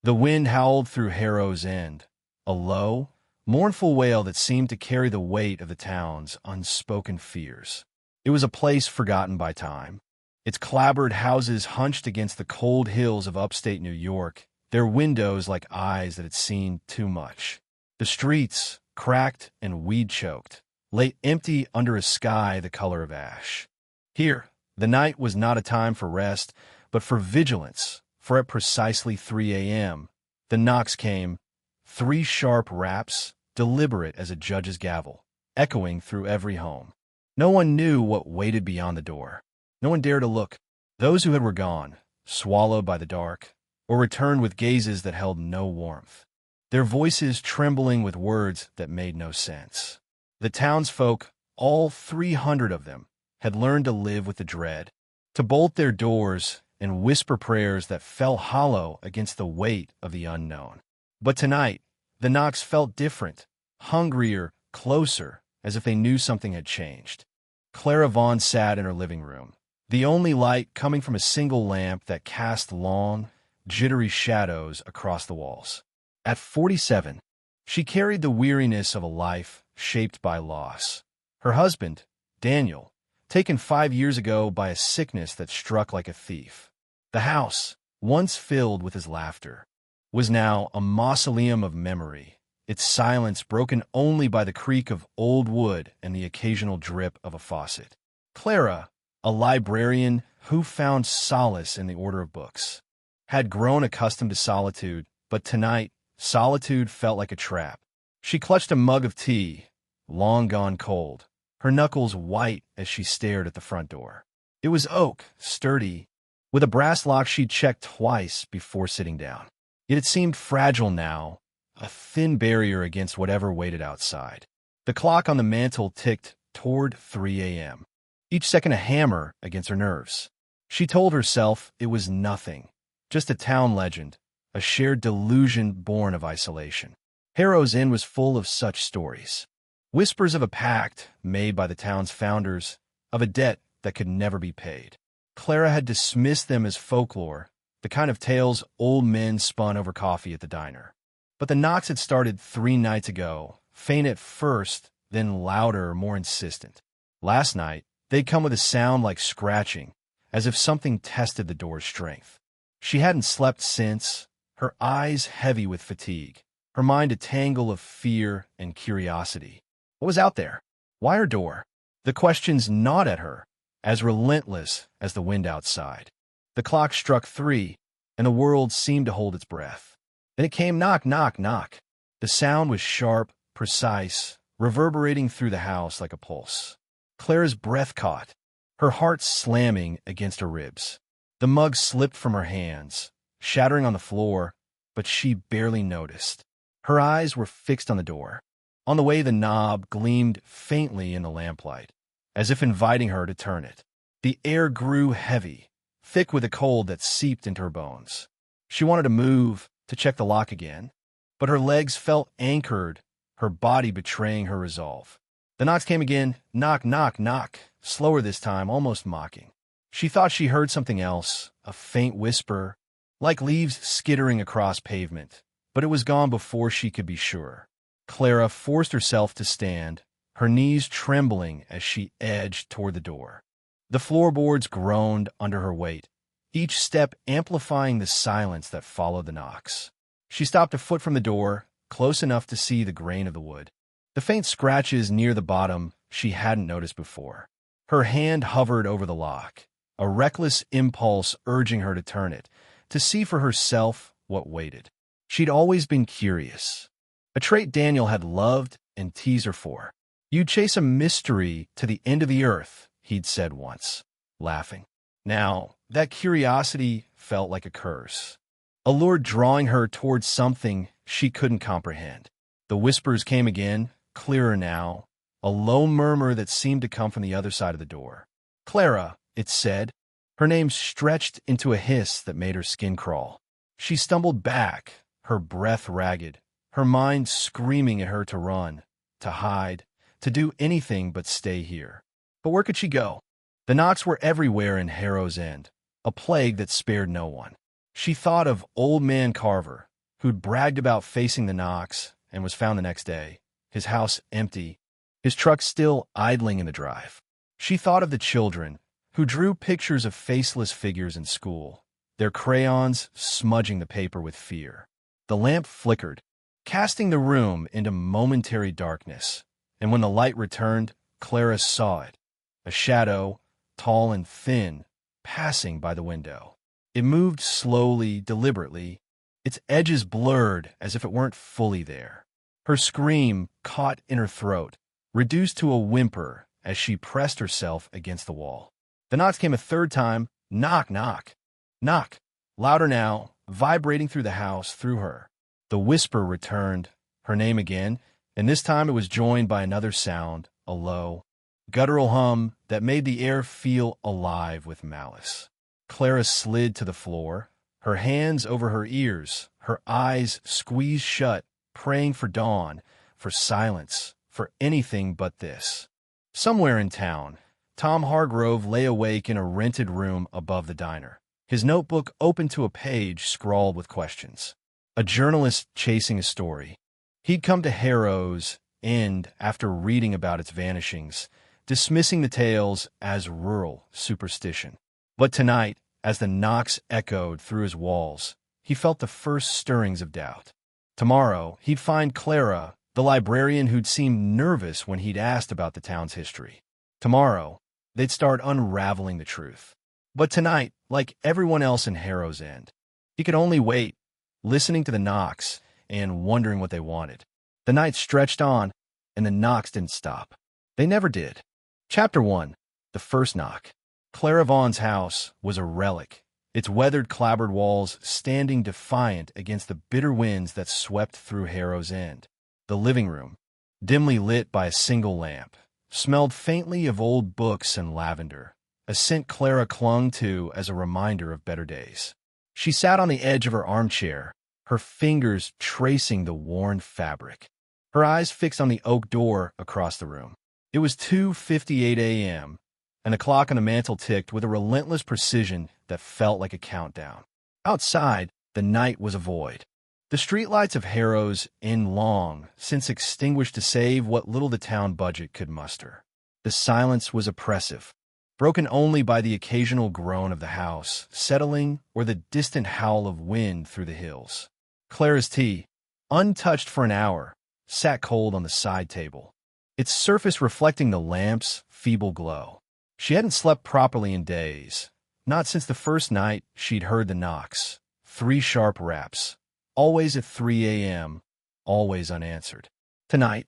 The wind howled through Harrow's End, a low, mournful wail that seemed to carry the weight of the town's unspoken fears. It was a place forgotten by time. Its clapboard houses hunched against the cold hills of upstate New York, their windows like eyes that had seen too much. The streets, cracked and weed-choked, lay empty under a sky the color of ash. Here, the night was not a time for rest, but for vigilance, for at precisely 3 a.m., the knocks came, 3 sharp raps, deliberate as a judge's gavel, echoing through every home. No one knew what waited beyond the door. No one dared to look. Those who were gone, swallowed by the dark, or returned with gazes that held no warmth, their voices trembling with words that made no sense. The townsfolk, all 300 of them, had learned to live with the dread, to bolt their doors and whisper prayers that fell hollow against the weight of the unknown. But tonight, the knocks felt different, hungrier, closer, as if they knew something had changed. Clara Vaughn sat in her living room, the only light coming from a single lamp that cast long, jittery shadows across the walls. At 47, she carried the weariness of a life shaped by loss. Her husband, Daniel, taken 5 years ago by a sickness that struck like a thief. The house, once filled with his laughter, was now a mausoleum of memory, its silence broken only by the creak of old wood and the occasional drip of a faucet. Clara, a librarian who found solace in the order of books, had grown accustomed to solitude, but tonight, solitude felt like a trap. She clutched a mug of tea, long gone cold, her knuckles white as she stared at the front door. It was oak, sturdy, with a brass lock she'd checked twice before sitting down. Yet it seemed fragile now, a thin barrier against whatever waited outside. The clock on the mantel ticked toward 3 a.m., each second a hammer against her nerves. She told herself it was nothing, just a town legend, a shared delusion born of isolation. Harrow's Inn was full of such stories. Whispers of a pact made by the town's founders, of a debt that could never be paid. Clara had dismissed them as folklore, the kind of tales old men spun over coffee at the diner. But the knocks had started 3 nights ago, faint at first, then louder, more insistent. Last night, they'd come with a sound like scratching, as if something tested the door's strength. She hadn't slept since, her eyes heavy with fatigue, her mind a tangle of fear and curiosity. What was out there? Why her door? The questions gnawed at her, as relentless as the wind outside. The clock struck 3, and the world seemed to hold its breath. Then it came knock, knock, knock. The sound was sharp, precise, reverberating through the house like a pulse. Clara's breath caught, her heart slamming against her ribs. The mug slipped from her hands, shattering on the floor, but she barely noticed. Her eyes were fixed on the door. On the way, the knob gleamed faintly in the lamplight, as if inviting her to turn it. The air grew heavy, thick with a cold that seeped into her bones. She wanted to move, to check the lock again, but her legs felt anchored, her body betraying her resolve. The knocks came again, knock, knock, knock, slower this time, almost mocking. She thought she heard something else, a faint whisper, like leaves skittering across pavement, but it was gone before she could be sure. Clara forced herself to stand, her knees trembling as she edged toward the door. The floorboards groaned under her weight, each step amplifying the silence that followed the knocks. She stopped a foot from the door, close enough to see the grain of the wood. The faint scratches near the bottom she hadn't noticed before. Her hand hovered over the lock, a reckless impulse urging her to turn it, to see for herself what waited. She'd always been curious, a trait Daniel had loved and teased her for. "You'd chase a mystery to the end of the earth," he'd said once, laughing. Now, that curiosity felt like a curse, a lure drawing her towards something she couldn't comprehend. The whispers came again, clearer now, a low murmur that seemed to come from the other side of the door. "Clara," it said, her name stretched into a hiss that made her skin crawl. She stumbled back, her breath ragged, her mind screaming at her to run, to hide, to do anything but stay here. But where could she go? The knocks were everywhere in Harrow's End, a plague that spared no one. She thought of Old Man Carver, who'd bragged about facing the knocks and was found the next day, his house empty, his truck still idling in the drive. She thought of the children, who drew pictures of faceless figures in school, their crayons smudging the paper with fear. The lamp flickered, casting the room into momentary darkness, and when the light returned, Clara saw it, a shadow, tall and thin, passing by the window. It moved slowly, deliberately, its edges blurred as if it weren't fully there. Her scream caught in her throat, reduced to a whimper as she pressed herself against the wall. The knocks came a third time. Knock, knock, knock. Louder now, vibrating through the house, through her. The whisper returned, her name again, and this time it was joined by another sound, a low, guttural hum that made the air feel alive with malice. Clara slid to the floor, her hands over her ears, her eyes squeezed shut, praying for dawn, for silence, for anything but this. Somewhere in town, Tom Hargrove lay awake in a rented room above the diner, his notebook open to a page scrawled with questions. A journalist chasing a story. He'd come to Harrow's End after reading about its vanishings, dismissing the tales as rural superstition. But tonight, as the knocks echoed through his walls, he felt the first stirrings of doubt. Tomorrow, he'd find Clara, the librarian who'd seemed nervous when he'd asked about the town's history. Tomorrow, they'd start unraveling the truth. But tonight, like everyone else in Harrow's End, he could only wait, listening to the knocks and wondering what they wanted. The night stretched on, and the knocks didn't stop. They never did. Chapter 1. The First Knock. Clara Vaughan's house was a relic, its weathered clapboard walls standing defiant against the bitter winds that swept through Harrow's End. The living room, dimly lit by a single lamp, smelled faintly of old books and lavender, a scent Clara clung to as a reminder of better days. She sat on the edge of her armchair, her fingers tracing the worn fabric, her eyes fixed on the oak door across the room. It was 2:58 a.m., and the clock on the mantel ticked with a relentless precision that felt like a countdown. Outside, the night was a void. The streetlights of Harrow's End long since extinguished to save what little the town budget could muster. The silence was oppressive, broken only by the occasional groan of the house settling or the distant howl of wind through the hills. Clara's tea, untouched for an hour, sat cold on the side table, its surface reflecting the lamp's feeble glow. She hadn't slept properly in days, not since the first night she'd heard the knocks, 3 sharp raps, always at 3 a.m., always unanswered. Tonight,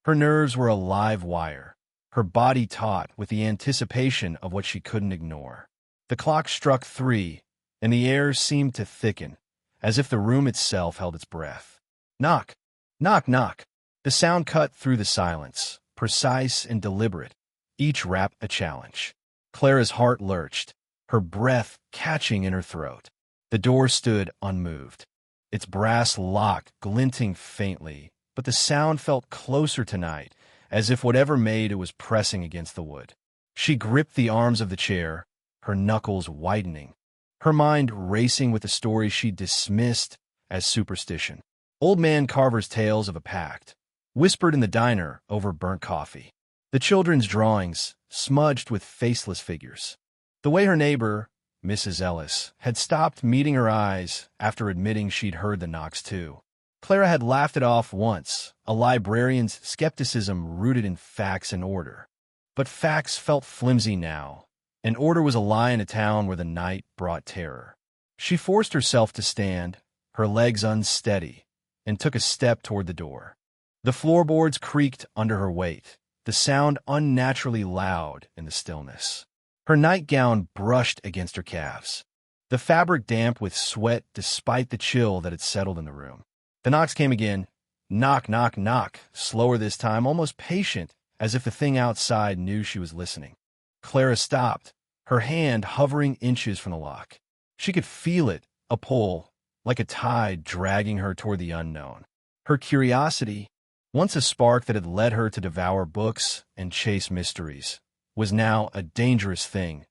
her nerves were a live wire, her body taut with the anticipation of what she couldn't ignore. The clock struck 3, and the air seemed to thicken, as if the room itself held its breath. Knock, knock, knock. The sound cut through the silence, precise and deliberate, each rap a challenge. Clara's heart lurched, her breath catching in her throat. The door stood unmoved, its brass lock glinting faintly, but the sound felt closer tonight, as if whatever made it was pressing against the wood. She gripped the arms of the chair, her knuckles widening, her mind racing with the story she dismissed as superstition. Old Man Carver's tales of a pact, whispered in the diner over burnt coffee. The children's drawings, smudged with faceless figures. The way her neighbor, Mrs. Ellis, had stopped meeting her eyes after admitting she'd heard the knocks too. Clara had laughed it off once, a librarian's skepticism rooted in facts and order. But facts felt flimsy now, and order was a lie in a town where the night brought terror. She forced herself to stand, her legs unsteady, and took a step toward the door. The floorboards creaked under her weight, the sound unnaturally loud in the stillness. Her nightgown brushed against her calves, the fabric damp with sweat despite the chill that had settled in the room. The knocks came again. Knock, knock, knock, slower this time, almost patient, as if the thing outside knew she was listening. Clara stopped, her hand hovering inches from the lock. She could feel it, a pull, like a tide dragging her toward the unknown. Her curiosity, once a spark that had led her to devour books and chase mysteries, was now a dangerous thing,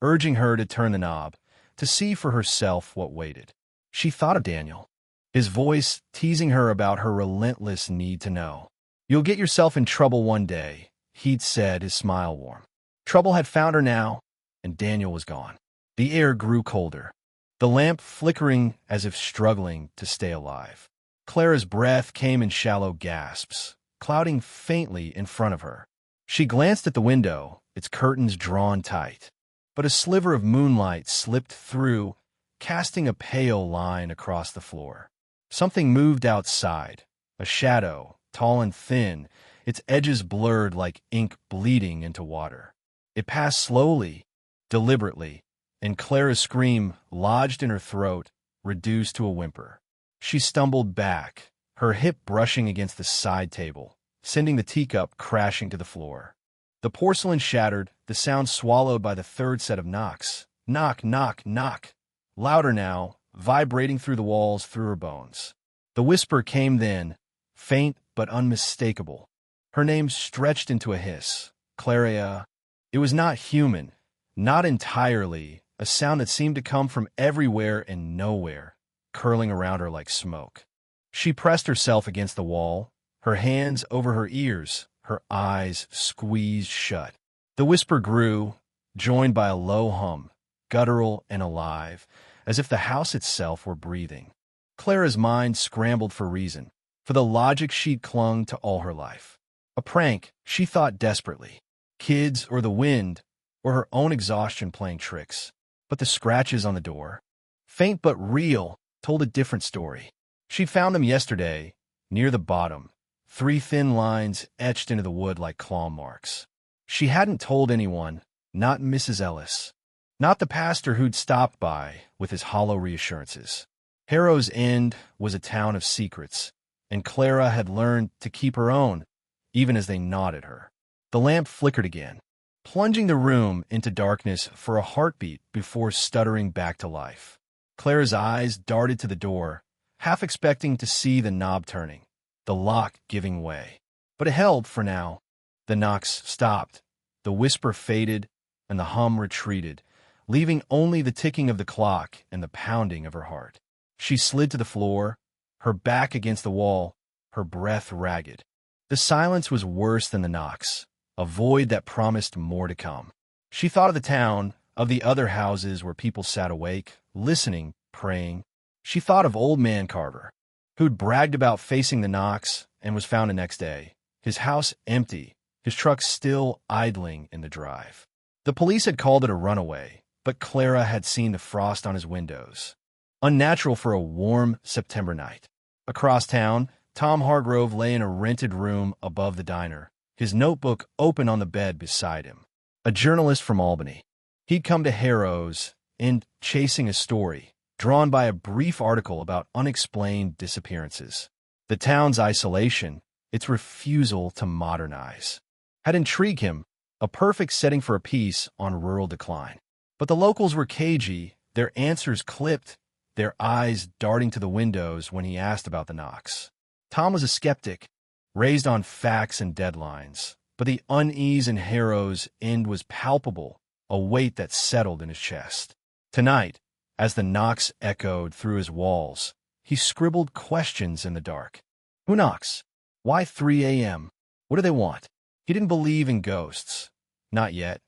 urging her to turn the knob, to see for herself what waited. She thought of Daniel. his voice teasing her about her relentless need to know. "You'll get yourself in trouble one day," he'd said, his smile warm. Trouble had found her now, and Daniel was gone. The air grew colder, the lamp flickering as if struggling to stay alive. Clara's breath came in shallow gasps, clouding faintly in front of her. She glanced at the window, its curtains drawn tight. But a sliver of moonlight slipped through, casting a pale line across the floor. Something moved outside, a shadow, tall and thin, its edges blurred like ink bleeding into water. It passed slowly, deliberately, and Clara's scream, lodged in her throat, reduced to a whimper. She stumbled back, her hip brushing against the side table, sending the teacup crashing to the floor. The porcelain shattered, the sound swallowed by the third set of knocks. Knock, knock, knock. Louder now, vibrating through the walls, through her bones. The whisper came then, faint but unmistakable. Her name stretched into a hiss. Clara. It was not human, not entirely, a sound that seemed to come from everywhere and nowhere, curling around her like smoke. She pressed herself against the wall, her hands over her ears, her eyes squeezed shut. The whisper grew, joined by a low hum, guttural and alive, as if the house itself were breathing. Clara's mind scrambled for reason, for the logic she'd clung to all her life. A prank, she thought desperately. Kids or the wind, or her own exhaustion playing tricks. But the scratches on the door, faint but real, told a different story. She'd found them yesterday, near the bottom, 3 thin lines etched into the wood like claw marks. She hadn't told anyone, not Mrs. Ellis, not the pastor who'd stopped by with his hollow reassurances. Harrow's End was a town of secrets, and Clara had learned to keep her own, even as they gnawed at her. The lamp flickered again, plunging the room into darkness for a heartbeat before stuttering back to life. Clara's eyes darted to the door, half expecting to see the knob turning, the lock giving way. But it held for now. The knocks stopped, the whisper faded, and the hum retreated, leaving only the ticking of the clock and the pounding of her heart. She slid to the floor, her back against the wall, her breath ragged. The silence was worse than the knocks, a void that promised more to come. She thought of the town, of the other houses where people sat awake, listening, praying. She thought of Old Man Carver, who'd bragged about facing the knocks and was found the next day, his house empty, his truck still idling in the drive. The police had called it a runaway, but Clara had seen the frost on his windows. Unnatural for a warm September night. Across town, Tom Hargrove lay in a rented room above the diner, his notebook open on the bed beside him. A journalist from Albany. He'd come to Harrow's End chasing a story, drawn by a brief article about unexplained disappearances. The town's isolation, its refusal to modernize, had intrigued him, a perfect setting for a piece on rural decline. But the locals were cagey, their answers clipped, their eyes darting to the windows when he asked about the knocks. Tom was a skeptic, raised on facts and deadlines, but the unease in Harrow's End was palpable, a weight that settled in his chest. Tonight, as the knocks echoed through his walls, he scribbled questions in the dark. Who knocks? Why 3 a.m.? What do they want? He didn't believe in ghosts. Not yet.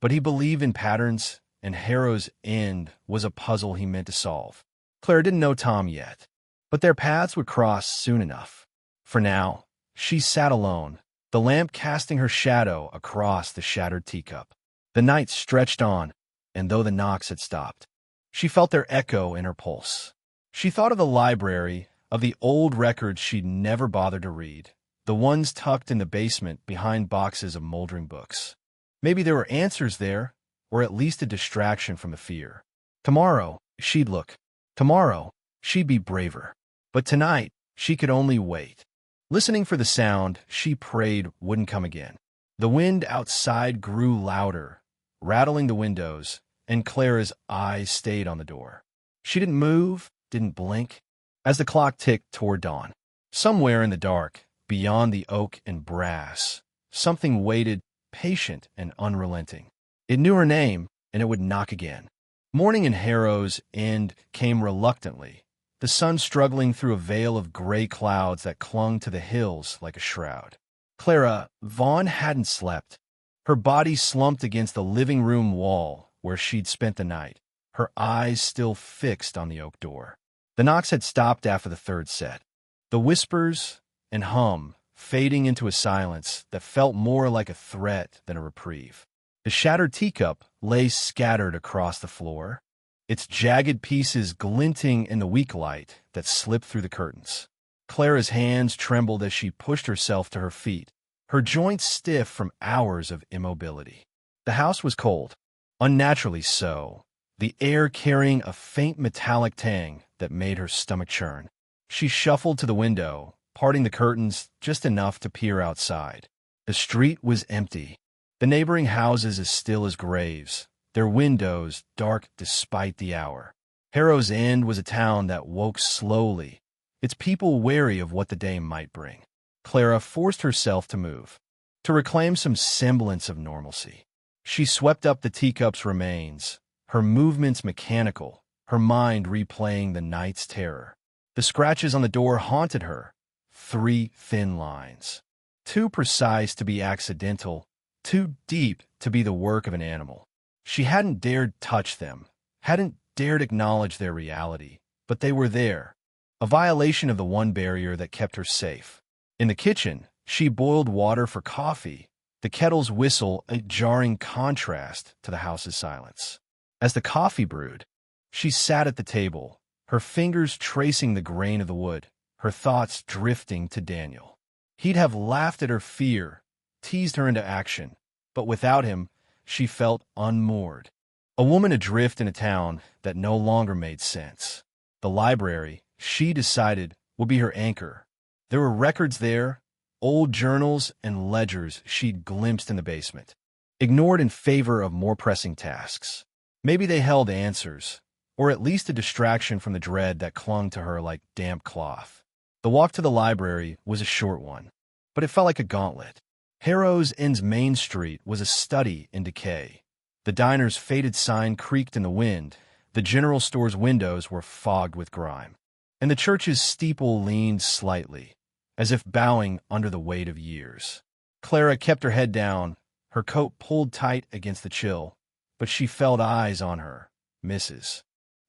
But he believed in patterns, and Harrow's End was a puzzle he meant to solve. Clara didn't know Tom yet, but their paths would cross soon enough. For now, she sat alone, the lamp casting her shadow across the shattered teacup. The night stretched on, and though the knocks had stopped, she felt their echo in her pulse. She thought of the library, of the old records she'd never bothered to read, the ones tucked in the basement behind boxes of moldering books. Maybe there were answers there, or at least a distraction from the fear. Tomorrow, she'd look. Tomorrow, she'd be braver. But tonight, she could only wait. Listening for the sound she prayed wouldn't come again. The wind outside grew louder, rattling the windows, and Clara's eyes stayed on the door. She didn't move, didn't blink, as the clock ticked toward dawn. Somewhere in the dark, beyond the oak and brass, something waited, patient and unrelenting. It knew her name, and it would knock again. Morning in Harrow's End came reluctantly, the sun struggling through a veil of gray clouds that clung to the hills like a shroud. Clara Vaughn hadn't slept. Her body slumped against the living room wall where she'd spent the night, her eyes still fixed on the oak door. The knocks had stopped after the third set. The whispers and hum fading into a silence that felt more like a threat than a reprieve. The shattered teacup lay scattered across the floor, its jagged pieces glinting in the weak light that slipped through the curtains. Clara's hands trembled as she pushed herself to her feet, her joints stiff from hours of immobility. The house was cold, unnaturally so, the air carrying a faint metallic tang that made her stomach churn. She shuffled to the window, parting the curtains just enough to peer outside. The street was empty, the neighboring houses as still as graves, their windows dark despite the hour. Harrow's End was a town that woke slowly, its people wary of what the day might bring. Clara forced herself to move, to reclaim some semblance of normalcy. She swept up the teacup's remains, her movements mechanical, her mind replaying the night's terror. The scratches on the door haunted her, 3 thin lines, too precise to be accidental, too deep to be the work of an animal. She hadn't dared touch them, hadn't dared acknowledge their reality, but they were there, a violation of the one barrier that kept her safe. In the kitchen, she boiled water for coffee, the kettle's whistle a jarring contrast to the house's silence. As the coffee brewed, she sat at the table, her fingers tracing the grain of the wood, her thoughts drifting to Daniel. He'd have laughed at her fear, teased her into action, but without him, she felt unmoored. A woman adrift in a town that no longer made sense. The library, she decided, would be her anchor. There were records there, old journals and ledgers she'd glimpsed in the basement, ignored in favor of more pressing tasks. Maybe they held answers, or at least a distraction from the dread that clung to her like damp cloth. The walk to the library was a short one, but it felt like a gauntlet. Harrow's End's main street was a study in decay. The diner's faded sign creaked in the wind, the general store's windows were fogged with grime, and the church's steeple leaned slightly, as if bowing under the weight of years. Clara kept her head down, her coat pulled tight against the chill, but she felt eyes on her, Mrs.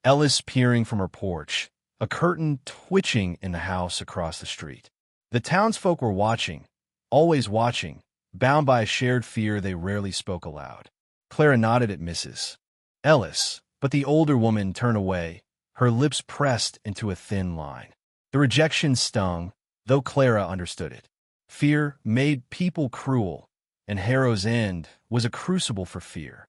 Ellis peering from her porch, a curtain twitching in the house across the street. The townsfolk were watching, always watching, bound by a shared fear they rarely spoke aloud. Clara nodded at Mrs. Ellis, but the older woman turned away, her lips pressed into a thin line. The rejection stung, though Clara understood it. Fear made people cruel, and Harrow's End was a crucible for fear.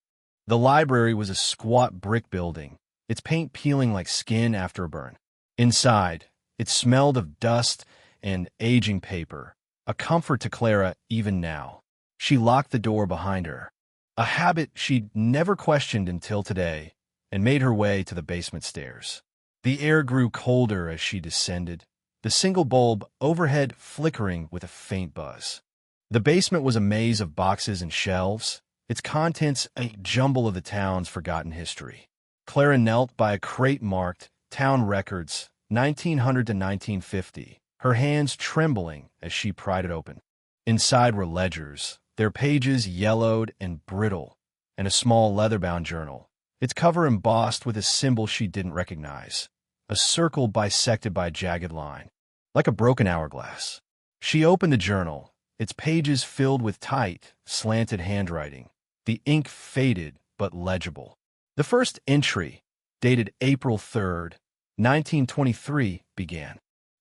The library was a squat brick building, its paint peeling like skin after a burn. Inside, it smelled of dust and aging paper, a comfort to Clara even now. She locked the door behind her, a habit she'd never questioned until today, and made her way to the basement stairs. The air grew colder as she descended, the single bulb overhead flickering with a faint buzz. The basement was a maze of boxes and shelves, its contents a jumble of the town's forgotten history. Clara knelt by a crate marked Town Records, 1900 to 1950, her hands trembling as she pried it open. Inside were ledgers, their pages yellowed and brittle, and a small leather-bound journal, its cover embossed with a symbol she didn't recognize, a circle bisected by a jagged line, like a broken hourglass. She opened the journal, its pages filled with tight, slanted handwriting, the ink faded but legible. The first entry, dated April 3rd, 1923, began.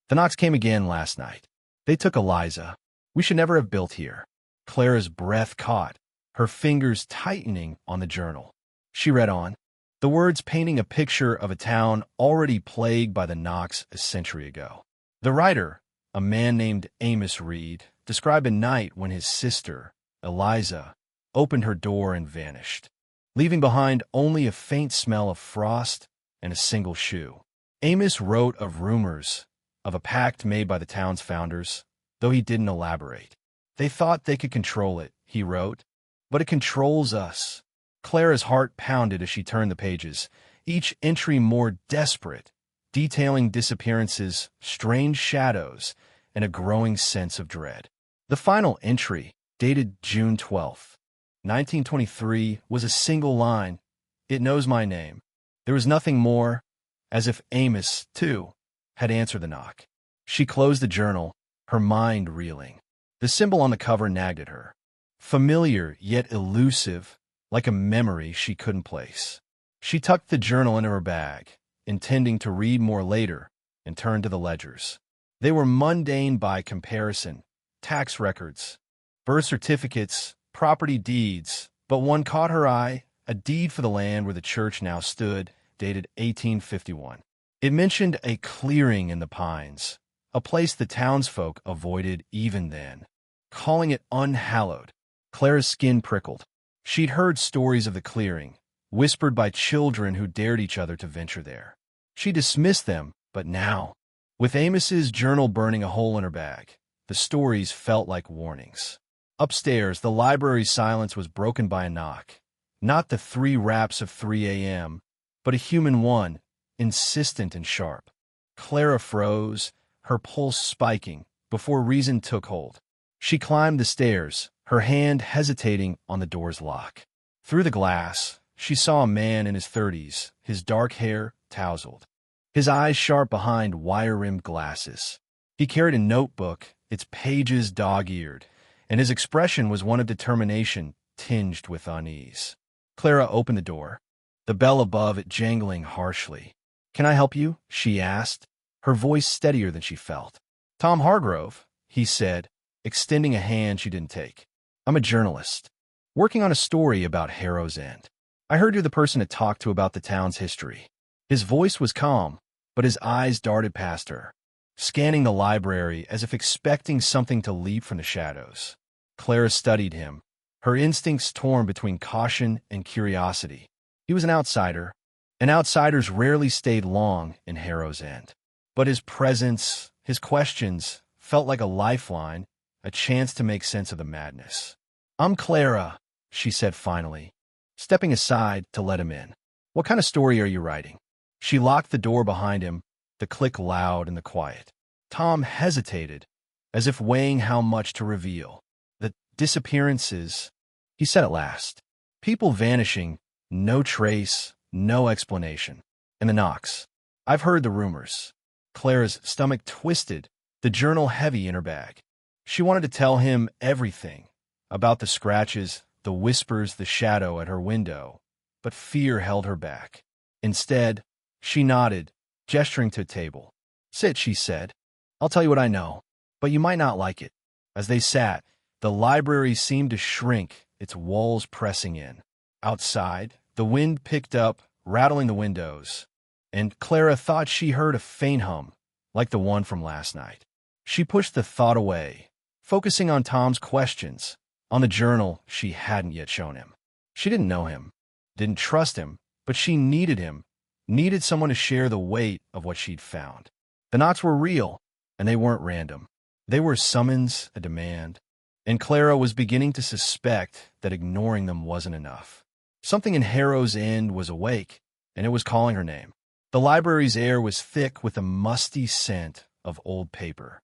The knocks came again last night. They took Eliza. We should never have built here. Clara's breath caught, her fingers tightening on the journal. She read on, the words painting a picture of a town already plagued by the knocks a century ago. The writer, a man named Amos Reed, described a night when his sister, Eliza, opened her door and vanished, leaving behind only a faint smell of frost and a single shoe. Amos wrote of rumors, of a pact made by the town's founders, though he didn't elaborate. They thought they could control it, he wrote, but it controls us. Clara's heart pounded as she turned the pages, each entry more desperate, detailing disappearances, strange shadows, and a growing sense of dread. The final entry, dated June 12th, 1923, was a single line, "It knows my name." There was nothing more, as if Amos, too, had answered the knock. She closed the journal, her mind reeling. The symbol on the cover nagged at her. Familiar, yet elusive, like a memory she couldn't place. She tucked the journal into her bag, intending to read more later, and turned to the ledgers. They were mundane by comparison: tax records, birth certificates, property deeds, but one caught her eye, a deed for the land where the church now stood, dated 1851. It mentioned a clearing in the pines, a place the townsfolk avoided even then, calling it unhallowed. Clara's skin prickled. She'd heard stories of the clearing, whispered by children who dared each other to venture there. She dismissed them, but now, with Amos's journal burning a hole in her bag, the stories felt like warnings. Upstairs, the library's silence was broken by a knock. Not the 3 raps of 3 a.m., but a human one, insistent and sharp. Clara froze, her pulse spiking, before reason took hold. She climbed the stairs, her hand hesitating on the door's lock. Through the glass, she saw a man in his 30s, his dark hair tousled, his eyes sharp behind wire-rimmed glasses. He carried a notebook, its pages dog-eared, and his expression was one of determination tinged with unease. Clara opened the door, the bell above it jangling harshly. "Can I help you?" she asked, her voice steadier than she felt. "Tom Hargrove," he said, extending a hand she didn't take. "I'm a journalist, working on a story about Harrow's End. I heard you're the person to talk to about the town's history." His voice was calm, but his eyes darted past her, scanning the library as if expecting something to leap from the shadows. Clara studied him, her instincts torn between caution and curiosity. He was an outsider, and outsiders rarely stayed long in Harrow's End. But his presence, his questions, felt like a lifeline, a chance to make sense of the madness. "I'm Clara," she said finally, stepping aside to let him in. "What kind of story are you writing?" She locked the door behind him, the click loud in the quiet. Tom hesitated, as if weighing how much to reveal. "The disappearances," he said at last. "People vanishing, no trace, no explanation. And the knocks. I've heard the rumors." Clara's stomach twisted, the journal heavy in her bag. She wanted to tell him everything, about the scratches, the whispers, the shadow at her window, but fear held her back. Instead, she nodded, gesturing to a table. "Sit," she said. "I'll tell you what I know, but you might not like it." As they sat, the library seemed to shrink, its walls pressing in. Outside, the wind picked up, rattling the windows, and Clara thought she heard a faint hum, like the one from last night. She pushed the thought away, focusing on Tom's questions, on the journal she hadn't yet shown him. She didn't know him, didn't trust him, but she needed him, needed someone to share the weight of what she'd found. The knocks were real, and they weren't random. They were a summons, a demand, and Clara was beginning to suspect that ignoring them wasn't enough. Something in Harrow's End was awake, and it was calling her name. The library's air was thick with a musty scent of old paper.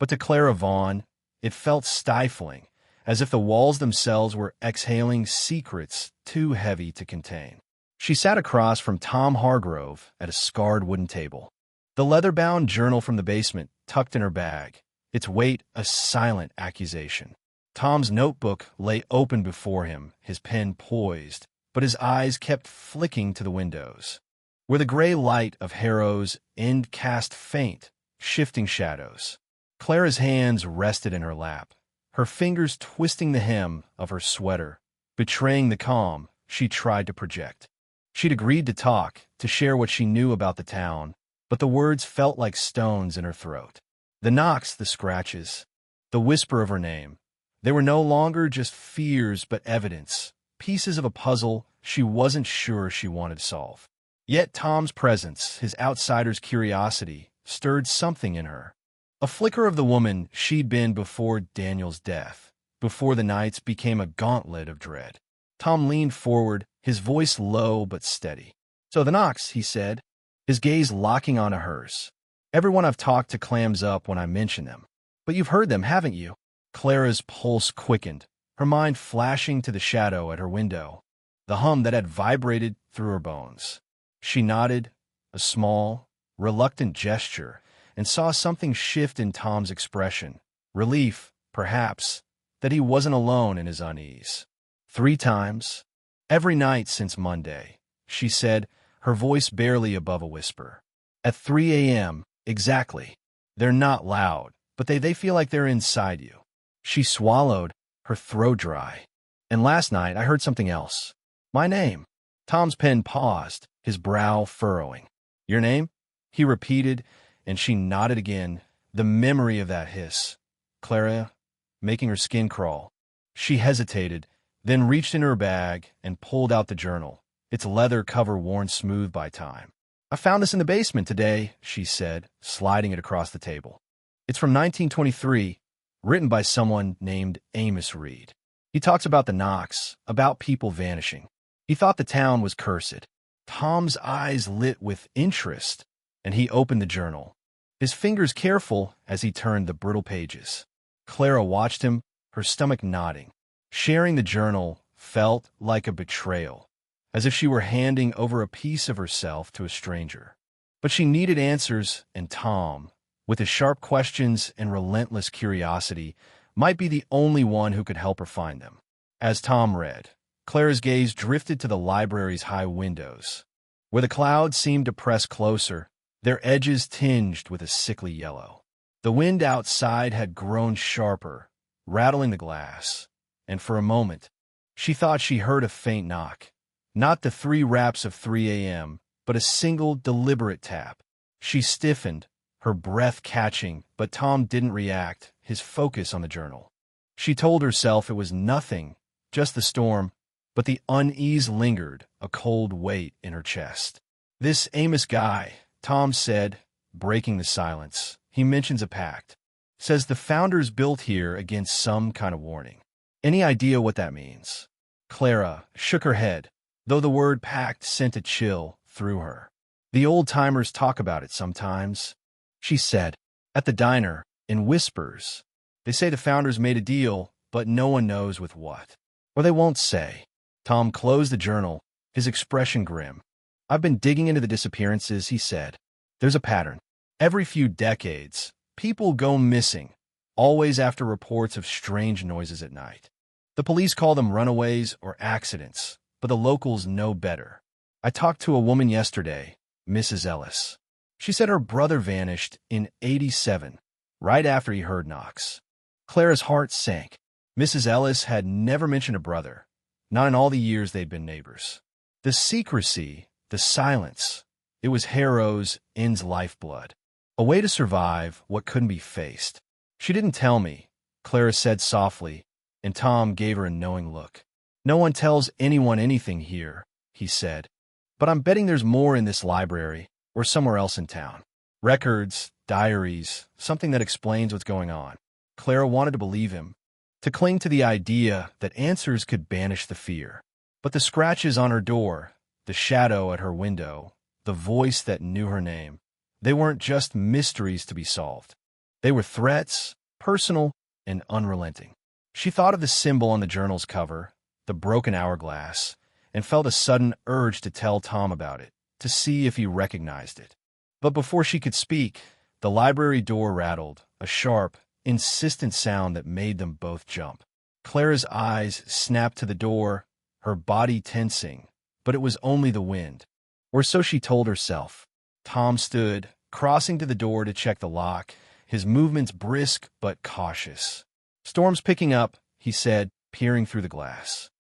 But to Clara Vaughn, it felt stifling, as if the walls themselves were exhaling secrets too heavy to contain. She sat across from Tom Hargrove at a scarred wooden table, the leather-bound journal from the basement tucked in her bag, its weight a silent accusation. Tom's notebook lay open before him, his pen poised, but his eyes kept flicking to the windows, where the gray light of Harrow's End cast faint, shifting shadows. Clara's hands rested in her lap, her fingers twisting the hem of her sweater, betraying the calm she tried to project. She'd agreed to talk, to share what she knew about the town, but the words felt like stones in her throat. The knocks, the scratches, the whisper of her name, they were no longer just fears but evidence, pieces of a puzzle she wasn't sure she wanted to solve. Yet Tom's presence, his outsider's curiosity, stirred something in her. A flicker of the woman she'd been before Daniel's death, before the nights became a gauntlet of dread. Tom leaned forward, his voice low but steady. "So the knocks," he said. his gaze locking onto hers. Everyone I've talked to clams up when I mention them. But you've heard them, haven't you? Clara's pulse quickened, her mind flashing to the shadow at her window, the hum that had vibrated through her bones. She nodded, a small, reluctant gesture, and saw something shift in Tom's expression. Relief, perhaps, that he wasn't alone in his unease. 3 times, every night since Monday, she said, her voice barely above a whisper. At 3 a.m., exactly. They're not loud, but they feel like they're inside you. She swallowed, her throat dry. And last night I heard something else. My name. Tom's pen paused, his brow furrowing. Your name? He repeated, and she nodded again, the memory of that hiss. Clara, making her skin crawl. She hesitated, then reached in her bag and pulled out the journal, its leather cover worn smooth by time. I found this in the basement today, she said, sliding it across the table. It's from 1923, written by someone named Amos Reed. He talks about the Knox, about people vanishing. He thought the town was cursed. Tom's eyes lit with interest, and he opened the journal, his fingers careful as he turned the brittle pages. Clara watched him, her stomach knotting. Sharing the journal felt like a betrayal, as if she were handing over a piece of herself to a stranger. But she needed answers, and Tom, with his sharp questions and relentless curiosity, might be the only one who could help her find them. As Tom read, Clara's gaze drifted to the library's high windows, where the clouds seemed to press closer, their edges tinged with a sickly yellow. The wind outside had grown sharper, rattling the glass, and for a moment, she thought she heard a faint knock. Not the 3 raps of 3 a.m., but a single, deliberate tap. She stiffened, her breath catching, but Tom didn't react, his focus on the journal. She told herself it was nothing, just the storm, but the unease lingered, a cold weight in her chest. This Amos guy, Tom said, breaking the silence. He mentions a pact. Says the founders built here against some kind of warning. Any idea what that means? Clara shook her head, though the word pact sent a chill through her. The old-timers talk about it sometimes, she said, at the diner, in whispers. They say the founders made a deal, but no one knows with what. Or they won't say. Tom closed the journal, his expression grim. I've been digging into the disappearances, he said. There's a pattern. Every few decades, people go missing, always after reports of strange noises at night. The police call them runaways or accidents, but the locals know better. I talked to a woman yesterday, Mrs. Ellis. She said her brother vanished in '87, right after he heard knocks. Clara's heart sank. Mrs. Ellis had never mentioned a brother, not in all the years they'd been neighbors. The secrecy, the silence, it was Harrow's Inn's lifeblood, a way to survive what couldn't be faced. She didn't tell me, Clara said softly, and Tom gave her a knowing look. No one tells anyone anything here, he said, but I'm betting there's more in this library or somewhere else in town. Records, diaries, something that explains what's going on. Clara wanted to believe him, to cling to the idea that answers could banish the fear. But the scratches on her door, the shadow at her window, the voice that knew her name, they weren't just mysteries to be solved. They were threats, personal and unrelenting. She thought of the symbol on the journal's cover, the broken hourglass, and felt a sudden urge to tell Tom about it, to see if he recognized it. But before she could speak, the library door rattled, a sharp, insistent sound that made them both jump. Clara's eyes snapped to the door, her body tensing, but it was only the wind. Or so she told herself. Tom stood, crossing to the door to check the lock, his movements brisk but cautious. Storm's picking up, he said, peering through the glass.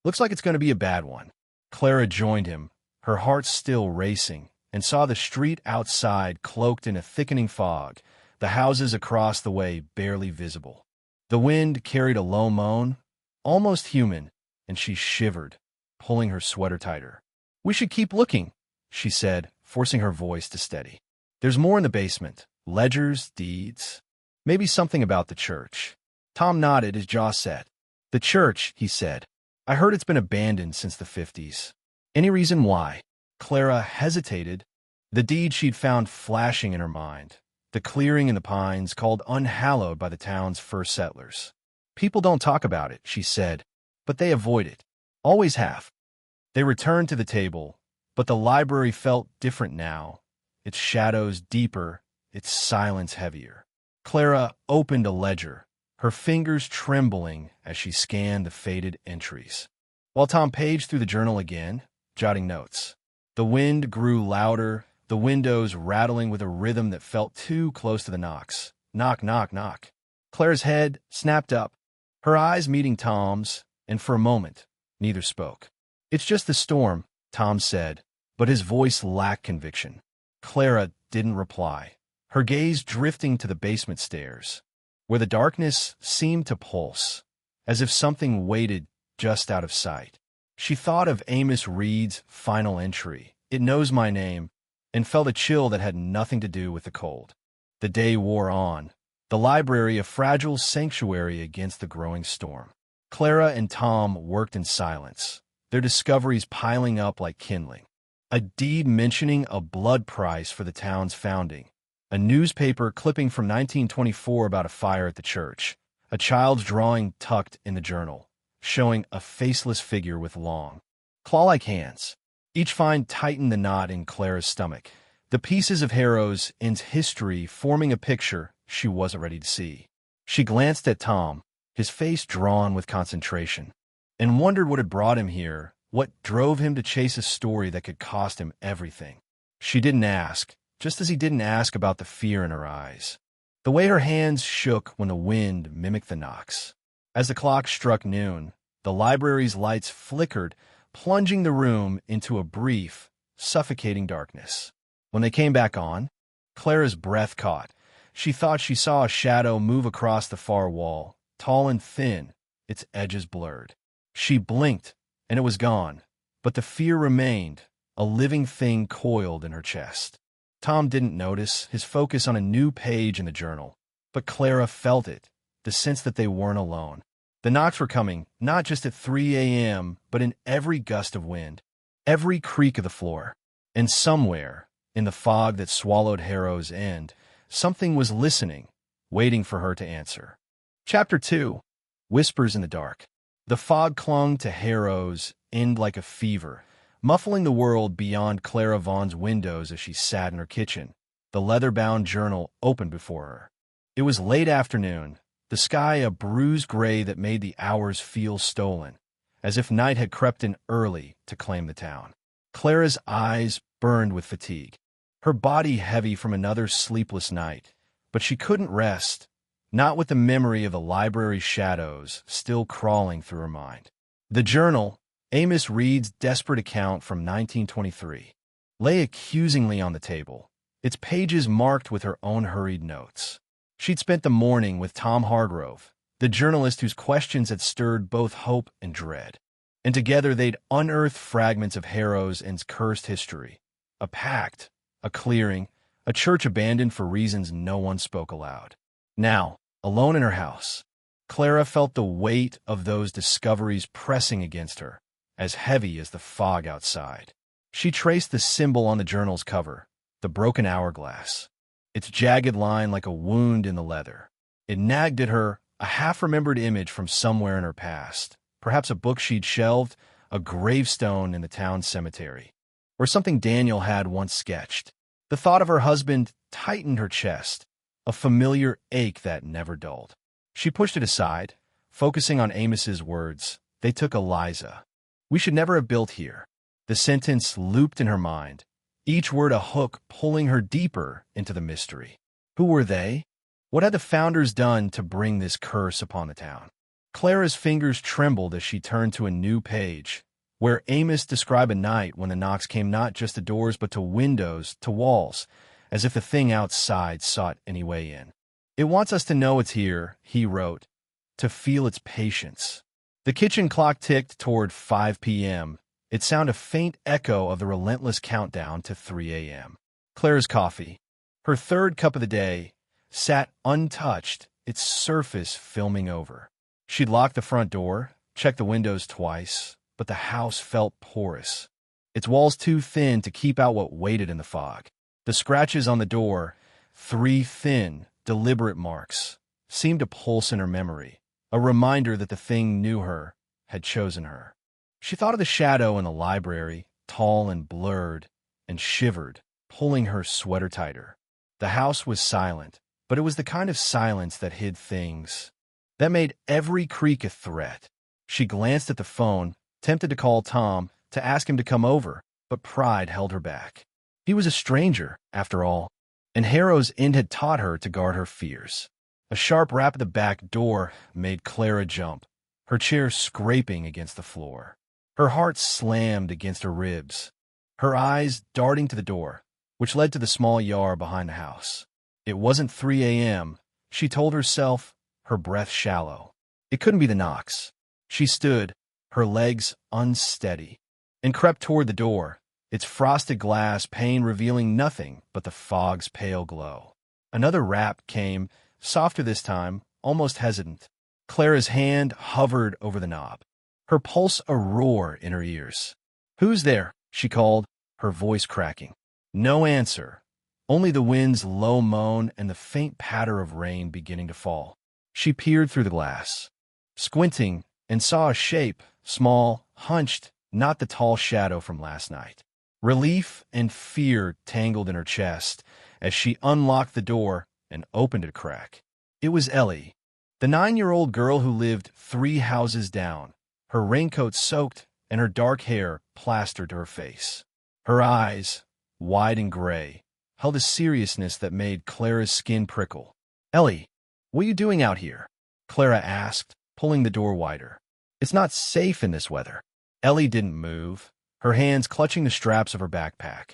Looks like it's going to be a bad one. Clara joined him, her heart still racing, and saw the street outside cloaked in a thickening fog, the houses across the way barely visible. The wind carried a low moan, almost human, and she shivered, pulling her sweater tighter. We should keep looking, she said, forcing her voice to steady. There's more in the basement. Ledgers, deeds. Maybe something about the church. Tom nodded, his jaw set. The church, he said. I heard it's been abandoned since the 50s. Any reason why? Clara hesitated, The deed she'd found flashing in her mind. The clearing in the pines called unhallowed by the town's first settlers. People don't talk about it, she said, but they avoid it. Always have. They returned to the table, but the library felt different now, its shadows deeper, its silence heavier. Clara opened a ledger, her fingers trembling as she scanned the faded entries, while Tom paged through the journal again, jotting notes. The wind grew louder, the windows rattling with a rhythm that felt too close to the knocks. Knock, knock, knock. Clara's head snapped up, her eyes meeting Tom's, and for a moment, neither spoke. "It's just the storm," Tom said, but his voice lacked conviction. Clara didn't reply, her gaze drifting to the basement stairs, where the darkness seemed to pulse, as if something waited just out of sight. She thought of Amos Reed's final entry, "It knows my name," and felt a chill that had nothing to do with the cold. The day wore on, the library a fragile sanctuary against the growing storm. Clara and Tom worked in silence, their discoveries piling up like kindling. A deed mentioning a blood price for the town's founding, a newspaper clipping from 1924 about a fire at the church, a child's drawing tucked in the journal, showing a faceless figure with long, claw-like hands. Each find tightened the knot in Clara's stomach, the pieces of Harrow's Inn's history forming a picture she wasn't ready to see. She glanced at Tom, his face drawn with concentration, and wondered what had brought him here, what drove him to chase a story that could cost him everything. She didn't ask, just as he didn't ask about the fear in her eyes, the way her hands shook when the wind mimicked the knocks. As the clock struck noon, the library's lights flickered, plunging the room into a brief, suffocating darkness. When they came back on, Clara's breath caught. She thought she saw a shadow move across the far wall, tall and thin, its edges blurred. She blinked, and it was gone, but the fear remained, a living thing coiled in her chest. Tom didn't notice, his focus on a new page in the journal, but Clara felt it, the sense that they weren't alone. The knocks were coming, not just at 3 a.m., but in every gust of wind, every creak of the floor. And somewhere, in the fog that swallowed Harrow's End, something was listening, waiting for her to answer. Chapter 2. Whispers in the Dark. The fog clung to Harrow's End like a fever, muffling the world beyond Clara Vaughn's windows as she sat in her kitchen, the leather-bound journal open before her. It was late afternoon, the sky a bruised gray that made the hours feel stolen, as if night had crept in early to claim the town. Clara's eyes burned with fatigue, her body heavy from another sleepless night, but she couldn't rest, not with the memory of the library's shadows still crawling through her mind. The journal, Amos Reed's desperate account from 1923, lay accusingly on the table, its pages marked with her own hurried notes. She'd spent the morning with Tom Hargrove, the journalist whose questions had stirred both hope and dread. And together they'd unearthed fragments of Harrow's Inn's cursed history, a pact, a clearing, a church abandoned for reasons no one spoke aloud. Now, alone in her house, Clara felt the weight of those discoveries pressing against her, as heavy as the fog outside. She traced the symbol on the journal's cover, the broken hourglass, its jagged line like a wound in the leather. It nagged at her, a half-remembered image from somewhere in her past, perhaps a book she'd shelved, a gravestone in the town cemetery, or something Daniel had once sketched. The thought of her husband tightened her chest, a familiar ache that never dulled. She pushed it aside, focusing on Amos's words. They took Eliza. We should never have built here. The sentence looped in her mind, each word a hook pulling her deeper into the mystery. Who were they? What had the founders done to bring this curse upon the town? Clara's fingers trembled as she turned to a new page, where Amos described a night when the knocks came not just to doors but to windows, to walls, as if the thing outside sought any way in. It wants us to know it's here, he wrote, to feel its patience. The kitchen clock ticked toward 5 p.m., its sound a faint echo of the relentless countdown to 3 a.m. Clara's coffee, her third cup of the day, sat untouched, its surface filming over. She'd locked the front door, checked the windows twice, but the house felt porous, its walls too thin to keep out what waited in the fog. The scratches on the door, 3 thin, deliberate marks, seemed to pulse in her memory, a reminder that the thing knew her, had chosen her. She thought of the shadow in the library, tall and blurred, and shivered, pulling her sweater tighter. The house was silent, but it was the kind of silence that hid things, that made every creak a threat. She glanced at the phone, tempted to call Tom, to ask him to come over, but pride held her back. He was a stranger, after all, and Harrow's End had taught her to guard her fears. A sharp rap at the back door made Clara jump, her chair scraping against the floor. Her heart slammed against her ribs, her eyes darting to the door, which led to the small yard behind the house. It wasn't 3 a.m., she told herself, her breath shallow. It couldn't be the knocks. She stood, her legs unsteady, and crept toward the door, its frosted glass pane revealing nothing but the fog's pale glow. Another rap came, softer this time, almost hesitant. Clara's hand hovered over the knob, her pulse a roar in her ears. "Who's there?" she called, her voice cracking. No answer, only the wind's low moan and the faint patter of rain beginning to fall. She peered through the glass, squinting, and saw a shape, small, hunched, not the tall shadow from last night. Relief and fear tangled in her chest as she unlocked the door and opened it a crack. It was Ellie, the 9-year-old girl who lived 3 houses down, her raincoat soaked and her dark hair plastered to her face. Her eyes, wide and gray, held a seriousness that made Clara's skin prickle. "Ellie, what are you doing out here?" Clara asked, pulling the door wider. "It's not safe in this weather." Ellie didn't move, her hands clutching the straps of her backpack,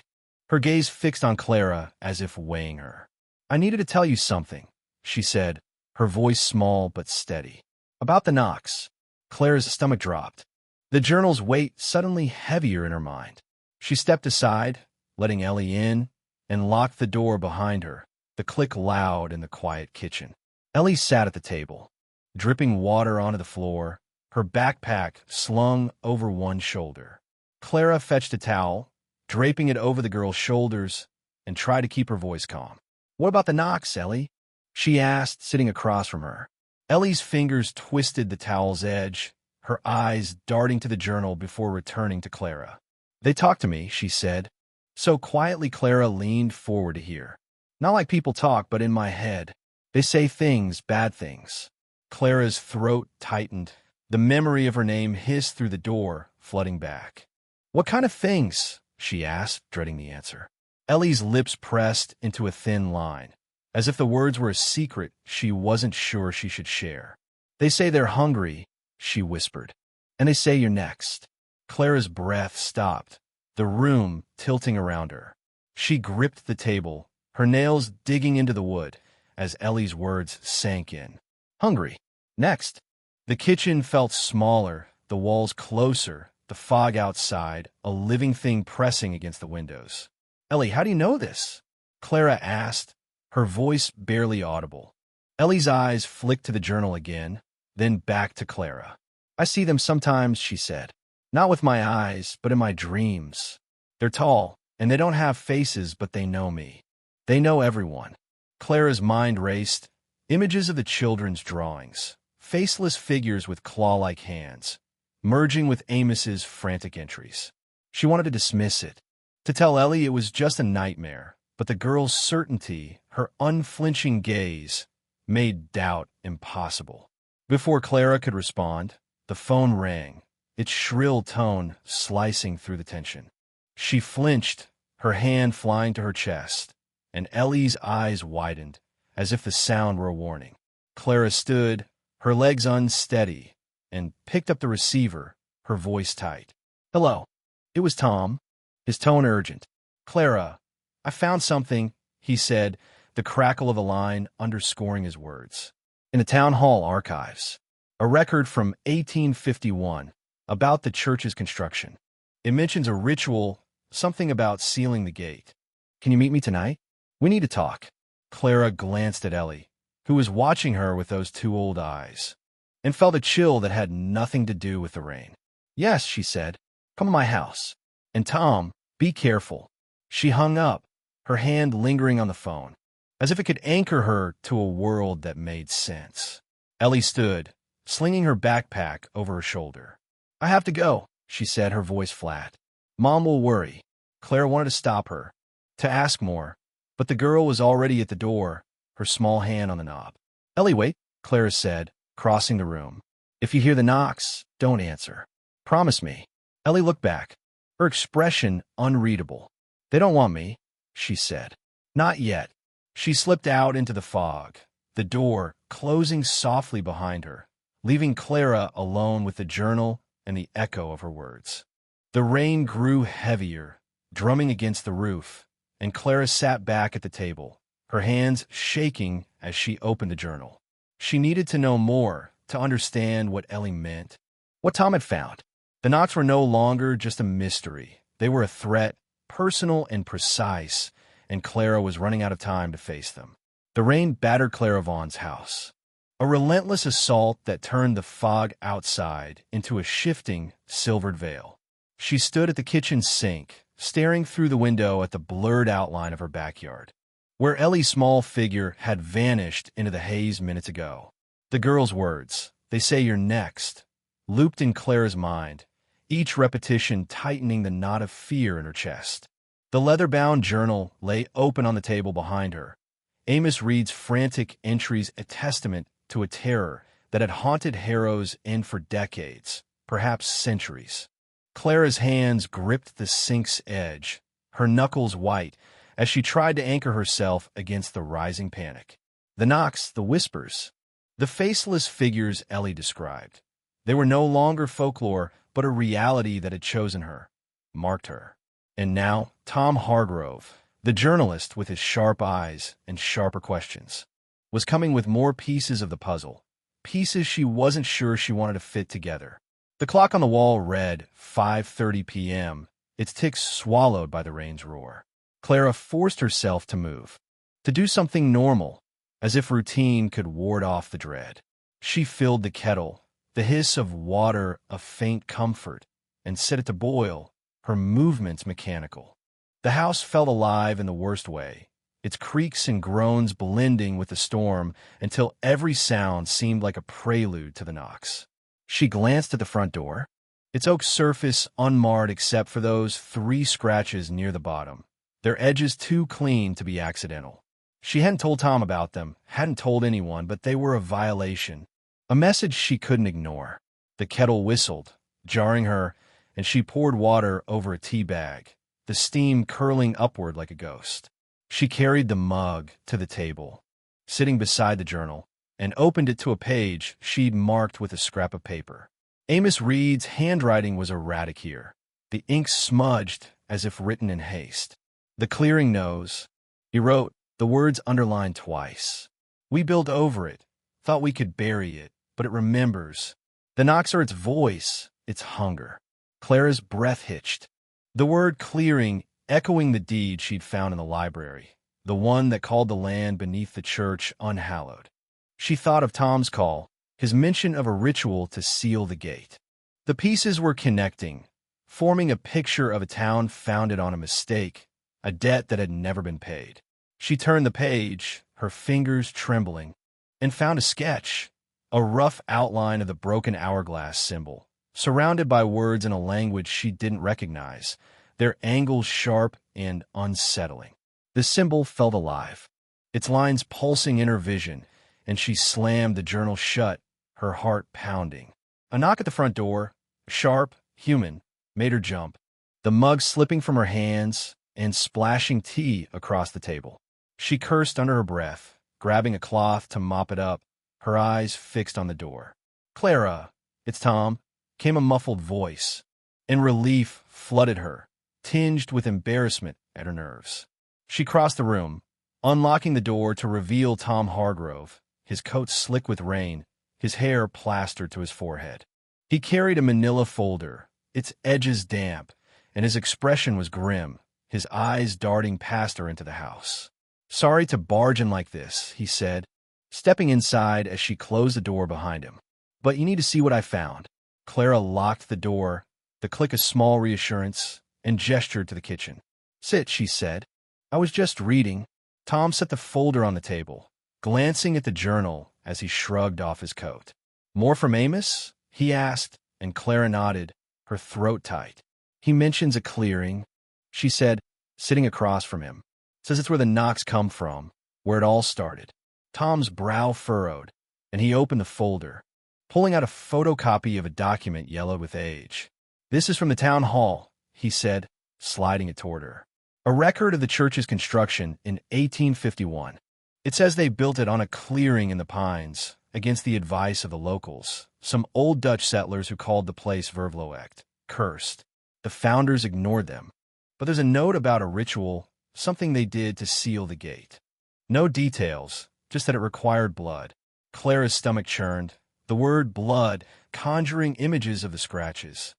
her gaze fixed on Clara as if weighing her. "I needed to tell you something," she said, her voice small but steady. "About the knocks." Clara's stomach dropped, the journal's weight suddenly heavier in her mind. She stepped aside, letting Ellie in, and locked the door behind her, the click loud in the quiet kitchen. Ellie sat at the table, dripping water onto the floor, her backpack slung over one shoulder. Clara fetched a towel, draping it over the girl's shoulders, and tried to keep her voice calm. "What about the knocks, Ellie?" she asked, sitting across from her. Ellie's fingers twisted the towel's edge, her eyes darting to the journal before returning to Clara. "They talked to me," she said. So quietly Clara leaned forward to hear. "Not like people talk, but in my head. They say things, bad things." Clara's throat tightened. The memory of her name hissed through the door, flooding back. "What kind of things?" she asked, dreading the answer. Ellie's lips pressed into a thin line, as if the words were a secret she wasn't sure she should share. "They say they're hungry," she whispered, "and they say you're next." Clara's breath stopped, the room tilting around her. She gripped the table, her nails digging into the wood, as Ellie's words sank in. "Hungry. Next." The kitchen felt smaller, the walls closer, the fog outside, a living thing pressing against the windows. "Ellie, how do you know this?" Clara asked, her voice barely audible. Ellie's eyes flicked to the journal again, then back to Clara. "I see them sometimes," she said. "Not with my eyes, but in my dreams. They're tall, and they don't have faces, but they know me. They know everyone." Clara's mind raced, images of the children's drawings, faceless figures with claw-like hands, merging with Amos's frantic entries. She wanted to dismiss it, to tell Ellie it was just a nightmare, but the girl's certainty, her unflinching gaze, made doubt impossible. Before Clara could respond, the phone rang, its shrill tone slicing through the tension. She flinched, her hand flying to her chest, and Ellie's eyes widened, as if the sound were a warning. Clara stood, her legs unsteady, and picked up the receiver, her voice tight. "Hello." It was Tom, his tone urgent. "Clara, I found something," he said, the crackle of the line underscoring his words. "In the town hall archives. A record from 1851 about the church's construction. It mentions a ritual, something about sealing the gate. Can you meet me tonight? We need to talk." Clara glanced at Ellie, who was watching her with those 2 old eyes, and felt a chill that had nothing to do with the rain. "Yes," she said. "Come to my house. And Tom, be careful." She hung up, her hand lingering on the phone, as if it could anchor her to a world that made sense. Ellie stood, slinging her backpack over her shoulder. "I have to go," she said, her voice flat. "Mom will worry." Clara wanted to stop her, to ask more, but the girl was already at the door, her small hand on the knob. "Ellie, wait," Clara said, crossing the room. "If you hear the knocks, don't answer. Promise me." Ellie looked back, her expression unreadable. "They don't want me," she said. "Not yet." She slipped out into the fog, the door closing softly behind her, leaving Clara alone with the journal and the echo of her words. The rain grew heavier, drumming against the roof, and Clara sat back at the table, her hands shaking as she opened the journal. She needed to know more to understand what Ellie meant, what Tom had found. The knocks were no longer just a mystery. They were a threat, personal and precise, and Clara was running out of time to face them. The rain battered Clara Vaughn's house, a relentless assault that turned the fog outside into a shifting, silvered veil. She stood at the kitchen sink, staring through the window at the blurred outline of her backyard, where Ellie's small figure had vanished into the haze minutes ago. The girl's words, "They say you're next," looped in Clara's mind, each repetition tightening the knot of fear in her chest. The leather-bound journal lay open on the table behind her, Amos Reed's frantic entries a testament to a terror that had haunted Harrow's Inn for decades, perhaps centuries. Clara's hands gripped the sink's edge, her knuckles white, as she tried to anchor herself against the rising panic. The knocks, the whispers, the faceless figures Ellie described. They were no longer folklore, but a reality that had chosen her, marked her. And now, Tom Hargrove, the journalist with his sharp eyes and sharper questions, was coming with more pieces of the puzzle, pieces she wasn't sure she wanted to fit together. The clock on the wall read 5:30 p.m., its ticks swallowed by the rain's roar. Clara forced herself to move, to do something normal, as if routine could ward off the dread. She filled the kettle, the hiss of water a faint comfort, and set it to boil, her movements mechanical. The house felt alive in the worst way, its creaks and groans blending with the storm until every sound seemed like a prelude to the knocks. She glanced at the front door, its oak surface unmarred except for those 3 scratches near the bottom, their edges too clean to be accidental. She hadn't told Tom about them, hadn't told anyone, but they were a violation, a message she couldn't ignore. The kettle whistled, jarring her, and she poured water over a tea bag, the steam curling upward like a ghost. She carried the mug to the table, sitting beside the journal, and opened it to a page she'd marked with a scrap of paper. Amos Reed's handwriting was erratic here, the ink smudged as if written in haste. The clearing nose, he wrote, the words underlined twice. "We built over it, thought we could bury it, but it remembers. The knocks are its voice, its hunger." Clara's breath hitched, the word clearing echoing the deed she'd found in the library, the one that called the land beneath the church unhallowed. She thought of Tom's call, his mention of a ritual to seal the gate. The pieces were connecting, forming a picture of a town founded on a mistake, a debt that had never been paid. She turned the page, her fingers trembling, and found a sketch, a rough outline of the broken hourglass symbol, surrounded by words in a language she didn't recognize, their angles sharp and unsettling. The symbol felt alive, its lines pulsing in her vision, and she slammed the journal shut, her heart pounding. A knock at the front door, sharp, human, made her jump, the mug slipping from her hands and splashing tea across the table. She cursed under her breath, grabbing a cloth to mop it up, her eyes fixed on the door. "Clara, it's Tom," came a muffled voice, and relief flooded her, tinged with embarrassment at her nerves. She crossed the room, unlocking the door to reveal Tom Hargrove, his coat slick with rain, his hair plastered to his forehead. He carried a manila folder, its edges damp, and his expression was grim, his eyes darting past her into the house. "Sorry to barge in like this," he said, stepping inside as she closed the door behind him. "But you need to see what I found." Clara locked the door, the click of small reassurance, and gestured to the kitchen. "Sit," she said, I was just reading. Tom set the folder on the table, glancing at the journal as he shrugged off his coat. More from Amos? He asked, and Clara nodded, her throat tight. He mentions a clearing, she said, sitting across from him. Says it's where the knocks come from, where it all started. Tom's brow furrowed, and he opened the folder, pulling out a photocopy of a document yellowed with age. This is from the town hall, he said, sliding it toward her. A record of the church's construction in 1851. It says they built it on a clearing in the pines, against the advice of the locals, some old Dutch settlers who called the place Vervloekt, cursed. The founders ignored them. But there's a note about a ritual, something they did to seal the gate. No details, just that it required blood. Clara's stomach churned, the word blood conjuring images of the scratches.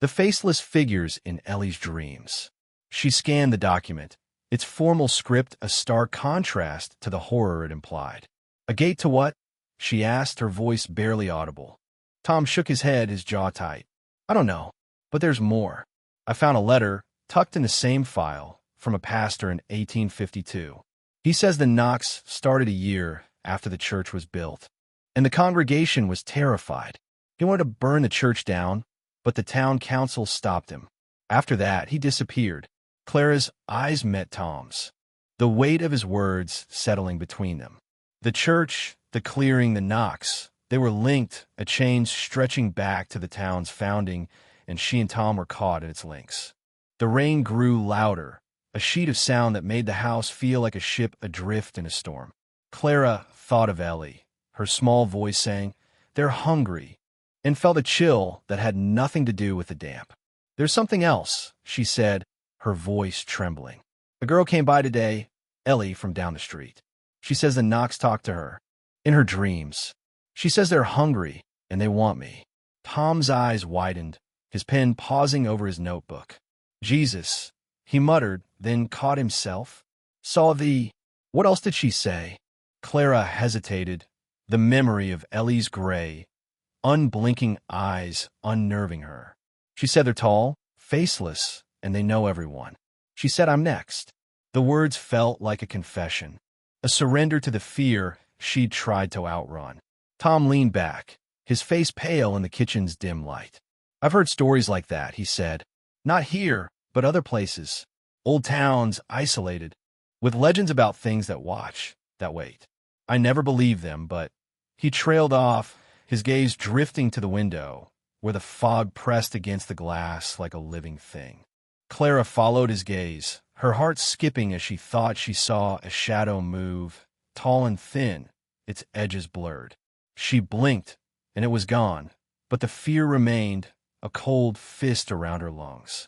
The faceless figures in Ellie's dreams. She scanned the document, its formal script a stark contrast to the horror it implied. A gate to what? She asked, her voice barely audible. Tom shook his head, his jaw tight. I don't know, but there's more. I found a letter, tucked in the same file, from a pastor in 1852. He says the knocks started a year after the church was built, and the congregation was terrified. He wanted to burn the church down, but the town council stopped him. After that, he disappeared. Clara's eyes met Tom's, the weight of his words settling between them. The church, the clearing, the knocks, they were linked, a chain stretching back to the town's founding, and she and Tom were caught in its links. The rain grew louder, a sheet of sound that made the house feel like a ship adrift in a storm. Clara thought of Ellie, her small voice saying, "They're hungry," and felt a chill that had nothing to do with the damp. "There's something else," she said, her voice trembling. "A girl came by today, Ellie from down the street. She says the knocks talk to her, in her dreams. She says they're hungry, and they want me." Tom's eyes widened, his pen pausing over his notebook. "Jesus," he muttered, then caught himself. "Saw the—" What else did she say? Clara hesitated, the memory of Ellie's gray, unblinking eyes unnerving her. She said they're tall, faceless, and they know everyone. She said I'm next. The words felt like a confession, a surrender to the fear she'd tried to outrun. Tom leaned back, his face pale in the kitchen's dim light. "I've heard stories like that," he said. "Not here, but other places. Old towns, isolated, with legends about things that watch, that wait. I never believed them, but—" He trailed off, his gaze drifting to the window, where the fog pressed against the glass like a living thing. Clara followed his gaze, her heart skipping as she thought she saw a shadow move, tall and thin, its edges blurred. She blinked, and it was gone, but the fear remained, a cold fist around her lungs.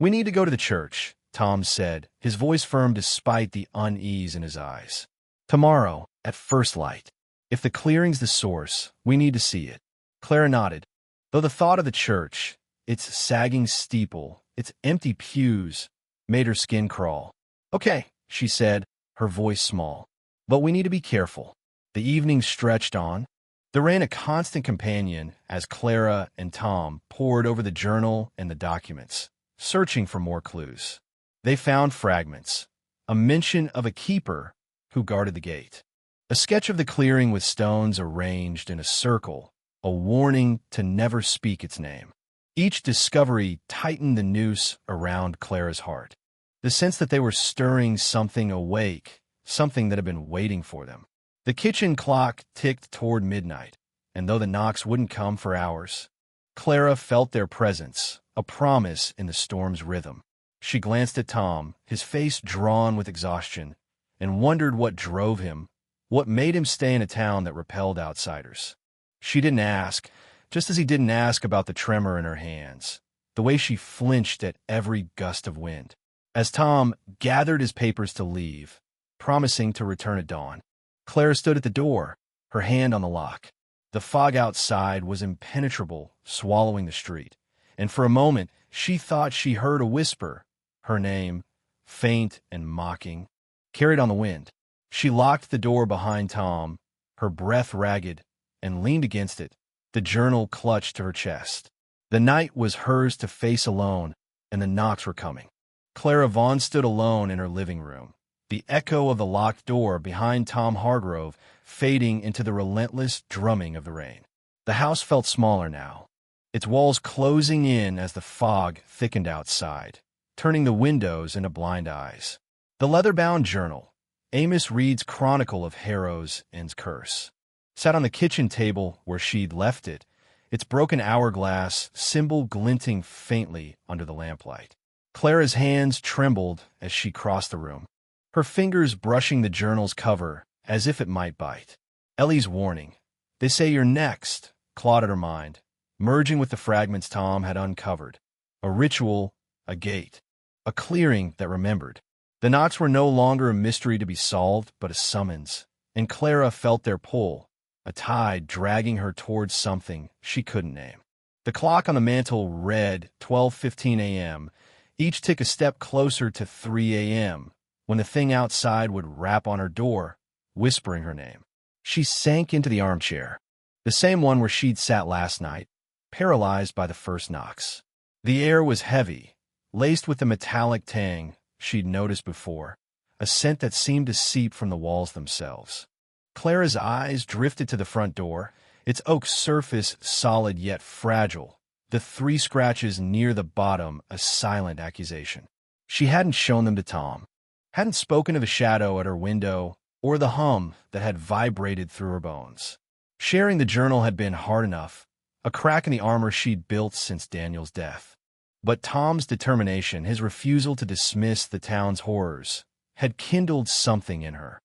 "We need to go to the church," Tom said, his voice firm despite the unease in his eyes. "Tomorrow, at first light. If the clearing's the source, we need to see it." Clara nodded, though the thought of the church, its sagging steeple, its empty pews, made her skin crawl. "Okay," she said, her voice small. "But we need to be careful." The evening stretched on. The rain a constant companion as Clara and Tom pored over the journal and the documents, searching for more clues. They found fragments, a mention of a keeper who guarded the gate, a sketch of the clearing with stones arranged in a circle, a warning to never speak its name. Each discovery tightened the noose around Clara's heart, the sense that they were stirring something awake, something that had been waiting for them. The kitchen clock ticked toward midnight, and though the knocks wouldn't come for hours, Clara felt their presence, a promise in the storm's rhythm. She glanced at Tom, his face drawn with exhaustion, and wondered what drove him, what made him stay in a town that repelled outsiders. She didn't ask, just as he didn't ask about the tremor in her hands, the way she flinched at every gust of wind. As Tom gathered his papers to leave, promising to return at dawn, Clara stood at the door, her hand on the lock. The fog outside was impenetrable, swallowing the street, and for a moment she thought she heard a whisper, her name, faint and mocking, carried on the wind. She locked the door behind Tom, her breath ragged, and leaned against it, the journal clutched to her chest. The night was hers to face alone, and the knocks were coming. Clara Vaughn stood alone in her living room, the echo of the locked door behind Tom Hargrove fading into the relentless drumming of the rain. The house felt smaller now, its walls closing in as the fog thickened outside, turning the windows into blind eyes. The leather-bound journal, Amos Reed's chronicle of Harrow's End's curse, sat on the kitchen table where she'd left it, its broken hourglass symbol glinting faintly under the lamplight. Clara's hands trembled as she crossed the room, her fingers brushing the journal's cover as if it might bite. Ellie's warning, "They say you're next," clawed at her mind, merging with the fragments Tom had uncovered. A ritual, a gate, a clearing that remembered. The knots were no longer a mystery to be solved, but a summons, and Clara felt their pull, a tide dragging her towards something she couldn't name. The clock on the mantel read 12:15 a.m., each tick a step closer to 3 a.m., when the thing outside would rap on her door, whispering her name. She sank into the armchair, the same one where she'd sat last night, paralyzed by the first knocks. The air was heavy, laced with the metallic tang she'd noticed before, a scent that seemed to seep from the walls themselves. Clara's eyes drifted to the front door, its oak surface solid yet fragile, the 3 scratches near the bottom a silent accusation. She hadn't shown them to Tom, hadn't spoken of the shadow at her window or the hum that had vibrated through her bones. Sharing the journal had been hard enough, a crack in the armor she'd built since Daniel's death. But Tom's determination, his refusal to dismiss the town's horrors, had kindled something in her.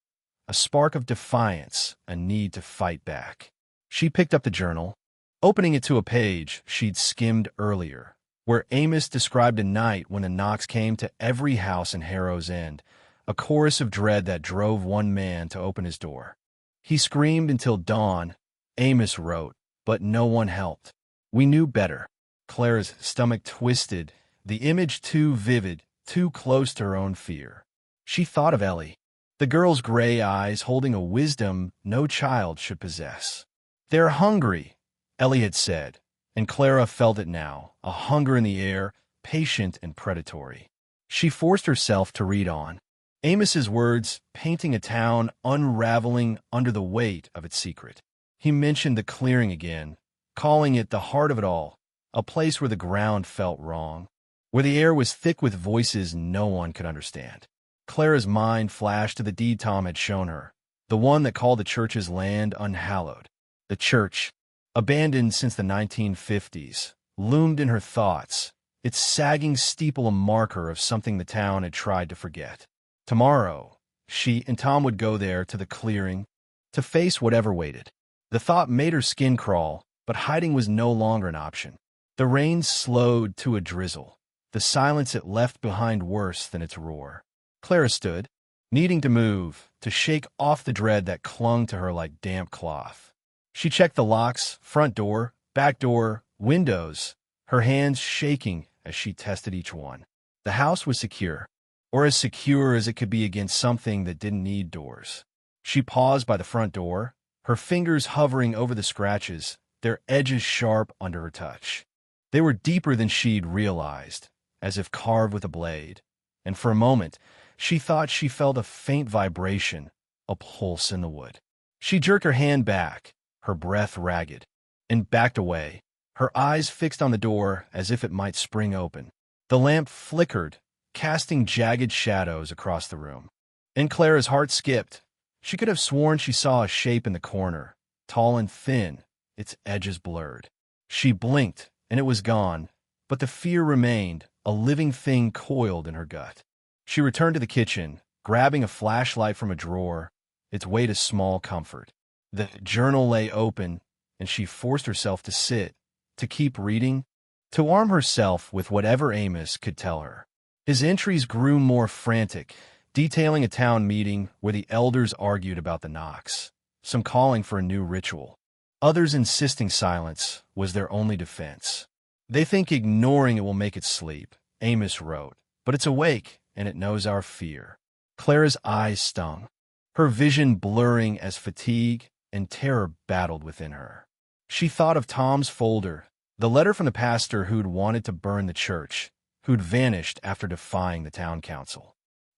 A spark of defiance, a need to fight back. She picked up the journal, opening it to a page she'd skimmed earlier, where Amos described a night when the knocks came to every house in Harrow's End, a chorus of dread that drove one man to open his door. He screamed until dawn, Amos wrote, but no one helped. We knew better. Clara's stomach twisted, the image too vivid, too close to her own fear. She thought of Ellie, the girl's gray eyes holding a wisdom no child should possess. "They're hungry," Ellie had said, and Clara felt it now, a hunger in the air, patient and predatory. She forced herself to read on, Amos's words painting a town unraveling under the weight of its secret. He mentioned the clearing again, calling it the heart of it all, a place where the ground felt wrong, where the air was thick with voices no one could understand. Clara's mind flashed to the deed Tom had shown her, the one that called the church's land unhallowed. The church, abandoned since the 1950s, loomed in her thoughts, its sagging steeple a marker of something the town had tried to forget. Tomorrow, she and Tom would go there to the clearing, to face whatever waited. The thought made her skin crawl, but hiding was no longer an option. The rain slowed to a drizzle, the silence it left behind worse than its roar. Clara stood, needing to move, to shake off the dread that clung to her like damp cloth. She checked the locks, front door, back door, windows, her hands shaking as she tested each one. The house was secure, or as secure as it could be against something that didn't need doors. She paused by the front door, her fingers hovering over the scratches, their edges sharp under her touch. They were deeper than she'd realized, as if carved with a blade, and for a moment, she thought she felt a faint vibration, a pulse in the wood. She jerked her hand back, her breath ragged, and backed away, her eyes fixed on the door as if it might spring open. The lamp flickered, casting jagged shadows across the room. And Clara's heart skipped. She could have sworn she saw a shape in the corner, tall and thin, its edges blurred. She blinked, and it was gone, but the fear remained, a living thing coiled in her gut. She returned to the kitchen, grabbing a flashlight from a drawer, its weight a small comfort. The journal lay open, and she forced herself to sit, to keep reading, to arm herself with whatever Amos could tell her. His entries grew more frantic, detailing a town meeting where the elders argued about the knocks, some calling for a new ritual, others insisting silence was their only defense. "They think ignoring it will make it sleep," Amos wrote, "but it's awake, and it knows our fear." Clara's eyes stung, her vision blurring as fatigue and terror battled within her. She thought of Tom's folder, the letter from the pastor who'd wanted to burn the church, who'd vanished after defying the town council.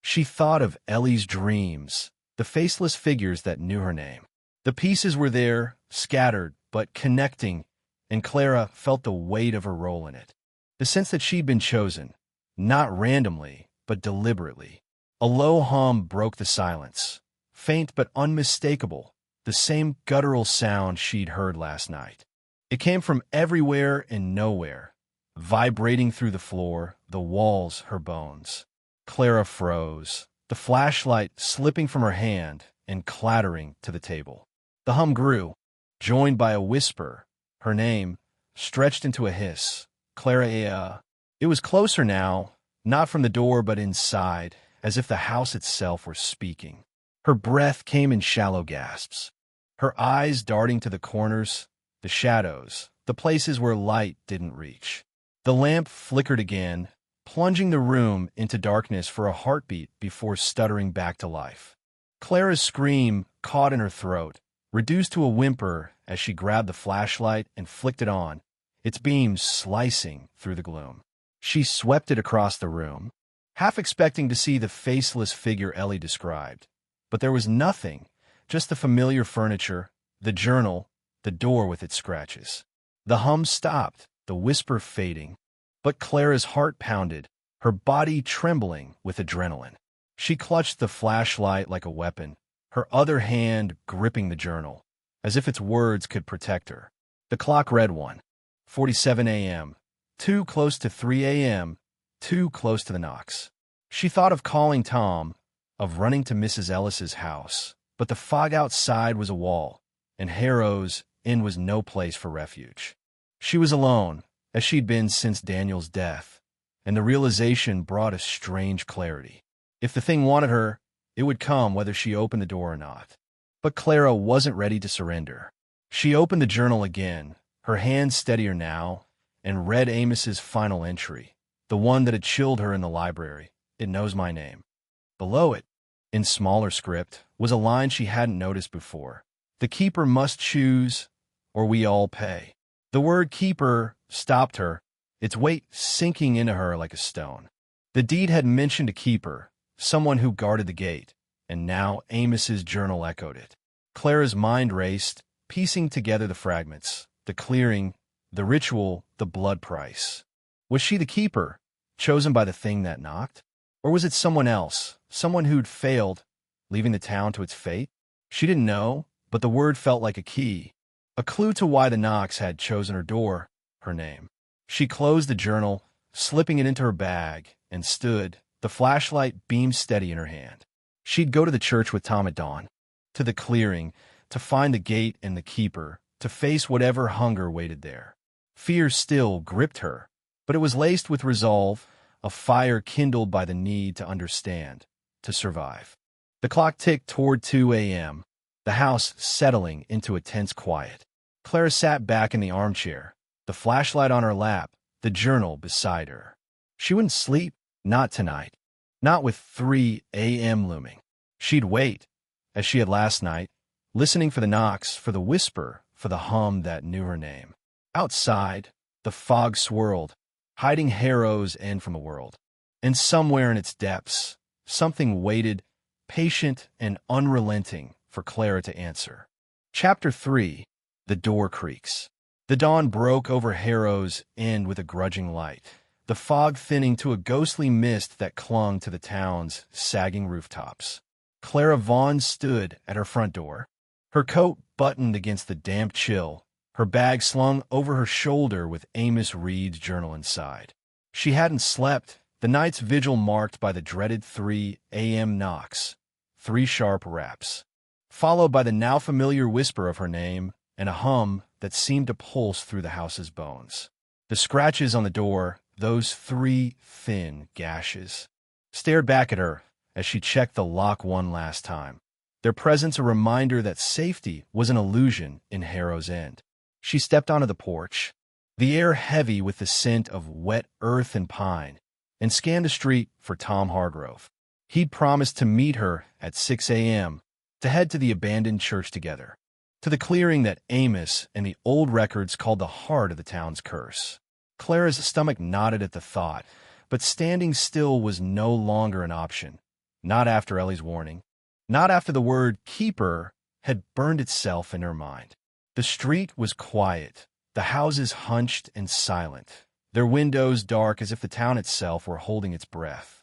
She thought of Ellie's dreams, the faceless figures that knew her name. The pieces were there, scattered, but connecting, and Clara felt the weight of her role in it. The sense that she'd been chosen, not randomly, but deliberately. A low hum broke the silence, faint but unmistakable, the same guttural sound she'd heard last night. It came from everywhere and nowhere, vibrating through the floor, the walls, her bones. Clara froze, the flashlight slipping from her hand and clattering to the table. The hum grew, joined by a whisper, her name, stretched into a hiss. Clara. It was closer now, not from the door but inside, as if the house itself were speaking. Her breath came in shallow gasps, her eyes darting to the corners, the shadows, the places where light didn't reach. The lamp flickered again, plunging the room into darkness for a heartbeat before stuttering back to life. Clara's scream caught in her throat, reduced to a whimper as she grabbed the flashlight and flicked it on, its beams slicing through the gloom. She swept it across the room, half expecting to see the faceless figure Ellie described. But there was nothing, just the familiar furniture, the journal, the door with its scratches. The hum stopped, the whisper fading. But Clara's heart pounded, her body trembling with adrenaline. She clutched the flashlight like a weapon, her other hand gripping the journal, as if its words could protect her. The clock read 1:47 a.m., too close to 3 a.m., too close to the knocks. She thought of calling Tom, of running to Mrs. Ellis's house, but the fog outside was a wall, and Harrow's Inn was no place for refuge. She was alone, as she'd been since Daniel's death, and the realization brought a strange clarity. If the thing wanted her, it would come whether she opened the door or not. But Clara wasn't ready to surrender. She opened the journal again, her hand steadier now, and read Amos's final entry, the one that had chilled her in the library. It knows my name. Below it, in smaller script, was a line she hadn't noticed before. The keeper must choose, or we all pay. The word keeper stopped her, its weight sinking into her like a stone. The deed had mentioned a keeper, someone who guarded the gate, and now Amos's journal echoed it. Clara's mind raced, piecing together the fragments, the clearing, the ritual, the blood price. Was she the keeper, chosen by the thing that knocked? Or was it someone else, someone who'd failed, leaving the town to its fate? She didn't know, but the word felt like a key, a clue to why the Knox had chosen her door, her name. She closed the journal, slipping it into her bag, and stood, the flashlight beamed steady in her hand. She'd go to the church with Tom at dawn, to the clearing, to find the gate and the keeper, to face whatever hunger waited there. Fear still gripped her, but it was laced with resolve, a fire kindled by the need to understand, to survive. The clock ticked toward 2 a.m., the house settling into a tense quiet. Clara sat back in the armchair, the flashlight on her lap, the journal beside her. She wouldn't sleep, not tonight, not with 3 a.m. looming. She'd wait, as she had last night, listening for the knocks, for the whisper, for the hum that knew her name. Outside, the fog swirled, hiding Harrow's End from the world. And somewhere in its depths, something waited, patient and unrelenting, for Clara to answer. Chapter 3. The door creaks. The dawn broke over Harrow's End with a grudging light, the fog thinning to a ghostly mist that clung to the town's sagging rooftops. Clara Vaughn stood at her front door, her coat buttoned against the damp chill, her bag slung over her shoulder with Amos Reed's journal inside. She hadn't slept, the night's vigil marked by the dreaded 3 a.m. knocks, 3 sharp raps, followed by the now familiar whisper of her name and a hum that seemed to pulse through the house's bones. The scratches on the door, those 3 thin gashes, stared back at her as she checked the lock one last time, their presence a reminder that safety was an illusion in Harrow's End. She stepped onto the porch, the air heavy with the scent of wet earth and pine, and scanned the street for Tom Hargrove. He'd promised to meet her at 6 a.m., to head to the abandoned church together, to the clearing that Amos and the old records called the heart of the town's curse. Clara's stomach knotted at the thought, but standing still was no longer an option. Not after Ellie's warning. Not after the word keeper had burned itself in her mind. The street was quiet, the houses hunched and silent, their windows dark as if the town itself were holding its breath.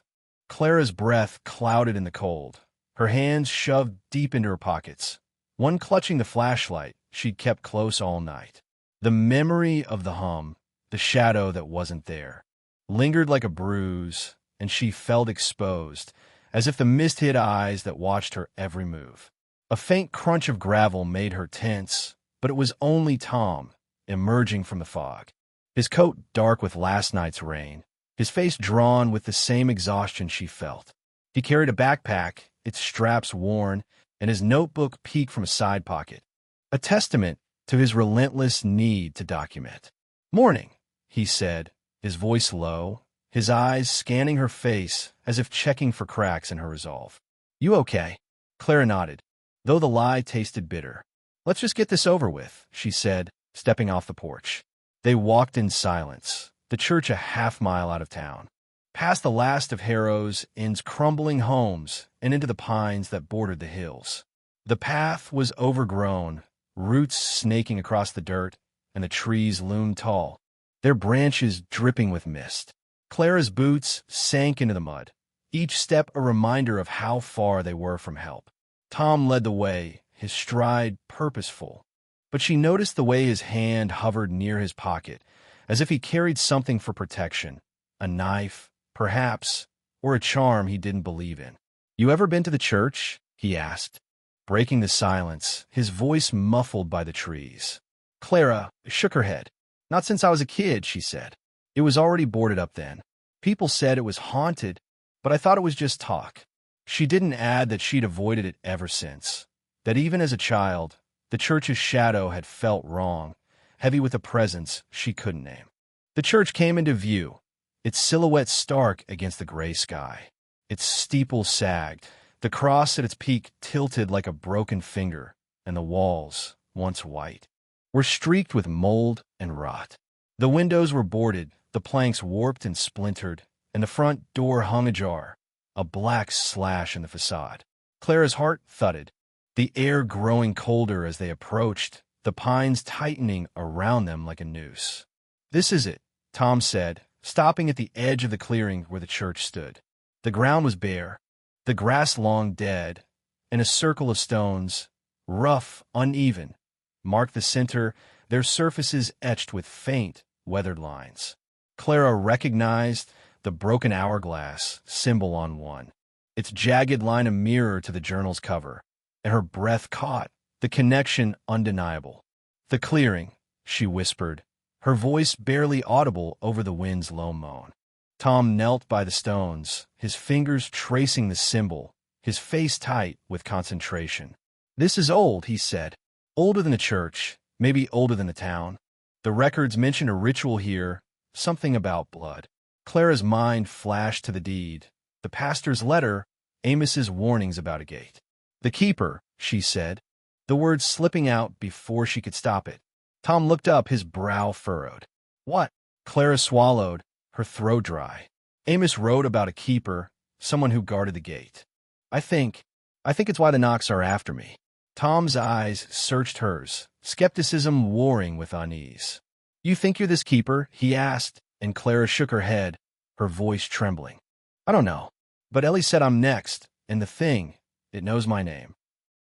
Clara's breath clouded in the cold, her hands shoved deep into her pockets, one clutching the flashlight she'd kept close all night. The memory of the hum, the shadow that wasn't there, lingered like a bruise, and she felt exposed, as if the mist hid eyes that watched her every move. A faint crunch of gravel made her tense, but it was only Tom, emerging from the fog. His coat dark with last night's rain, his face drawn with the same exhaustion she felt. He carried a backpack, its straps worn, and his notebook peeked from a side pocket, a testament to his relentless need to document. "Morning," he said, his voice low, his eyes scanning her face as if checking for cracks in her resolve. "You okay?" Clara nodded, though the lie tasted bitter. "Let's just get this over with," she said, stepping off the porch. They walked in silence, the church a half-mile out of town, past the last of Harrow's Inn's crumbling homes and into the pines that bordered the hills. The path was overgrown, roots snaking across the dirt, and the trees loomed tall, their branches dripping with mist. Clara's boots sank into the mud, each step a reminder of how far they were from help. Tom led the way, his stride purposeful, but she noticed the way his hand hovered near his pocket, as if he carried something for protection, a knife, perhaps, or a charm he didn't believe in. "You ever been to the church?" he asked, breaking the silence, his voice muffled by the trees. Clara shook her head. "Not since I was a kid," she said. "It was already boarded up then. People said it was haunted, but I thought it was just talk." She didn't add that she'd avoided it ever since, that even as a child, the church's shadow had felt wrong, heavy with a presence she couldn't name. The church came into view, its silhouette stark against the gray sky. Its steeple sagged, the cross at its peak tilted like a broken finger, and the walls, once white, were streaked with mold and rot. The windows were boarded, the planks warped and splintered, and the front door hung ajar, a black slash in the facade. Clara's heart thudded, the air growing colder as they approached, the pines tightening around them like a noose. "This is it," Tom said, stopping at the edge of the clearing where the church stood. The ground was bare, the grass long dead, and a circle of stones, rough, uneven, marked the center, their surfaces etched with faint, weathered lines. Clara recognized the broken hourglass symbol on one, its jagged line a mirror to the journal's cover, and her breath caught, the connection undeniable. "The clearing," she whispered, her voice barely audible over the wind's low moan. Tom knelt by the stones, his fingers tracing the symbol, his face tight with concentration. "This is old," he said. "Older than the church, maybe older than the town. The records mention a ritual here, something about blood." Clara's mind flashed to the deed, the pastor's letter, Amos's warnings about a gate. "The keeper," she said, the words slipping out before she could stop it. Tom looked up, his brow furrowed. "What?" Clara swallowed, her throat dry. "Amos wrote about a keeper, someone who guarded the gate. I think it's why the Knocks are after me." Tom's eyes searched hers, skepticism warring with unease. "You think you're this keeper?" he asked, and Clara shook her head, her voice trembling. "I don't know, but Ellie said I'm next, and the thing, it knows my name."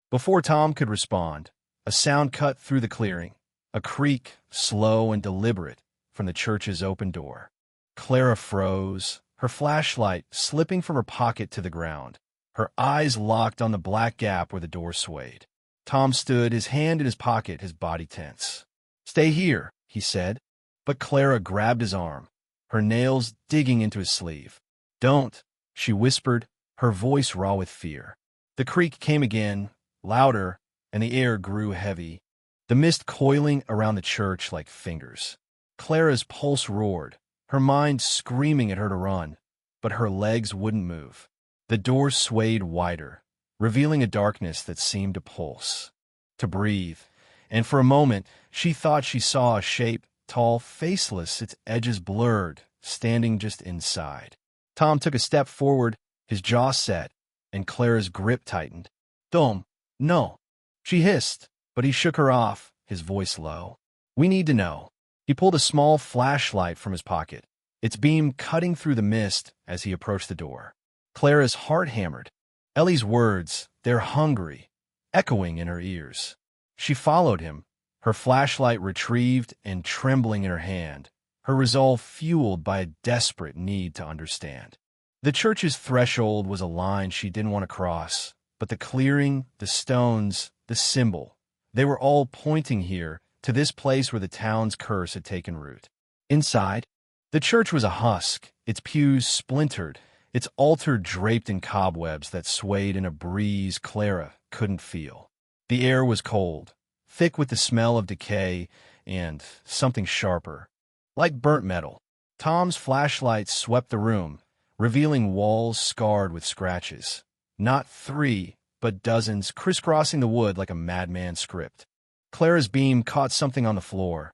Before Tom could respond, a sound cut through the clearing, a creak, slow and deliberate, from the church's open door. Clara froze, her flashlight slipping from her pocket to the ground, her eyes locked on the black gap where the door swayed. Tom stood, his hand in his pocket, his body tense. "Stay here," he said, but Clara grabbed his arm, her nails digging into his sleeve. "Don't," she whispered, her voice raw with fear. The creak came again, louder, and the air grew heavy, the mist coiling around the church like fingers. Clara's pulse roared, her mind screaming at her to run, but her legs wouldn't move. The door swayed wider, revealing a darkness that seemed to pulse, to breathe, and for a moment she thought she saw a shape, tall, faceless, its edges blurred, standing just inside. Tom took a step forward, his jaw set, and Clara's grip tightened. "Dom, no," she hissed, but he shook her off, his voice low. "We need to know." He pulled a small flashlight from his pocket, its beam cutting through the mist as he approached the door. Clara's heart hammered. Ellie's words, they're hungry, echoing in her ears. She followed him, her flashlight retrieved and trembling in her hand, her resolve fueled by a desperate need to understand. The church's threshold was a line she didn't want to cross, but the clearing, the stones, the symbol, they were all pointing here to this place where the town's curse had taken root. Inside, the church was a husk, its pews splintered, its altar draped in cobwebs that swayed in a breeze Clara couldn't feel. The air was cold, thick with the smell of decay and something sharper, like burnt metal. Tom's flashlight swept the room, revealing walls scarred with scratches. Not 3, but dozens, crisscrossing the wood like a madman's script. Clara's beam caught something on the floor.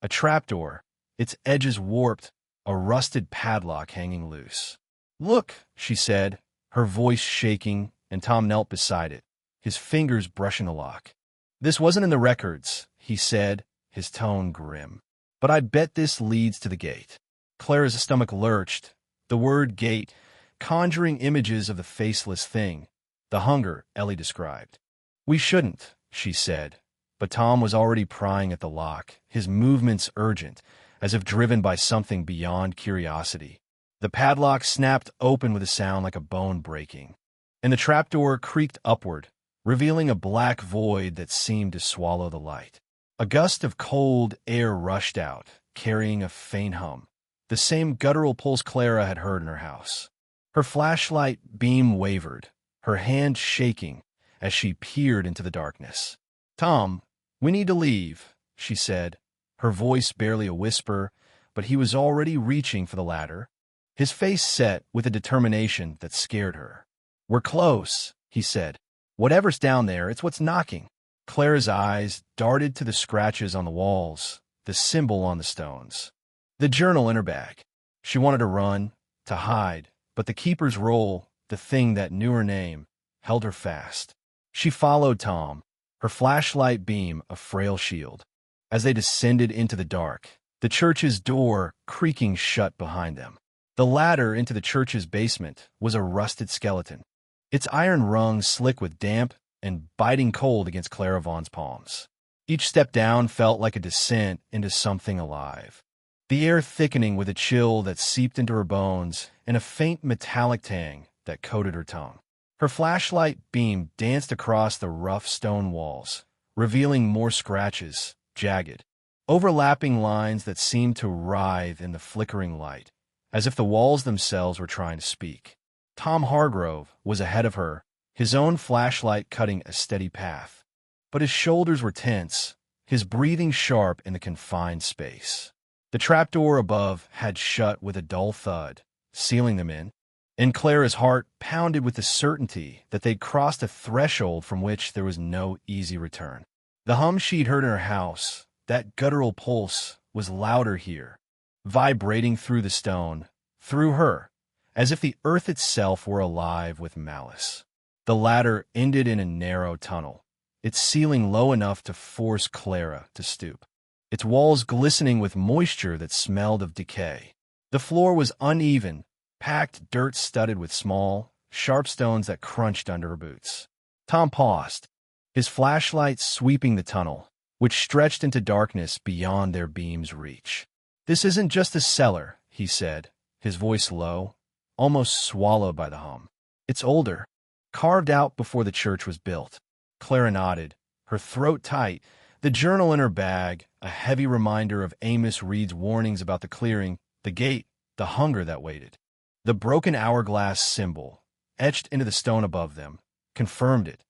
A trapdoor, its edges warped, a rusted padlock hanging loose. "Look," she said, her voice shaking, and Tom knelt beside it, his fingers brushing the lock. "This wasn't in the records," he said, his tone grim. "But I bet this leads to the gate." Clara's stomach lurched, the word gate conjuring images of the faceless thing, the hunger Ellie described. "We shouldn't," she said, but Tom was already prying at the lock, his movements urgent, as if driven by something beyond curiosity. The padlock snapped open with a sound like a bone breaking, and the trapdoor creaked upward, revealing a black void that seemed to swallow the light. A gust of cold air rushed out, carrying a faint hum, the same guttural pulse Clara had heard in her house. Her flashlight beam wavered, her hand shaking as she peered into the darkness. "Tom, we need to leave," she said, her voice barely a whisper, but he was already reaching for the ladder, his face set with a determination that scared her. "We're close," he said. "Whatever's down there, it's what's knocking." Clara's eyes darted to the scratches on the walls, the symbol on the stones, the journal in her bag. She wanted to run, to hide, but the keeper's roll, the thing that knew her name, held her fast. She followed Tom, her flashlight beam a frail shield. As they descended into the dark, the church's door creaking shut behind them. The ladder into the church's basement was a rusted skeleton, its iron rungs slick with damp and biting cold against Clara Vaughn's palms. Each step down felt like a descent into something alive, the air thickening with a chill that seeped into her bones and a faint metallic tang that coated her tongue. Her flashlight beam danced across the rough stone walls, revealing more scratches, jagged, overlapping lines that seemed to writhe in the flickering light, as if the walls themselves were trying to speak. Tom Hargrove was ahead of her, his own flashlight cutting a steady path, but his shoulders were tense, his breathing sharp in the confined space. The trapdoor above had shut with a dull thud, sealing them in, and Clara's heart pounded with the certainty that they'd crossed a threshold from which there was no easy return. The hum she'd heard in her house, that guttural pulse, was louder here, vibrating through the stone, through her, as if the earth itself were alive with malice. The ladder ended in a narrow tunnel, its ceiling low enough to force Clara to stoop, its walls glistening with moisture that smelled of decay. The floor was uneven, packed dirt studded with small, sharp stones that crunched under her boots. Tom paused, his flashlight sweeping the tunnel, which stretched into darkness beyond their beam's reach. "This isn't just a cellar," he said, his voice low, almost swallowed by the hum. "It's older, carved out before the church was built." Clara nodded, her throat tight, the journal in her bag, a heavy reminder of Amos Reed's warnings about the clearing, the gate, the hunger that waited. The broken hourglass symbol, etched into the stone above them, confirmed it.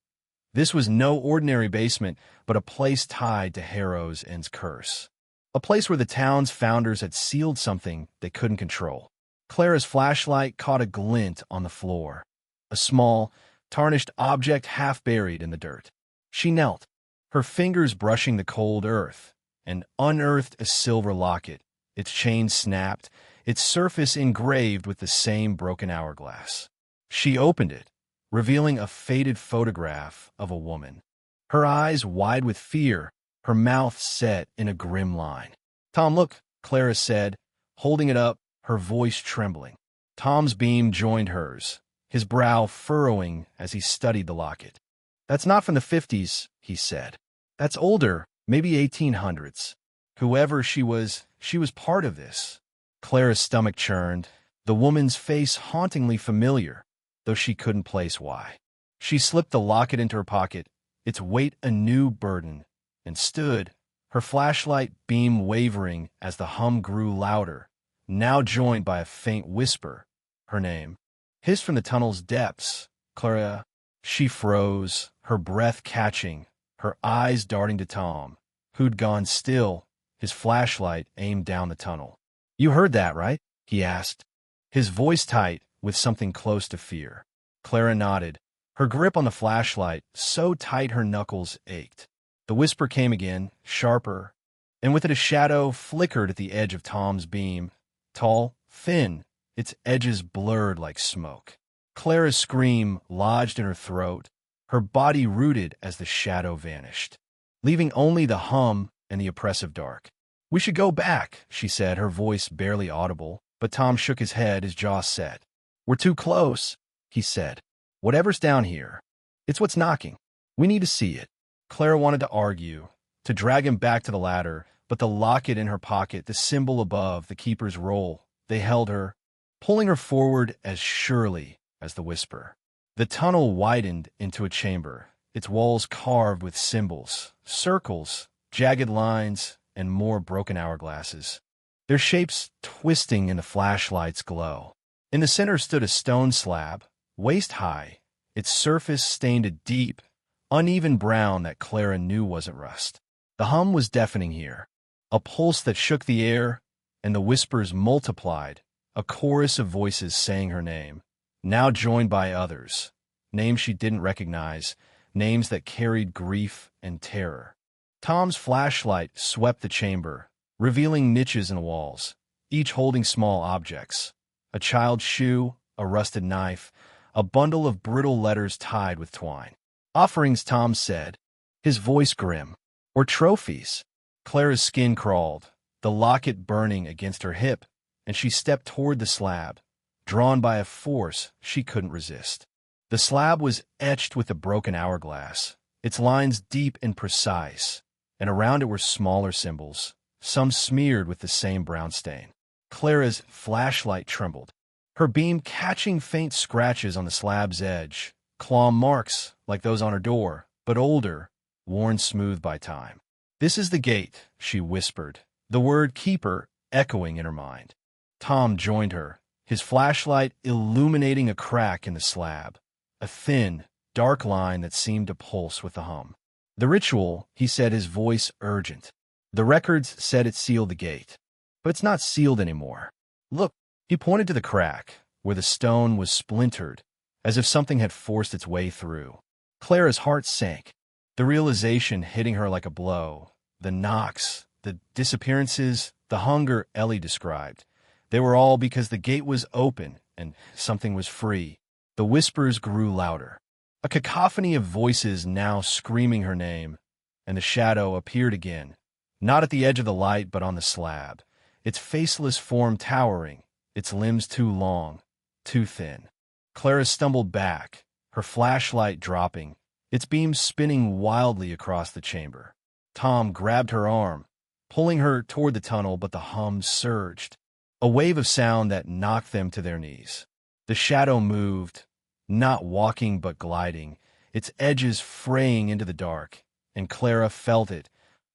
This was no ordinary basement, but a place tied to Harrow's End's curse. A place where the town's founders had sealed something they couldn't control. Clara's flashlight caught a glint on the floor, a small, tarnished object half buried in the dirt. She knelt, her fingers brushing the cold earth, and unearthed a silver locket, its chain snapped, its surface engraved with the same broken hourglass. She opened it, revealing a faded photograph of a woman. Her eyes wide with fear, her mouth set in a grim line. "Tom, look," Clara said, holding it up, her voice trembling. Tom's beam joined hers, his brow furrowing as he studied the locket. "That's not from the 50s, he said. "That's older, maybe 1800s. Whoever she was part of this." Clara's stomach churned, the woman's face hauntingly familiar, though she couldn't place why. She slipped the locket into her pocket, its weight a new burden, and stood, her flashlight beam wavering as the hum grew louder, now joined by a faint whisper. Her name. Hissed from the tunnel's depths. "Clara." She froze, her breath catching, her eyes darting to Tom, who'd gone still, his flashlight aimed down the tunnel. "You heard that, right?" he asked, his voice tight with something close to fear. Clara nodded, her grip on the flashlight so tight her knuckles ached. The whisper came again, sharper, and with it a shadow flickered at the edge of Tom's beam, tall, thin, its edges blurred like smoke. Clara's scream lodged in her throat, her body rooted as the shadow vanished, leaving only the hum and the oppressive dark. "We should go back," she said, her voice barely audible, but Tom shook his head, his jaw set. "We're too close," he said. "Whatever's down here, it's what's knocking. We need to see it." Clara wanted to argue, to drag him back to the ladder, but the locket in her pocket, the symbol above, the keeper's roll, they held her, pulling her forward as surely as the whisper. The tunnel widened into a chamber, its walls carved with symbols, circles, jagged lines, and more broken hourglasses, their shapes twisting in the flashlight's glow. In the center stood a stone slab, waist-high, its surface stained a deep, uneven brown that Clara knew wasn't rust. The hum was deafening here, a pulse that shook the air, and the whispers multiplied, a chorus of voices saying her name, now joined by others, names she didn't recognize, names that carried grief and terror. Tom's flashlight swept the chamber, revealing niches in the walls, each holding small objects. A child's shoe, a rusted knife, a bundle of brittle letters tied with twine. "Offerings," Tom said, his voice grim. "Or trophies." Clara's skin crawled, the locket burning against her hip, and she stepped toward the slab, drawn by a force she couldn't resist. The slab was etched with a broken hourglass, its lines deep and precise, and around it were smaller symbols, some smeared with the same brown stain. Clara's flashlight trembled, her beam catching faint scratches on the slab's edge, claw marks like those on her door, but older, worn smooth by time. "This is the gate," she whispered, the word keeper echoing in her mind. Tom joined her, his flashlight illuminating a crack in the slab, a thin, dark line that seemed to pulse with the hum. "The ritual," he said, his voice urgent. "The records said it sealed the gate, but it's not sealed anymore. Look." He pointed to the crack, where the stone was splintered, as if something had forced its way through. Clara's heart sank, the realization hitting her like a blow. The knocks, the disappearances, the hunger Ellie described, they were all because the gate was open and something was free. The whispers grew louder, a cacophony of voices now screaming her name, and the shadow appeared again, not at the edge of the light but on the slab, its faceless form towering, its limbs too long, too thin. Clara stumbled back, her flashlight dropping, its beam spinning wildly across the chamber. Tom grabbed her arm, pulling her toward the tunnel, but the hum surged, a wave of sound that knocked them to their knees. The shadow moved, not walking but gliding, its edges fraying into the dark, and Clara felt it,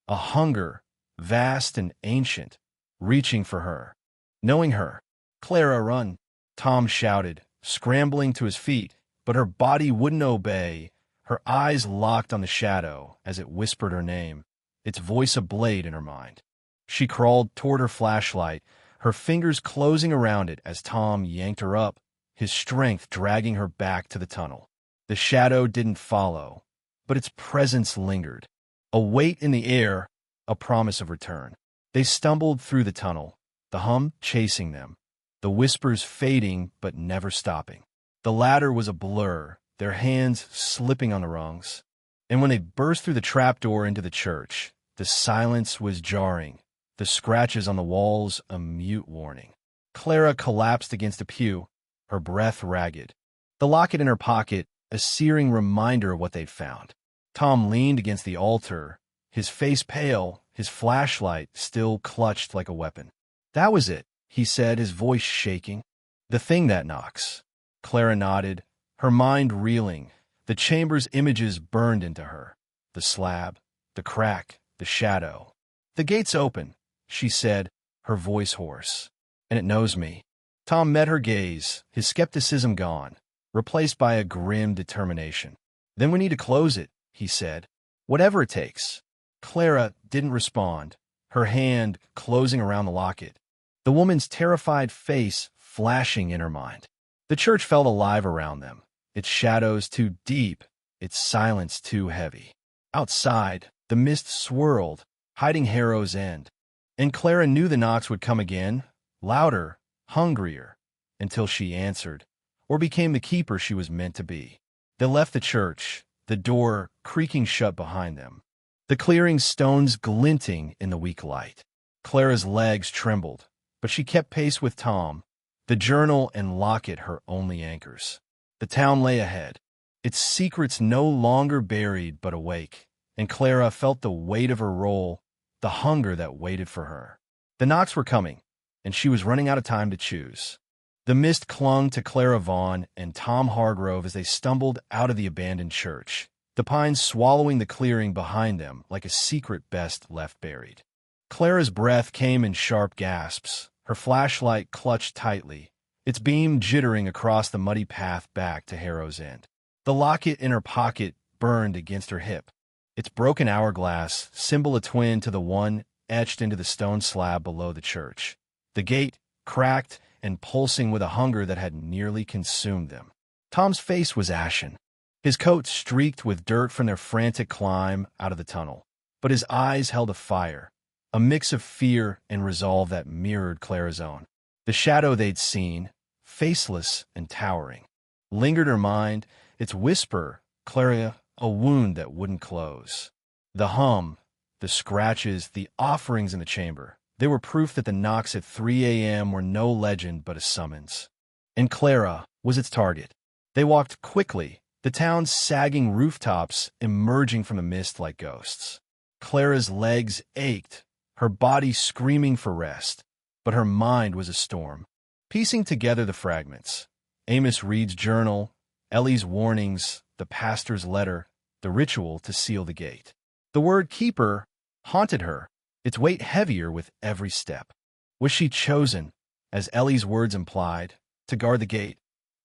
a hunger, vast and ancient, reaching for her, knowing her. "Clara, run!" Tom shouted, scrambling to his feet, but her body wouldn't obey, her eyes locked on the shadow as it whispered her name, its voice a blade in her mind. She crawled toward her flashlight, her fingers closing around it as Tom yanked her up, his strength dragging her back to the tunnel. The shadow didn't follow, but its presence lingered, a weight in the air, a promise of return. They stumbled through the tunnel, the hum chasing them, the whispers fading but never stopping. The ladder was a blur, their hands slipping on the rungs. And when they burst through the trapdoor into the church, the silence was jarring, the scratches on the walls a mute warning. Clara collapsed against a pew, her breath ragged. The locket in her pocket, a searing reminder of what they'd found. Tom leaned against the altar, his face pale, his flashlight still clutched like a weapon. "That was it," he said, his voice shaking. "The thing that knocks." Clara nodded, her mind reeling. The chamber's images burned into her. The slab, the crack, the shadow. "The gate's open," she said, her voice hoarse. "And it knows me." Tom met her gaze, his skepticism gone, replaced by a grim determination. "Then we need to close it," he said. "Whatever it takes." Clara didn't respond, her hand closing around the locket, the woman's terrified face flashing in her mind. The church felt alive around them, its shadows too deep, its silence too heavy. Outside, the mist swirled, hiding Harrow's End, and Clara knew the knocks would come again, louder, hungrier, until she answered, or became the keeper she was meant to be. They left the church, the door creaking shut behind them, the clearing stones glinting in the weak light. Clara's legs trembled, but she kept pace with Tom, the journal and locket her only anchors. The town lay ahead, its secrets no longer buried but awake, and Clara felt the weight of her role, the hunger that waited for her. The knocks were coming, and she was running out of time to choose. The mist clung to Clara Vaughn and Tom Hargrove as they stumbled out of the abandoned church, the pines swallowing the clearing behind them like a secret best left buried. Clara's breath came in sharp gasps, her flashlight clutched tightly, its beam jittering across the muddy path back to Harrow's End. The locket in her pocket burned against her hip, its broken hourglass symbol a twin to the one etched into the stone slab below the church. The gate, cracked and pulsing with a hunger that had nearly consumed them. Tom's face was ashen, his coat streaked with dirt from their frantic climb out of the tunnel, but his eyes held a fire, a mix of fear and resolve that mirrored Clara's own. The shadow they'd seen, faceless and towering, lingered her mind, its whisper, Clara, a wound that wouldn't close. The hum, the scratches, the offerings in the chamber, they were proof that the knocks at 3 a.m. were no legend but a summons. And Clara was its target. They walked quickly, the town's sagging rooftops emerging from the mist like ghosts. Clara's legs ached, her body screaming for rest, but her mind was a storm. Piecing together the fragments, Amos Reed's journal, Ellie's warnings, the pastor's letter, the ritual to seal the gate. The word keeper haunted her, its weight heavier with every step. Was she chosen, as Ellie's words implied, to guard the gate,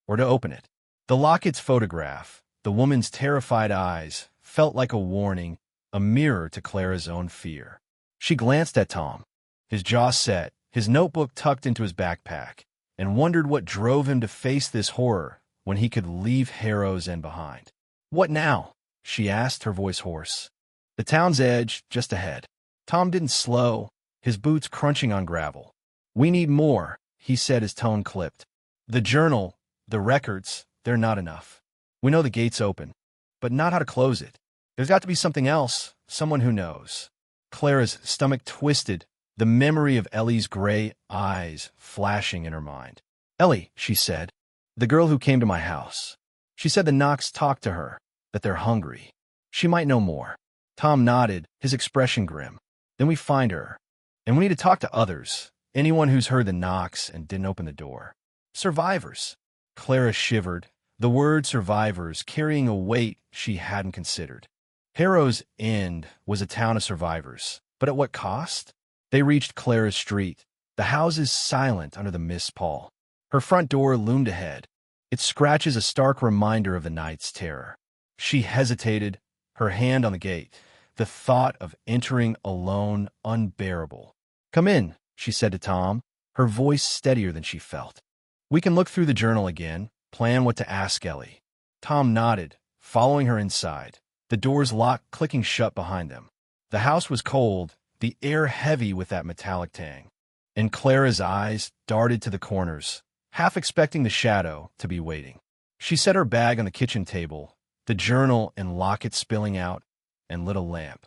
or to open it? The locket's photograph, the woman's terrified eyes, felt like a warning, a mirror to Clara's own fear. She glanced at Tom, his jaw set, his notebook tucked into his backpack, and wondered what drove him to face this horror when he could leave Harrow's End behind. "What now?" she asked, her voice hoarse. "The town's edge, just ahead." Tom didn't slow, his boots crunching on gravel. "We need more," he said, his tone clipped. "The journal, the records, they're not enough. We know the gate's open, but not how to close it. There's got to be something else, someone who knows." Clara's stomach twisted, the memory of Ellie's gray eyes flashing in her mind. "Ellie," she said, "the girl who came to my house. She said the knocks talked to her, that they're hungry. She might know more." Tom nodded, his expression grim. "Then we find her, and we need to talk to others, anyone who's heard the knocks and didn't open the door. Survivors." Clara shivered, the word survivors carrying a weight she hadn't considered. Harrow's End was a town of survivors, but at what cost? They reached Clara's street, the houses silent under the mist's pall. Her front door loomed ahead, its scratches a stark reminder of the night's terror. She hesitated, her hand on the gate, the thought of entering alone unbearable. "Come in," she said to Tom, her voice steadier than she felt. "We can look through the journal again, plan what to ask Ellie." Tom nodded, following her inside, the door's lock clicking shut behind them. The house was cold, the air heavy with that metallic tang, and Clara's eyes darted to the corners, half expecting the shadow to be waiting. She set her bag on the kitchen table, the journal and locket spilling out, and lit a lamp.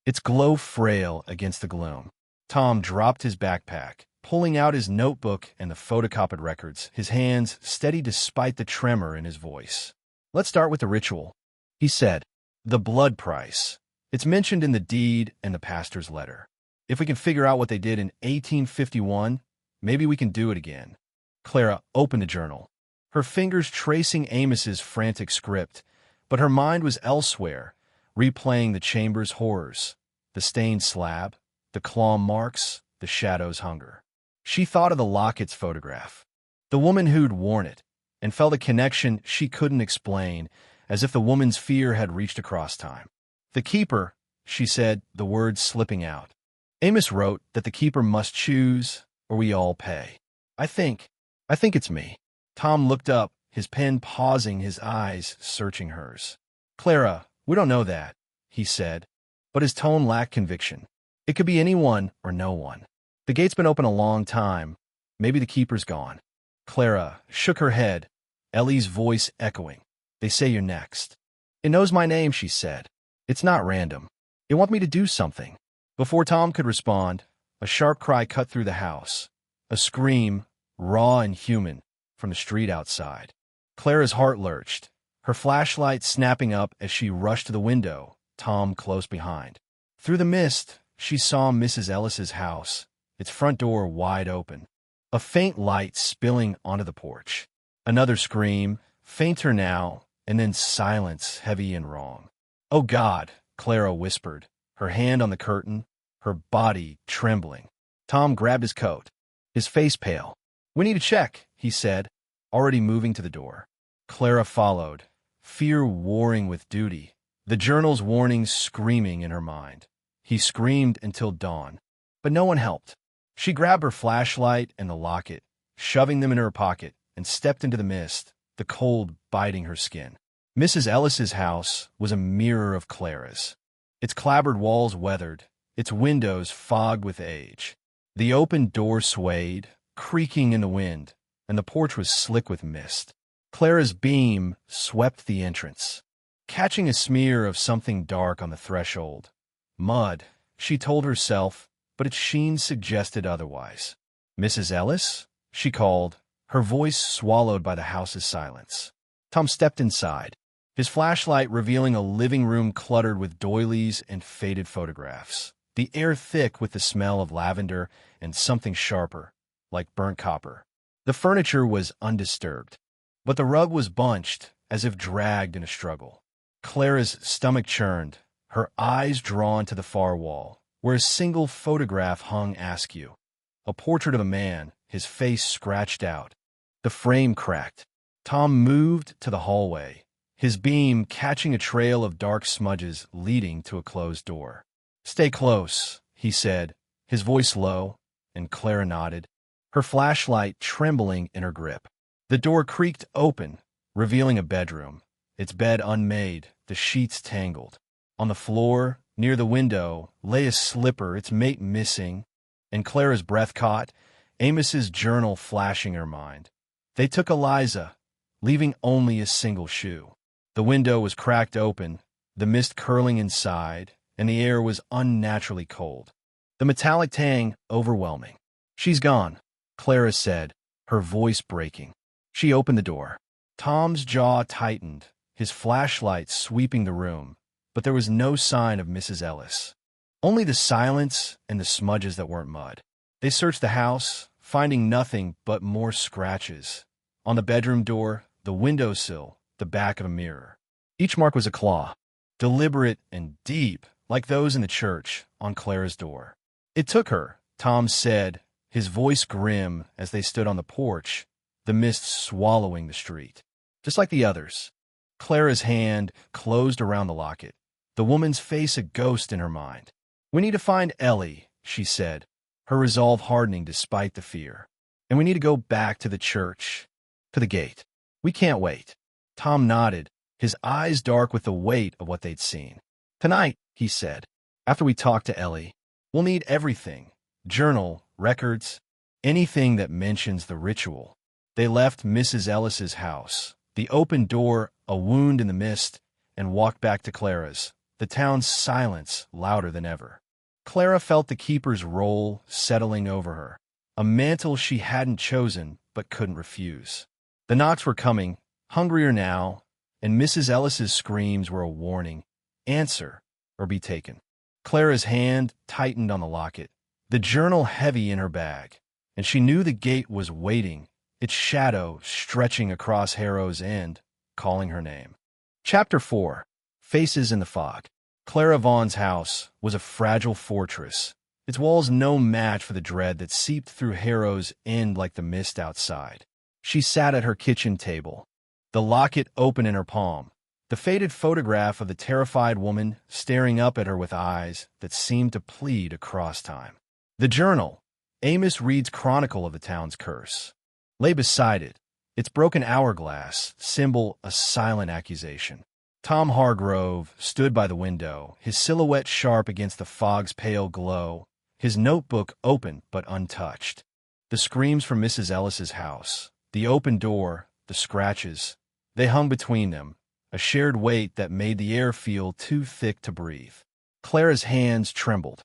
Its glow frail against the gloom. Tom dropped his backpack, pulling out his notebook and the photocopied records, his hands steady despite the tremor in his voice. "Let's start with the ritual," he said. "The blood price. It's mentioned in the deed and the pastor's letter. If we can figure out what they did in 1851, maybe we can do it again." Clara opened the journal, her fingers tracing Amos's frantic script, but her mind was elsewhere, replaying the chamber's horrors, the stained slab, the claw marks, the shadow's hunger. She thought of the locket's photograph, the woman who'd worn it, and felt a connection she couldn't explain, as if the woman's fear had reached across time. "The keeper," she said, the words slipping out. "Amos wrote that the keeper must choose, or we all pay. I think it's me." Tom looked up, his pen pausing, his eyes searching hers. "Clara, we don't know that," he said, but his tone lacked conviction. "It could be anyone or no one. The gate's been open a long time. Maybe the keeper's gone." Clara shook her head, Ellie's voice echoing. "They say you're next." "It knows my name," she said. "It's not random. It wants me to do something." Before Tom could respond, a sharp cry cut through the house, a scream, raw and human, from the street outside. Clara's heart lurched, her flashlight snapping up as she rushed to the window, Tom close behind. Through the mist, she saw Mrs. Ellis's house, its front door wide open, a faint light spilling onto the porch. Another scream, fainter now, and then silence heavy and wrong. "Oh God," Clara whispered, her hand on the curtain, her body trembling. Tom grabbed his coat, his face pale. "We need to check," he said, already moving to the door. Clara followed, fear warring with duty, the journal's warnings screaming in her mind. He screamed until dawn, but no one helped. She grabbed her flashlight and the locket, shoving them in her pocket, and stepped into the mist, the cold biting her skin. Mrs. Ellis's house was a mirror of Clara's, its clapboard walls weathered, its windows fogged with age. The open door swayed, creaking in the wind, and the porch was slick with mist. Clara's beam swept the entrance, catching a smear of something dark on the threshold. Mud, she told herself, but its sheen suggested otherwise. "Mrs. Ellis?" she called, her voice swallowed by the house's silence. Tom stepped inside, his flashlight revealing a living room cluttered with doilies and faded photographs, the air thick with the smell of lavender and something sharper, like burnt copper. The furniture was undisturbed, but the rug was bunched, as if dragged in a struggle. Clara's stomach churned, her eyes drawn to the far wall, where a single photograph hung askew. A portrait of a man, his face scratched out. The frame cracked. Tom moved to the hallway, his beam catching a trail of dark smudges leading to a closed door. "Stay close," he said, his voice low, and Clara nodded, her flashlight trembling in her grip. The door creaked open, revealing a bedroom, its bed unmade, the sheets tangled. On the floor, near the window, lay a slipper, its mate missing, and Clara's breath caught, Amos's journal flashing her mind. They took Eliza, leaving only a single shoe. The window was cracked open, the mist curling inside, and the air was unnaturally cold. The metallic tang overwhelming. "She's gone," Clara said, her voice breaking. She opened the door. Tom's jaw tightened, his flashlight sweeping the room, but there was no sign of Mrs. Ellis. Only the silence and the smudges that weren't mud. They searched the house, finding nothing but more scratches. On the bedroom door, the windowsill, the back of a mirror. Each mark was a claw, deliberate and deep, like those in the church, on Clara's door. "It took her," Tom said, his voice grim as they stood on the porch, the mist swallowing the street. "Just like the others." Clara's hand closed around the locket, the woman's face a ghost in her mind. "We need to find Ellie," she said, her resolve hardening despite the fear. "And we need to go back to the church, to the gate. We can't wait." Tom nodded, his eyes dark with the weight of what they'd seen. "Tonight," he said, "after we talk to Ellie, we'll need everything. Journal, records, anything that mentions the ritual." They left Mrs. Ellis's house, The open door, a wound in the mist, and walked back to Clara's, the town's silence louder than ever. Clara felt the keeper's role settling over her, a mantle she hadn't chosen but couldn't refuse. The knocks were coming, hungrier now, and Mrs. Ellis's screams were a warning. Answer, or be taken. Clara's hand tightened on the locket, the journal heavy in her bag, and she knew the gate was waiting, its shadow stretching across Harrow's End, calling her name. Chapter 4. Faces in the Fog. Clara Vaughan's house was a fragile fortress, its walls no match for the dread that seeped through Harrow's End like the mist outside. She sat at her kitchen table, the locket open in her palm, the faded photograph of the terrified woman staring up at her with eyes that seemed to plead across time. The journal, Amos Reed's chronicle of the town's curse, lay beside it, its broken hourglass symbol a silent accusation. Tom Hargrove stood by the window, his silhouette sharp against the fog's pale glow, his notebook open but untouched. The screams from Mrs. Ellis's house, the open door, the scratches, they hung between them, a shared weight that made the air feel too thick to breathe. Clara's hands trembled,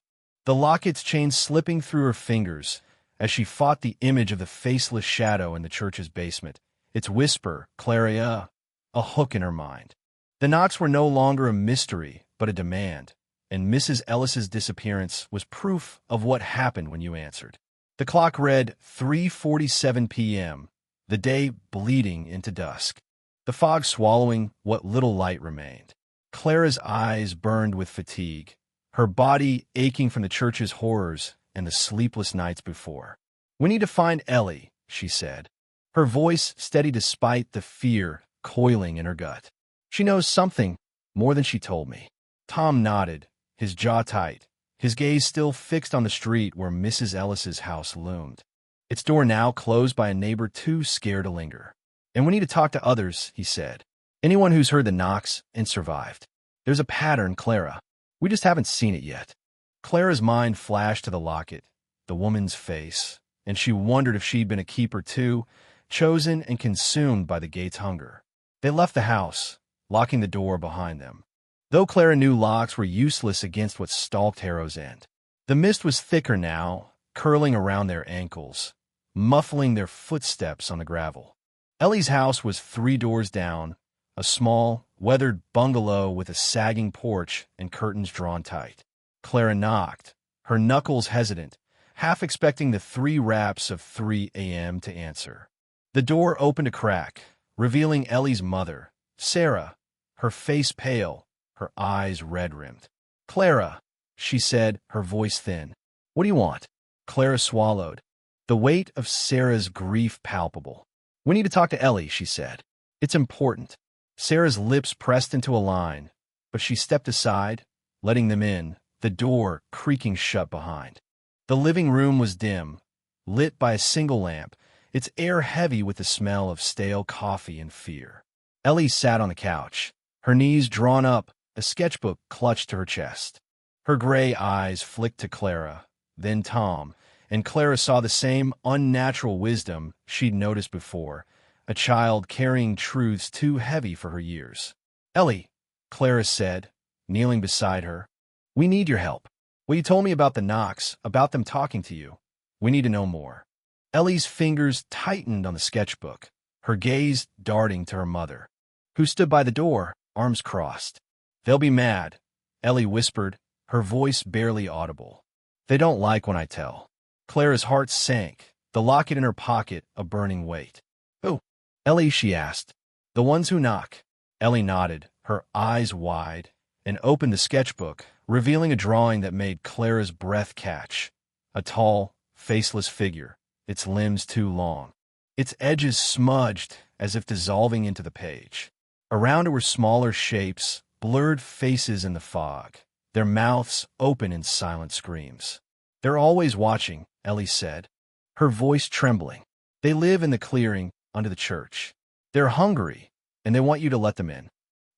the locket's chain slipping through her fingers as she fought the image of the faceless shadow in the church's basement, its whisper, Clara, a hook in her mind. The knocks were no longer a mystery, but a demand, and Mrs. Ellis's disappearance was proof of what happened when you answered. The clock read 3:47 p.m., the day bleeding into dusk, the fog swallowing what little light remained. Clara's eyes burned with fatigue, her body aching from the church's horrors and the sleepless nights before. "We need to find Ellie," she said, her voice steady despite the fear coiling in her gut. "She knows something more than she told me." Tom nodded, his jaw tight, his gaze still fixed on the street where Mrs. Ellis's house loomed, its door now closed by a neighbor too scared to linger. "And we need to talk to others," he said. "Anyone who's heard the knocks and survived. There's a pattern, Clara. We just haven't seen it yet." Clara's mind flashed to the locket, the woman's face, and she wondered if she'd been a keeper too, chosen and consumed by the gate's hunger. They left the house, locking the door behind them, though Clara knew locks were useless against what stalked Harrow's End. The mist was thicker now, curling around their ankles, muffling their footsteps on the gravel. Ellie's house was 3 doors down, a small, weathered bungalow with a sagging porch and curtains drawn tight. Clara knocked, her knuckles hesitant, half expecting the 3 raps of 3 a.m. to answer. The door opened a crack, revealing Ellie's mother, Sarah, her face pale, her eyes red-rimmed. "Clara," she said, her voice thin. "What do you want?" Clara swallowed, the weight of Sarah's grief palpable. "We need to talk to Ellie," she said. "It's important." Sarah's lips pressed into a line, but she stepped aside, letting them in, the door creaking shut behind. The living room was dim, lit by a single lamp, its air heavy with the smell of stale coffee and fear. Ellie sat on the couch, her knees drawn up, a sketchbook clutched to her chest. Her gray eyes flicked to Clara, then Tom, and Clara saw the same unnatural wisdom she'd noticed before, a child carrying truths too heavy for her years. "Ellie," Clara said, kneeling beside her, "we need your help. What you told me about the knocks, about them talking to you. We need to know more." Ellie's fingers tightened on the sketchbook, her gaze darting to her mother, who stood by the door, arms crossed. "They'll be mad," Ellie whispered, her voice barely audible. "They don't like when I tell." Clara's heart sank, the locket in her pocket a burning weight. "Who?" "Ellie," she asked. "The ones who knock." Ellie nodded, her eyes wide, and opened the sketchbook, revealing a drawing that made Clara's breath catch. A tall, faceless figure, its limbs too long, its edges smudged as if dissolving into the page. Around it were smaller shapes, blurred faces in the fog, their mouths open in silent screams. "They're always watching," Ellie said, her voice trembling. "They live in the clearing under the church. They're hungry, and they want you to let them in."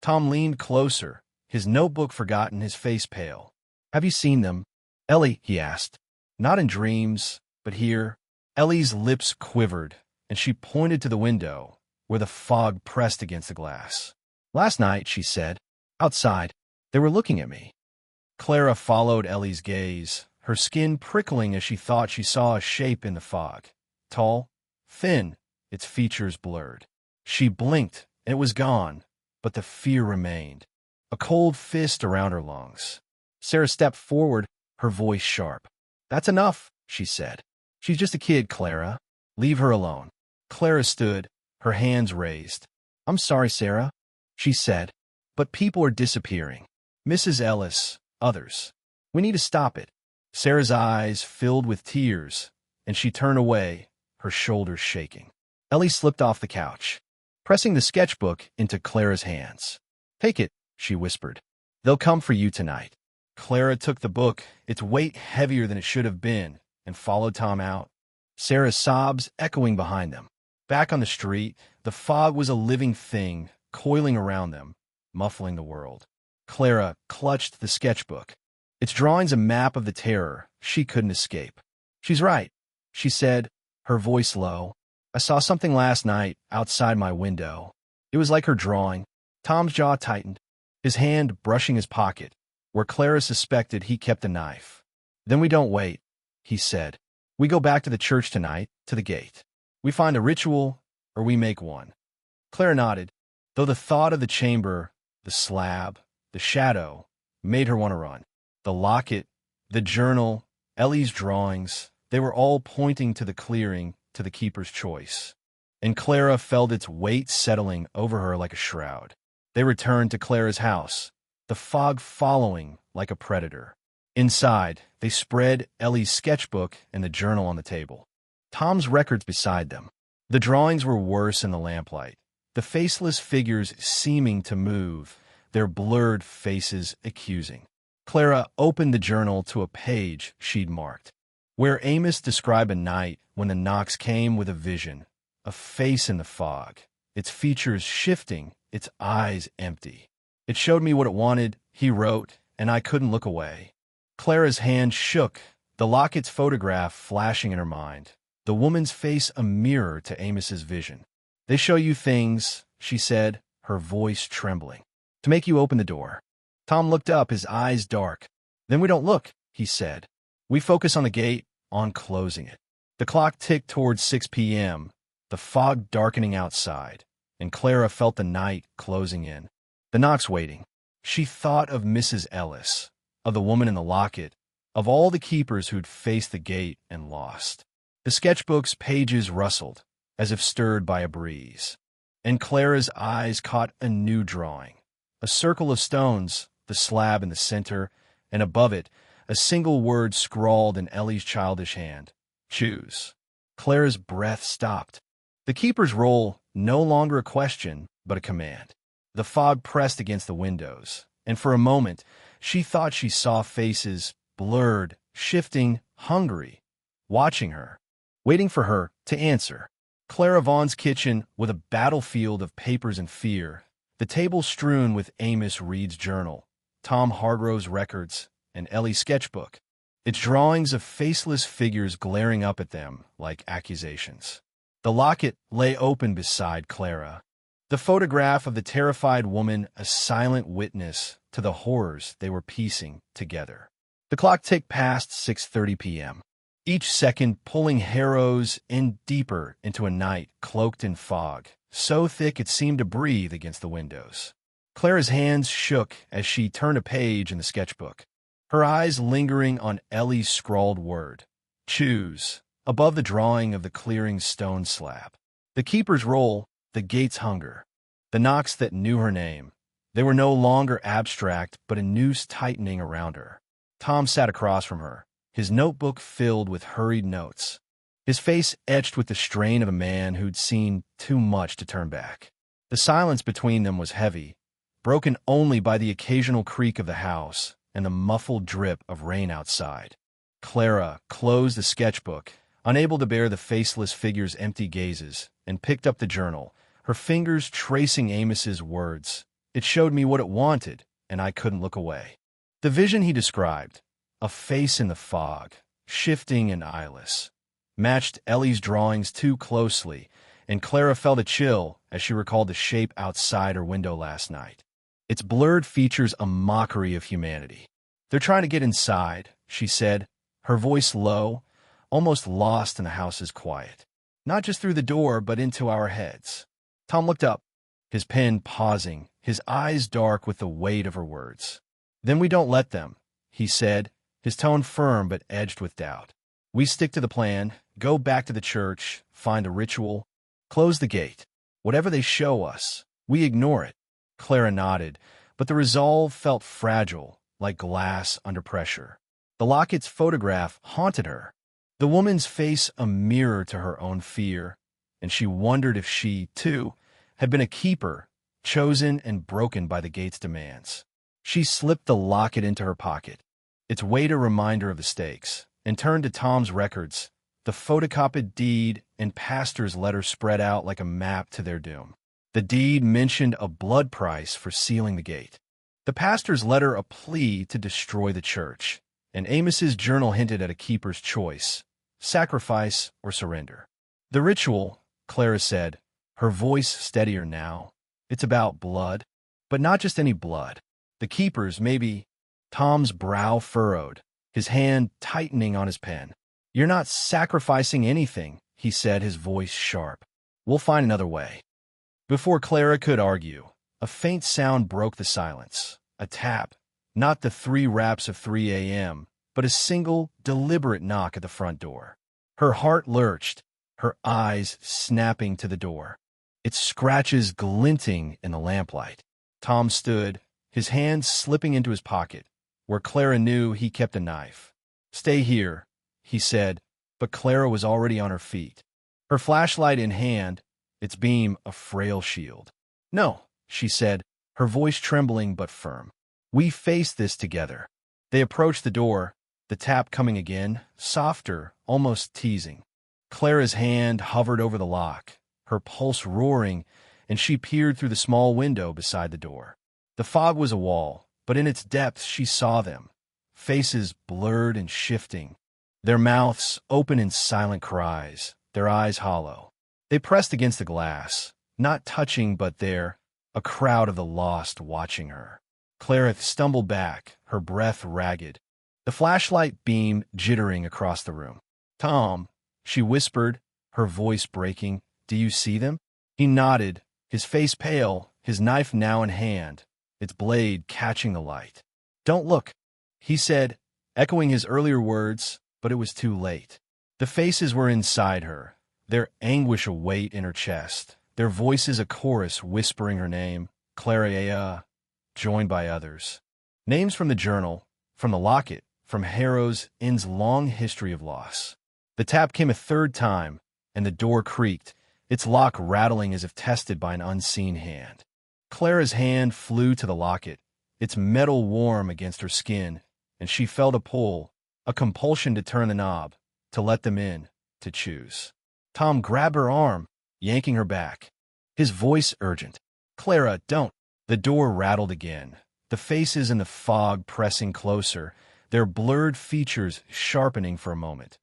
Tom leaned closer, his notebook forgotten, his face pale. "Have you seen them?" "Ellie," he asked. "Not in dreams, but here." Ellie's lips quivered, and she pointed to the window, where the fog pressed against the glass. "Last night," she said, "outside, they were looking at me." Clara followed Ellie's gaze, her skin prickling as she thought she saw a shape in the fog. Tall, thin, its features blurred. She blinked, and it was gone, but the fear remained, a cold fist around her lungs. Sarah stepped forward, her voice sharp. "That's enough," she said. "She's just a kid, Clara. Leave her alone." Clara stood, her hands raised. "I'm sorry, Sarah," she said, "but people are disappearing. Mrs. Ellis, others. We need to stop it." Sarah's eyes filled with tears, and she turned away, her shoulders shaking. Ellie slipped off the couch, pressing the sketchbook into Clara's hands. "Take it," she whispered. "They'll come for you tonight." Clara took the book, its weight heavier than it should have been, and followed Tom out, Sarah's sobs echoing behind them. Back on the street, the fog was a living thing, coiling around them, muffling the world. Clara clutched the sketchbook. Its drawing's a map of the terror she couldn't escape. "She's right," she said, her voice low. "I saw something last night outside my window. It was like her drawing." Tom's jaw tightened, his hand brushing his pocket, where Clara suspected he kept a knife. "Then we don't wait," he said. "We go back to the church tonight, to the gate. We find a ritual, or we make one." Clara nodded, though the thought of the chamber, the slab, the shadow, made her want to run. The locket, the journal, Ellie's drawings, they were all pointing to the clearing, to the keeper's choice. And Clara felt its weight settling over her like a shroud. They returned to Clara's house, the fog following like a predator. Inside, they spread Ellie's sketchbook and the journal on the table, Tom's records beside them. The drawings were worse in the lamplight, the faceless figures seeming to move, their blurred faces accusing. Clara opened the journal to a page she'd marked, where Amos described a night when the knocks came with a vision, a face in the fog, its features shifting, its eyes empty. "It showed me what it wanted," he wrote, "and I couldn't look away." Clara's hand shook, the locket's photograph flashing in her mind, the woman's face a mirror to Amos's vision. "They show you things," she said, her voice trembling, "to make you open the door." Tom looked up, his eyes dark. "Then we don't look," he said. "We focus on the gate, on closing it." The clock ticked towards 6 p.m., the fog darkening outside, and Clara felt the night closing in. The knocks waiting. She thought of Mrs. Ellis, of the woman in the locket, of all the keepers who'd faced the gate and lost. The sketchbook's pages rustled, as if stirred by a breeze, and Clara's eyes caught a new drawing, a circle of stones, the slab in the center, and above it, a single word scrawled in Ellie's childish hand: "Choose." Clara's breath stopped. The keeper's role, no longer a question, but a command. The fog pressed against the windows, and for a moment, she thought she saw faces, blurred, shifting, hungry, watching her, waiting for her to answer. Clara Vaughn's kitchen, with a battlefield of papers and fear, the table strewn with Amos Reed's journal, Tom Hardro's records, and Ellie's sketchbook, its drawings of faceless figures glaring up at them like accusations. The locket lay open beside Clara, the photograph of the terrified woman a silent witness to the horrors they were piecing together. The clock ticked past 6:30 p.m., each second pulling Harrows in deeper into a night cloaked in fog, so thick it seemed to breathe against the windows. Clara's hands shook as she turned a page in the sketchbook, her eyes lingering on Ellie's scrawled word, "Choose," above the drawing of the clearing's stone slab. The keeper's role, the gate's hunger, the knocks that knew her name. They were no longer abstract, but a noose tightening around her. Tom sat across from her, his notebook filled with hurried notes, his face etched with the strain of a man who'd seen too much to turn back. The silence between them was heavy, broken only by the occasional creak of the house and the muffled drip of rain outside. Clara closed the sketchbook, unable to bear the faceless figure's empty gazes, and picked up the journal, her fingers tracing Amos's words. "It showed me what it wanted, and I couldn't look away." The vision he described, a face in the fog, shifting and eyeless, matched Ellie's drawings too closely, and Clara felt a chill as she recalled the shape outside her window last night. Its blurred features a mockery of humanity. "They're trying to get inside," she said, her voice low, almost lost in the house's quiet. "Not just through the door, but into our heads." Tom looked up, his pen pausing, his eyes dark with the weight of her words. "Then we don't let them," he said, his tone firm but edged with doubt. "We stick to the plan, go back to the church, find a ritual, close the gate. Whatever they show us, we ignore it." Clara nodded, but the resolve felt fragile, like glass under pressure. The locket's photograph haunted her, the woman's face a mirror to her own fear, and she wondered if she, too, had been a keeper, chosen and broken by the gate's demands. She slipped the locket into her pocket, its weight a reminder of the stakes, and turned to Tom's records, the photocopied deed and pastor's letter spread out like a map to their doom. The deed mentioned a blood price for sealing the gate. The pastor's letter a plea to destroy the church, and Amos's journal hinted at a keeper's choice, sacrifice or surrender. "The ritual," Clara said, her voice steadier now, "it's about blood, but not just any blood. The keepers, maybe." Tom's brow furrowed, his hand tightening on his pen. "You're not sacrificing anything," he said, his voice sharp. "We'll find another way." Before Clara could argue, a faint sound broke the silence. A tap, not the 3 raps of 3 a.m., but a single, deliberate knock at the front door. Her heart lurched, her eyes snapping to the door, its scratches glinting in the lamplight. Tom stood, his hand slipping into his pocket, where Clara knew he kept a knife. "Stay here," he said, but Clara was already on her feet, her flashlight in hand, its beam a frail shield. "No," she said, her voice trembling but firm. "We face this together." They approached the door, the tap coming again, softer, almost teasing. Clara's hand hovered over the lock, her pulse roaring, and she peered through the small window beside the door. The fog was a wall, but in its depths she saw them, faces blurred and shifting, their mouths open in silent cries, their eyes hollow. They pressed against the glass, not touching but there, a crowd of the lost watching her. Clara stumbled back, her breath ragged, the flashlight beam jittering across the room. "Tom," she whispered, her voice breaking, "do you see them?" He nodded, his face pale, his knife now in hand, its blade catching the light. "Don't look," he said, echoing his earlier words, but it was too late. The faces were inside her, their anguish a weight in her chest, their voices a chorus whispering her name, Clara, joined by others. Names from the journal, from the locket, from Harrow's Inn's long history of loss. The tap came a third time, and the door creaked, its lock rattling as if tested by an unseen hand. Clara's hand flew to the locket, its metal warm against her skin, and she felt a pull, a compulsion to turn the knob, to let them in, to choose. Tom grabbed her arm, yanking her back, his voice urgent. "Clara, don't." The door rattled again, the faces in the fog pressing closer, their blurred features sharpening for a moment.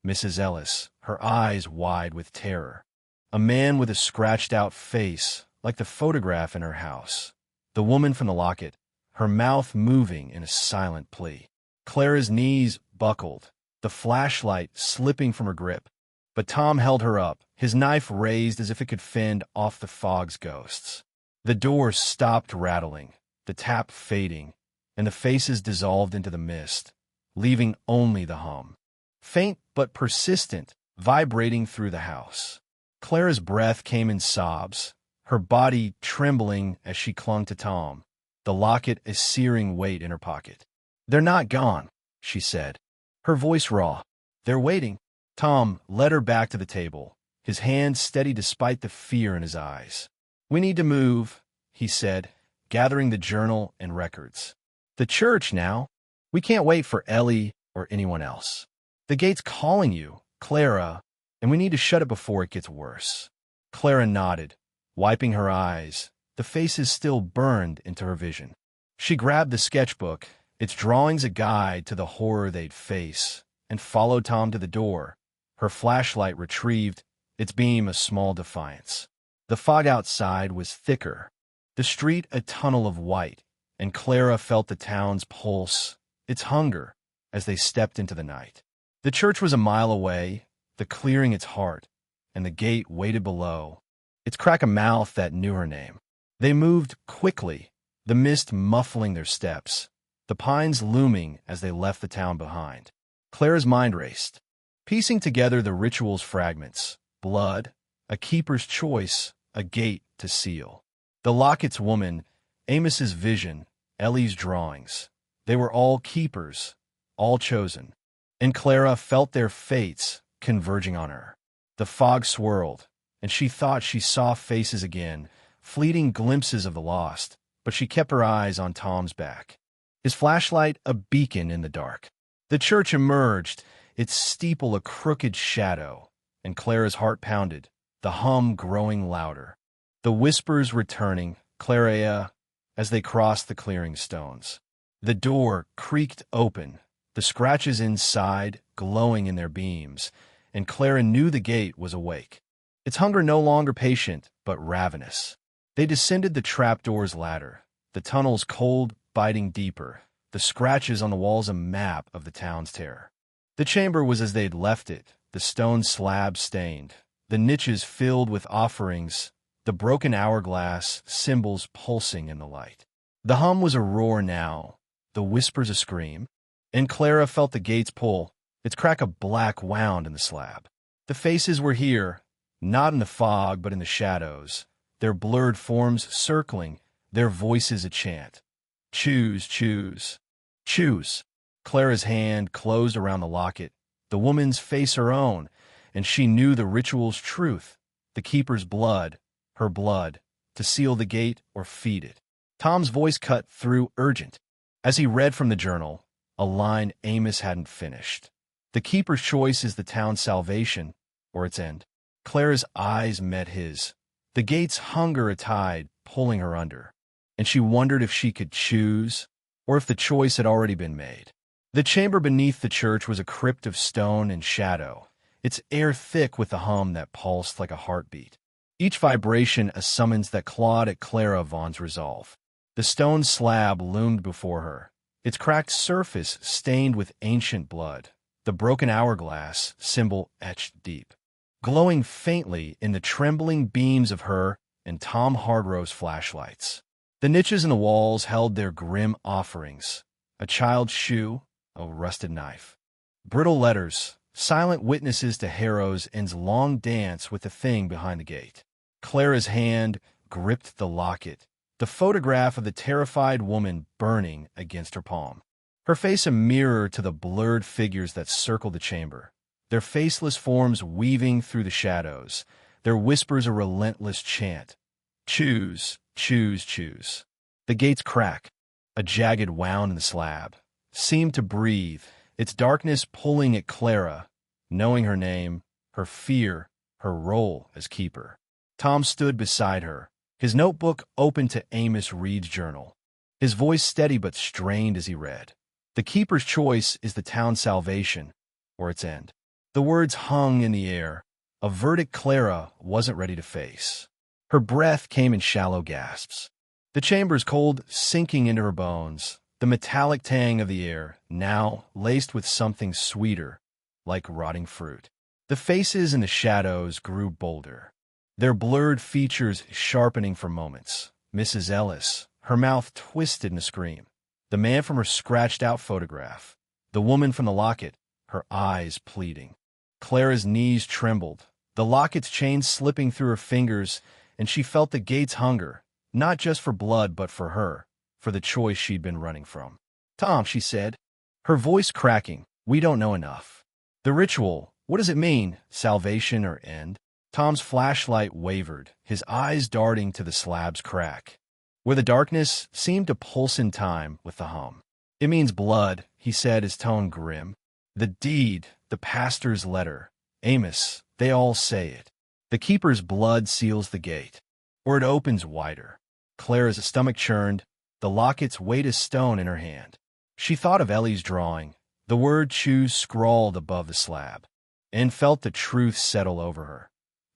Mrs. Ellis, her eyes wide with terror. A man with a scratched-out face, like the photograph in her house. The woman from the locket, her mouth moving in a silent plea. Clara's knees buckled, the flashlight slipping from her grip. But Tom held her up, his knife raised as if it could fend off the fog's ghosts. The door stopped rattling, the tap fading, and the faces dissolved into the mist, leaving only the hum. Faint but persistent, vibrating through the house. Clara's breath came in sobs, her body trembling as she clung to Tom, the locket a searing weight in her pocket. "They're not gone," she said, her voice raw. "They're waiting." Tom led her back to the table, his hand steady despite the fear in his eyes. "We need to move," he said, gathering the journal and records. "The church now. We can't wait for Ellie or anyone else. The gate's calling you, Clara, and we need to shut it before it gets worse." Clara nodded, wiping her eyes, the faces still burned into her vision. She grabbed the sketchbook, its drawings a guide to the horror they'd face, and followed Tom to the door, her flashlight retrieved, its beam a small defiance. The fog outside was thicker, the street a tunnel of white, and Clara felt the town's pulse, its hunger, as they stepped into the night. The church was a mile away, the clearing its heart, and the gate waited below, its crack a mouth that knew her name. They moved quickly, the mist muffling their steps, the pines looming as they left the town behind. Clara's mind raced, piecing together the ritual's fragments: blood, a keeper's choice, a gate to seal. The locket's woman, Amos's vision, Ellie's drawings. They were all keepers, all chosen. And Clara felt their fates converging on her. The fog swirled, and she thought she saw faces again, fleeting glimpses of the lost, but she kept her eyes on Tom's back, his flashlight a beacon in the dark. The church emerged, its steeple a crooked shadow, and Clara's heart pounded, the hum growing louder. The whispers returning, Clara, as they crossed the clearing stones. The door creaked open, the scratches inside glowing in their beams, and Clara knew the gate was awake. Its hunger no longer patient, but ravenous. They descended the trapdoor's ladder, the tunnel's cold biting deeper, the scratches on the walls a map of the town's terror. The chamber was as they'd left it, the stone slabs stained, the niches filled with offerings, the broken hourglass symbols pulsing in the light. The hum was a roar now, the whispers a scream, and Clara felt the gate's pull, its crack a black wound in the slab. The faces were here, not in the fog but in the shadows, their blurred forms circling, their voices a chant. Choose, choose, choose. Clara's hand closed around the locket, the woman's face her own, and she knew the ritual's truth, the keeper's blood, her blood, to seal the gate or feed it. Tom's voice cut through urgent. As he read from the journal, a line Amos hadn't finished. The keeper's choice is the town's salvation, or its end. Clara's eyes met his, the gate's hunger a tide pulling her under, and she wondered if she could choose, or if the choice had already been made. The chamber beneath the church was a crypt of stone and shadow, its air thick with the hum that pulsed like a heartbeat. Each vibration a summons that clawed at Clara Vaughn's resolve. The stone slab loomed before her, its cracked surface stained with ancient blood, the broken hourglass symbol etched deep, glowing faintly in the trembling beams of her and Tom Hardro's flashlights. The niches in the walls held their grim offerings: a child's shoe, a rusted knife, brittle letters, silent witnesses to Harrow's end's long dance with the thing behind the gate. Clara's hand gripped the locket, the photograph of the terrified woman burning against her palm, her face a mirror to the blurred figures that circled the chamber, their faceless forms weaving through the shadows, their whispers a relentless chant. Choose, choose, choose. The gate's crack, a jagged wound in the slab, seemed to breathe, its darkness pulling at Clara, knowing her name, her fear, her role as keeper. Tom stood beside her, his notebook open to Amos Reed's journal, his voice steady but strained as he read. The keeper's choice is the town's salvation, or its end. The words hung in the air, a verdict Clara wasn't ready to face. Her breath came in shallow gasps, the chamber's cold sinking into her bones, the metallic tang of the air, now laced with something sweeter, like rotting fruit. The faces in the shadows grew bolder, their blurred features sharpening for moments. Mrs. Ellis, her mouth twisted in a scream. The man from her scratched-out photograph. The woman from the locket, her eyes pleading. Clara's knees trembled, the locket's chains slipping through her fingers, and she felt the gate's hunger, not just for blood but for her, for the choice she'd been running from. Tom, she said, her voice cracking, we don't know enough. The ritual, what does it mean, salvation or end? Tom's flashlight wavered, his eyes darting to the slab's crack, where the darkness seemed to pulse in time with the hum. It means blood, he said, his tone grim. The deed, the pastor's letter, Amos, they all say it. The keeper's blood seals the gate, or it opens wider. Clara's stomach churned, the locket's weight as stone in her hand. She thought of Ellie's drawing, the word choose scrawled above the slab, and felt the truth settle over her.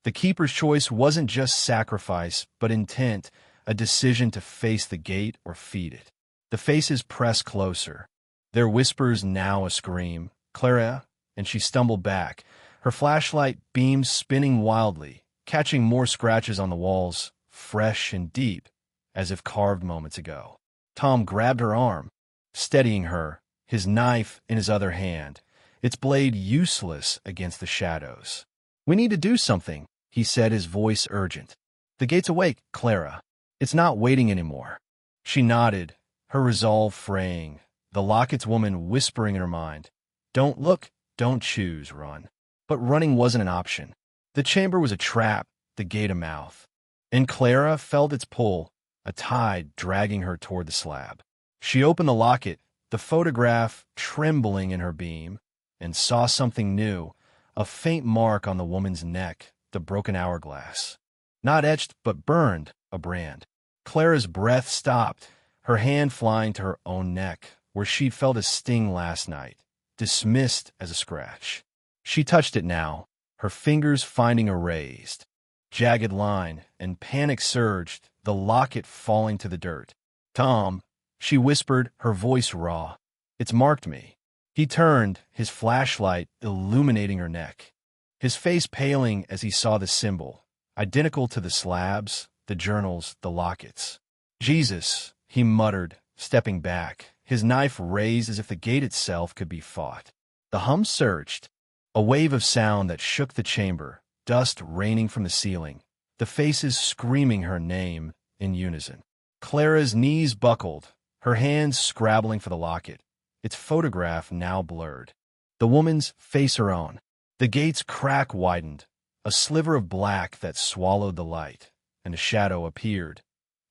The keeper's choice wasn't just sacrifice, but intent, a decision to face the gate or feed it. The faces pressed closer, their whispers now a scream. "Clara," and she stumbled back, her flashlight beam spinning wildly, catching more scratches on the walls, fresh and deep, as if carved moments ago. Tom grabbed her arm, steadying her, his knife in his other hand, its blade useless against the shadows. "We need to do something," he said, his voice urgent. "The gate's awake, Clara. It's not waiting anymore." She nodded, her resolve fraying, the Locket's woman whispering in her mind, "Don't look, don't choose, run." But running wasn't an option. The chamber was a trap, the gate a mouth. And Clara felt its pull, a tide dragging her toward the slab. She opened the locket, the photograph trembling in her beam, and saw something new, a faint mark on the woman's neck, the broken hourglass. Not etched, but burned, a brand. Clara's breath stopped, her hand flying to her own neck, where she'd felt a sting last night, dismissed as a scratch. She touched it now, her fingers finding a raised, jagged line, and panic surged, the locket falling to the dirt. "Tom," she whispered, her voice raw. "It's marked me." He turned, his flashlight illuminating her neck, his face paling as he saw the symbol, identical to the slabs, the journals, the lockets. "Jesus," he muttered, stepping back, his knife raised as if the gate itself could be fought. The hum surged, a wave of sound that shook the chamber, dust raining from the ceiling, the faces screaming her name in unison. Clara's knees buckled, her hands scrabbling for the locket, its photograph now blurred. The woman's face her own. The gate's crack widened, a sliver of black that swallowed the light, and a shadow appeared,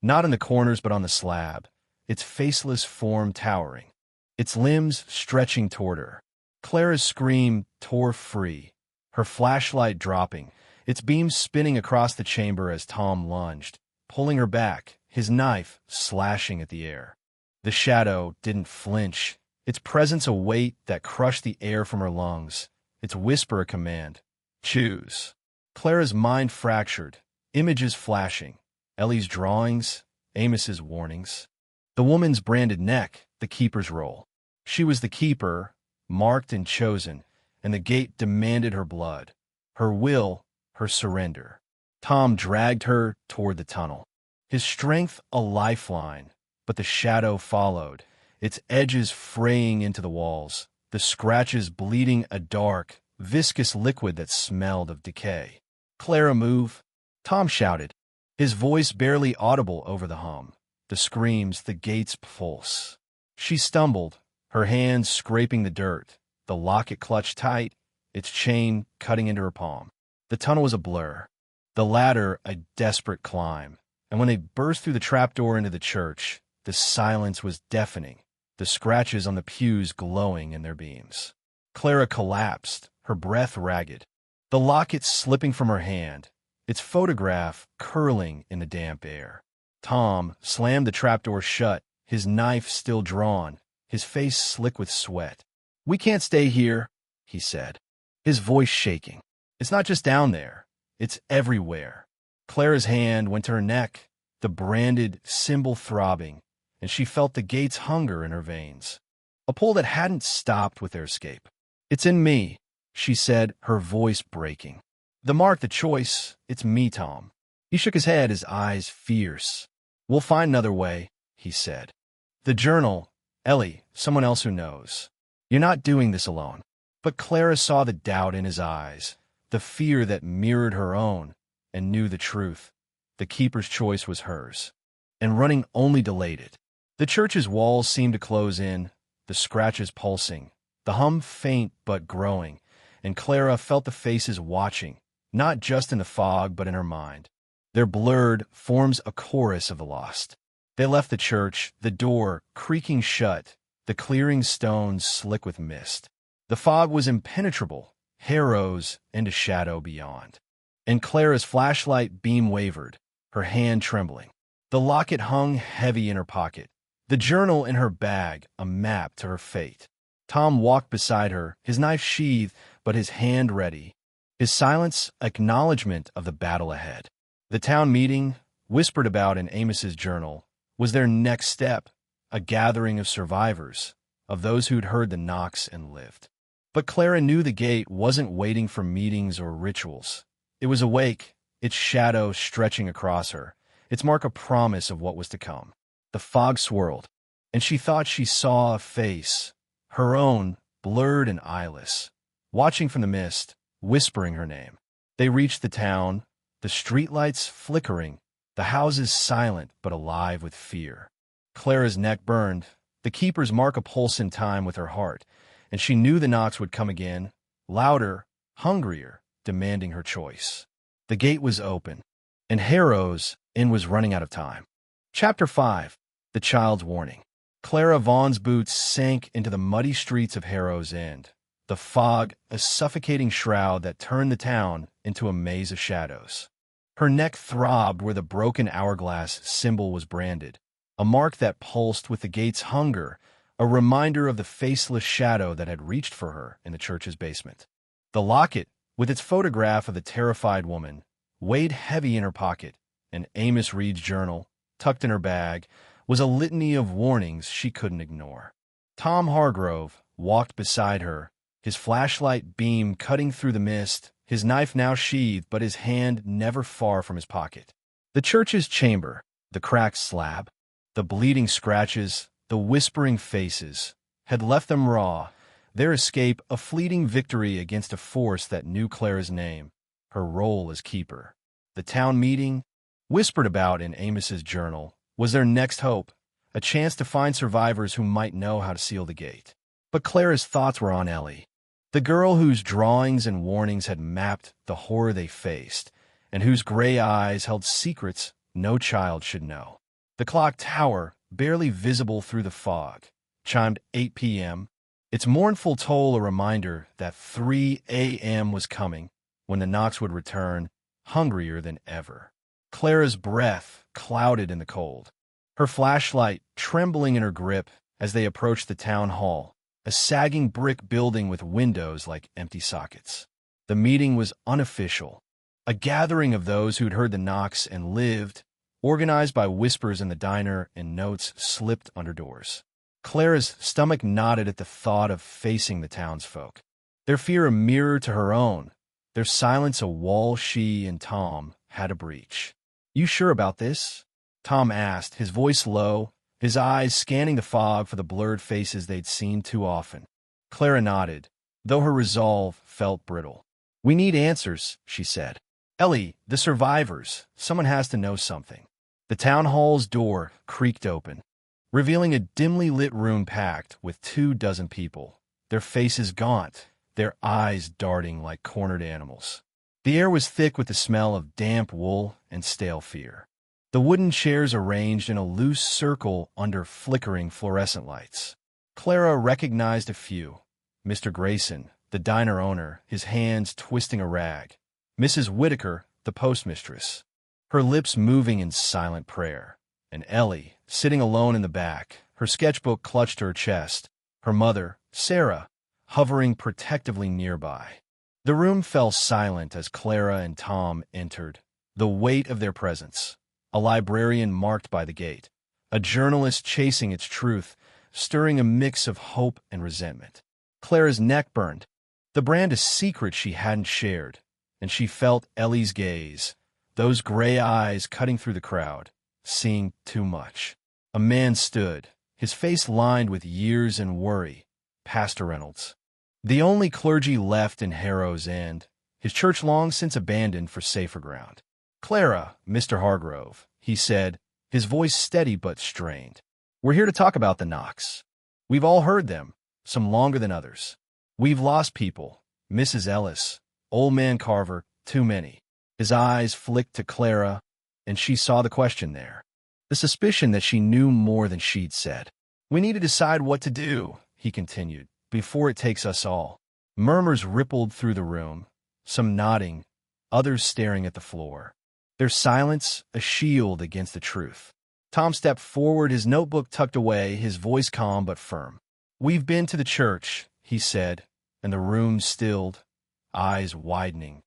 not in the corners but on the slab, its faceless form towering, its limbs stretching toward her. Clara's scream tore free, her flashlight dropping, its beam spinning across the chamber as Tom lunged, pulling her back, his knife slashing at the air. The shadow didn't flinch, its presence a weight that crushed the air from her lungs, its whisper a command. "Choose." Clara's mind fractured, images flashing, Ellie's drawings, Amos's warnings. The woman's branded neck, the keeper's role. She was the keeper, marked and chosen, and the gate demanded her blood, her will, her surrender. Tom dragged her toward the tunnel, his strength a lifeline, but the shadow followed, its edges fraying into the walls, the scratches bleeding a dark, viscous liquid that smelled of decay. "Clara, move!" Tom shouted, his voice barely audible over the hum, the screams, the gate's pulse. She stumbled, her hands scraping the dirt, the locket clutched tight, its chain cutting into her palm. The tunnel was a blur, the ladder a desperate climb, and when they burst through the trapdoor into the church, the silence was deafening, the scratches on the pews glowing in their beams. Clara collapsed, her breath ragged, the locket slipping from her hand, its photograph curling in the damp air. Tom slammed the trapdoor shut, his knife still drawn, his face slick with sweat. "We can't stay here," he said, his voice shaking. "It's not just down there. It's everywhere." Clara's hand went to her neck, the branded symbol throbbing, and she felt the gate's hunger in her veins, a pull that hadn't stopped with their escape. "It's in me," she said, her voice breaking. "The mark, the choice, it's me, Tom." He shook his head, his eyes fierce. "We'll find another way," he said. "The journal, Ellie, someone else who knows. You're not doing this alone." But Clara saw the doubt in his eyes, the fear that mirrored her own, and knew the truth. The keeper's choice was hers, and running only delayed it. The church's walls seemed to close in, the scratches pulsing, the hum faint but growing, and Clara felt the faces watching, not just in the fog but in her mind. Their blurred forms a chorus of the lost. They left the church, the door creaking shut, the clearing stones slick with mist. The fog was impenetrable, harrows and a shadow beyond. And Clara's flashlight beam wavered, her hand trembling. The locket hung heavy in her pocket, the journal in her bag, a map to her fate. Tom walked beside her, his knife sheathed, but his hand ready. his silence acknowledgement of the battle ahead. The town meeting, whispered about in Amos's journal, was their next step, a gathering of survivors, of those who'd heard the knocks and lived. But Clara knew the gate wasn't waiting for meetings or rituals. It was awake, its shadow stretching across her, its mark a promise of what was to come. The fog swirled, and she thought she saw a face, her own, blurred and eyeless, watching from the mist, whispering her name. They reached the town, the streetlights flickering, the houses silent but alive with fear. Clara's neck burned, the keepers mark a pulse in time with her heart, and she knew the knocks would come again, louder, hungrier, demanding her choice. The gate was open, and Harrow's Inn was running out of time. Chapter 5. The Child's Warning. Clara Vaughan's boots sank into the muddy streets of Harrow's End, the fog a suffocating shroud that turned the town into a maze of shadows. Her neck throbbed where the broken hourglass symbol was branded, a mark that pulsed with the gate's hunger, a reminder of the faceless shadow that had reached for her in the church's basement. The locket, with its photograph of the terrified woman, weighed heavy in her pocket, and Amos Reed's journal, tucked in her bag, was a litany of warnings she couldn't ignore. Tom Hargrove walked beside her, his flashlight beam cutting through the mist, his knife now sheathed but his hand never far from his pocket. The church's chamber, the cracked slab, the bleeding scratches, the whispering faces, had left them raw, their escape a fleeting victory against a force that knew Clara's name, her role as keeper. The town meeting, whispered about in Amos's journal, was their next hope, a chance to find survivors who might know how to seal the gate. But Clara's thoughts were on Ellie, the girl whose drawings and warnings had mapped the horror they faced, and whose gray eyes held secrets no child should know. The clock tower, barely visible through the fog, chimed 8 p.m., its mournful toll a reminder that 3 a.m. was coming, when the knocks would return, hungrier than ever. Clara's breath clouded in the cold, her flashlight trembling in her grip as they approached the town hall, a sagging brick building with windows like empty sockets. The meeting was unofficial, a gathering of those who'd heard the knocks and lived, organized by whispers in the diner and notes slipped under doors. Clara's stomach knotted at the thought of facing the townsfolk, their fear a mirror to her own, their silence a wall she and Tom had to breach. "You sure about this?" Tom asked, his voice low, his eyes scanning the fog for the blurred faces they'd seen too often. Clara nodded, though her resolve felt brittle. "We need answers," she said. "Ellie, the survivors, someone has to know something." The town hall's door creaked open, revealing a dimly lit room packed with 24 people, their faces gaunt, their eyes darting like cornered animals. The air was thick with the smell of damp wool and stale fear. The wooden chairs arranged in a loose circle under flickering fluorescent lights. Clara recognized a few. Mr. Grayson, the diner owner, his hands twisting a rag. Mrs. Whitaker, the postmistress, her lips moving in silent prayer. And Ellie, sitting alone in the back, her sketchbook clutched to her chest, her mother, Sarah, hovering protectively nearby. The room fell silent as Clara and Tom entered, the weight of their presence. A librarian marked by the gate, a journalist chasing its truth, stirring a mix of hope and resentment. Clara's neck burned, the brand of secret she hadn't shared, and she felt Ellie's gaze, those gray eyes cutting through the crowd, seeing too much. A man stood, his face lined with years and worry, Pastor Reynolds. The only clergy left in Harrow's End, his church long since abandoned for safer ground. "Clara, Mr. Hargrove," he said, his voice steady but strained. "We're here to talk about the knocks. We've all heard them, some longer than others. We've lost people, Mrs. Ellis, Old Man Carver, too many." His eyes flicked to Clara, and she saw the question there, the suspicion that she knew more than she'd said. "We need to decide what to do," he continued, "before it takes us all." Murmurs rippled through the room, some nodding, others staring at the floor. Their silence a shield against the truth. Tom stepped forward, his notebook tucked away, his voice calm but firm. "We've been to the church," he said, and the room stilled, eyes widening,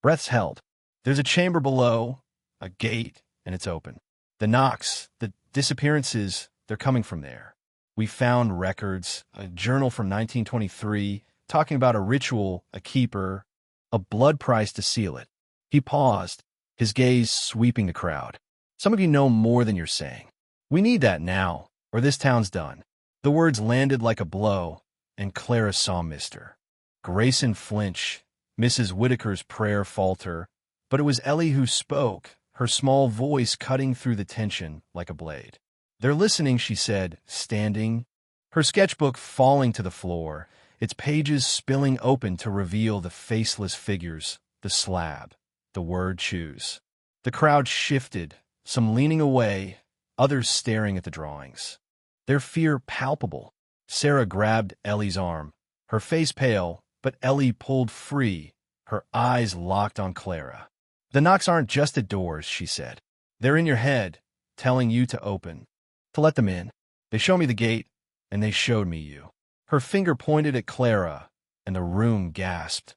Breaths held. There's a chamber below, a gate, and it's open. The knocks, the disappearances, they're coming from there. We found records, a journal from 1923, talking about a ritual, a keeper, a blood price to seal it. He paused, his gaze sweeping the crowd. Some of you know more than you're saying. We need that now, or this town's done. The words landed like a blow, and Clara saw Mr. Grayson flinch, Mrs. Whitaker's prayer falter, but it was Ellie who spoke, her small voice cutting through the tension like a blade. "They're listening," she said, standing, her sketchbook falling to the floor, its pages spilling open to reveal the faceless figures, the slab, the word choose. The crowd shifted, some leaning away, others staring at the drawings. Their fear palpable. Sarah grabbed Ellie's arm, her face pale, but Ellie pulled free, her eyes locked on Clara. "The knocks aren't just at doors," she said. "They're in your head, telling you to open, to let them in. They show me the gate, and they showed me you." Her finger pointed at Clara, and the room gasped,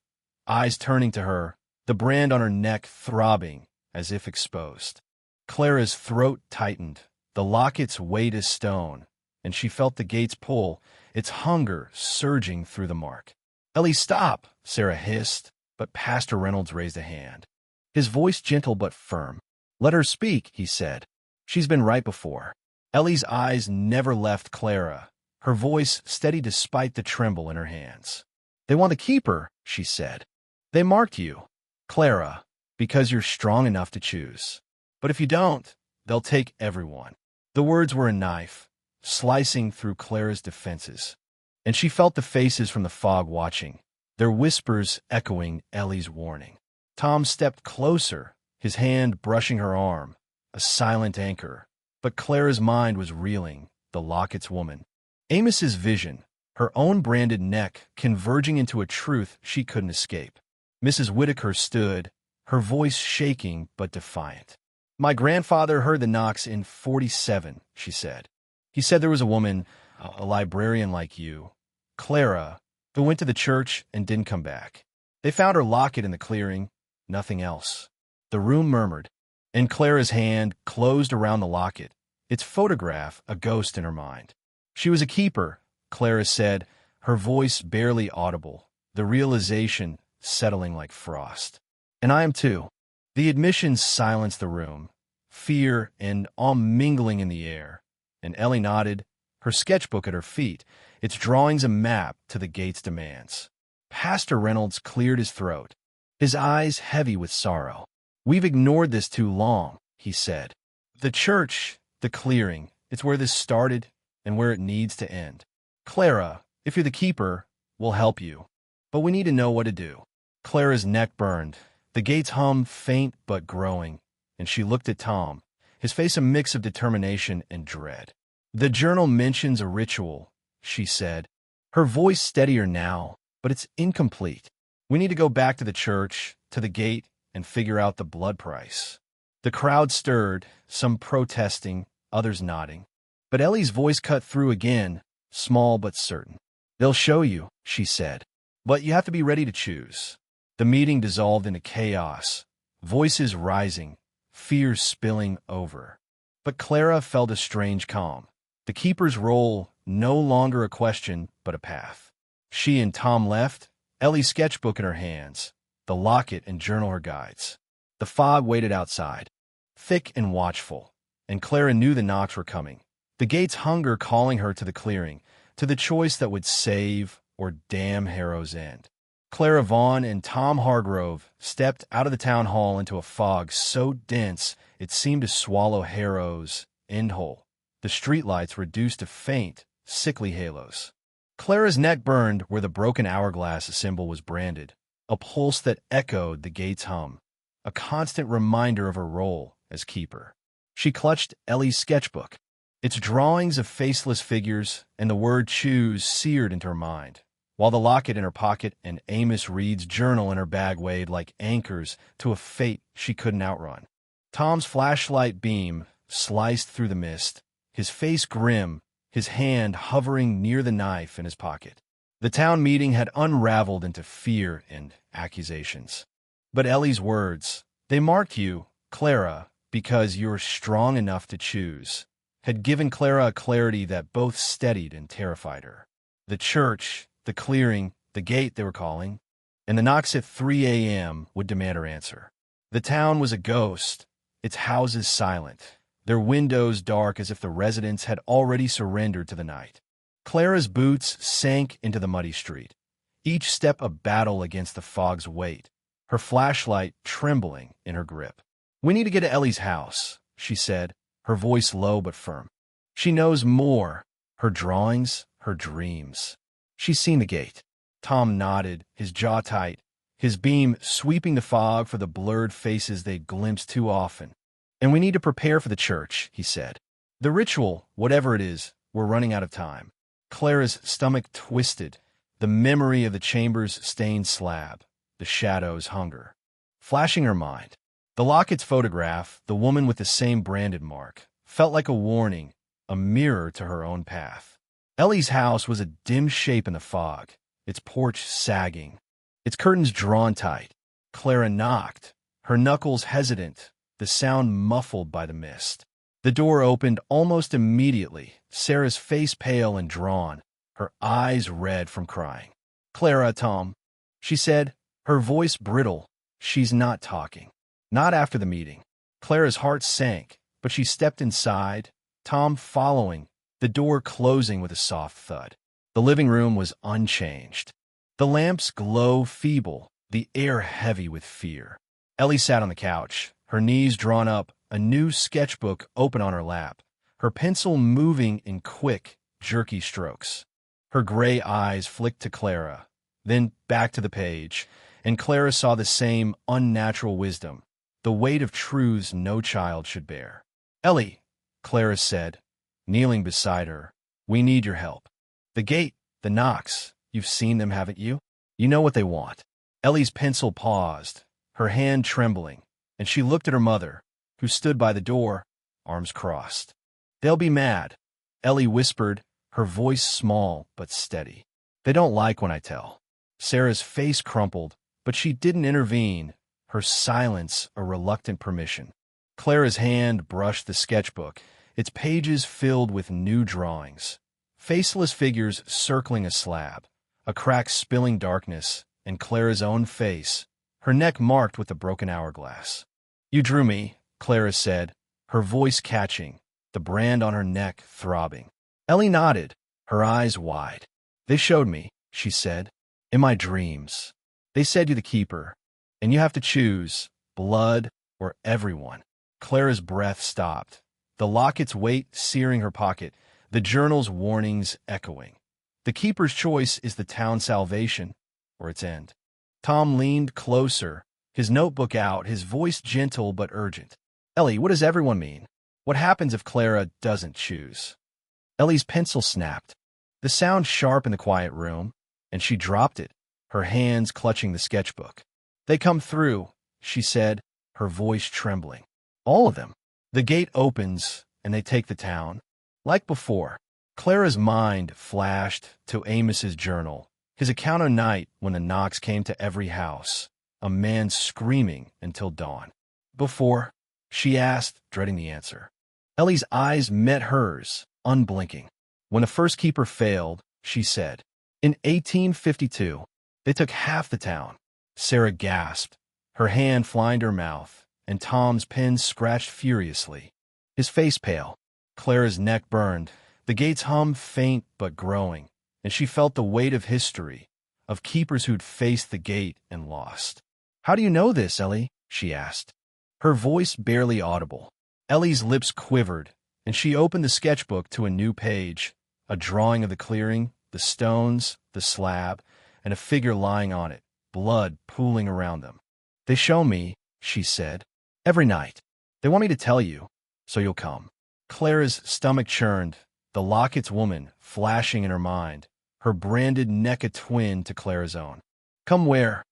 eyes turning to her, the brand on her neck throbbing as if exposed. Clara's throat tightened, the locket's weight as stone, and she felt the gates pull, its hunger surging through the mark. "Ellie, stop!" Sarah hissed, but Pastor Reynolds raised a hand. His voice gentle but firm. "Let her speak," he said. "She's been right before." Ellie's eyes never left Clara, her voice steady despite the tremble in her hands. "They want to keep her," she said. "They marked you, Clara, because you're strong enough to choose. But if you don't, they'll take everyone." The words were a knife, slicing through Clara's defenses, and she felt the faces from the fog watching, their whispers echoing Ellie's warning. Tom stepped closer, his hand brushing her arm, a silent anchor, but Clara's mind was reeling, the locket's woman. Amos's vision, her own branded neck converging into a truth she couldn't escape. Mrs. Whitaker stood, her voice shaking but defiant. "My grandfather heard the knocks in 47, she said. "He said there was a woman, a librarian like you, Clara, who went to the church and didn't come back. They found her locket in the clearing, nothing else." The room murmured, and Clara's hand closed around the locket, its photograph a ghost in her mind. "She was a keeper," Clara said, her voice barely audible, the realization settling like frost. "And I am too." The admission silenced the room, fear and awe mingling in the air, and Ellie nodded, her sketchbook at her feet, its drawings a map to the gate's demands. Pastor Reynolds cleared his throat, his eyes heavy with sorrow. "We've ignored this too long," he said. "The church, the clearing, it's where this started and where it needs to end. Clara, if you're the keeper, we'll help you. But we need to know what to do." Clara's neck burned, the gate's hum faint but growing, and she looked at Tom, his face a mix of determination and dread. "The journal mentions a ritual," she said, her voice steadier now, "but it's incomplete. We need to go back to the church, to the gate, and figure out the blood price." The crowd stirred, some protesting, others nodding. But Ellie's voice cut through again, small but certain. "They'll show you," she said, "but you have to be ready to choose." The meeting dissolved into chaos, voices rising, fears spilling over. But Clara felt a strange calm. The keeper's role no longer a question, but a path. She and Tom left, Ellie's sketchbook in her hands, the locket and journal her guides. The fog waited outside, thick and watchful, and Clara knew the knocks were coming. The gate's hunger calling her to the clearing, to the choice that would save or damn Harrow's End. Clara Vaughn and Tom Hargrove stepped out of the town hall into a fog so dense it seemed to swallow Harrow's End whole, the streetlights reduced to faint, sickly halos. Clara's neck burned where the broken hourglass symbol was branded, a pulse that echoed the gate's hum, a constant reminder of her role as keeper. She clutched Ellie's sketchbook, its drawings of faceless figures and the word choose seared into her mind, while the locket in her pocket and Amos Reed's journal in her bag weighed like anchors to a fate she couldn't outrun. Tom's flashlight beam sliced through the mist, his face grim, his hand hovering near the knife in his pocket. The town meeting had unraveled into fear and accusations. But Ellie's words, "They marked you, Clara, because you're strong enough to choose," had given Clara a clarity that both steadied and terrified her. The church, the clearing, the gate they were calling, and the knocks at 3 a.m. would demand her answer. The town was a ghost, its houses silent, their windows dark as if the residents had already surrendered to the night. Clara's boots sank into the muddy street, each step a battle against the fog's weight, her flashlight trembling in her grip. "We need to get to Ellie's house," she said, her voice low but firm. "She knows more, her drawings, her dreams. She's seen the gate." Tom nodded, his jaw tight, his beam sweeping the fog for the blurred faces they'd glimpsed too often. "And we need to prepare for the church," he said. "The ritual, whatever it is, we're running out of time." Clara's stomach twisted, the memory of the chamber's stained slab, the shadow's hunger, flashing her mind. The locket's photograph, the woman with the same branded mark, felt like a warning, a mirror to her own path. Ellie's house was a dim shape in the fog, its porch sagging, its curtains drawn tight. Clara knocked, her knuckles hesitant, the sound muffled by the mist. The door opened almost immediately, Sarah's face pale and drawn, her eyes red from crying. "Clara, Tom," she said, her voice brittle. "She's not talking. Not after the meeting." Clara's heart sank, but she stepped inside, Tom following, the door closing with a soft thud. The living room was unchanged. The lamp's glow feeble, the air heavy with fear. Ellie sat on the couch, her knees drawn up, a new sketchbook open on her lap, her pencil moving in quick, jerky strokes. Her gray eyes flicked to Clara, then back to the page, and Clara saw the same unnatural wisdom, the weight of truths no child should bear. "Ellie," Clara said, kneeling beside her, "we need your help. The gate, the knocks, you've seen them, haven't you? You know what they want." Ellie's pencil paused, her hand trembling, and she looked at her mother, who stood by the door, arms crossed. "They'll be mad," Ellie whispered, her voice small but steady. "They don't like when I tell." Sarah's face crumpled, but she didn't intervene, her silence a reluctant permission. Clara's hand brushed the sketchbook, its pages filled with new drawings. Faceless figures circling a slab, a crack spilling darkness, and Clara's own face, her neck marked with a broken hourglass. "You drew me," Clara said, her voice catching, the brand on her neck throbbing. Ellie nodded, her eyes wide. "They showed me," she said, "in my dreams. They said you're the keeper, and you have to choose, blood or everyone." Clara's breath stopped, the locket's weight searing her pocket, the journal's warnings echoing. The keeper's choice is the town's salvation or its end. Tom leaned closer, his notebook out, his voice gentle but urgent. "Ellie, what does everyone mean? What happens if Clara doesn't choose?" Ellie's pencil snapped, the sound sharp in the quiet room, and she dropped it, her hands clutching the sketchbook. "They come through," she said, her voice trembling. "All of them. The gate opens, and they take the town. Like before." Clara's mind flashed to Amos's journal, his account of night when the knocks came to every house, a man screaming until dawn. "Before?" she asked, dreading the answer. Ellie's eyes met hers, unblinking. "When the first keeper failed," she said. "In 1852, they took half the town." Sarah gasped, her hand flying to her mouth, and Tom's pen scratched furiously, his face pale. Clara's neck burned, the gate's hum faint but growing, and she felt the weight of history, of keepers who'd faced the gate and lost. "How do you know this, Ellie?" she asked, her voice barely audible. Ellie's lips quivered, and she opened the sketchbook to a new page, a drawing of the clearing, the stones, the slab, and a figure lying on it, blood pooling around them. "They show me," she said, "every night. They want me to tell you, so you'll come." Clara's stomach churned, the locket's woman flashing in her mind, her branded neck a twin to Clara's own. "Come where?"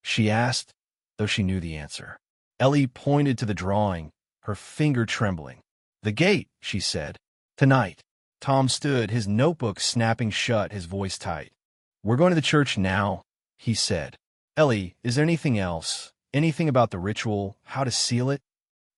she asked, though she knew the answer. Ellie pointed to the drawing, her finger trembling. "The gate," she said. "Tonight." Tom stood, his notebook snapping shut, his voice tight. "We're going to the church now," he said. "Ellie, is there anything else? Anything about the ritual, how to seal it?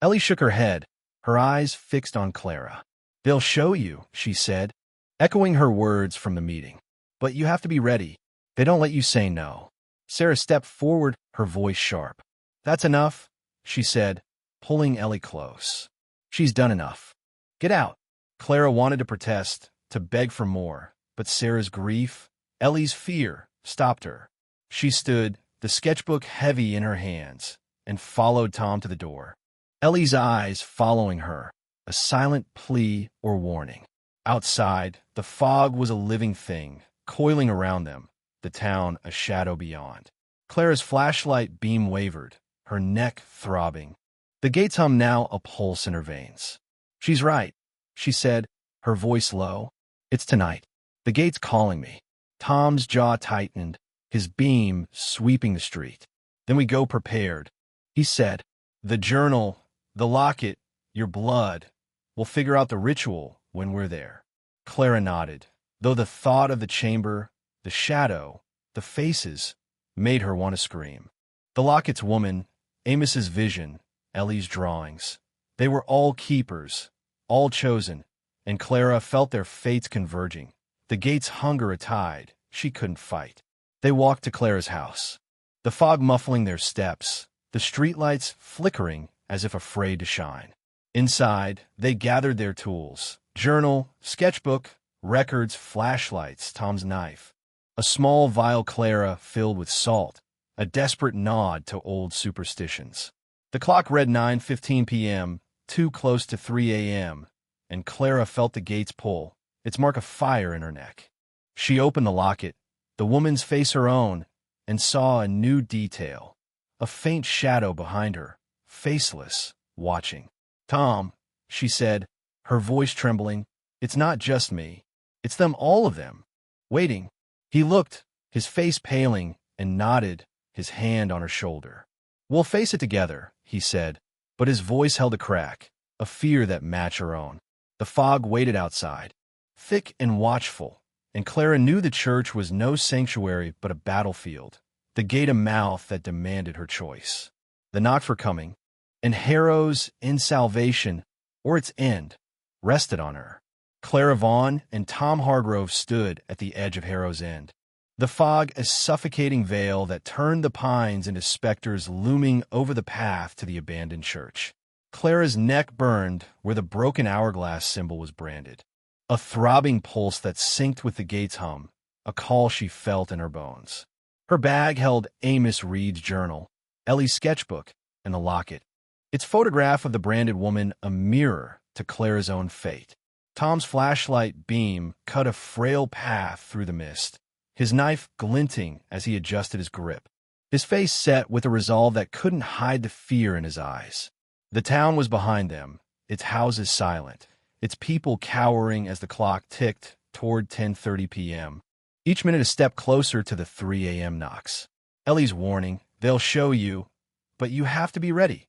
Ellie shook her head, her eyes fixed on Clara. They'll show you, she said, echoing her words from the meeting. But you have to be ready. They don't let you say no. Sarah stepped forward, her voice sharp. That's enough, she said, pulling Ellie close. She's done enough. Get out. Clara wanted to protest, to beg for more, but Sarah's grief, Ellie's fear, stopped her. She stood, the sketchbook heavy in her hands, and followed Tom to the door. Ellie's eyes following her, a silent plea or warning. Outside, the fog was a living thing, coiling around them, the town a shadow beyond. Clara's flashlight beam wavered, her neck throbbing. The gates hum now a pulse in her veins. She's right, she said, her voice low. It's tonight. The gate's calling me. Tom's jaw tightened, his beam sweeping the street. Then we go prepared, he said. The journal, the locket, your blood. We'll figure out the ritual when we're there. Clara nodded, though the thought of the chamber, the shadow, the faces, made her want to scream. The locket's woman, Amos's vision, Ellie's drawings. They were all keepers, all chosen, and Clara felt their fates converging. The gate's hunger a tide she couldn't fight. They walked to Clara's house, the fog muffling their steps, the streetlights flickering as if afraid to shine. Inside, they gathered their tools, journal, sketchbook, records, flashlights, Tom's knife. A small vial Clara filled with salt, a desperate nod to old superstitions. The clock read 9:15 p.m., too close to 3 a.m., and Clara felt the gates pull, its mark of fire in her neck. She opened the locket, the woman's face her own, and saw a new detail, a faint shadow behind her, faceless, watching. Tom, she said, her voice trembling, it's not just me. It's them, all of them, waiting. He looked, his face paling, and nodded, his hand on her shoulder. We'll face it together, he said, but his voice held a crack, a fear that matched her own. The fog waited outside, thick and watchful, and Clara knew the church was no sanctuary but a battlefield, the gate a mouth that demanded her choice. The knock for coming, and Harrow's in salvation, or its end, rested on her. Clara Vaughn and Tom Hargrove stood at the edge of Harrow's End. The fog a suffocating veil that turned the pines into specters looming over the path to the abandoned church. Clara's neck burned where the broken hourglass symbol was branded. A throbbing pulse that synced with the gate's hum, a call she felt in her bones. Her bag held Amos Reed's journal, Ellie's sketchbook, and the locket. Its photograph of the branded woman a mirror to Clara's own fate. Tom's flashlight beam cut a frail path through the mist, his knife glinting as he adjusted his grip. His face set with a resolve that couldn't hide the fear in his eyes. The town was behind them, its houses silent, its people cowering as the clock ticked toward 10:30 p.m., each minute a step closer to the 3 a.m. knocks. Ellie's warning, they'll show you, but you have to be ready,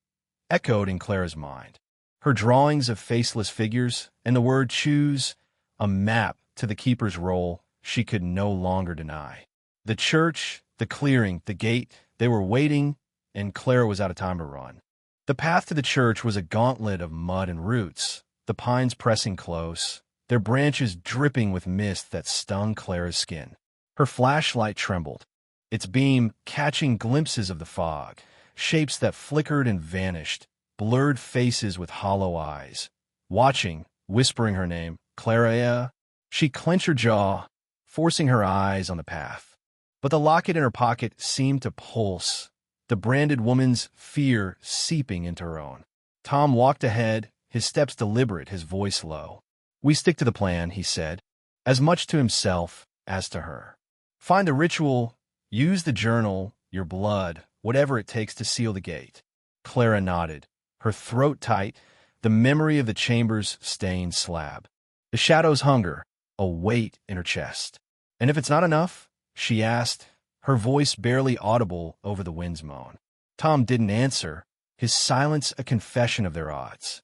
echoed in Clara's mind. Her drawings of faceless figures, and the word choose, a map to the keeper's role she could no longer deny. The church, the clearing, the gate, they were waiting, and Clara was out of time to run. The path to the church was a gauntlet of mud and roots, the pines pressing close, their branches dripping with mist that stung Clara's skin. Her flashlight trembled, its beam catching glimpses of the fog, shapes that flickered and vanished, blurred faces with hollow eyes. Watching, whispering her name, Clara. She clenched her jaw, forcing her eyes on the path. But the locket in her pocket seemed to pulse, the branded woman's fear seeping into her own. Tom walked ahead, his steps deliberate, his voice low. We stick to the plan, he said, as much to himself as to her. Find the ritual, use the journal, your blood, whatever it takes to seal the gate. Clara nodded, her throat tight, the memory of the chamber's stained slab. The shadow's hunger, a weight in her chest. And if it's not enough, she asked, her voice barely audible over the wind's moan. Tom didn't answer, his silence a confession of their odds.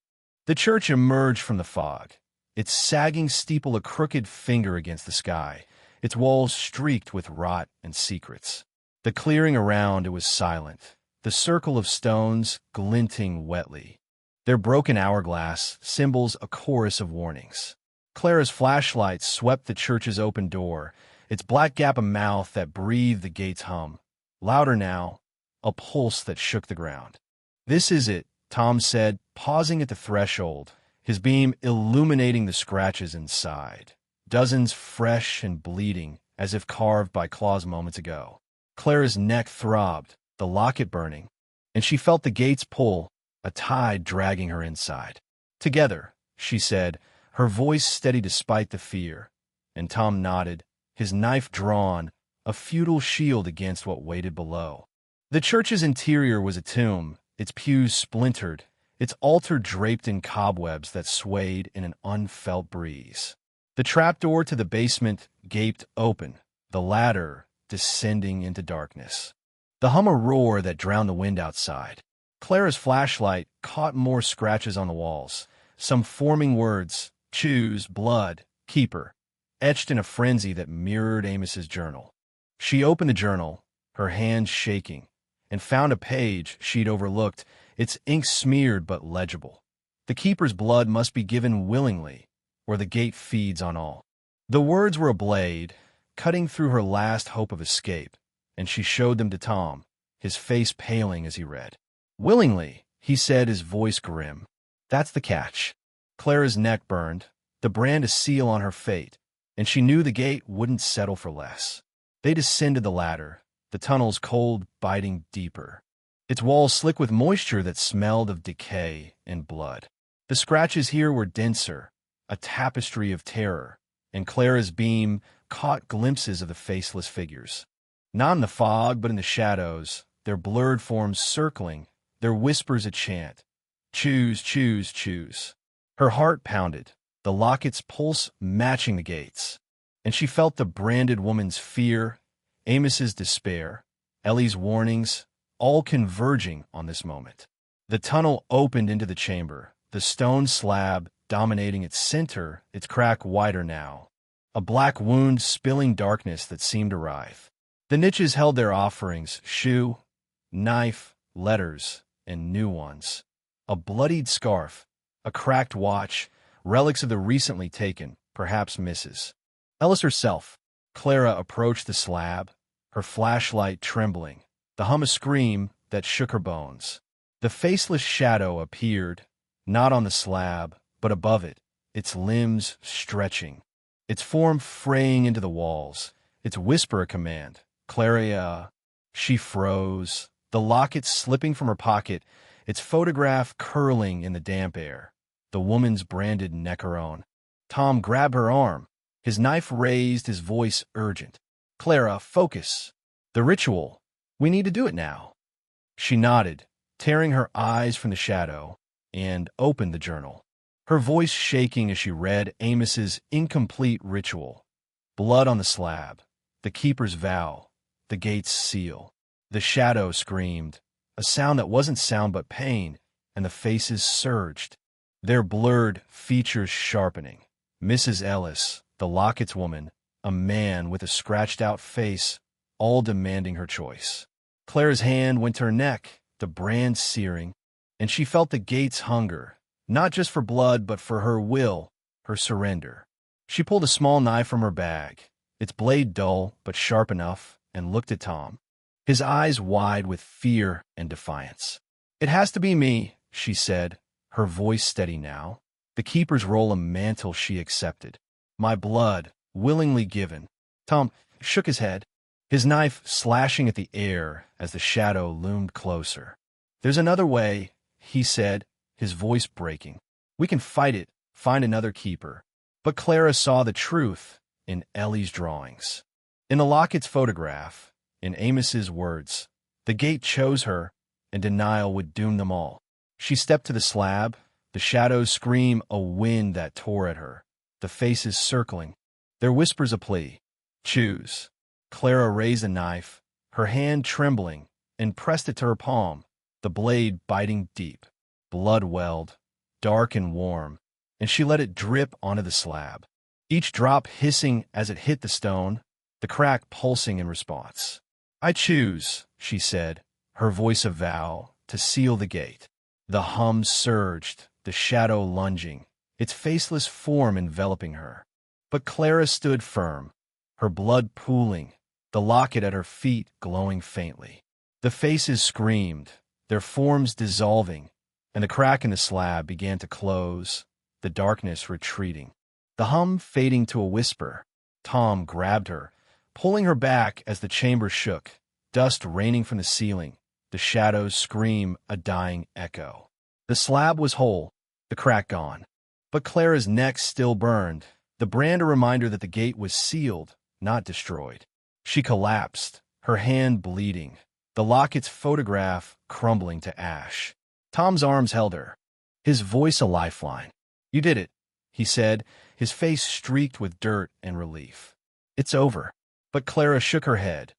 The church emerged from the fog, its sagging steeple a crooked finger against the sky, its walls streaked with rot and secrets. The clearing around it was silent, the circle of stones glinting wetly. Their broken hourglass symbols a chorus of warnings. Clara's flashlight swept the church's open door, its black gap a mouth that breathed the gate's hum. Louder now, a pulse that shook the ground. "This is it," Tom said, pausing at the threshold, his beam illuminating the scratches inside. Dozens fresh and bleeding, as if carved by claws moments ago. Clara's neck throbbed, the locket burning, and she felt the gates pull, a tide dragging her inside. "Together," she said, her voice steady despite the fear, and Tom nodded, his knife drawn, a futile shield against what waited below. The church's interior was a tomb, its pews splintered, its altar draped in cobwebs that swayed in an unfelt breeze. The trapdoor to the basement gaped open, the ladder descending into darkness. The hum a roar that drowned the wind outside. Clara's flashlight caught more scratches on the walls, some forming words, choose, blood, keeper, etched in a frenzy that mirrored Amos's journal. She opened the journal, her hands shaking, and found a page she'd overlooked, its ink smeared but legible. The keeper's blood must be given willingly, or the gate feeds on all. The words were a blade, cutting through her last hope of escape, and she showed them to Tom, his face paling as he read. "Willingly," he said, his voice grim. "That's the catch." Clara's neck burned, the brand a seal on her fate, and she knew the gate wouldn't settle for less. They descended the ladder, the tunnel's cold biting deeper, its walls slick with moisture that smelled of decay and blood. The scratches here were denser, a tapestry of terror, and Clara's beam caught glimpses of the faceless figures. Not in the fog, but in the shadows, their blurred forms circling, their whispers a chant. "Choose, choose, choose." Her heart pounded, the locket's pulse matching the gates, and she felt the branded woman's fear, Amos's despair, Ellie's warnings, all converging on this moment. The tunnel opened into the chamber, the stone slab dominating its center, its crack wider now, a black wound spilling darkness that seemed to writhe. The niches held their offerings, shoe, knife, letters, and new ones. A bloodied scarf, a cracked watch, relics of the recently taken, perhaps Mrs. Ellis herself. Clara approached the slab, her flashlight trembling, the hum a scream that shook her bones. The faceless shadow appeared, not on the slab, but above it, its limbs stretching, its form fraying into the walls, its whisper a command. "Clara." She froze, the locket slipping from her pocket, its photograph curling in the damp air, the woman's branded neck her own. Tom grabbed her arm, his knife raised, his voice urgent. "Clara, focus. The ritual. We need to do it now." She nodded, tearing her eyes from the shadow, and opened the journal, her voice shaking as she read Amos's incomplete ritual. Blood on the slab, the keeper's vow, the gate's seal. The shadow screamed, a sound that wasn't sound but pain, and the faces surged, their blurred features sharpening. Mrs. Ellis, the locket's woman, a man with a scratched-out face, all demanding her choice. Clara's hand went to her neck, the brand searing, and she felt the gate's hunger, not just for blood but for her will, her surrender. She pulled a small knife from her bag, its blade dull but sharp enough, and looked at Tom, his eyes wide with fear and defiance. "It has to be me," she said, her voice steady now. The keeper's role a mantle she accepted. "My blood, willingly given." Tom shook his head, his knife slashing at the air as the shadow loomed closer. "There's another way," he said, his voice breaking. "We can fight it, find another keeper." But Clara saw the truth in Ellie's drawings, in the locket's photograph, in Amos's words. The gate chose her, and denial would doom them all. She stepped to the slab, the shadows scream a wind that tore at her, the faces circling, their whispers a plea. "Choose." Clara raised a knife, her hand trembling, and pressed it to her palm, the blade biting deep. Blood welled, dark and warm, and she let it drip onto the slab, each drop hissing as it hit the stone, the crack pulsing in response. "I choose," she said, her voice a vow to seal the gate. The hum surged, the shadow lunging, its faceless form enveloping her. But Clara stood firm, her blood pooling, the locket at her feet glowing faintly. The faces screamed, their forms dissolving, and the crack in the slab began to close, the darkness retreating. The hum fading to a whisper. Tom grabbed her, pulling her back as the chamber shook, dust raining from the ceiling, the shadows scream a dying echo. The slab was whole, the crack gone. But Clara's neck still burned, the brand a reminder that the gate was sealed, not destroyed. She collapsed, her hand bleeding, the locket's photograph crumbling to ash. Tom's arms held her, his voice a lifeline. "You did it," he said, his face streaked with dirt and relief. "It's over." But Clara shook her head,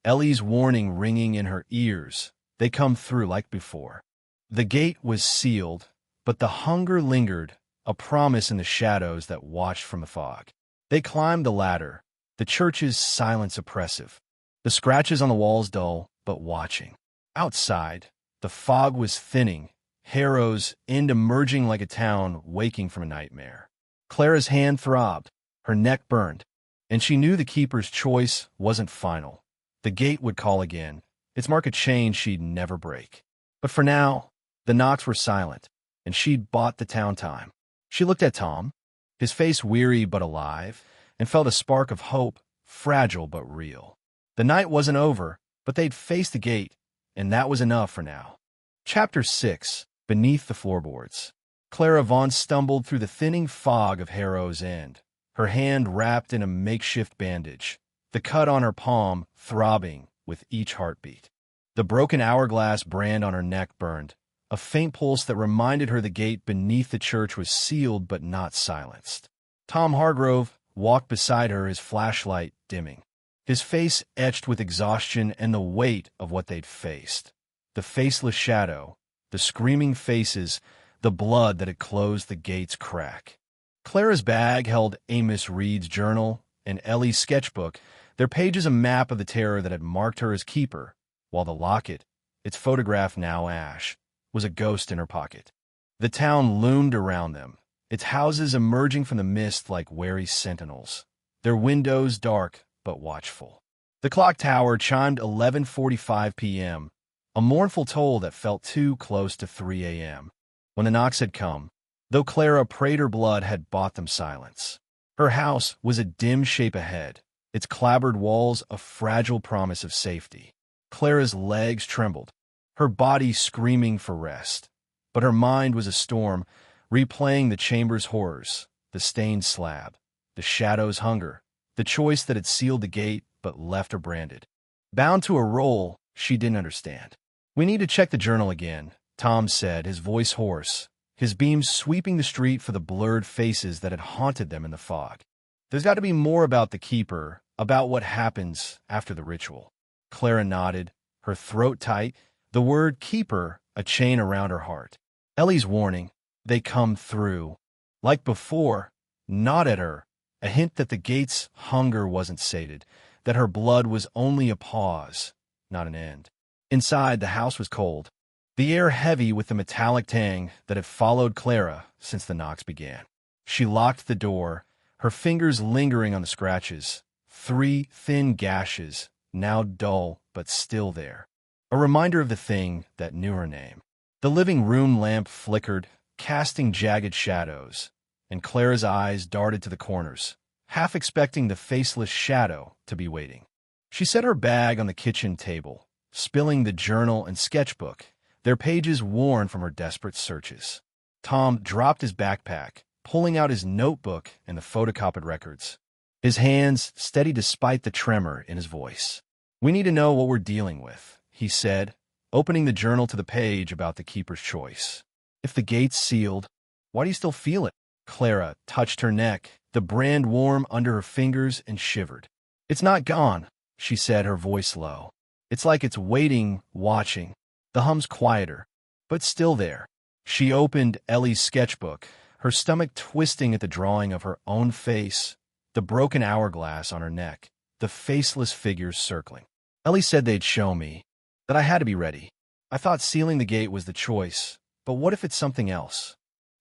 Ellie's warning ringing in her ears. They come through like before. The gate was sealed, but the hunger lingered, a promise in the shadows that watched from the fog. They climbed the ladder, the church's silence oppressive, the scratches on the walls dull, but watching. Outside, the fog was thinning, Harrow's End emerging like a town waking from a nightmare. Clara's hand throbbed, her neck burned, and she knew the keeper's choice wasn't final. The gate would call again, its mark a chain she'd never break. But for now, the knocks were silent, and she'd bought the town time. She looked at Tom, his face weary but alive, and felt a spark of hope, fragile but real. The night wasn't over, but they'd faced the gate, and that was enough for now. Chapter 6. Beneath the Floorboards. Clara Vaughn stumbled through the thinning fog of Harrow's End, her hand wrapped in a makeshift bandage, the cut on her palm throbbing with each heartbeat. The broken hourglass brand on her neck burned, a faint pulse that reminded her the gate beneath the church was sealed but not silenced. Tom Hargrove walked beside her, his flashlight dimming, his face etched with exhaustion and the weight of what they'd faced. The faceless shadow, the screaming faces, the blood that had closed the gate's crack. Clara's bag held Amos Reed's journal and Ellie's sketchbook, their pages a map of the terror that had marked her as keeper, while the locket, its photograph now ash, was a ghost in her pocket. The town loomed around them, its houses emerging from the mist like wary sentinels, their windows dark but watchful. The clock tower chimed 11:45 p.m., a mournful toll that felt too close to 3 a.m. When the knocks had come, though Clara prayed her blood had bought them silence. Her house was a dim shape ahead, its clapboard walls a fragile promise of safety. Clara's legs trembled, her body screaming for rest. But her mind was a storm, replaying the chamber's horrors, the stained slab, the shadow's hunger, the choice that had sealed the gate but left her branded. Bound to a role she didn't understand. "We need to check the journal again," Tom said, his voice hoarse, his beams sweeping the street for the blurred faces that had haunted them in the fog. "There's got to be more about the keeper, about what happens after the ritual." Clara nodded, her throat tight, the word keeper a chain around her heart. Ellie's warning, "They come through," like before, gnawed at her, a hint that the gate's hunger wasn't sated, that her blood was only a pause, not an end. Inside, the house was cold, the air heavy with the metallic tang that had followed Clara since the knocks began. She locked the door, her fingers lingering on the scratches, 3 thin gashes, now dull but still there, a reminder of the thing that knew her name. The living room lamp flickered, casting jagged shadows, and Clara's eyes darted to the corners, half expecting the faceless shadow to be waiting. She set her bag on the kitchen table, spilling the journal and sketchbook, their pages worn from her desperate searches. Tom dropped his backpack, pulling out his notebook and the photocopied records, his hands steady despite the tremor in his voice. "We need to know what we're dealing with," he said, opening the journal to the page about the keeper's choice. "If the gate's sealed, why do you still feel it?" Clara touched her neck, the brand warm under her fingers, and shivered. "It's not gone," she said, her voice low. "It's like it's waiting, watching." The hum's quieter, but still there. She opened Ellie's sketchbook, her stomach twisting at the drawing of her own face, the broken hourglass on her neck, the faceless figures circling. "Ellie said they'd show me," that I had to be ready. I thought sealing the gate was the choice, but what if it's something else?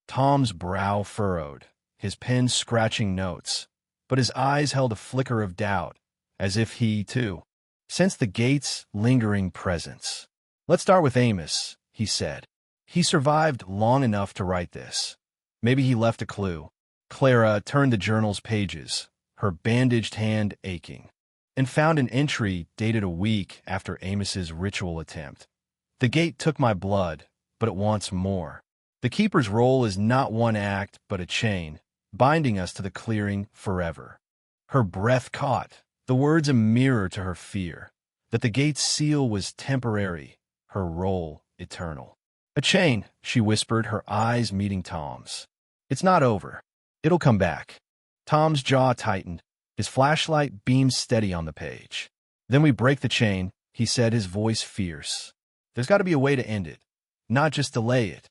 Tom's brow furrowed, his pen scratching notes, but his eyes held a flicker of doubt, as if he, too, sensed the gate's lingering presence. Let's start with Amos, he said. He survived long enough to write this. Maybe he left a clue. Clara turned the journal's pages, her bandaged hand aching, and found an entry dated a week after Amos's ritual attempt. The gate took my blood, but it wants more. The keeper's role is not one act, but a chain, binding us to the clearing forever. Her breath caught, the words a mirror to her fear, that the gate's seal was temporary, her role eternal. A chain, she whispered, her eyes meeting Tom's. It's not over. It'll come back. Tom's jaw tightened, his flashlight beamed steady on the page. Then we break the chain, he said, his voice fierce. There's got to be a way to end it, not just delay it.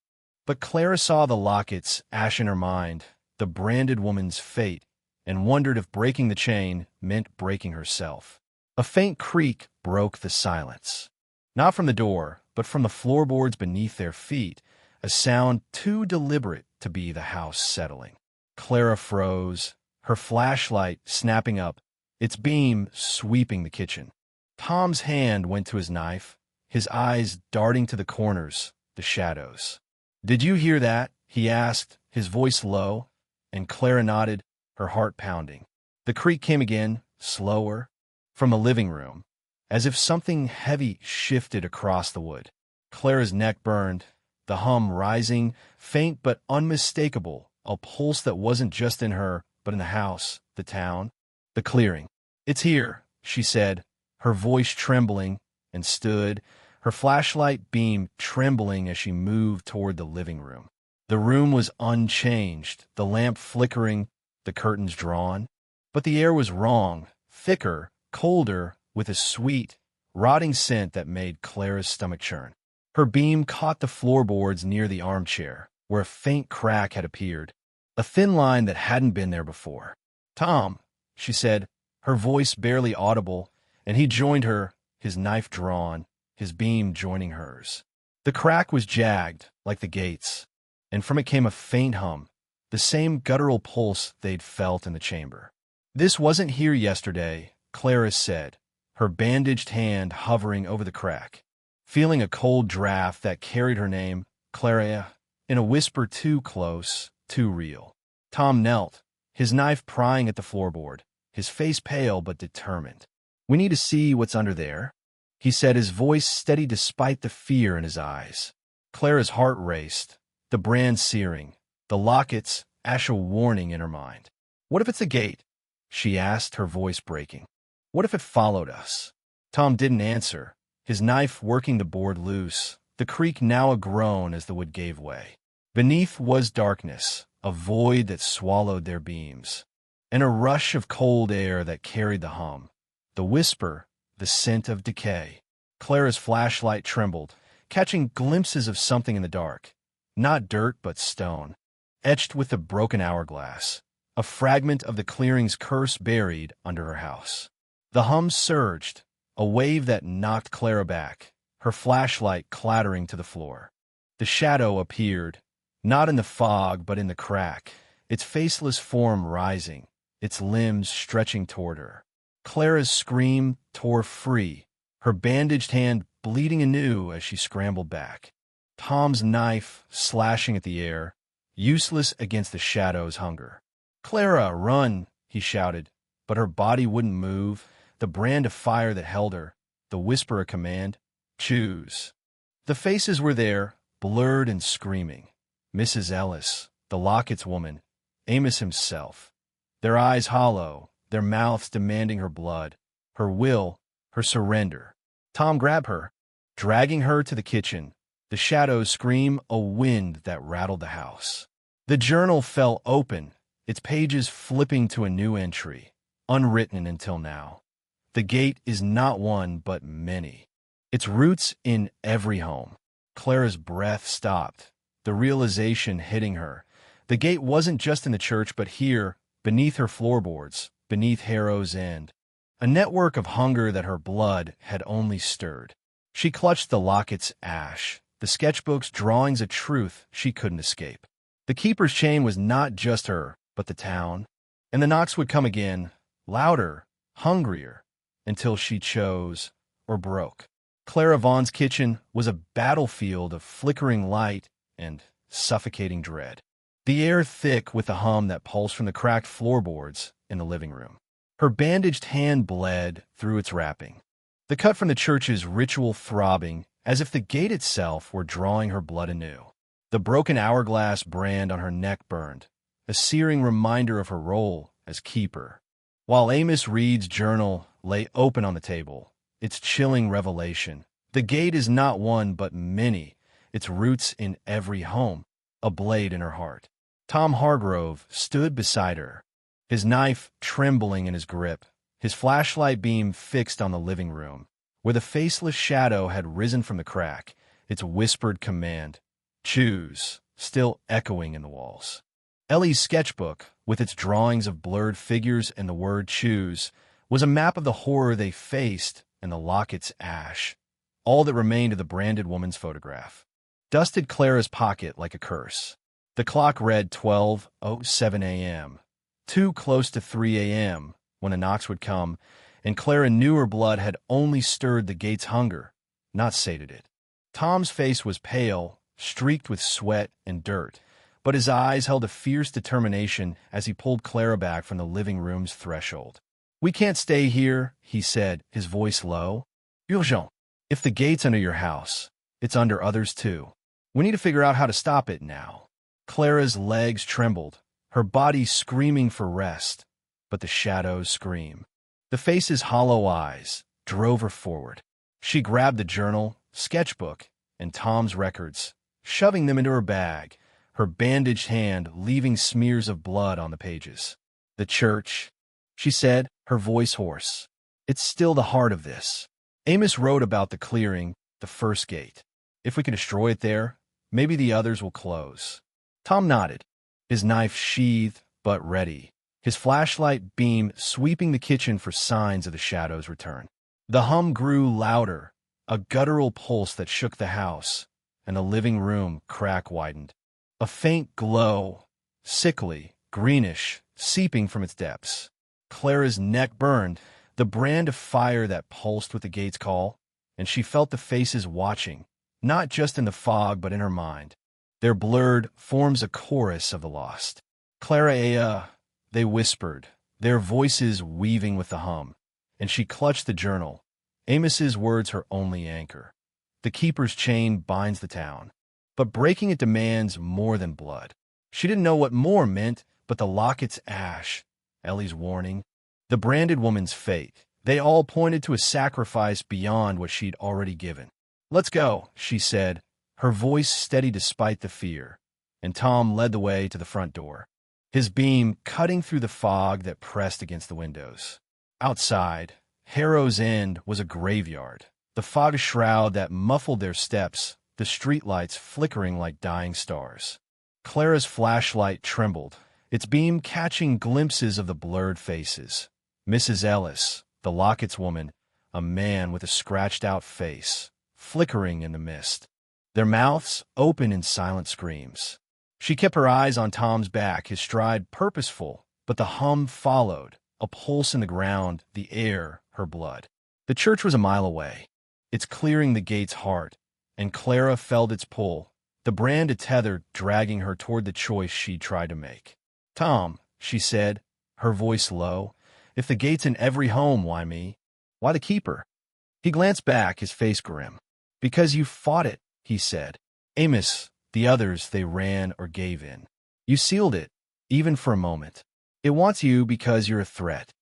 But Clara saw the lockets ash in her mind, the branded woman's fate, and wondered if breaking the chain meant breaking herself. A faint creak broke the silence. Not from the door, but from the floorboards beneath their feet, a sound too deliberate to be the house settling. Clara froze, her flashlight snapping up, its beam sweeping the kitchen. Tom's hand went to his knife, his eyes darting to the corners, the shadows. Did you hear that? He asked, his voice low, and Clara nodded, her heart pounding. The creak came again, slower, from the living room, as if something heavy shifted across the wood. Clara's neck burned, the hum rising, faint but unmistakable, a pulse that wasn't just in her, but in the house, the town, the clearing. It's here, she said, her voice trembling, and stood, her flashlight beam trembling as she moved toward the living room. The room was unchanged, the lamp flickering, the curtains drawn. But the air was wrong, thicker, colder, with a sweet, rotting scent that made Clara's stomach churn. Her beam caught the floorboards near the armchair, where a faint crack had appeared, a thin line that hadn't been there before. Tom, she said, her voice barely audible, and he joined her, his knife drawn, his beam joining hers. The crack was jagged, like the gates, and from it came a faint hum, the same guttural pulse they'd felt in the chamber. This wasn't here yesterday, Clara said, her bandaged hand hovering over the crack, feeling a cold draft that carried her name, Clara, in a whisper too close, too real. Tom knelt, his knife prying at the floorboard, his face pale but determined. We need to see what's under there, he said, his voice steady despite the fear in his eyes. Clara's heart raced, the brand searing, the lockets ash a warning in her mind. What if it's a gate? She asked, her voice breaking. What if it followed us? Tom didn't answer, his knife working the board loose, the creak now a groan as the wood gave way. Beneath was darkness, a void that swallowed their beams, and a rush of cold air that carried the hum, the whisper, the scent of decay. Clara's flashlight trembled, catching glimpses of something in the dark, not dirt but stone, etched with a broken hourglass, a fragment of the clearing's curse buried under her house. The hum surged, a wave that knocked Clara back, her flashlight clattering to the floor. The shadow appeared, not in the fog but in the crack, its faceless form rising, its limbs stretching toward her. Clara's scream tore free, her bandaged hand bleeding anew as she scrambled back. Tom's knife slashing at the air, useless against the shadow's hunger. "Clara, run!" he shouted, but her body wouldn't move, the brand of fire that held her, the whisper a command, "Choose." The faces were there, blurred and screaming. Mrs. Ellis, the Locketts woman, Amos himself. Their eyes hollow, their mouths demanding her blood, her will, her surrender. Tom grabbed her, dragging her to the kitchen. The shadows scream, a wind that rattled the house. The journal fell open, its pages flipping to a new entry, unwritten until now. The gate is not one, but many. Its roots in every home. Clara's breath stopped, the realization hitting her. The gate wasn't just in the church, but here, beneath her floorboards, beneath Harrow's End. A network of hunger that her blood had only stirred. She clutched the locket's ash, the sketchbook's drawings of truth she couldn't escape. The keeper's chain was not just her, but the town. And the knocks would come again, louder, hungrier, until she chose or broke. Clara Vaughn's kitchen was a battlefield of flickering light and suffocating dread. The air thick with the hum that pulsed from the cracked floorboards in the living room. Her bandaged hand bled through its wrapping. The cut from the church's ritual throbbing as if the gate itself were drawing her blood anew. The broken hourglass brand on her neck burned, a searing reminder of her role as keeper. While Amos Reed's journal lay open on the table, its chilling revelation. The gate is not one but many, its roots in every home, a blade in her heart. Tom Hargrove stood beside her, his knife trembling in his grip, his flashlight beam fixed on the living room, where the faceless shadow had risen from the crack, its whispered command, "Choose," still echoing in the walls. Ellie's sketchbook, with its drawings of blurred figures and the word "choose," was a map of the horror they faced and the locket's ash, all that remained of the branded woman's photograph. Dusted Clara's pocket like a curse. The clock read 12:07 a.m., too close to 3 a.m., when the knocks would come, and Clara knew her blood had only stirred the gate's hunger, not sated it. Tom's face was pale, streaked with sweat and dirt, but his eyes held a fierce determination as he pulled Clara back from the living room's threshold. "We can't stay here," he said, his voice low. "Urgent. If the gate's under your house, it's under others too. We need to figure out how to stop it now." Clara's legs trembled, her body screaming for rest, but the shadows screamed. The face's hollow eyes drove her forward. She grabbed the journal, sketchbook, and Tom's records, shoving them into her bag, her bandaged hand leaving smears of blood on the pages. "The church," she said, her voice hoarse. "It's still the heart of this. Amos wrote about the clearing, the first gate. If we can destroy it there, maybe the others will close." Tom nodded, his knife sheathed but ready, his flashlight beam sweeping the kitchen for signs of the shadow's return. The hum grew louder, a guttural pulse that shook the house, and the living room crack widened. A faint glow, sickly, greenish, seeping from its depths. Clara's neck burned, the brand of fire that pulsed with the gate's call, and she felt the faces watching, not just in the fog but in her mind. Their blurred forms a chorus of the lost. "Clara, they whispered, their voices weaving with the hum, and she clutched the journal, Amos's words her only anchor. The keeper's chain binds the town, but breaking it demands more than blood. She didn't know what more meant, but the locket's ash, Ellie's warning, the branded woman's fate. They all pointed to a sacrifice beyond what she'd already given. "Let's go," she said, her voice steady despite the fear, and Tom led the way to the front door, his beam cutting through the fog that pressed against the windows. Outside, Harrow's End was a graveyard, the fog shroud that muffled their steps, the streetlights flickering like dying stars. Clara's flashlight trembled, its beam catching glimpses of the blurred faces. Mrs. Ellis, the Locket's woman, a man with a scratched-out face, flickering in the mist, their mouths open in silent screams. She kept her eyes on Tom's back, his stride purposeful, but the hum followed, a pulse in the ground, the air, her blood. The church was a mile away, its clearing the gate's heart, and Clara felt its pull, the brand a tether dragging her toward the choice she'd tried to make. "Tom," she said, her voice low, "if the gate's in every home, why me? Why the keeper?" He glanced back, his face grim. "Because you fought it," he said. "Amos, the others, they ran or gave in. You sealed it, even for a moment. It wants you because you're a threat."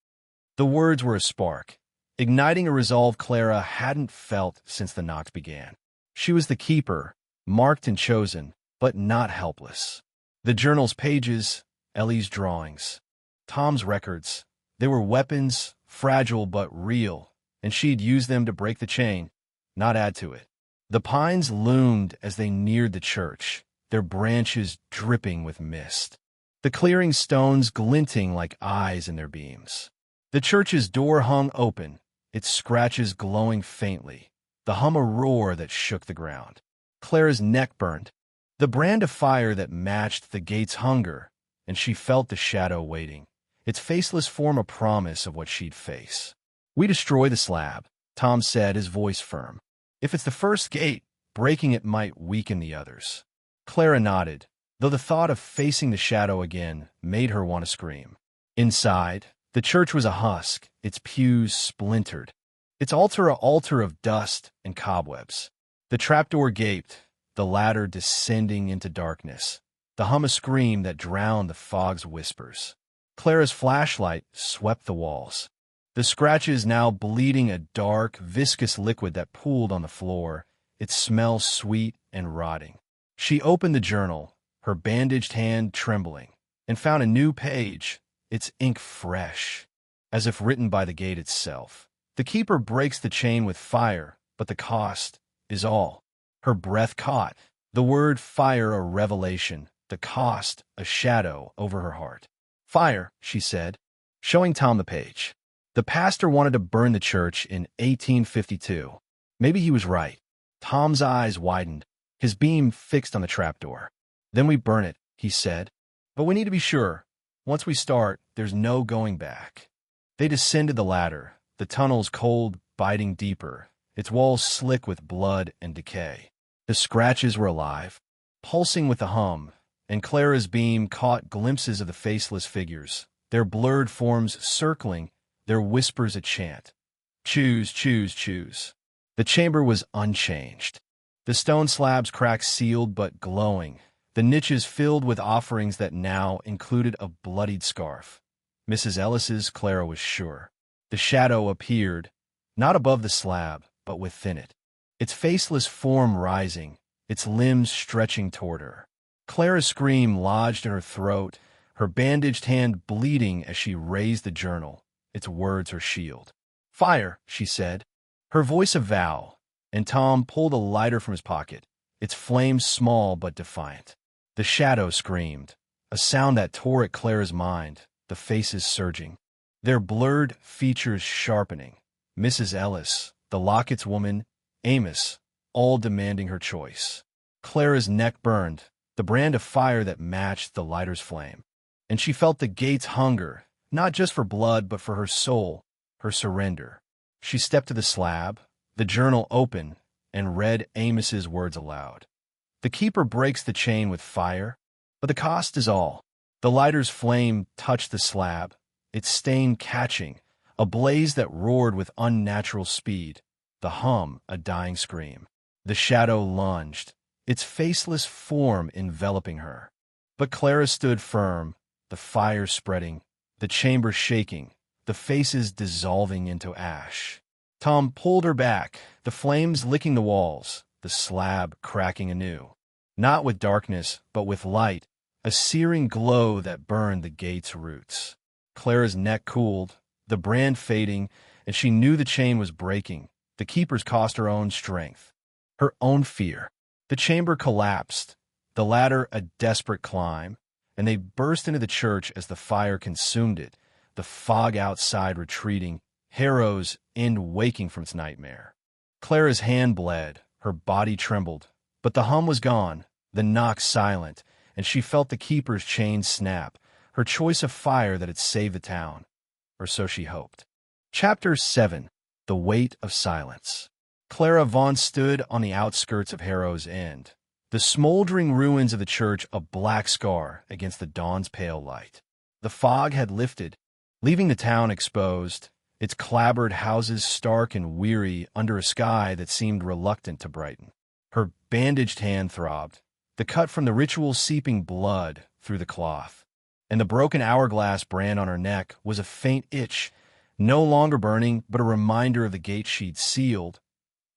The words were a spark, igniting a resolve Clara hadn't felt since the knocks began. She was the keeper, marked and chosen, but not helpless. The journal's pages, Ellie's drawings, Tom's records, they were weapons, fragile but real, and she'd use them to break the chain, not add to it. The pines loomed as they neared the church, their branches dripping with mist, the clearing stones glinting like eyes in their beams. The church's door hung open, its scratches glowing faintly, the hum a roar that shook the ground. Clara's neck burned, the brand of fire that matched the gate's hunger, and she felt the shadow waiting, its faceless form a promise of what she'd face. "We destroy the slab," Tom said, his voice firm. "If it's the first gate, breaking it might weaken the others." Clara nodded, though the thought of facing the shadow again made her want to scream. Inside, the church was a husk, its pews splintered, its altar a altar of dust and cobwebs. The trapdoor gaped, the ladder descending into darkness, the hum a scream that drowned the fog's whispers. Clara's flashlight swept the walls, the scratches now bleeding a dark, viscous liquid that pooled on the floor, its smell sweet and rotting. She opened the journal, her bandaged hand trembling, and found a new page, its ink fresh, as if written by the gate itself. "The keeper breaks the chain with fire, but the cost is all." Her breath caught, the word fire a revelation, the cost a shadow over her heart. "Fire," she said, showing Tom the page. "The pastor wanted to burn the church in 1852. Maybe he was right." Tom's eyes widened, his beam fixed on the trapdoor. "Then we burn it," he said. "But we need to be sure. Once we start, there's no going back." They descended the ladder, the tunnel's cold biting deeper, its walls slick with blood and decay. The scratches were alive, pulsing with the hum, and Clara's beam caught glimpses of the faceless figures, their blurred forms circling, their whispers a chant. "Choose, choose, choose." The chamber was unchanged. The stone slabs cracked sealed but glowing, the niches filled with offerings that now included a bloodied scarf. Mrs. Ellis's, Clara was sure. The shadow appeared, not above the slab, but within it, its faceless form rising, its limbs stretching toward her. Clara's scream lodged in her throat, her bandaged hand bleeding as she raised the journal, its words her shield. "Fire," she said, her voice a vow, and Tom pulled a lighter from his pocket, its flame small but defiant. The shadow screamed, a sound that tore at Clara's mind, the faces surging, their blurred features sharpening. Mrs. Ellis, the Lockett's woman, Amos, all demanding her choice. Clara's neck burned, the brand of fire that matched the lighter's flame, and she felt the gate's hunger, not just for blood but for her soul, her surrender. She stepped to the slab, the journal open, and read Amos's words aloud. "The keeper breaks the chain with fire, but the cost is all." The lighter's flame touched the slab, its stain catching, a blaze that roared with unnatural speed, the hum a dying scream. The shadow lunged, its faceless form enveloping her. But Clara stood firm, the fire spreading, the chamber shaking, the faces dissolving into ash. Tom pulled her back, the flames licking the walls, the slab cracking anew. Not with darkness, but with light, a searing glow that burned the gate's roots. Clara's neck cooled, the brand fading, and she knew the chain was breaking. The keepers cost her own strength, her own fear. The chamber collapsed, the ladder a desperate climb, and they burst into the church as the fire consumed it, the fog outside retreating, Harrow's end waking from its nightmare. Clara's hand bled, her body trembled, but the hum was gone, the knock silent, and she felt the keeper's chain snap, her choice of fire that had saved the town. Or so she hoped. Chapter 7. The Weight of Silence. Clara Vaughn stood on the outskirts of Harrow's End, the smoldering ruins of the church a black scar against the dawn's pale light. The fog had lifted, leaving the town exposed, its clapboard houses stark and weary under a sky that seemed reluctant to brighten. Her bandaged hand throbbed, the cut from the ritual seeping blood through the cloth, and the broken hourglass brand on her neck was a faint itch, no longer burning, but a reminder of the gate she'd sealed,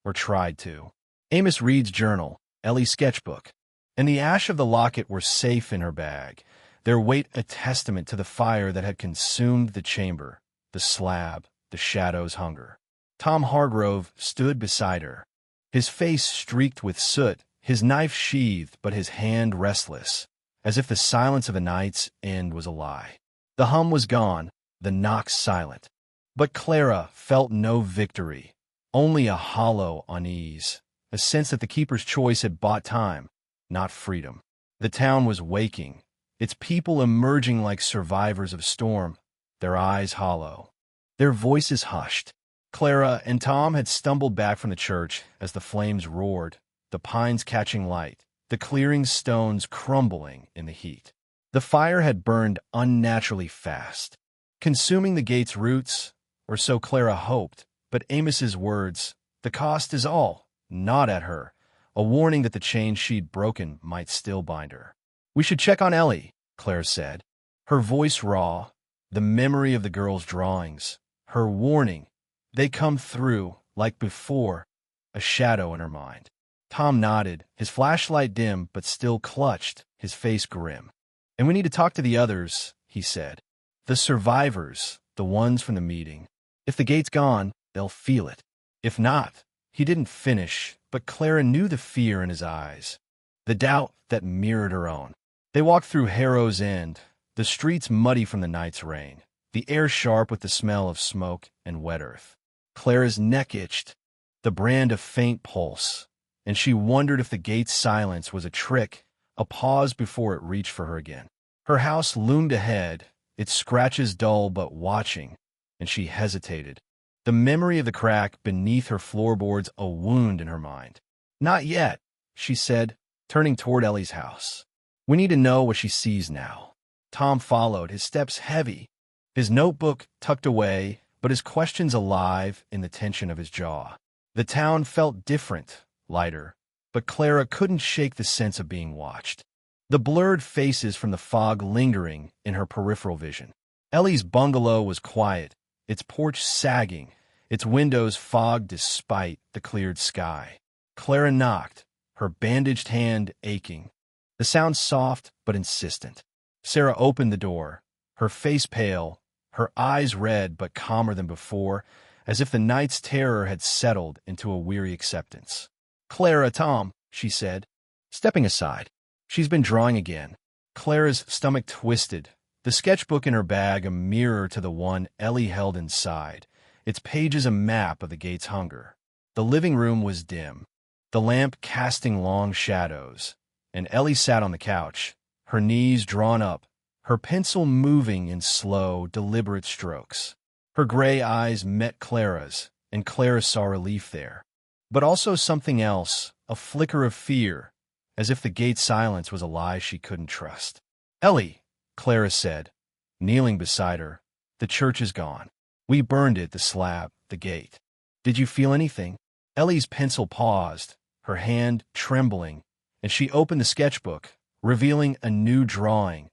or tried to. Amos Reed's journal, Ellie's sketchbook, and the ash of the locket were safe in her bag, their weight a testament to the fire that had consumed the chamber, the slab, the shadow's hunger. Tom Hargrove stood beside her, his face streaked with soot, his knife sheathed but his hand restless, as if the silence of the night's end was a lie. The hum was gone, the knock silent. But Clara felt no victory, only a hollow unease, a sense that the keeper's choice had bought time, not freedom. The town was waking, its people emerging like survivors of storm, their eyes hollow, their voices hushed. Clara and Tom had stumbled back from the church as the flames roared, the pines catching light, the clearing stones crumbling in the heat. The fire had burned unnaturally fast, consuming the gate's roots, or so Clara hoped, but Amos's words, "The cost is all," gnawed at her, a warning that the chain she'd broken might still bind her. "We should check on Ellie," Clara said, her voice raw, the memory of the girl's drawings, her warning. They come through, like before, a shadow in her mind. Tom nodded, his flashlight dim but still clutched, his face grim. "And we need to talk to the others," he said. "The survivors, the ones from the meeting. If the gate's gone, they'll feel it. If not," he didn't finish, but Clara knew the fear in his eyes, the doubt that mirrored her own. They walked through Harrow's End, the streets muddy from the night's rain, the air sharp with the smell of smoke and wet earth. Clara's neck itched, the brand of faint pulse, and she wondered if the gate's silence was a trick, a pause before it reached for her again. Her house loomed ahead, its scratches dull but watching, and she hesitated, the memory of the crack beneath her floorboards a wound in her mind. "Not yet," she said, turning toward Ellie's house. "We need to know what she sees now." Tom followed, his steps heavy, his notebook tucked away, but his questions alive in the tension of his jaw. The town felt different, lighter, but Clara couldn't shake the sense of being watched. The blurred faces from the fog lingering in her peripheral vision. Ellie's bungalow was quiet, its porch sagging, its windows fogged despite the cleared sky. Clara knocked, her bandaged hand aching. The sound soft but insistent. Sarah opened the door, her face pale, her eyes red but calmer than before, as if the night's terror had settled into a weary acceptance. "Clara, Tom," she said, stepping aside. "She's been drawing again." Clara's stomach twisted, the sketchbook in her bag a mirror to the one Ellie held inside, its pages a map of the gate's hunger. The living room was dim, the lamp casting long shadows, and Ellie sat on the couch, her knees drawn up, her pencil moving in slow, deliberate strokes. Her gray eyes met Clara's, and Clara saw relief there. But also something else, a flicker of fear, as if the gate's silence was a lie she couldn't trust. "Ellie," Clara said, kneeling beside her, "the church is gone. We burned it, the slab, the gate. Did you feel anything?" Ellie's pencil paused, her hand trembling, and she opened the sketchbook, revealing a new drawing,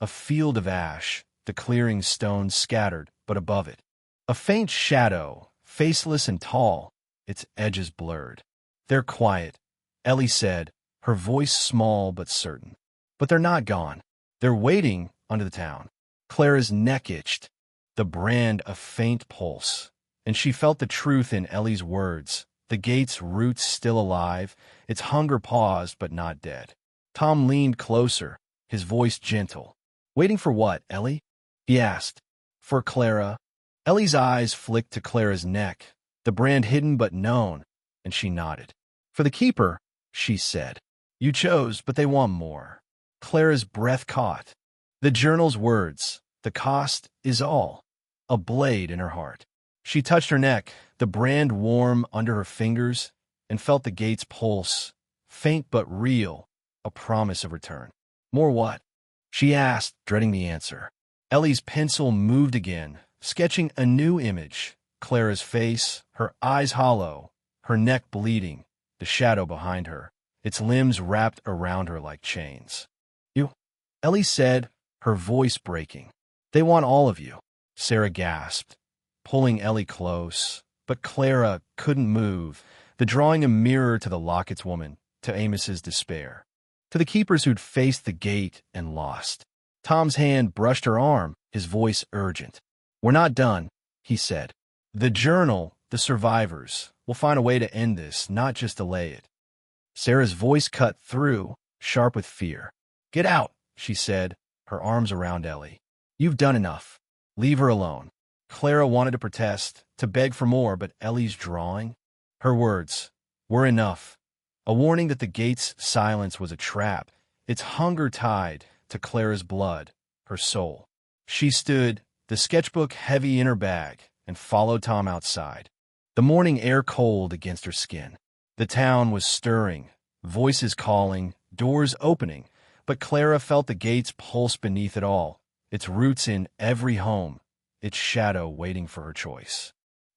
a field of ash, the clearing stones scattered, but above it, a faint shadow, faceless and tall, its edges blurred. "They're quiet," Ellie said, her voice small but certain. "But they're not gone. They're waiting under the town." Clara's neck itched, the brand of faint pulse, and she felt the truth in Ellie's words, the gate's roots still alive, its hunger paused but not dead. Tom leaned closer, his voice gentle. "Waiting for what, Ellie?" he asked. "For Clara." Ellie's eyes flicked to Clara's neck, the brand hidden but known, and she nodded. "For the keeper," she said. "You chose, but they want more." Clara's breath caught. The journal's words, "The cost is all," a blade in her heart. She touched her neck, the brand warm under her fingers, and felt the gate's pulse, faint but real, a promise of return. "More what?" she asked, dreading the answer. Ellie's pencil moved again, sketching a new image, Clara's face, her eyes hollow, her neck bleeding, the shadow behind her, its limbs wrapped around her like chains. "You," Ellie said, her voice breaking. "They want all of you," Sarah gasped, pulling Ellie close, but Clara couldn't move, the drawing a mirror to the Lockett's woman, to Amos's despair, to the keepers who'd faced the gate and lost. Tom's hand brushed her arm, his voice urgent. "We're not done," he said. "The journal, the survivors, will find a way to end this, not just delay it." Sarah's voice cut through, sharp with fear. "Get out," she said, her arms around Ellie. "You've done enough. Leave her alone." Clara wanted to protest, to beg for more, but Ellie's drawing, Her words were enough, a warning that the gate's silence was a trap, its hunger tied to Clara's blood, her soul. She stood, the sketchbook heavy in her bag, and followed Tom outside. The morning air cold against her skin. The town was stirring, voices calling, doors opening, but Clara felt the gate's pulse beneath it all, its roots in every home, its shadow waiting for her choice.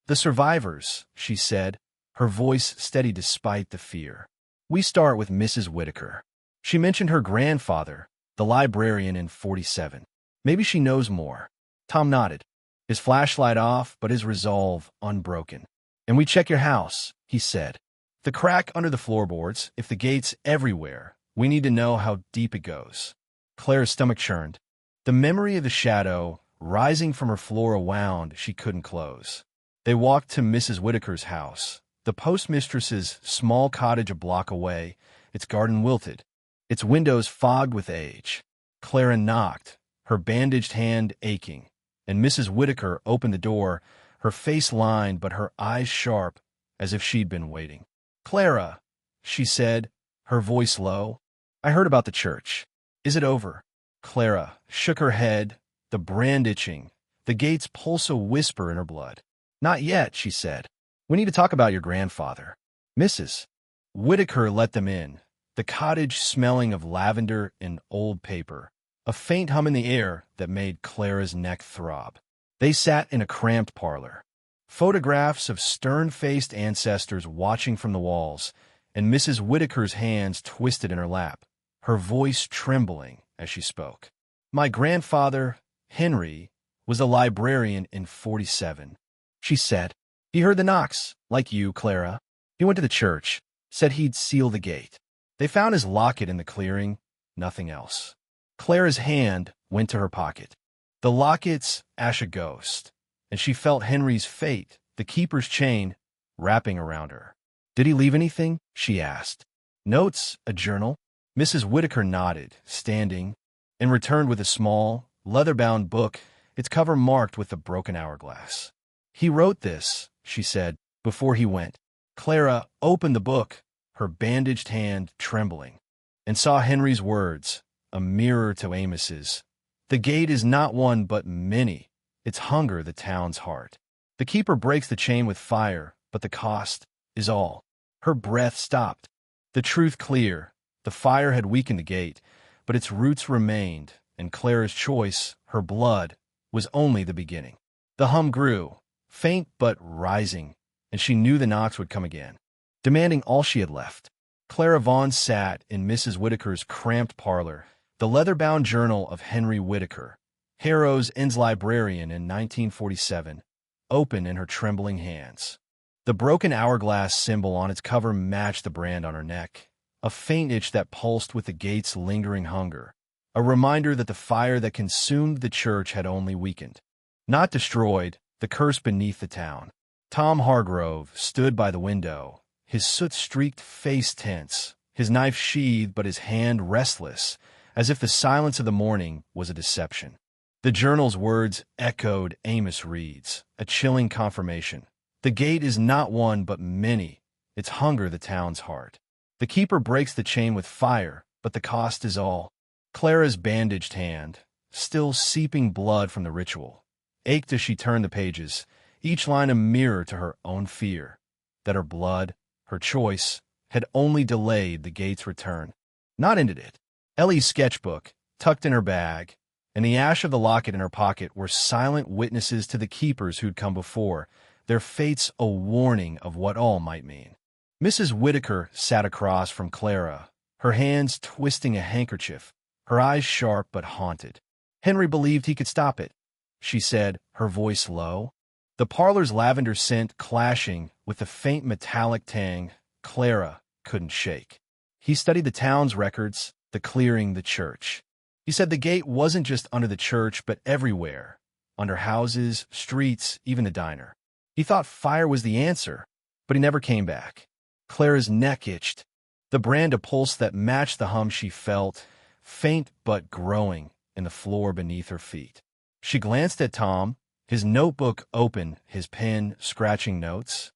"The survivors," she said, her voice steady despite the fear. "We start with Mrs. Whitaker." She mentioned her grandfather, the librarian in 47. "Maybe she knows more." Tom nodded, his flashlight off but his resolve unbroken. "And we check your house," he said. "The crack under the floorboards, if the gate's everywhere, we need to know how deep it goes." Clara's stomach churned. The memory of the shadow rising from her floor a wound she couldn't close. They walked to Mrs. Whitaker's house, the postmistress's small cottage a block away, its garden wilted, its windows fogged with age. Clara knocked, her bandaged hand aching, and Mrs. Whitaker opened the door, her face lined but her eyes sharp, as if she'd been waiting. "Clara," she said, her voice low, "I heard about the church. Is it over?" Clara shook her head, the brand itching, the gate's pulse a whisper in her blood. "Not yet," she said. "We need to talk about your grandfather." Mrs. Whitaker let them in, the cottage smelling of lavender and old paper, a faint hum in the air that made Clara's neck throb. They sat in a cramped parlor, photographs of stern-faced ancestors watching from the walls, and Mrs. Whitaker's hands twisted in her lap, her voice trembling as she spoke. "My grandfather, Henry, was a librarian in 47, she said. "He heard the knocks, like you, Clara. He went to the church, said he'd seal the gate. They found his locket in the clearing, nothing else." Clara's hand went to her pocket. The locket's ash a ghost, and she felt Henry's fate, the keeper's chain, wrapping around her. "Did he leave anything?" she asked. "Notes, a journal." Mrs. Whitaker nodded, standing, and returned with a small, leather-bound book, its cover marked with a broken hourglass. "He wrote this," she said, "before he went." Clara opened the book, her bandaged hand trembling, and saw Henry's words, a mirror to Amos's. "The gate is not one but many, its hunger the town's heart. The keeper breaks the chain with fire, but the cost is all." Her breath stopped. The truth clear, the fire had weakened the gate, but its roots remained, and Clara's choice, her blood, was only the beginning. The hum grew, faint but rising, and she knew the knocks would come again, demanding all she had left. Clara Vaughn sat in Mrs. Whitaker's cramped parlor, the leather-bound journal of Henry Whitaker, Harrow's Inn's librarian in 1947, open in her trembling hands. The broken hourglass symbol on its cover matched the brand on her neck, a faint itch that pulsed with the gate's lingering hunger, a reminder that the fire that consumed the church had only weakened, not destroyed, the curse beneath the town. Tom Hargrove stood by the window, his soot-streaked face tense, his knife sheathed but his hand restless, as if the silence of the morning was a deception. The journal's words echoed Amos Reed's, a chilling confirmation. "The gate is not one but many, its hunger the town's heart. The keeper breaks the chain with fire, but the cost is all." Clara's bandaged hand, still seeping blood from the ritual, ached as she turned the pages, each line a mirror to her own fear, that her blood, her choice, had only delayed the gate's return, not ended it. Ellie's sketchbook, tucked in her bag, and the ash of the locket in her pocket were silent witnesses to the keepers who'd come before, their fates a warning of what all might mean. Mrs. Whitaker sat across from Clara, her hands twisting a handkerchief, her eyes sharp but haunted. "Henry believed he could stop it," she said, her voice low, the parlor's lavender scent clashing with the faint metallic tang Clara couldn't shake. "He studied the town's records, the clearing, the church. He said the gate wasn't just under the church, but everywhere, under houses, streets, even the diner. He thought fire was the answer, but he never came back." Clara's neck itched, the brand of pulse that matched the hum she felt, faint but growing, in the floor beneath her feet. She glanced at Tom, his notebook open, his pen scratching notes.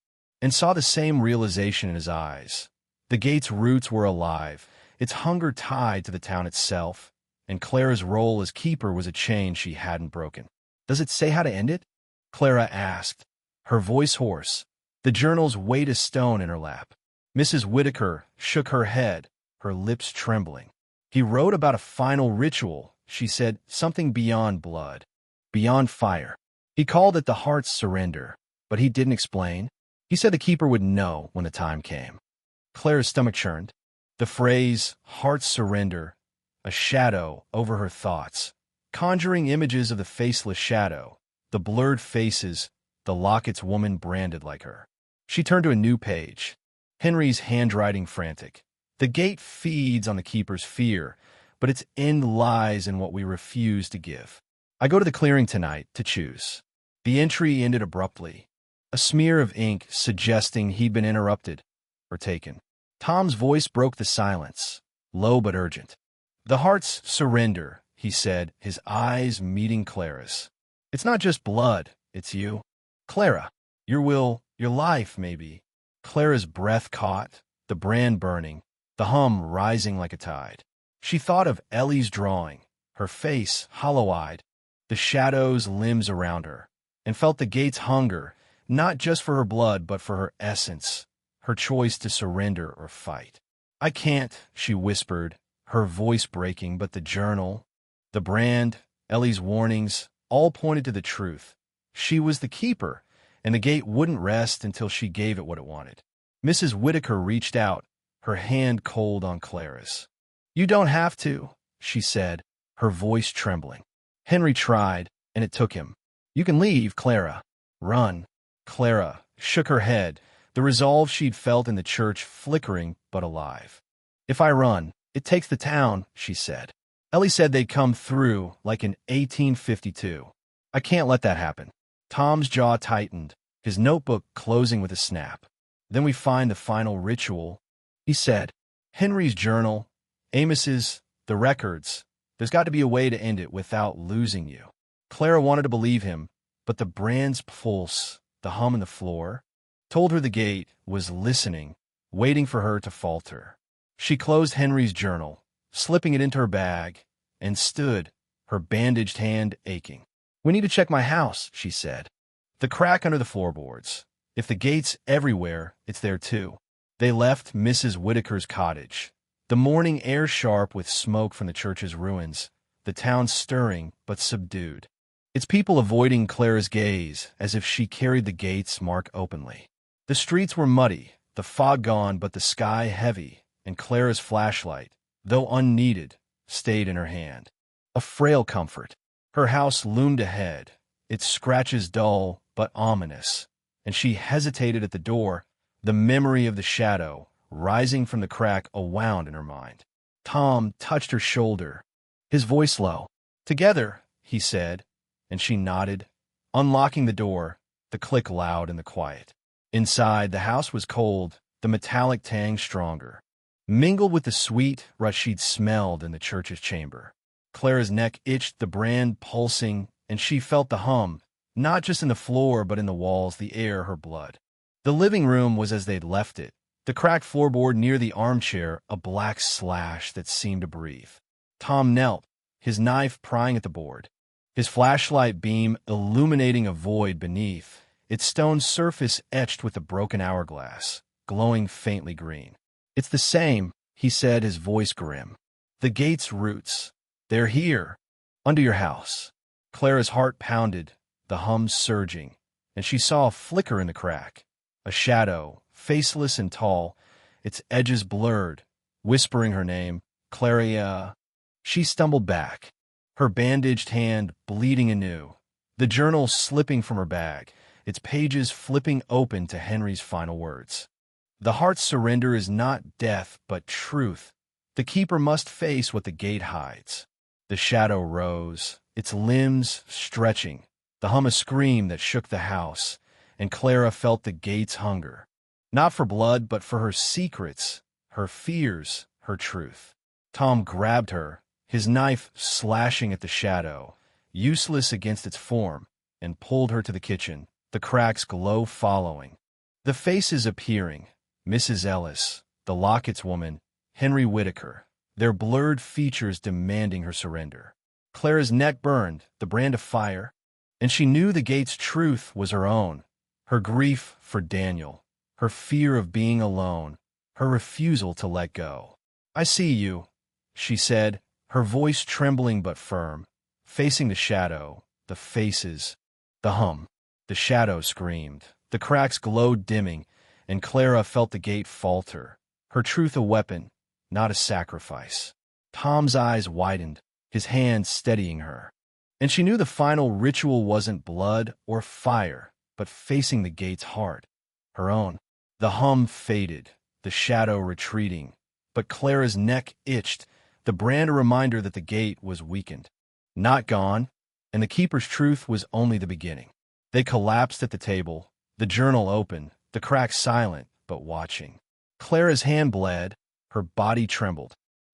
and saw the same realization in his eyes. The gate's roots were alive, its hunger tied to the town itself, and Clara's role as keeper was a chain she hadn't broken. "Does it say how to end it?" Clara asked, her voice hoarse. The journals weighed a stone in her lap. Mrs. Whitaker shook her head, her lips trembling. "He wrote about a final ritual," she said, "something beyond blood, beyond fire. He called it the heart's surrender, but he didn't explain. He said the keeper would know when the time came." Clara's stomach churned. The phrase, heart's surrender, a shadow over her thoughts, conjuring images of the faceless shadow, the blurred faces, the Lockett's woman branded like her. She turned to a new page, Henry's handwriting frantic. "The gate feeds on the keeper's fear, but its end lies in what we refuse to give. I go to the clearing tonight to choose." The entry ended abruptly, a smear of ink suggesting he'd been interrupted or taken. Tom's voice broke the silence, low but urgent. "The heart's surrender," he said, his eyes meeting Clara's. "It's not just blood, it's you. Clara, your will, your life, maybe." Clara's breath caught, the brand burning, the hum rising like a tide. She thought of Ellie's drawing, her face hollow-eyed, the shadows limbs around her, and felt the gate's hunger, not just for her blood but for her essence, her choice to surrender or fight. "I can't," she whispered, her voice breaking, but the journal, the brand, Ellie's warnings, all pointed to the truth. She was the keeper, and the gate wouldn't rest until she gave it what it wanted. Mrs. Whitaker reached out, her hand cold on Clara's. "You don't have to," she said, her voice trembling. Henry tried, and it took him. "You can leave, Clara. Run." Clara shook her head, the resolve she'd felt in the church flickering but alive. "If I run, it takes the town," she said. "Ellie said they'd come through like in 1852. I can't let that happen." Tom's jaw tightened, his notebook closing with a snap. "Then we find the final ritual," he said. "Henry's journal, Amos's, the records. There's got to be a way to end it without losing you." Clara wanted to believe him, but the brand's pulse, the hum in the floor, told her the gate was listening, waiting for her to falter. She closed Henry's journal, slipping it into her bag, and stood, her bandaged hand aching. "We need to check my house," she said. "The crack under the floorboards. If the gate's everywhere, it's there too." They left Mrs. Whitaker's cottage, the morning air sharp with smoke from the church's ruins, the town stirring but subdued, its people avoiding Clara's gaze as if she carried the gate's mark openly. The streets were muddy, the fog gone but the sky heavy, and Clara's flashlight, though unneeded, stayed in her hand. A frail comfort. Her house loomed ahead, its scratches dull but ominous, and she hesitated at the door, the memory of the shadow rising from the crack a wound in her mind. Tom touched her shoulder, his voice low. "Together," he said, and she nodded, unlocking the door, the click loud in the quiet. Inside, the house was cold, the metallic tang stronger, mingled with the sweet rust she'd smelled in the church's chamber. Clara's neck itched, the brand pulsing, and she felt the hum, not just in the floor but in the walls, the air, her blood. The living room was as they'd left it, the cracked floorboard near the armchair, a black slash that seemed to breathe. Tom knelt, his knife prying at the board, his flashlight beam illuminating a void beneath, its stone surface etched with a broken hourglass, glowing faintly green. "It's the same," he said, his voice grim. "The gate's roots. They're here, under your house." Clara's heart pounded, the hum surging, and she saw a flicker in the crack, a shadow, faceless and tall, its edges blurred, whispering her name, "Clara." She stumbled back, her bandaged hand bleeding anew, the journal slipping from her bag, its pages flipping open to Henry's final words. "The heart's surrender is not death but truth. The keeper must face what the gate hides." The shadow rose, its limbs stretching, the hum a scream that shook the house, and Clara felt the gate's hunger, not for blood but for her secrets, her fears, her truth. Tom grabbed her, his knife slashing at the shadow, useless against its form, and pulled her to the kitchen, the crack's glow following. The faces appearing: Mrs. Ellis, the Lockett's woman, Henry Whitaker, their blurred features demanding her surrender. Clara's neck burned, the brand of fire, and she knew the gate's truth was her own. Her grief for Daniel, her fear of being alone, her refusal to let go. "I see you," she said, her voice trembling but firm, facing the shadow, the faces, the hum. The shadow screamed. The cracks glowed dimming, and Clara felt the gate falter, her truth a weapon, not a sacrifice. Tom's eyes widened, his hand steadying her. And she knew the final ritual wasn't blood or fire, but facing the gate's heart, her own. The hum faded, the shadow retreating, but Clara's neck itched, the brand a reminder that the gate was weakened. Not gone, and the keeper's truth was only the beginning. They collapsed at the table, the journal open, the cracks silent, but watching. Clara's hand bled, her body trembled,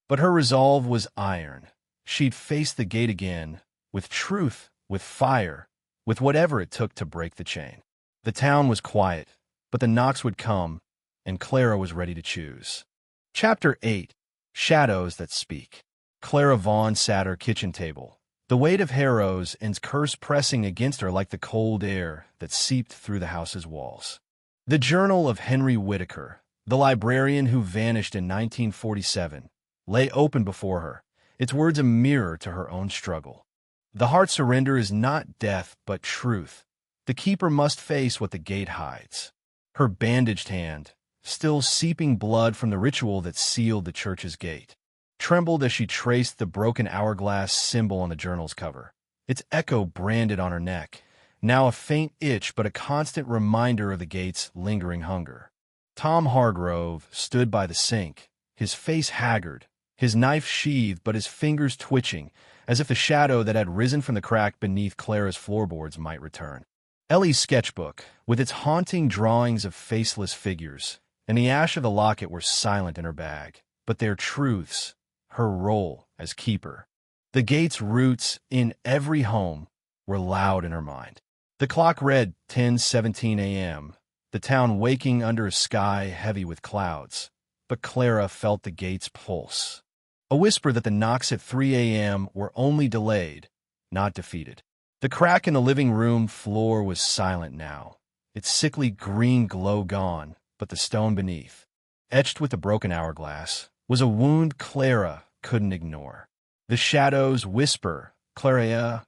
but her resolve was iron. She'd face the gate again, with truth, with fire, with whatever it took to break the chain. The town was quiet, but the knocks would come, and Clara was ready to choose. Chapter 8. Shadows That Speak. Clara Vaughn sat at her kitchen table, the weight of Harrow's and curse pressing against her like the cold air that seeped through the house's walls. The journal of Henry Whitaker, the librarian who vanished in 1947, lay open before her, its words a mirror to her own struggle. The heart's surrender is not death but truth. The keeper must face what the gate hides. Her bandaged hand, still seeping blood from the ritual that sealed the church's gate, trembled as she traced the broken hourglass symbol on the journal's cover, its echo branded on her neck, now a faint itch but a constant reminder of the gate's lingering hunger. Tom Hargrove stood by the sink, his face haggard, his knife sheathed but his fingers twitching, as if the shadow that had risen from the crack beneath Clara's floorboards might return. Ellie's sketchbook, with its haunting drawings of faceless figures, and the ash of the locket were silent in her bag, but their truths, her role as keeper, the gate's roots in every home, were loud in her mind. The clock read 10:17 a.m., the town waking under a sky heavy with clouds, but Clara felt the gate's pulse, a whisper that the knocks at 3 a.m. were only delayed, not defeated. The crack in the living room floor was silent now, its sickly green glow gone, but the stone beneath, etched with the broken hourglass, was a wound Clara couldn't ignore. The shadows whisper, Clara,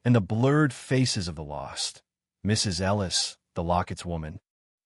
and the blurred faces of the lost. Mrs. Ellis, the Lockett's woman,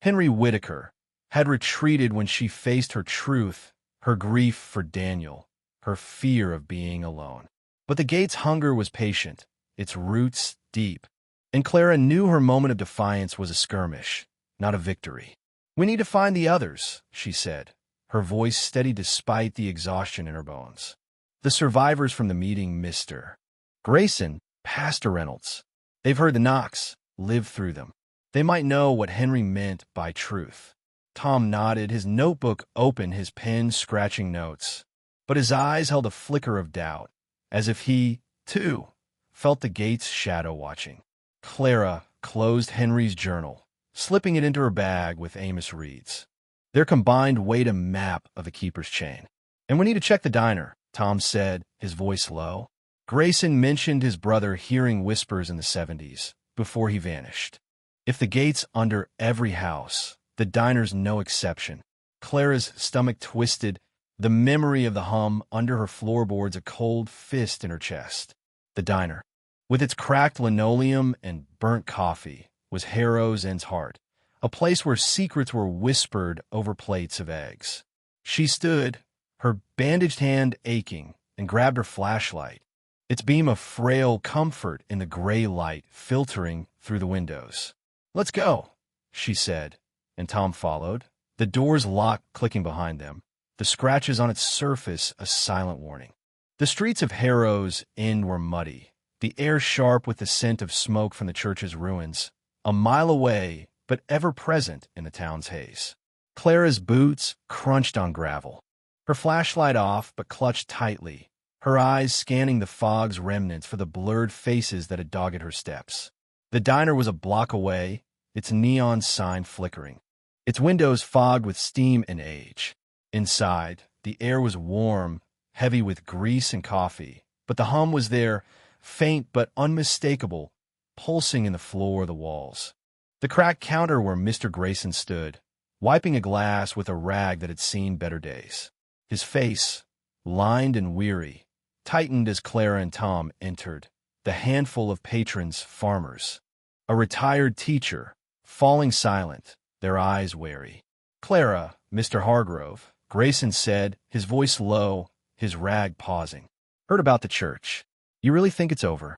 Henry Whitaker, had retreated when she faced her truth, her grief for Daniel, her fear of being alone. But the gate's hunger was patient, its roots deep, and Clara knew her moment of defiance was a skirmish, not a victory. "We need to find the others," she said, her voice steady despite the exhaustion in her bones. "The survivors from the meeting, Mr. Grayson, Pastor Reynolds. They've heard the knocks, lived through them. They might know what Henry meant by truth." Tom nodded, his notebook open, his pen scratching notes. But his eyes held a flicker of doubt, as if he, too, felt the gate's shadow watching. Clara closed Henry's journal, slipping it into her bag with Amos Reed's. Their combined weighed a map of the keeper's chain. "And we need to check the diner," Tom said, his voice low. Grayson mentioned his brother hearing whispers in the 70s, before he vanished. If the gate's under every house, the diner's no exception. Clara's stomach twisted, the memory of the hum under her floorboards a cold fist in her chest. The diner, with its cracked linoleum and burnt coffee, was Harrow's End's heart, a place where secrets were whispered over plates of eggs. She stood, her bandaged hand aching, and grabbed her flashlight, its beam of frail comfort in the gray light filtering through the windows. "Let's go," she said, and Tom followed, the door's lock clicking behind them, the scratches on its surface a silent warning. The streets of Harrow's End were muddy, the air sharp with the scent of smoke from the church's ruins, a mile away but ever present in the town's haze. Clara's boots crunched on gravel, her flashlight off but clutched tightly, her eyes scanning the fog's remnants for the blurred faces that had dogged her steps. The diner was a block away, its neon sign flickering. its windows fogged with steam and age. Inside, the air was warm, heavy with grease and coffee, but the hum was there, faint but unmistakable, pulsing in the floor of the walls. The cracked counter where Mr. Grayson stood, wiping a glass with a rag that had seen better days. His face, lined and weary, tightened as Clara and Tom entered, the handful of patrons farmers. A retired teacher, falling silent, their eyes wary. "Clara, Mr. Hargrove," Grayson said, his voice low, his rag pausing. "Heard about the church. You really think it's over?"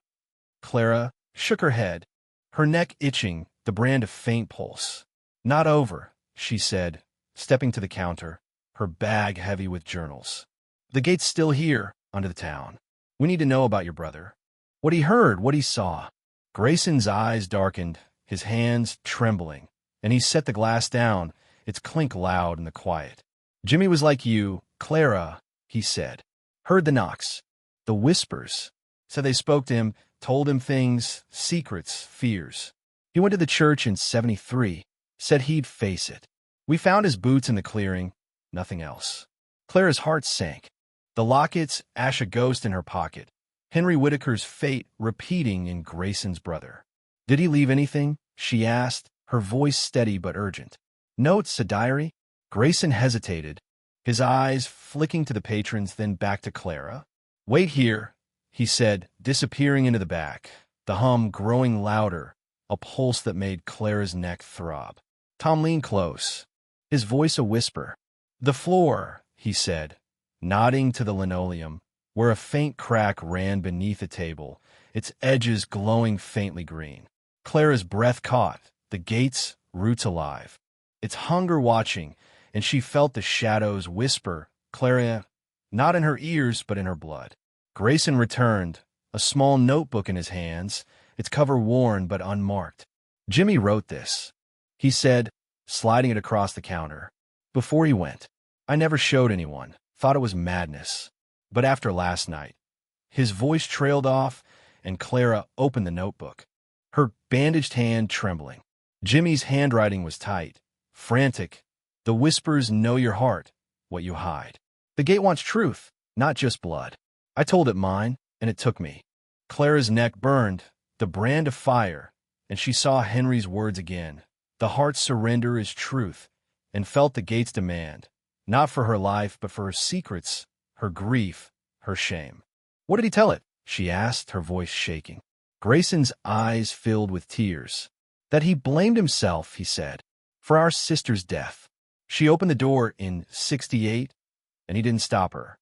Clara shook her head, her neck itching, the brand of faint pulse. "Not over," she said, stepping to the counter, her bag heavy with journals. "The gate's still here, under the town. We need to know about your brother. What he heard, what he saw." Grayson's eyes darkened, his hands trembling, and he set the glass down, its clink loud in the quiet. "Jimmy was like you, Clara," he said. "Heard the knocks, the whispers. Said they spoke to him, told him things, secrets, fears. He went to the church in '73, said he'd face it. We found his boots in the clearing, nothing else." Clara's heart sank. The lockets, ash a ghost in her pocket. Henry Whitaker's fate repeating in Grayson's brother. "Did he leave anything?" she asked, her voice steady but urgent. "Notes, a diary?" Grayson hesitated, his eyes flicking to the patrons, then back to Clara. "Wait here," he said, disappearing into the back, the hum growing louder, a pulse that made Clara's neck throb. Tom leaned close, his voice a whisper. "The floor," he said, nodding to the linoleum, where a faint crack ran beneath a table, its edges glowing faintly green. Clara's breath caught, the gate's roots alive, its hunger watching, and she felt the shadows whisper, "Clara," not in her ears but in her blood. Grayson returned, a small notebook in his hands, its cover worn but unmarked. "Jimmy wrote this," he said, sliding it across the counter. "Before he went. I never showed anyone, thought it was madness. But after last night." His voice trailed off, and Clara opened the notebook, her bandaged hand trembling. Jimmy's handwriting was tight, frantic. The whispers know your heart, what you hide. "The gate wants truth, not just blood. I told it mine, and it took me." Clara's neck burned, the brand of fire, and she saw Henry's words again. The heart's surrender is truth, and felt the gate's demand, not for her life, but for her secrets, her grief, her shame. "What did he tell it?" she asked, her voice shaking. Grayson's eyes filled with tears. "That he blamed himself," he said, "for our sister's death. She opened the door in '68, and he didn't stop her."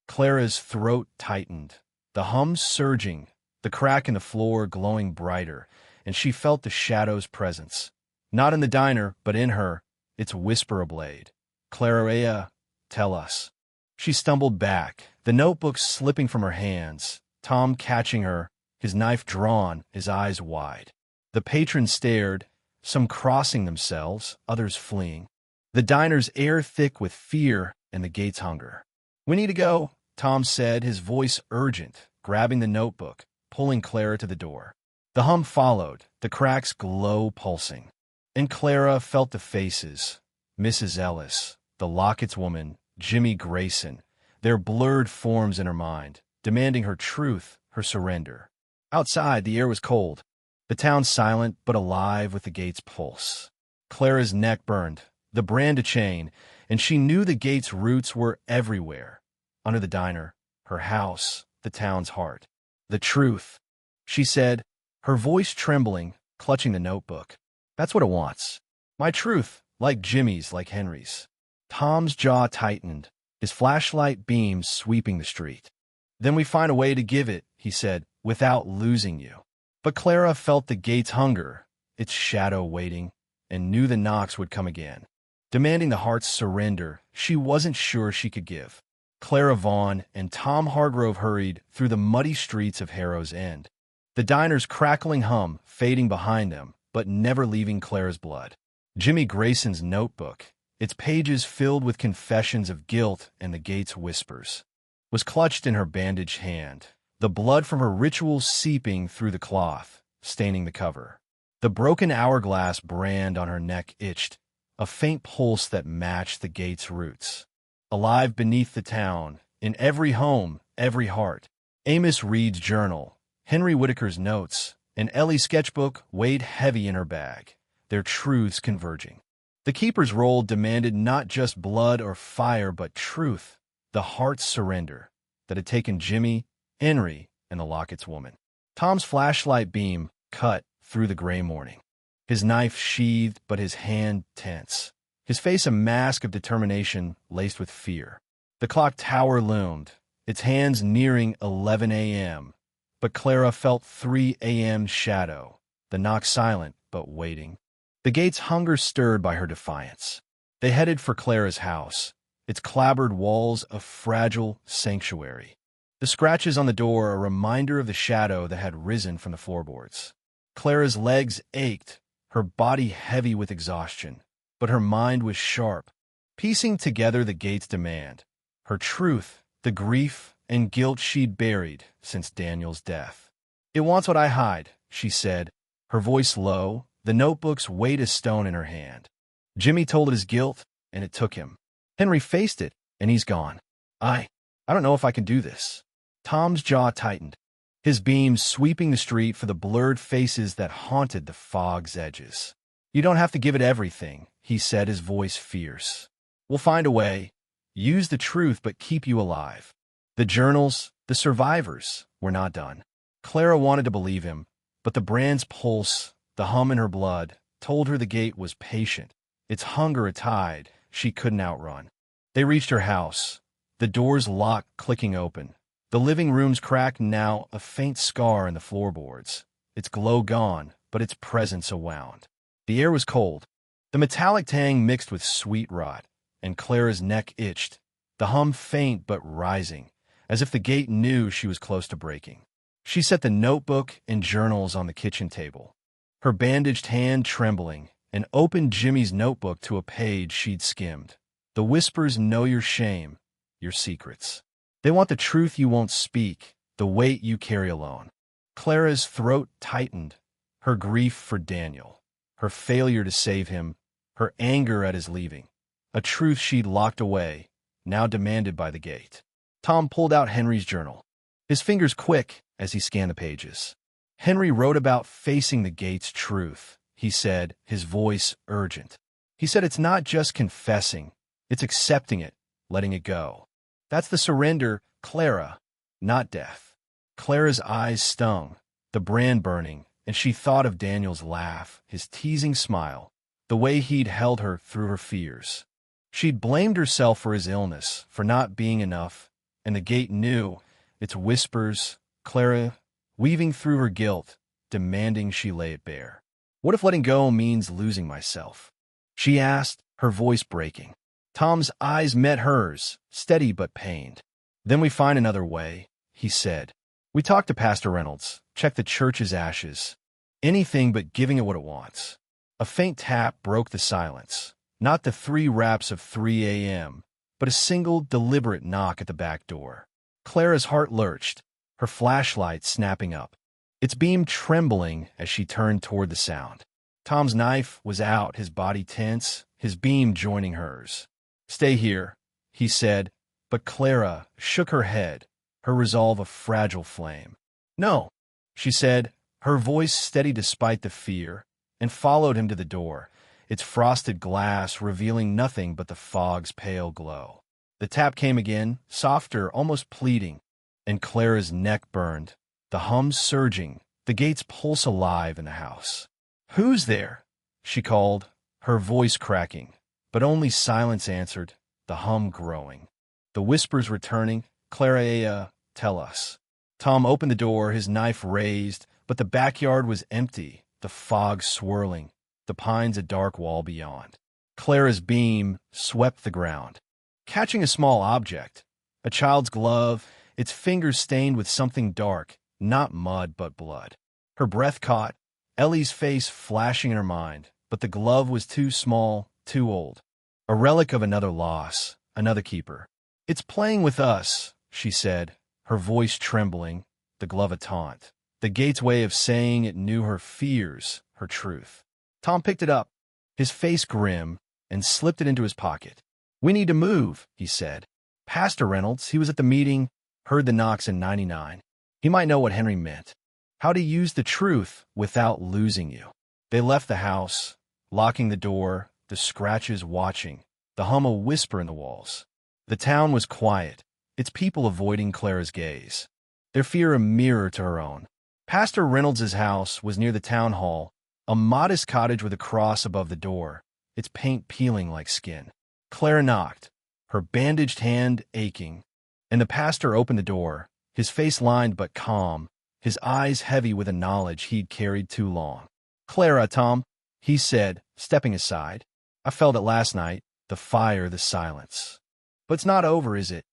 Clara's throat tightened, the hum surging, the crack in the floor glowing brighter, and she felt the shadow's presence. Not in the diner, but in her, its whisper ablade. "Clara, tell us." She stumbled back, the notebook slipping from her hands, Tom catching her, his knife drawn, his eyes wide. The patrons stared, some crossing themselves, others fleeing. The diner's air thick with fear and the gate's hunger. "We need to go," Tom said, his voice urgent, grabbing the notebook, pulling Clara to the door. The hum followed, the crack's glow pulsing. And Clara felt the faces, Mrs. Ellis, the Lockett's woman, Jimmy Grayson, their blurred forms in her mind, demanding her truth, her surrender. Outside, the air was cold, the town silent but alive with the gate's pulse. Clara's neck burned, the brand a chain, and she knew the gate's roots were everywhere. Under the diner, her house, the town's heart. "The truth," she said, her voice trembling, clutching the notebook. "That's what it wants. My truth, like Jimmy's, like Henry's." Tom's jaw tightened, his flashlight beams sweeping the street. "Then we find a way to give it," he said, "without losing you." But Clara felt the gate's hunger, its shadow waiting, and knew the knocks would come again, demanding the heart's surrender she wasn't sure she could give. Clara Vaughn and Tom Hargrove hurried through the muddy streets of Harrow's End, the diner's crackling hum fading behind them, but never leaving Clara's blood. Jimmy Grayson's notebook, its pages filled with confessions of guilt and the gate's whispers, was clutched in her bandaged hand, the blood from her rituals seeping through the cloth, staining the cover. The broken hourglass brand on her neck itched, a faint pulse that matched the gate's roots. Alive beneath the town, in every home, every heart. Amos Reed's journal, Henry Whitaker's notes, and Ellie's sketchbook weighed heavy in her bag, their truths converging. The keeper's role demanded not just blood or fire, but truth, the heart's surrender that had taken Jimmy, Henry, and the Lockett's woman. Tom's flashlight beam cut through the gray morning. His knife sheathed, but his hand tense. His face a mask of determination laced with fear. The clock tower loomed, its hands nearing 11 a.m., but Clara felt 3 a.m.'s shadow, the knock silent but waiting. The gate's hunger stirred by her defiance. They headed for Clara's house, its clapboard walls a fragile sanctuary. The scratches on the door a reminder of the shadow that had risen from the floorboards. Clara's legs ached, her body heavy with exhaustion, but her mind was sharp, piecing together the gate's demand, her truth, the grief and guilt she'd buried since Daniel's death. "It wants what I hide," she said, her voice low, the notebooks weighed as stone in her hand. Jimmy told it his guilt, and it took him. Henry faced it, and he's gone. I don't know if I can do this." Tom's jaw tightened, his beams sweeping the street for the blurred faces that haunted the fog's edges. "You don't have to give it everything," he said, his voice fierce. "We'll find a way. Use the truth, but keep you alive." The journals, the survivors, were not done. Clara wanted to believe him, but the brand's pulse, the hum in her blood, told her the gate was patient, its hunger a tide she couldn't outrun. They reached her house, the doors locked, clicking open. The living room's cracked, now a faint scar in the floorboards, its glow gone, but its presence a wound. The air was cold. The metallic tang mixed with sweet rot, and Clara's neck itched, the hum faint but rising, as if the gate knew she was close to breaking. She set the notebook and journals on the kitchen table, her bandaged hand trembling, and opened Jimmy's notebook to a page she'd skimmed. "The whispers know your shame, your secrets. They want the truth you won't speak, the weight you carry alone." Clara's throat tightened, her grief for Daniel, her failure to save him, her anger at his leaving, a truth she'd locked away, now demanded by the gate. Tom pulled out Henry's journal, his fingers quick as he scanned the pages. Henry wrote about facing the gate's truth, he said, his voice urgent. He said it's not just confessing, it's accepting it, letting it go. That's the surrender, Clara, not death. Clara's eyes stung, the brand burning, and she thought of Daniel's laugh, his teasing smile, the way he'd held her through her fears. She'd blamed herself for his illness, for not being enough, and the gate knew, its whispers, Clara, weaving through her guilt, demanding she lay it bare. "What if letting go means losing myself?" she asked, her voice breaking. Tom's eyes met hers, steady but pained. "Then we find another way," he said. "We talk to Pastor Reynolds, check the church's ashes. Anything but giving it what it wants." A faint tap broke the silence, not the 3 raps of 3 a.m., but a single, deliberate knock at the back door. Clara's heart lurched, her flashlight snapping up, its beam trembling as she turned toward the sound. Tom's knife was out, his body tense, his beam joining hers. "Stay here," he said, but Clara shook her head, her resolve a fragile flame. "No," she said, her voice steady despite the fear, and followed him to the door, its frosted glass revealing nothing but the fog's pale glow. The tap came again, softer, almost pleading, and Clara's neck burned, the hum surging, the gate's pulse alive in the house. "Who's there?" she called, her voice cracking, but only silence answered, the hum growing. The whispers returning, "Clara, tell us." Tom opened the door, his knife raised, but the backyard was empty, the fog swirling, the pines a dark wall beyond. Clara's beam swept the ground, catching a small object, a child's glove, its fingers stained with something dark, not mud but blood. Her breath caught, Ellie's face flashing in her mind, but the glove was too small, too old. A relic of another loss, another keeper. "It's playing with us," she said, her voice trembling, the glove a taunt. The gate's way of saying it knew her fears, her truth. Tom picked it up, his face grim, and slipped it into his pocket. "We need to move," he said. "Pastor Reynolds, he was at the meeting, heard the knocks in 99. He might know what Henry meant. How to use the truth without losing you." They left the house, locking the door, the scratches watching, the hum a whisper in the walls. The town was quiet, its people avoiding Clara's gaze, their fear a mirror to her own. Pastor Reynolds's house was near the town hall, a modest cottage with a cross above the door, its paint peeling like skin. Clara knocked, her bandaged hand aching, and the pastor opened the door, his face lined but calm, his eyes heavy with a knowledge he'd carried too long. "Clara, Tom," he said, stepping aside. "I felt it last night, the fire, the silence. But it's not over, is it?"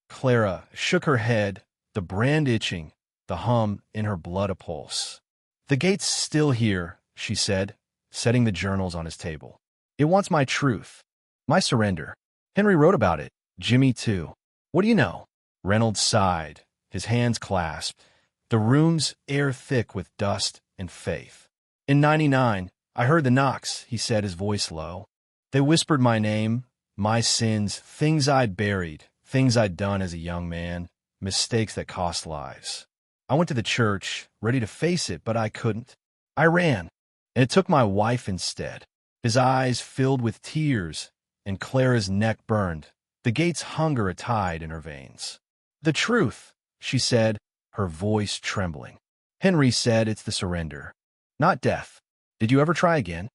Clara shook her head, the brand itching, the hum in her blood a pulse. "The gate's still here," she said, setting the journals on his table. "It wants my truth, my surrender. Henry wrote about it, Jimmy too. What do you know?" Reynolds sighed, his hands clasped, the room's air thick with dust and faith. "In 99, I heard the knocks," he said, his voice low. "They whispered my name, my sins, things I'd buried, things I'd done as a young man, mistakes that cost lives. I went to the church, ready to face it, but I couldn't. I ran, and it took my wife instead." His eyes filled with tears, and Clara's neck burned, the gate's hunger a tide in her veins. "The truth," she said, her voice trembling. "Henry said it's the surrender, not death. Did you ever try again?"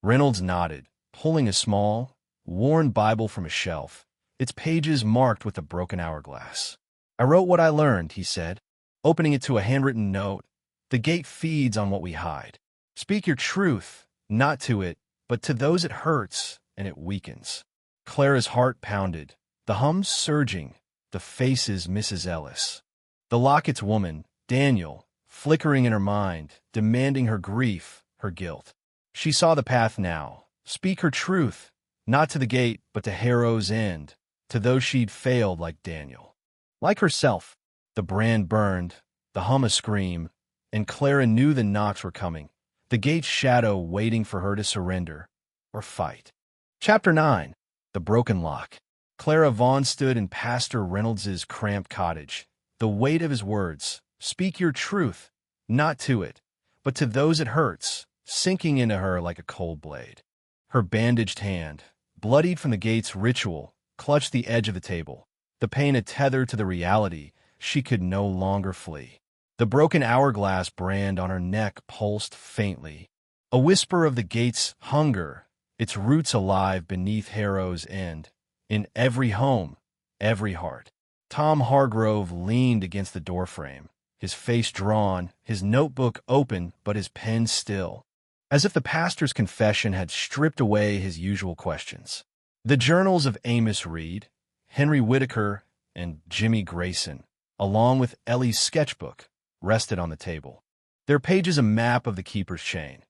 Reynolds nodded, pulling a small, worn Bible from a shelf, its pages marked with a broken hourglass. "I wrote what I learned," he said, opening it to a handwritten note. "The gate feeds on what we hide. Speak your truth, not to it, but to those it hurts and it weakens." Clara's heart pounded, the hum surging, the faces Mrs. Ellis. The Lockett's woman, Daniel, flickering in her mind, demanding her grief, her guilt. She saw the path now. Speak her truth, not to the gate, but to Harrow's End, to those she'd failed like Daniel. Like herself, the brand burned, the hum a scream, and Clara knew the knocks were coming, the gate's shadow waiting for her to surrender or fight. Chapter 9. The Broken Lock. Clara Vaughn stood in Pastor Reynolds's cramped cottage, the weight of his words, "Speak your truth, not to it, but to those it hurts," sinking into her like a cold blade. Her bandaged hand, bloodied from the gate's ritual, clutched the edge of the table, the pain a tether to the reality she could no longer flee. The broken hourglass brand on her neck pulsed faintly, a whisper of the gate's hunger, its roots alive beneath Harrow's End, in every home, every heart. Tom Hargrove leaned against the doorframe, his face drawn, his notebook open but his pen still, as if the pastor's confession had stripped away his usual questions. The journals of Amos Reed, Henry Whitaker, and Jimmy Grayson, along with Ellie's sketchbook, rested on the table. Their pages a map of the keeper's chain,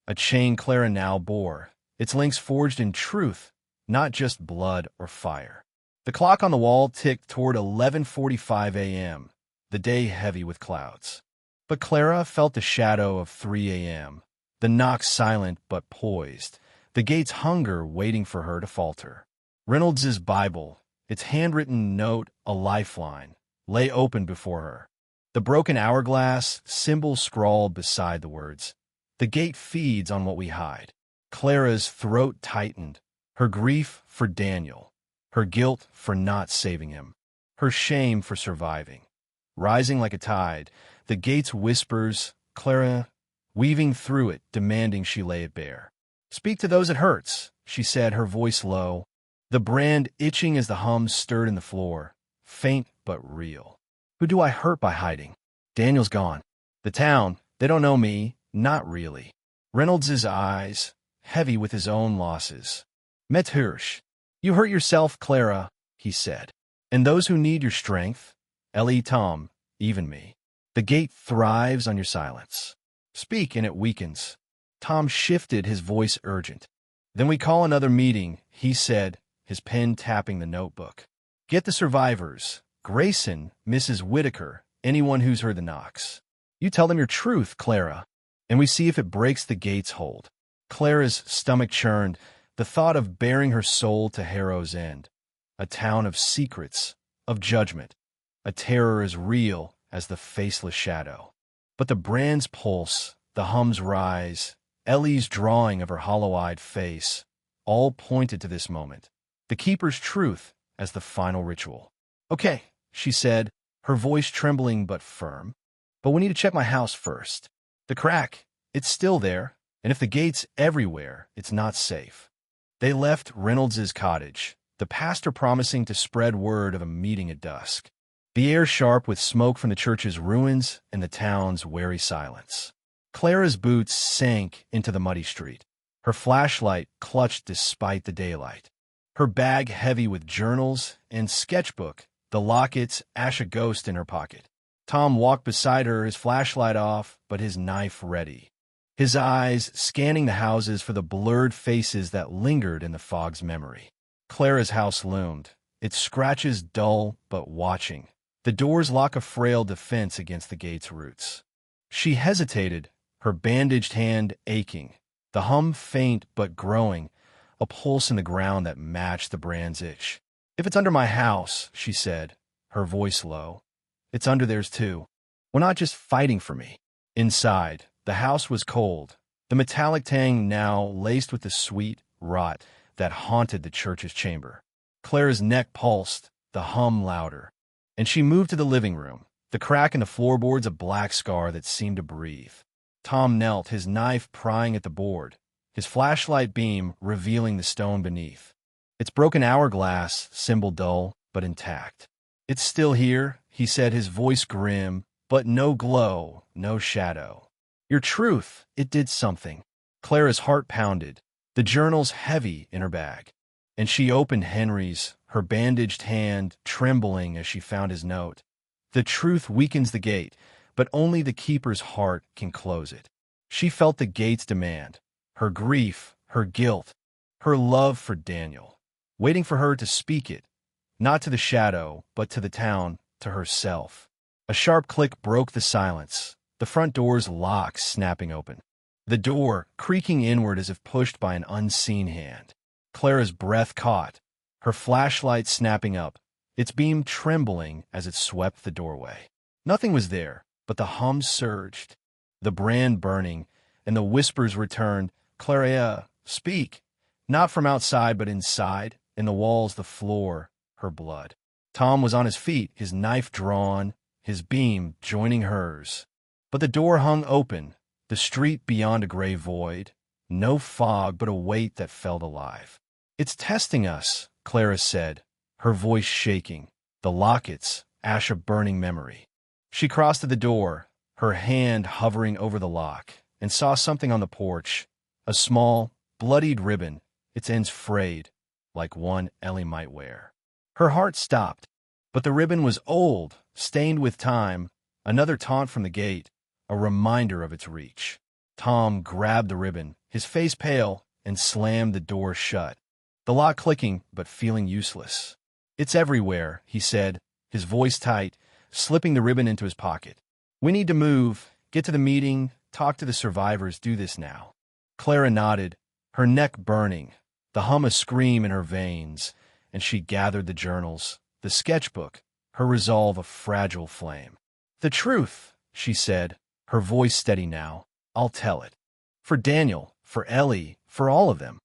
a chain Clara now bore, its links forged in truth, not just blood or fire. The clock on the wall ticked toward 11:45 a.m., the day heavy with clouds. But Clara felt the shadow of 3 a.m., the knock silent but poised, the gate's hunger waiting for her to falter. Reynolds's Bible, its handwritten note a lifeline, lay open before her. The broken hourglass, symbol scrawled beside the words, "The gate feeds on what we hide." Clara's throat tightened, her grief for Daniel, her guilt for not saving him, her shame for surviving. Rising like a tide, the gate's whispers, Clara, weaving through it, demanding she lay it bare. "Speak to those it hurts," she said, her voice low, the brand itching as the hum stirred in the floor, faint but real. "Who do I hurt by hiding? Daniel's gone. The town, they don't know me, not really." Reynolds's eyes, heavy with his own losses. "Met Hirsch. You hurt yourself, Clara," he said. "And those who need your strength, Ellie, Tom, even me. The gate thrives on your silence. Speak and it weakens." Tom shifted, his voice urgent. "Then we call another meeting," he said, his pen tapping the notebook. "Get the survivors, Grayson, Mrs. Whitaker, anyone who's heard the knocks. You tell them your truth, Clara, and we see if it breaks the gate's hold." Clara's stomach churned, The thought of bearing her soul to Harrow's End, a town of secrets, of judgment, a terror as real as the faceless shadow. But the brand's pulse, the hum's rise, Ellie's drawing of her hollow-eyed face, all pointed to this moment, the keeper's truth as the final ritual. "Okay," she said, her voice trembling but firm. "But we need to check my house first. The crack, it's still there, and if the gate's everywhere, it's not safe." They left Reynolds's cottage, the pastor promising to spread word of a meeting at dusk. The air sharp with smoke from the church's ruins and the town's wary silence. Clara's boots sank into the muddy street. Her flashlight clutched despite the daylight. Her bag heavy with journals and sketchbook, the lockets ash a ghost in her pocket. Tom walked beside her, his flashlight off, but his knife ready. His eyes scanning the houses for the blurred faces that lingered in the fog's memory. Clara's house loomed, its scratches dull but watching. The door's lock a frail defense against the gate's roots. She hesitated, her bandaged hand aching, the hum faint but growing, a pulse in the ground that matched the brand's itch. "If it's under my house," she said, her voice low, "it's under theirs too. We're not just fighting for me." Inside, the house was cold, the metallic tang now laced with the sweet rot that haunted the church's chamber. Clara's neck pulsed, the hum louder, and she moved to the living room, the crack in the floorboards a black scar that seemed to breathe. Tom knelt, his knife prying at the board, his flashlight beam revealing the stone beneath. Its broken hourglass, symbol dull but intact. "It's still here," he said, his voice grim, but no glow, no shadow. "Your truth, it did something." Clara's heart pounded, the journals heavy in her bag, and she opened Henry's, her bandaged hand trembling as she found his note. "The truth weakens the gate, but only the keeper's heart can close it." She felt the gate's demand, her grief, her guilt, her love for Daniel, waiting for her to speak it, not to the shadow, but to the town, to herself. A sharp click broke the silence, the front door's lock snapping open. The door creaking inward as if pushed by an unseen hand. Clara's breath caught, her flashlight snapping up, its beam trembling as it swept the doorway. Nothing was there, but the hum surged, the brand burning, and the whispers returned. "Clara, speak." Not from outside, but inside, in the walls, the floor, her blood. Tom was on his feet, his knife drawn, his beam joining hers. But the door hung open, the street beyond a gray void, no fog, but a weight that felt alive. "It's testing us," Clara said, her voice shaking, the lockets, ash of burning memory. She crossed to the door, her hand hovering over the lock, and saw something on the porch, a small, bloodied ribbon, its ends frayed, like one Ellie might wear. Her heart stopped, but the ribbon was old, stained with time, another taunt from the gate, a reminder of its reach. Tom grabbed the ribbon, his face pale, and slammed the door shut, the lock clicking but feeling useless. "It's everywhere," he said, his voice tight, slipping the ribbon into his pocket. "We need to move, get to the meeting, talk to the survivors, do this now." Clara nodded, her neck burning, the hum a scream in her veins, and she gathered the journals, the sketchbook, her resolve a fragile flame. "The truth," she said, her voice steady now. "I'll tell it. For Daniel, for Ellie, for all of them."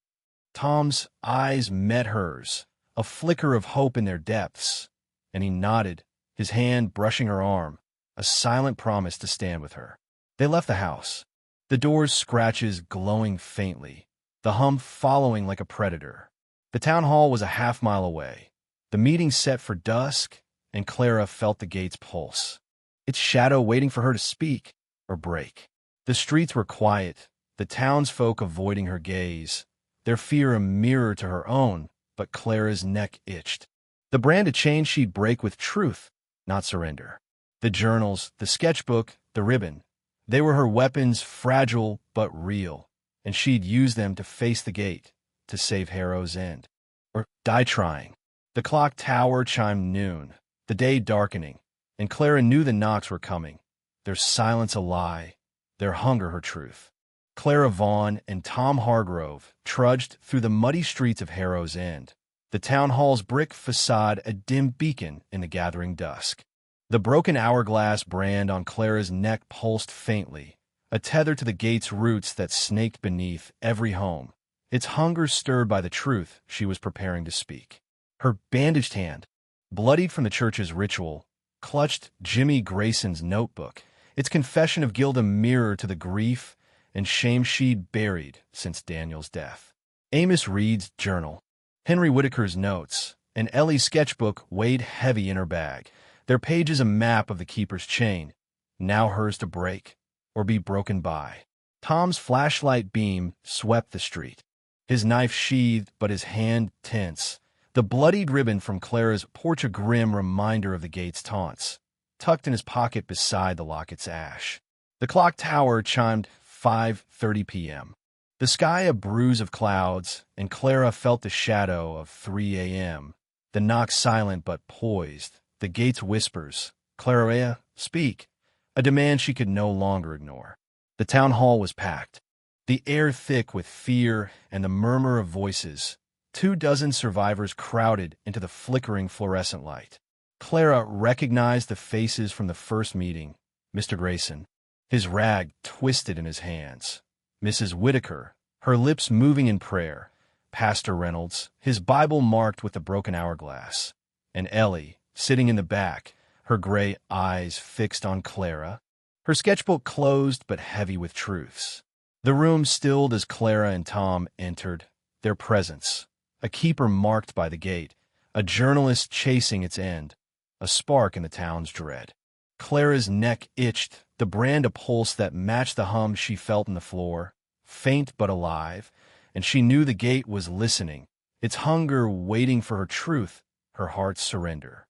Tom's eyes met hers, a flicker of hope in their depths, and he nodded, his hand brushing her arm, a silent promise to stand with her. They left the house, the door's scratches glowing faintly, the hum following like a predator. The town hall was a half-mile away, the meeting set for dusk, and Clara felt the gate's pulse, its shadow waiting for her to speak or break. The streets were quiet, the townsfolk avoiding her gaze, their fear a mirror to her own, but Clara's neck itched. The brand of change she'd break with truth, not surrender. The journals, the sketchbook, the ribbon, they were her weapons, fragile but real, and she'd use them to face the gate, to save Harrow's End. Or die trying. The clock tower chimed noon, the day darkening, and Clara knew the knocks were coming, their silence a lie, their hunger her truth. Clara Vaughn and Tom Hargrove trudged through the muddy streets of Harrow's End, the town hall's brick facade a dim beacon in the gathering dusk. The broken hourglass brand on Clara's neck pulsed faintly, a tether to the gate's roots that snaked beneath every home, its hunger stirred by the truth she was preparing to speak. Her bandaged hand, bloodied from the church's ritual, clutched Jimmy Grayson's notebook, its confession of guilt a mirror to the grief and shame she'd buried since Daniel's death. Amos Reed's journal, Henry Whitaker's notes, and Ellie's sketchbook weighed heavy in her bag, their pages a map of the keeper's chain, now hers to break or be broken by. Tom's flashlight beam swept the street, his knife sheathed but his hand tense, the bloodied ribbon from Clara's porch a grim reminder of the gate's taunts, tucked in his pocket beside the locket's ash. The clock tower chimed 5:30 p.m. The sky a bruise of clouds, and Clara felt the shadow of 3 a.m. The knock silent but poised, the gate's whispers, "Clara, speak," a demand she could no longer ignore. The town hall was packed, the air thick with fear and the murmur of voices. 24 survivors crowded into the flickering fluorescent light. Clara recognized the faces from the first meeting. Mr. Grayson, his rag twisted in his hands. Mrs. Whitaker, her lips moving in prayer. Pastor Reynolds, his Bible marked with the broken hourglass. And Ellie, sitting in the back, her gray eyes fixed on Clara, her sketchbook closed but heavy with truths. The room stilled as Clara and Tom entered, their presence, a keeper marked by the gate, a journalist chasing its end, a spark in the town's dread. Clara's neck itched, the brand a pulse that matched the hum she felt in the floor, faint but alive, and she knew the gate was listening, its hunger waiting for her truth, her heart's surrender.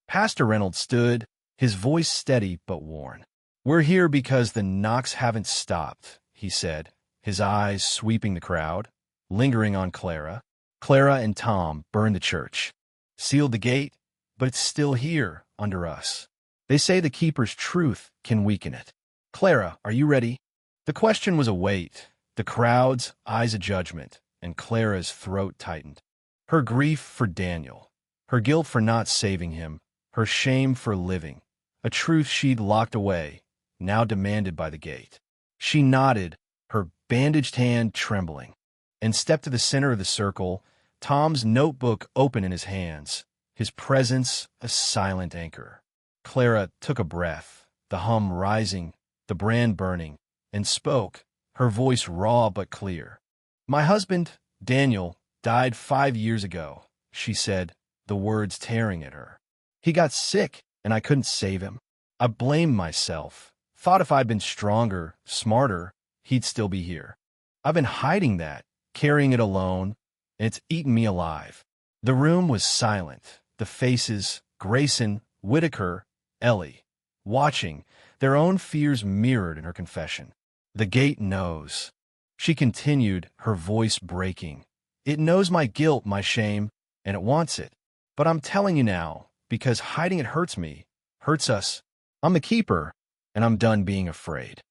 Pastor Reynolds stood, his voice steady but worn. "We're here because the knocks haven't stopped," he said, his eyes sweeping the crowd, lingering on Clara. Clara and Tom burned the church, sealed the gate, but it's still here, under us. They say the keeper's truth can weaken it. "Clara, are you ready?" The question was a weight, the crowd's eyes a judgment, and Clara's throat tightened. Her grief for Daniel, her guilt for not saving him, her shame for living, a truth she'd locked away, now demanded by the gate. She nodded, her bandaged hand trembling, and stepped to the center of the circle, Tom's notebook open in his hands, his presence a silent anchor. Clara took a breath, the hum rising, the brand burning, and spoke, her voice raw but clear. "My husband, Daniel, died 5 years ago," she said, the words tearing at her. "He got sick, and I couldn't save him. I blamed myself, thought if I'd been stronger, smarter, he'd still be here. I've been hiding that, carrying it alone, and it's eaten me alive." The room was silent, the faces, Grayson, Whitaker, Ellie, watching, their own fears mirrored in her confession. "The gate knows," she continued, her voice breaking. "It knows my guilt, my shame, and it wants it. But I'm telling you now, because hiding it hurts me, hurts us. I'm the keeper, and I'm done being afraid."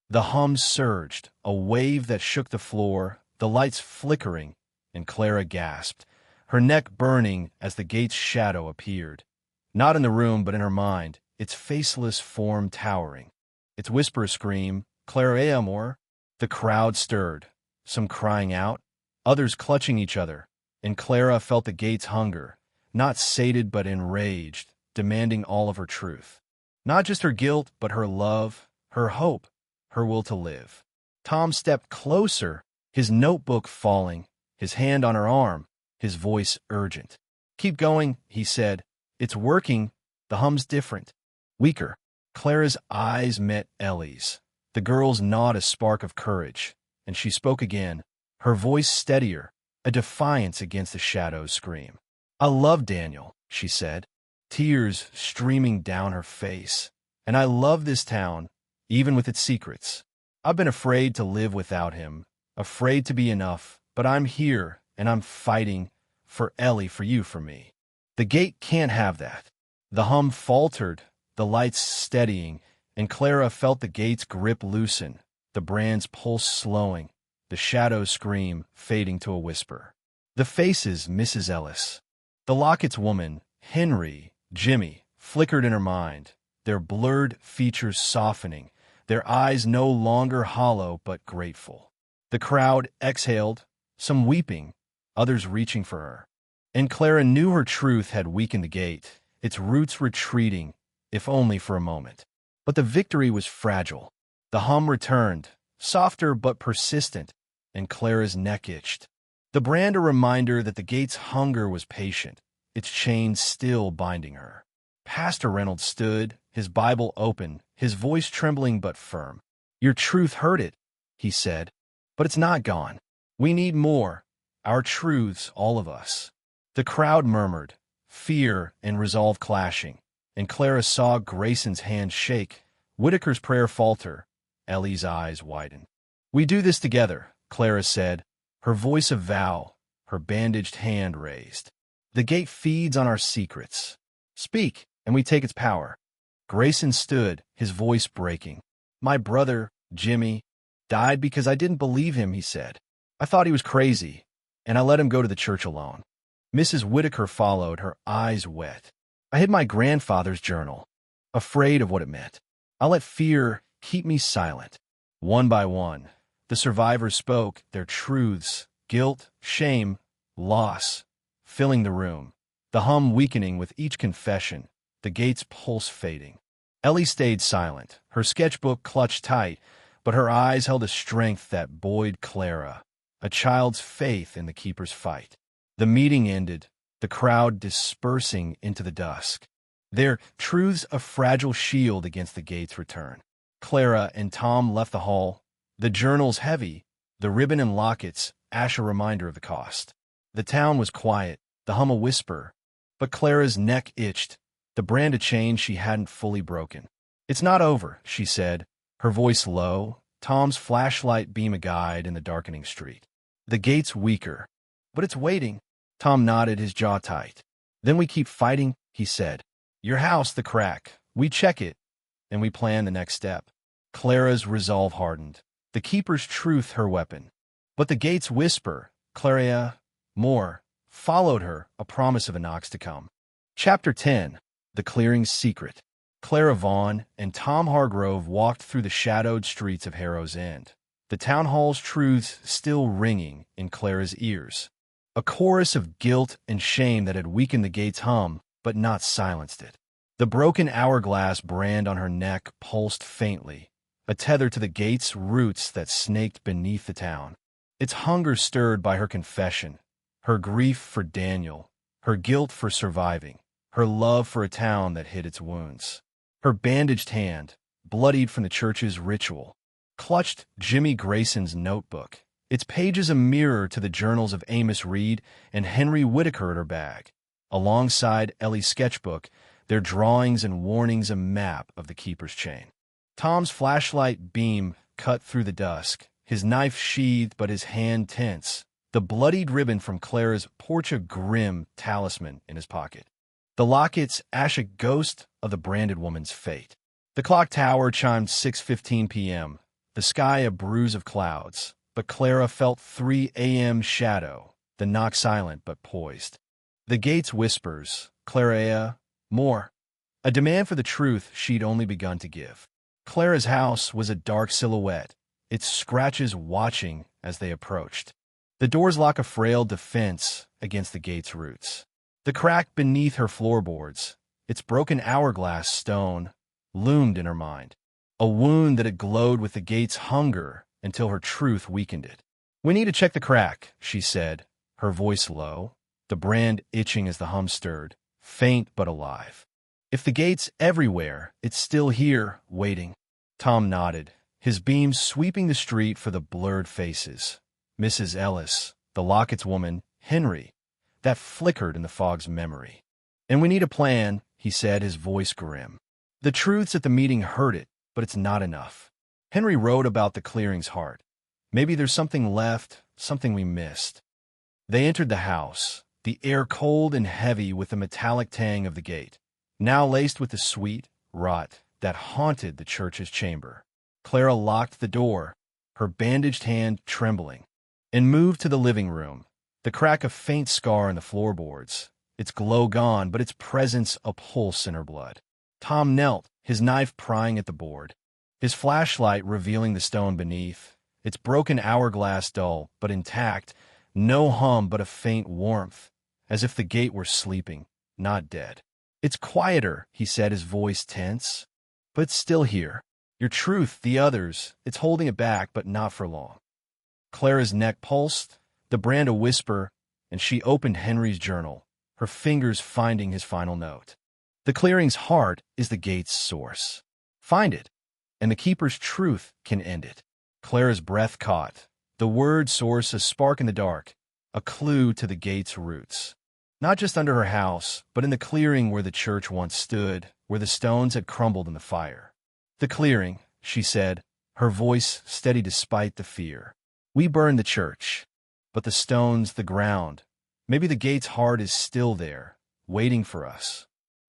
The hum surged, a wave that shook the floor, the lights flickering, and Clara gasped, her neck burning as the gate's shadow appeared. Not in the room, but in her mind, its faceless form towering. Its whisper scream, "Clara Amor." The crowd stirred, some crying out, others clutching each other, and Clara felt the gate's hunger, not sated but enraged, demanding all of her truth. Not just her guilt, but her love, her hope, her will to live. Tom stepped closer, his notebook falling, his hand on her arm, his voice urgent. "Keep going," he said. "It's working. The hum's different. Weaker." Clara's eyes met Ellie's. The girl's gnawed a spark of courage, and she spoke again, her voice steadier, a defiance against the shadow's scream. "I love Daniel," she said, tears streaming down her face. "And I love this town, even with its secrets. I've been afraid to live without him, afraid to be enough, but I'm here, and I'm fighting for Ellie, for you, for me. The gate can't have that." The hum faltered, the lights steadying, and Clara felt the gate's grip loosen, the brand's pulse slowing, the shadows scream, fading to a whisper. The faces, Mrs. Ellis. The locket's woman, Henry, Jimmy, flickered in her mind, their blurred features softening, their eyes no longer hollow but grateful. The crowd exhaled, some weeping, others reaching for her. And Clara knew her truth had weakened the gate, its roots retreating, if only for a moment. But the victory was fragile. The hum returned, softer but persistent, and Clara's neck itched. The brand a reminder that the gate's hunger was patient, its chains still binding her. Pastor Reynolds stood, his Bible open, his voice trembling but firm. "Your truth hurt it," he said, "but it's not gone. We need more. Our truths, all of us." The crowd murmured, fear and resolve clashing, and Clara saw Grayson's hand shake, Whitaker's prayer falter, Ellie's eyes widen. "We do this together," Clara said, her voice a vow, her bandaged hand raised. "The gate feeds on our secrets. Speak, and we take its power." Grayson stood, his voice breaking. "My brother, Jimmy, died because I didn't believe him," he said. "I thought he was crazy, and I let him go to the church alone." Mrs. Whitaker followed, her eyes wet. "I hid my grandfather's journal, afraid of what it meant. I let fear keep me silent." One by one, the survivors spoke, their truths, guilt, shame, loss, filling the room, the hum weakening with each confession, the gate's pulse fading. Ellie stayed silent, her sketchbook clutched tight, but her eyes held a strength that buoyed Clara, a child's faith in the keeper's fight. The meeting ended, the crowd dispersing into the dusk, their truths a fragile shield against the gate's return. Clara and Tom left the hall, the journals heavy, the ribbon and lockets ash a reminder of the cost. The town was quiet, the hum a whisper, but Clara's neck itched, the brand of chain she hadn't fully broken. "It's not over," she said, her voice low, Tom's flashlight beam a guide in the darkening street. "The gate's weaker, but it's waiting." Tom nodded, his jaw tight. "Then we keep fighting," he said. "Your house, the crack. We check it, and we plan the next step." Clara's resolve hardened, the keeper's truth her weapon. But the gate's whisper, "Clara, more," followed her, a promise of a Knox to come. Chapter 10. The Clearing's Secret. Clara Vaughn and Tom Hargrove walked through the shadowed streets of Harrow's End, the town hall's truths still ringing in Clara's ears. A chorus of guilt and shame that had weakened the gate's hum, but not silenced it. The broken hourglass brand on her neck pulsed faintly, a tether to the gate's roots that snaked beneath the town. Its hunger stirred by her confession, her grief for Daniel, her guilt for surviving, her love for a town that hid its wounds. Her bandaged hand, bloodied from the church's ritual, clutched Jimmy Grayson's notebook, its pages a mirror to the journals of Amos Reed and Henry Whitaker at her bag. Alongside Ellie's sketchbook, their drawings and warnings a map of the keeper's chain. Tom's flashlight beam cut through the dusk, his knife sheathed but his hand tense, the bloodied ribbon from Clara's porch a grim talisman in his pocket. The locket's ash a ghost of the branded woman's fate. The clock tower chimed 6:15 p.m., the sky a bruise of clouds, but Clara felt 3 a.m. shadow, the knock silent but poised. The gate's whispers, "Clara, more," a demand for the truth she'd only begun to give. Clara's house was a dark silhouette, its scratches watching as they approached. The doors lock a frail defense against the gate's roots. The crack beneath her floorboards, its broken hourglass stone, loomed in her mind, a wound that had glowed with the gate's hunger until her truth weakened it. "We need to check the crack," she said, her voice low, the brand itching as the hum stirred, faint but alive. "If the gate's everywhere, it's still here, waiting." Tom nodded, his beam sweeping the street for the blurred faces. Mrs. Ellis, the locket's woman, Henry, that flickered in the fog's memory. "And we need a plan," he said, his voice grim. The truths at the meeting heard it, but it's not enough. Henry wrote about the clearing's heart. Maybe there's something left, something we missed. They entered the house, the air cold and heavy with the metallic tang of the gate, now laced with the sweet rot that haunted the church's chamber. Clara locked the door, her bandaged hand trembling, and moved to the living room. The crack a faint scar in the floorboards, its glow gone, but its presence a pulse in her blood. Tom knelt, his knife prying at the board, his flashlight revealing the stone beneath, its broken hourglass dull but intact, no hum but a faint warmth, as if the gate were sleeping, not dead. "It's quieter," he said, his voice tense, "but it's still here. Your truth, the others, it's holding it back, but not for long." Clara's neck pulsed, the brand a whisper, and she opened Henry's journal, her fingers finding his final note. "The clearing's heart is the gate's source. Find it, and the keeper's truth can end it." Clara's breath caught, the word source a spark in the dark, a clue to the gate's roots. Not just under her house, but in the clearing where the church once stood, where the stones had crumbled in the fire. "The clearing," she said, her voice steady despite the fear. "We burned the church, but the stones, the ground, maybe the gate's heart is still there, waiting for us."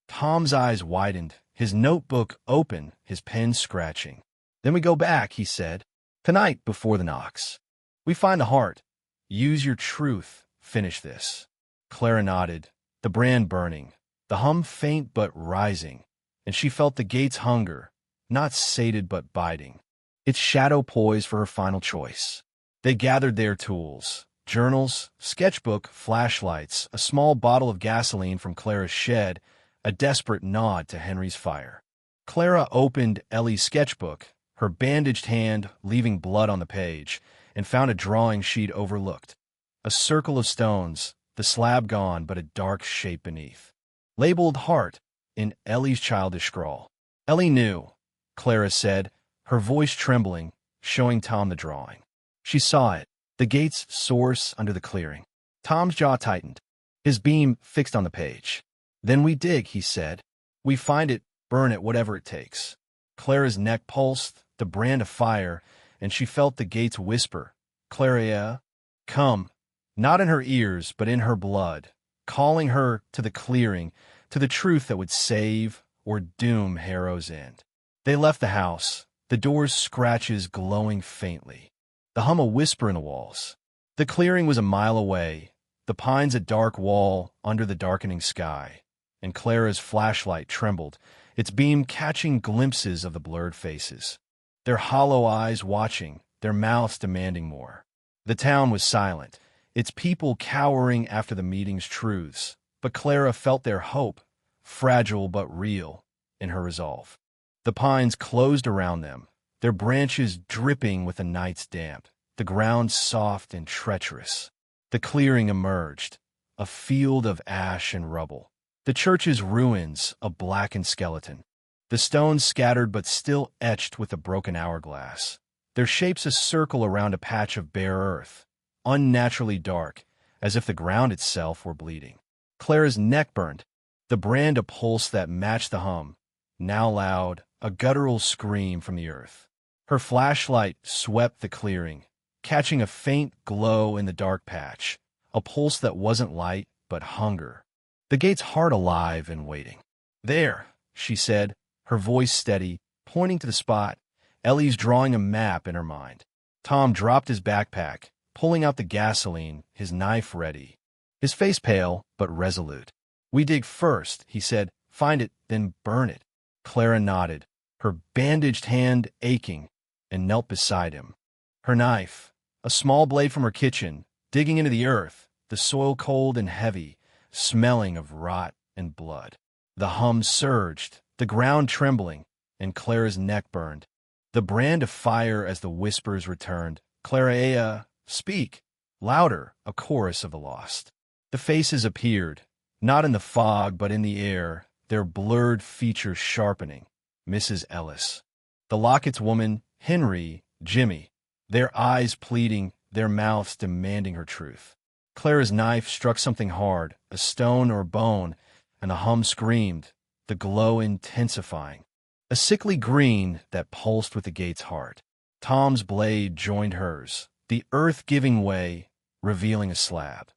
Tom's eyes widened, his notebook open, his pen scratching. "Then we go back," he said. "Tonight before the knocks. We find the heart. Use your truth. Finish this." Clara nodded, the brand burning, the hum faint but rising, and she felt the gate's hunger, not sated but biting, its shadow poised for her final choice. They gathered their tools, journals, sketchbook, flashlights, a small bottle of gasoline from Clara's shed, a desperate nod to Henry's fire. Clara opened Ellie's sketchbook, her bandaged hand leaving blood on the page, and found a drawing she'd overlooked. A circle of stones, the slab gone but a dark shape beneath. Labeled heart in Ellie's childish scrawl. "Ellie knew," Clara said, her voice trembling, showing Tom the drawing. She saw it, the gate's source under the clearing. Tom's jaw tightened, his beam fixed on the page. "Then we dig," he said. "We find it, burn it, whatever it takes." Clara's neck pulsed, the brand of fire, and she felt the gate's whisper, "Clara, come," not in her ears, but in her blood, calling her to the clearing, to the truth that would save or doom Harrow's End. They left the house, the door's scratches glowing faintly, the hum a whisper in the walls. The clearing was a mile away, the pines a dark wall under the darkening sky, and Clara's flashlight trembled, its beam catching glimpses of the blurred faces, their hollow eyes watching, their mouths demanding more. The town was silent, its people cowering after the meeting's truths, but Clara felt their hope, fragile but real, in her resolve. The pines closed around them, their branches dripping with the night's damp, the ground soft and treacherous. The clearing emerged, a field of ash and rubble. The church's ruins, a blackened skeleton. The stones scattered but still etched with a broken hourglass, their shapes a circle around a patch of bare earth, unnaturally dark, as if the ground itself were bleeding. Clara's neck burned, the brand a pulse that matched the hum, now loud, a guttural scream from the earth. Her flashlight swept the clearing, catching a faint glow in the dark patch, a pulse that wasn't light but hunger. The gate's heart alive and waiting. "There," she said, her voice steady, pointing to the spot, Ellie's drawing a map in her mind. Tom dropped his backpack, pulling out the gasoline, his knife ready, his face pale but resolute. "We dig first," he said. "Find it, then burn it." Clara nodded, her bandaged hand aching, and knelt beside him. Her knife, a small blade from her kitchen, digging into the earth, the soil cold and heavy, smelling of rot and blood. The hum surged, the ground trembling, and Clara's neck burned. The brand of fire as the whispers returned. "Clara, speak!" Louder, a chorus of the lost. The faces appeared, not in the fog but in the air, their blurred features sharpening. Mrs. Ellis. The Lockett's woman, Henry, Jimmy, their eyes pleading, their mouths demanding her truth. Clara's knife struck something hard, a stone or bone, and the hum screamed, the glow intensifying. A sickly green that pulsed with the gate's heart. Tom's blade joined hers, the earth giving way, revealing a slab.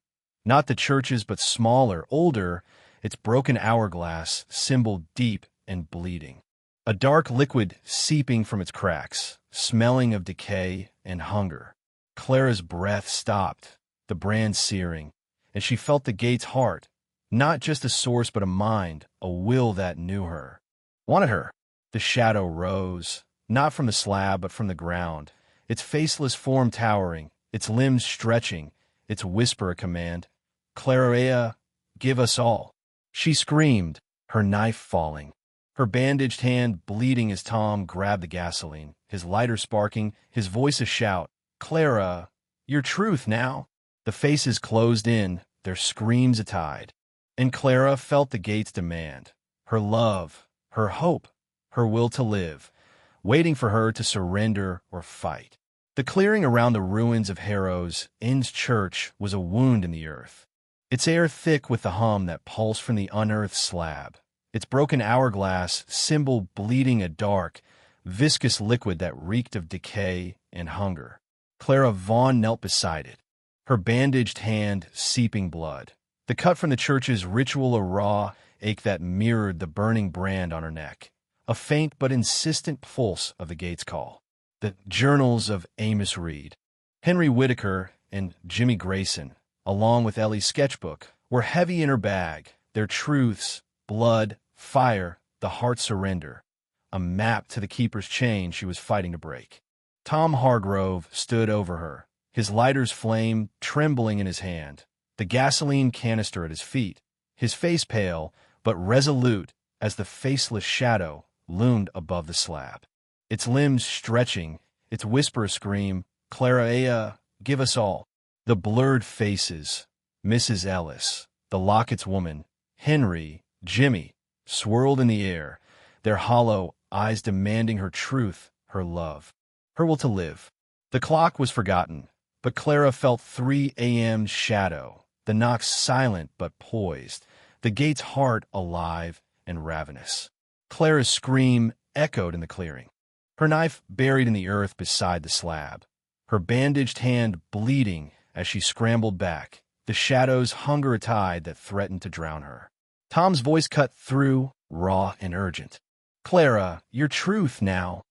Not the church's, but smaller, older, its broken hourglass, symbol deep and bleeding. A dark liquid seeping from its cracks, smelling of decay and hunger. Clara's breath stopped, the brand searing, and she felt the gate's heart, not just a source but a mind, a will that knew her. Wanted her. The shadow rose, not from the slab but from the ground, its faceless form towering, its limbs stretching, its whisper a command. Clara, give us all. She screamed, her knife falling, her bandaged hand bleeding as Tom grabbed the gasoline, his lighter sparking, his voice a shout. Clara, your truth now. The faces closed in, their screams a tide. And Clara felt the gate's demand, her love, her hope, her will to live, waiting for her to surrender or fight. The clearing around the ruins of Harrow's Inn's church was a wound in the earth, its air thick with the hum that pulsed from the unearthed slab, its broken hourglass symbol bleeding a dark, viscous liquid that reeked of decay and hunger. Clara Vaughn knelt beside it, her bandaged hand seeping blood, the cut from the church's ritual a raw ache that mirrored the burning brand on her neck, a faint but insistent pulse of the gate's call. The journals of Amos Reed, Henry Whitaker, and Jimmy Grayson, along with Ellie's sketchbook, were heavy in her bag, their truths, blood, fire, the heart surrender, a map to the keeper's chain she was fighting to break. Tom Hargrove stood over her, his lighter's flame trembling in his hand, the gasoline canister at his feet, his face pale but resolute as the faceless shadow loomed above the slab. Its limbs stretching, its whisper a scream, Clara, give us all. The blurred faces, Mrs. Ellis, the Lockett's woman, Henry, Jimmy, swirled in the air, their hollow eyes demanding her truth, her love, her will to live. The clock was forgotten, but Clara felt 3 a.m.'s shadow, the knocks silent but poised, the gate's heart alive and ravenous. Clara's scream echoed in the clearing, her knife buried in the earth beside the slab, her bandaged hand bleeding as she scrambled back, the shadow's hunger a tide that threatened to drown her. Tom's voice cut through, raw and urgent. Clara, your truth now.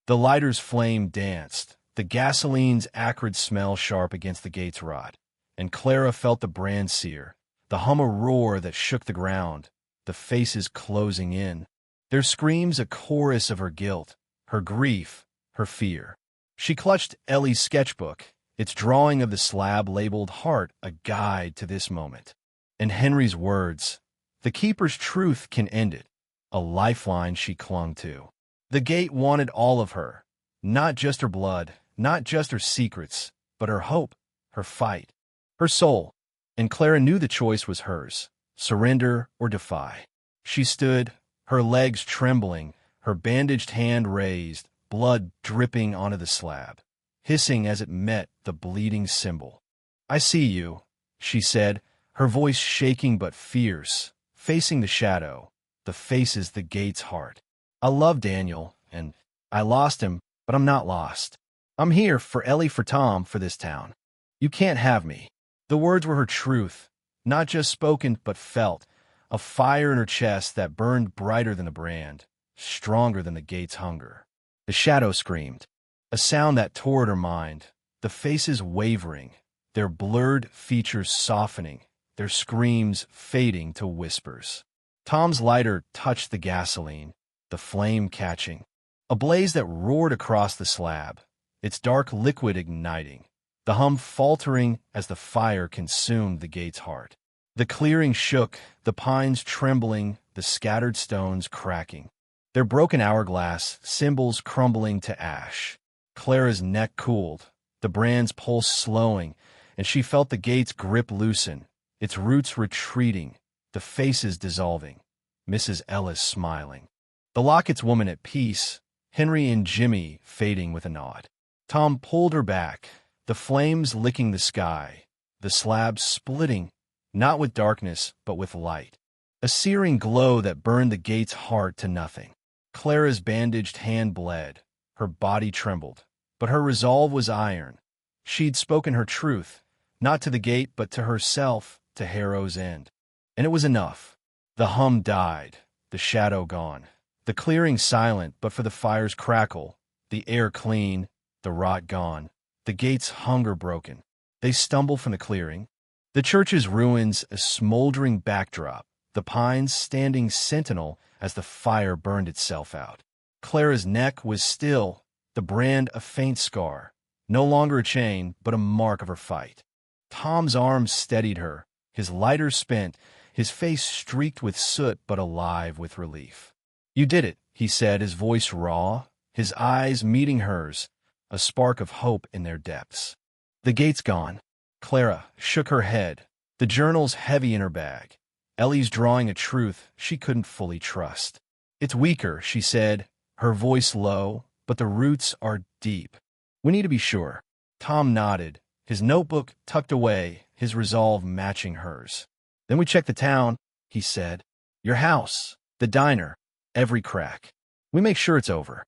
The lighter's flame danced, the gasoline's acrid smell sharp against the gate's rod, and Clara felt the brand sear, the hum a roar that shook the ground, the faces closing in, their screams a chorus of her guilt, her grief, her fear. She clutched Ellie's sketchbook, its drawing of the slab labeled heart a guide to this moment. And Henry's words, the keeper's truth can end it, a lifeline she clung to. The gate wanted all of her, not just her blood, not just her secrets, but her hope, her fight, her soul. And Clara knew the choice was hers, surrender or defy. She stood, her legs trembling, her bandaged hand raised, blood dripping onto the slab, hissing as it met the bleeding symbol. I see you, she said, her voice shaking but fierce, facing the shadow, the faces the gate's heart. I love Daniel, and I lost him, but I'm not lost. I'm here for Ellie, for Tom, for this town. You can't have me. The words were her truth, not just spoken but felt, a fire in her chest that burned brighter than the brand, stronger than the gate's hunger. The shadow screamed, a sound that tore at her mind, the faces wavering, their blurred features softening, their screams fading to whispers. Tom's lighter touched the gasoline, the flame catching, a blaze that roared across the slab, its dark liquid igniting, the hum faltering as the fire consumed the gate's heart. The clearing shook, the pines trembling, the scattered stones cracking, their broken hourglass symbols crumbling to ash. Clara's neck cooled, the brand's pulse slowing, and she felt the gate's grip loosen, its roots retreating, the faces dissolving, Mrs. Ellis smiling. The Lockett's woman at peace, Henry and Jimmy fading with a nod. Tom pulled her back, the flames licking the sky, the slab splitting, not with darkness but with light, a searing glow that burned the gate's heart to nothing. Clara's bandaged hand bled, her body trembled, but her resolve was iron. She'd spoken her truth, not to the gate but to herself, to Harrow's End. And it was enough. The hum died, the shadow gone, the clearing silent but for the fire's crackle, The air clean, the rot gone, the gates hunger broken. They stumble from the clearing. The church's ruins a smoldering backdrop, the pines standing sentinel as the fire burned itself out. Clara's neck was still, the brand a faint scar, no longer a chain, but a mark of her fight. Tom's arms steadied her, his lighter spent, his face streaked with soot but alive with relief. "You did it," he said, his voice raw, his eyes meeting hers, a spark of hope in their depths. "The gate's gone." Clara shook her head, the journals heavy in her bag. Ellie's drawing a truth she couldn't fully trust. "It's weaker," she said, her voice low, "but the roots are deep. We need to be sure." Tom nodded, his notebook tucked away, his resolve matching hers. "Then we check the town," he said. "Your house, the diner, every crack. We make sure it's over."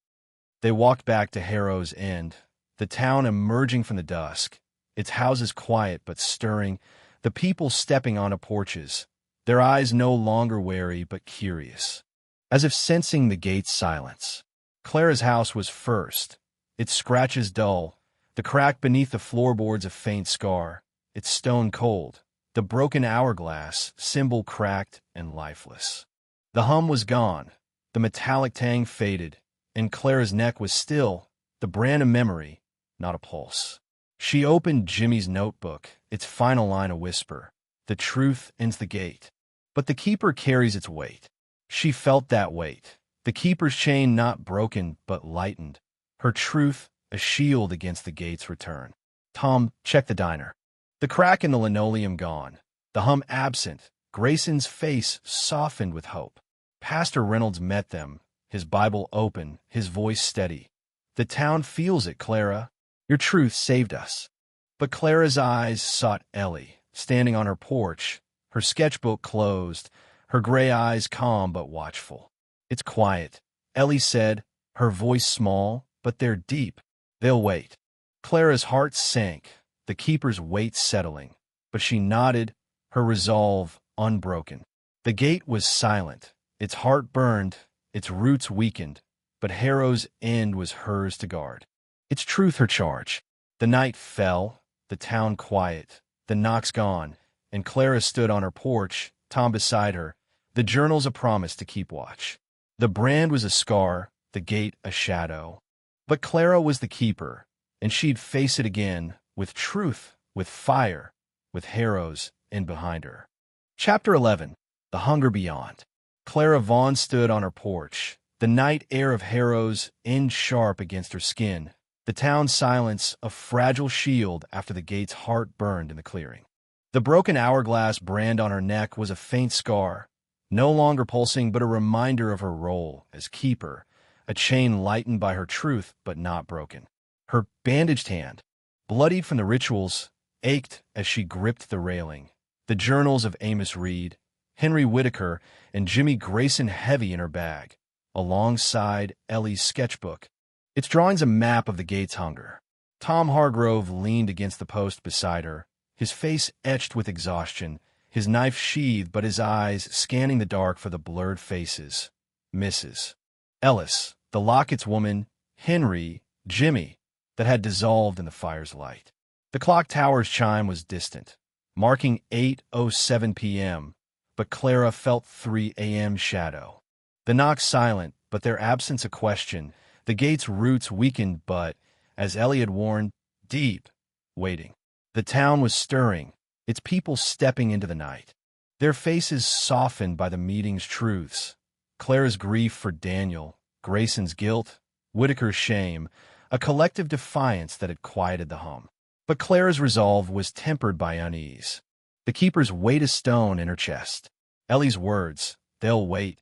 They walked back to Harrow's End, the town emerging from the dusk, its houses quiet but stirring, the people stepping onto porches, their eyes no longer wary but curious, as if sensing the gate's silence. Clara's house was first, its scratches dull, the crack beneath the floorboards a faint scar, its stone cold, the broken hourglass symbol cracked and lifeless. The hum was gone, the metallic tang faded, and Clara's neck was still, the brand of memory, not a pulse. She opened Jimmy's notebook, its final line a whisper. "The truth ends the gate, but the keeper carries its weight." She felt that weight, the keeper's chain not broken but lightened, her truth a shield against the gate's return. Tom checked the diner. The crack in the linoleum gone, the hum absent, Grayson's face softened with hope. Pastor Reynolds met them, his Bible open, his voice steady. "The town feels it, Clara. Your truth saved us." But Clara's eyes sought Ellie, standing on her porch, her sketchbook closed, her gray eyes calm but watchful. "It's quiet," Ellie said, her voice small, "but they're deep. They'll wait." Clara's heart sank, the keeper's weight settling, but she nodded, her resolve unbroken. The gate was silent, its heart burned, its roots weakened, but Harrow's End was hers to guard. Its truth her charge. The night fell, the town quiet, the knocks gone, and Clara stood on her porch, Tom beside her, the journals a promise to keep watch. The brand was a scar, the gate a shadow. But Clara was the keeper, and she'd face it again, with truth, with fire, with Harrow's End behind her. Chapter 11. The Hunger Beyond. Clara Vaughn stood on her porch, the night air of Harrow's End sharp against her skin, the town's silence a fragile shield after the gate's heart burned in the clearing. The broken hourglass brand on her neck was a faint scar, no longer pulsing but a reminder of her role as keeper, a chain lightened by her truth but not broken. Her bandaged hand, bloodied from the rituals, ached as she gripped the railing, the journals of Amos Reed, Henry Whitaker, and Jimmy Grayson heavy in her bag, alongside Ellie's sketchbook, its drawings a map of the gate's hunger. Tom Hargrove leaned against the post beside her, his face etched with exhaustion, his knife sheathed but his eyes scanning the dark for the blurred faces. Mrs. Ellis, the Lockett's woman, Henry, Jimmy, that had dissolved in the fire's light. The clock tower's chime was distant, marking 8:07 p.m., but Clara felt 3 a.m. shadow. The knocks silent, but their absence a question, the gate's roots weakened but, as Ellie had warned, deep, waiting. The town was stirring, its people stepping into the night, their faces softened by the meeting's truths. Clara's grief for Daniel, Grayson's guilt, Whitaker's shame, a collective defiance that had quieted the hum. But Clara's resolve was tempered by unease. The keeper's weight a stone in her chest. Ellie's words, "They'll wait,"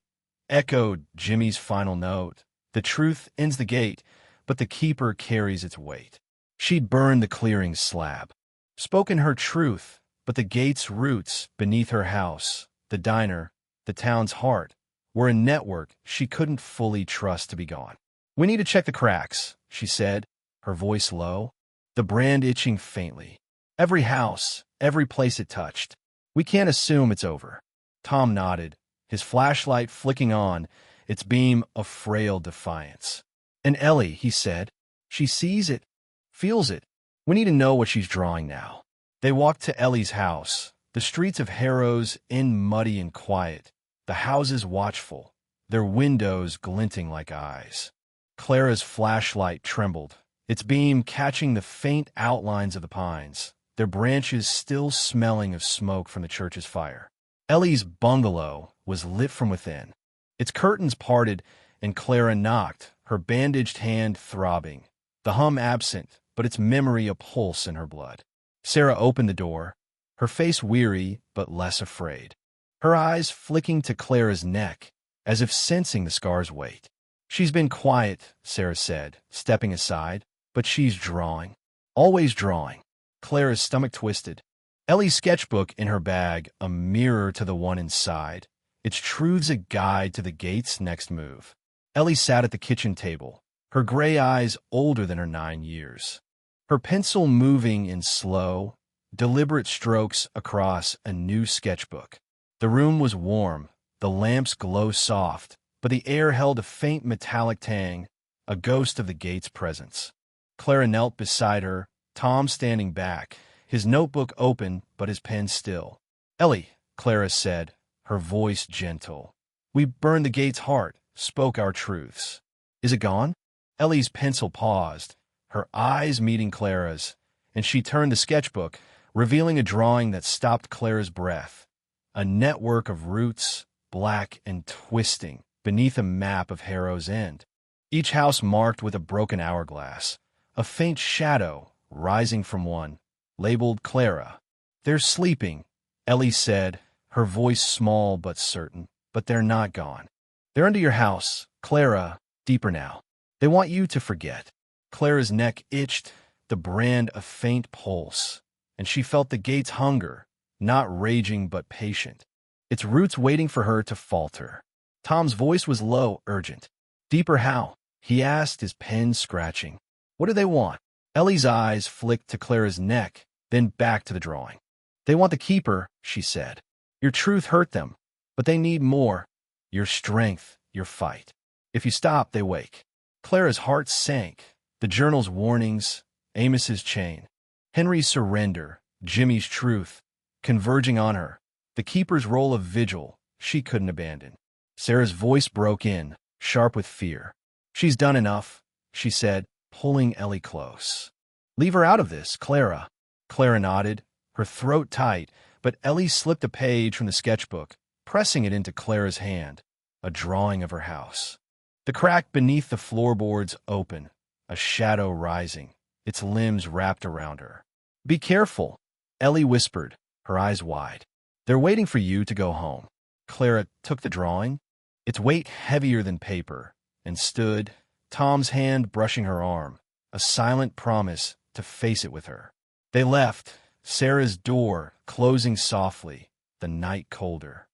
echoed Jimmy's final note. The truth ends the gate, but the keeper carries its weight. She'd burned the clearing's slab, spoken her truth, but the gate's roots beneath her house, the diner, the town's heart, were a network she couldn't fully trust to be gone. "We need to check the cracks," she said, her voice low, the brand itching faintly. "Every house, every place it touched. We can't assume it's over." Tom nodded, his flashlight flicking on, its beam a frail defiance. And Ellie, he said, she sees it, feels it. We need to know what she's drawing now. They walked to Ellie's house, the streets of Harrow's Inn muddy and quiet, the houses watchful, their windows glinting like eyes. Clara's flashlight trembled, its beam catching the faint outlines of the pines, their branches still smelling of smoke from the church's fire. Ellie's bungalow was lit from within. Its curtains parted, and Clara knocked, her bandaged hand throbbing, the hum absent, but its memory a pulse in her blood. Sarah opened the door, her face weary but less afraid, her eyes flicking to Clara's neck, as if sensing the scar's weight. She's been quiet, Sarah said, stepping aside, but she's drawing. Always drawing. Clara's stomach twisted. Ellie's sketchbook in her bag, a mirror to the one inside, its truths a guide to the gate's next move. Ellie sat at the kitchen table, her gray eyes older than her 9 years, her pencil moving in slow, deliberate strokes across a new sketchbook. The room was warm, the lamps glow soft, but the air held a faint metallic tang, a ghost of the gate's presence. Clara knelt beside her, Tom standing back, his notebook open but his pen still. Ellie, Clara said, her voice gentle. We burned the gate's heart, spoke our truths. Is it gone? Ellie's pencil paused, her eyes meeting Clara's, and she turned the sketchbook, revealing a drawing that stopped Clara's breath. A network of roots, black and twisting, beneath a map of Harrow's End. Each house marked with a broken hourglass, a faint shadow rising from one, labeled Clara. They're sleeping, Ellie said, her voice small but certain, but they're not gone. They're under your house, Clara, deeper now. They want you to forget. Clara's neck itched, the brand a faint pulse, and she felt the gate's hunger, not raging but patient, its roots waiting for her to falter. Tom's voice was low, urgent. Deeper how? He asked, his pen scratching. What do they want? Ellie's eyes flicked to Clara's neck, then back to the drawing. They want the keeper, she said. Your truth hurt them, but they need more. Your strength, your fight. If you stop, they wake. Clara's heart sank. The journal's warnings, Amos's chain, Henry's surrender, Jimmy's truth, converging on her. The keeper's role of vigil she couldn't abandon. Sarah's voice broke in, sharp with fear. She's done enough, she said, pulling Ellie close. Leave her out of this, Clara. Clara nodded, her throat tight, but Ellie slipped a page from the sketchbook, pressing it into Clara's hand, a drawing of her house. The crack beneath the floorboards open, a shadow rising, its limbs wrapped around her. Be careful, Ellie whispered, her eyes wide. They're waiting for you to go home. Clara took the drawing, its weight heavier than paper, and stood, Tom's hand brushing her arm, a silent promise to face it with her. They left, Sarah's door closing softly, the night colder.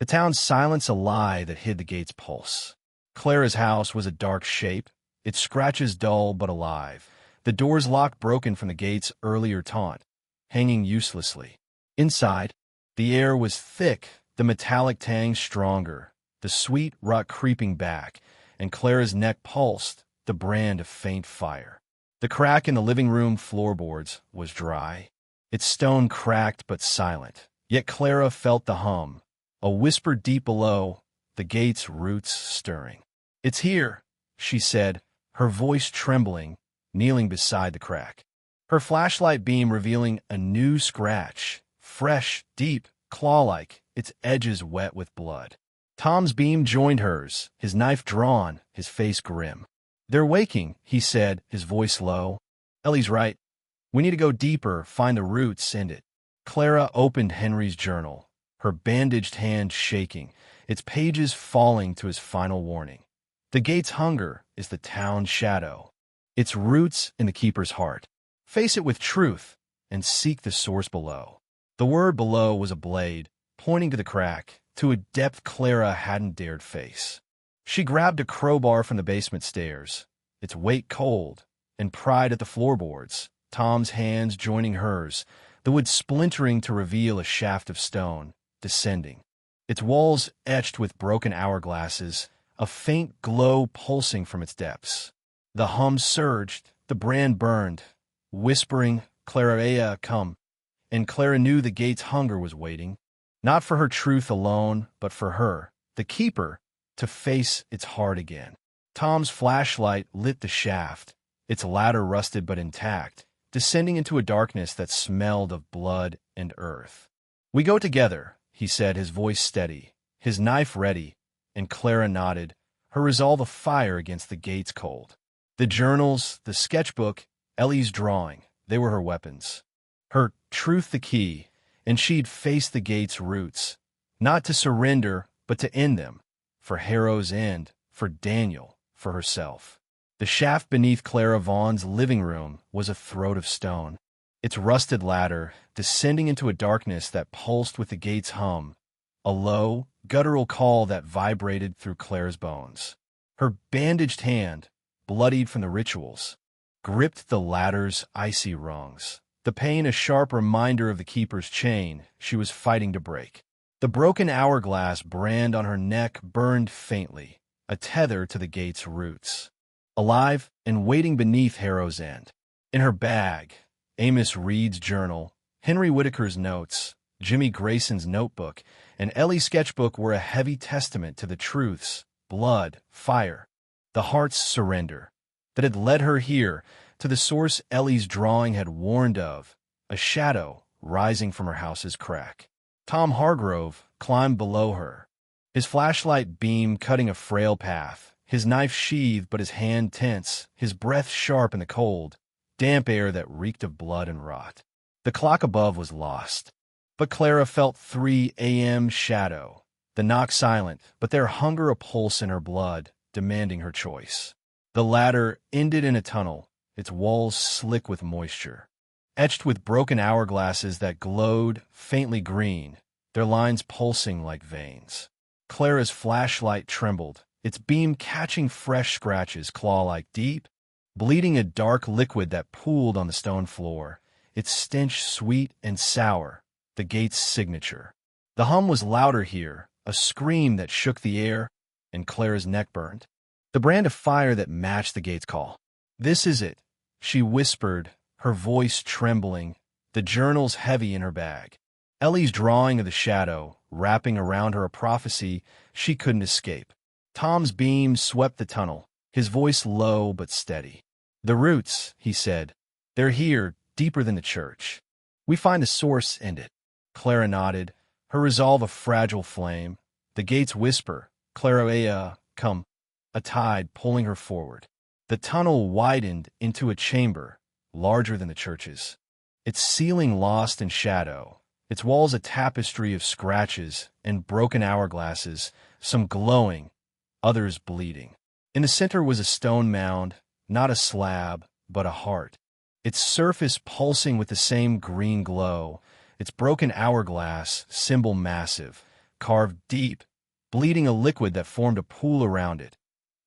The town's silence a lie that hid the gate's pulse. Clara's house was a dark shape, its scratches dull but alive, the door's lock broken from the gate's earlier taunt, hanging uselessly. Inside, the air was thick, the metallic tang stronger, the sweet rot creeping back, and Clara's neck pulsed, the brand of faint fire. The crack in the living room floorboards was dry, its stone cracked but silent, yet Clara felt the hum, a whisper deep below, the gate's roots stirring. It's here, she said, her voice trembling, kneeling beside the crack. Her flashlight beam revealing a new scratch, fresh, deep, claw-like, its edges wet with blood. Tom's beam joined hers, his knife drawn, his face grim. They're waking, he said, his voice low. Ellie's right. We need to go deeper, find the roots, end it. Clara opened Henry's journal, her bandaged hand shaking, its pages falling to his final warning. The gate's hunger is the town's shadow, its roots in the keeper's heart. Face it with truth and seek the source below. The word below was a blade, pointing to the crack, to a depth Clara hadn't dared face. She grabbed a crowbar from the basement stairs, its weight cold, and pried at the floorboards, Tom's hands joining hers, the wood splintering to reveal a shaft of stone, descending. Its walls etched with broken hourglasses, a faint glow pulsing from its depths. The hum surged, the brand burned, whispering, Clara, come. And Clara knew the gate's hunger was waiting, not for her truth alone, but for her, the keeper, to face its heart again. Tom's flashlight lit the shaft, its ladder rusted but intact, descending into a darkness that smelled of blood and earth. "We go together," he said, his voice steady, his knife ready, and Clara nodded, her resolve afire against the gate's cold. The journals, the sketchbook, Ellie's drawing, they were her weapons. Her truth the key, and she'd face the gate's roots, not to surrender, but to end them, for Harrow's end, for Daniel, for herself. The shaft beneath Clara Vaughan's living room was a throat of stone, its rusted ladder descending into a darkness that pulsed with the gate's hum, a low, guttural call that vibrated through Clara's bones. Her bandaged hand, bloodied from the rituals, gripped the ladder's icy rungs, the pain a sharp reminder of the keeper's chain she was fighting to break. The broken hourglass brand on her neck burned faintly, a tether to the gate's roots. Alive and waiting beneath Harrow's end. In her bag, Amos Reed's journal, Henry Whitaker's notes, Jimmy Grayson's notebook, and Ellie's sketchbook were a heavy testament to the truths, blood, fire, the heart's surrender, that had led her here, to the source Ellie's drawing had warned of, a shadow rising from her house's crack. Tom Hargrove climbed below her, his flashlight beam cutting a frail path, his knife sheathed but his hand tense, his breath sharp in the cold, damp air that reeked of blood and rot. The clock above was lost, but Clara felt 3 a.m. shadow, the knock silent, but their hunger a pulse in her blood, demanding her choice. The ladder ended in a tunnel, its walls slick with moisture, etched with broken hourglasses that glowed faintly green, their lines pulsing like veins. Clara's flashlight trembled, its beam catching fresh scratches claw-like deep, bleeding a dark liquid that pooled on the stone floor, its stench sweet and sour, the gate's signature. The hum was louder here, a scream that shook the air, and Clara's neck burned. The brand of fire that matched the gate's call. "This is it," she whispered, her voice trembling, the journals heavy in her bag. Ellie's drawing of the shadow, wrapping around her a prophecy she couldn't escape. Tom's beam swept the tunnel, his voice low but steady. "The roots," he said, "they're here, deeper than the church. We find the source in it." Clara nodded, her resolve a fragile flame. The gate's whisper, "Clara, come," a tide pulling her forward. The tunnel widened into a chamber, larger than the church's, its ceiling lost in shadow, its walls a tapestry of scratches and broken hourglasses, some glowing, others bleeding. In the center was a stone mound, not a slab, but a heart, its surface pulsing with the same green glow, its broken hourglass, symbol massive, carved deep, bleeding a liquid that formed a pool around it,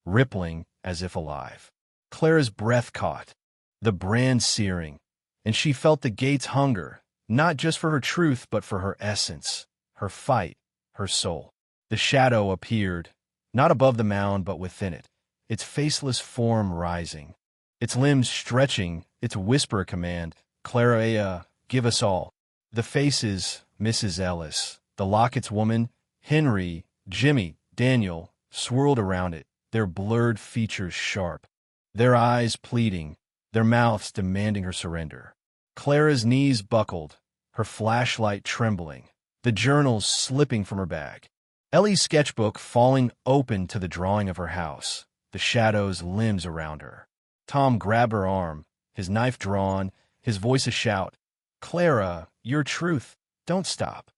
rippling as if alive. Clara's breath caught, the brand searing, and she felt the gate's hunger, not just for her truth, but for her essence, her fight, her soul. The shadow appeared, not above the mound, but within it, its faceless form rising, its limbs stretching, its whisper a command, "Clara, give us all." The faces, Mrs. Ellis, the Lockett's woman, Henry, Jimmy, Daniel, swirled around it, their blurred features sharp, their eyes pleading, their mouths demanding her surrender. Clara's knees buckled, her flashlight trembling, the journals slipping from her bag. Ellie's sketchbook falling open to the drawing of her house, the shadow's limbs around her. Tom grabbed her arm, his knife drawn, his voice a shout, "Clara, your truth, don't stop."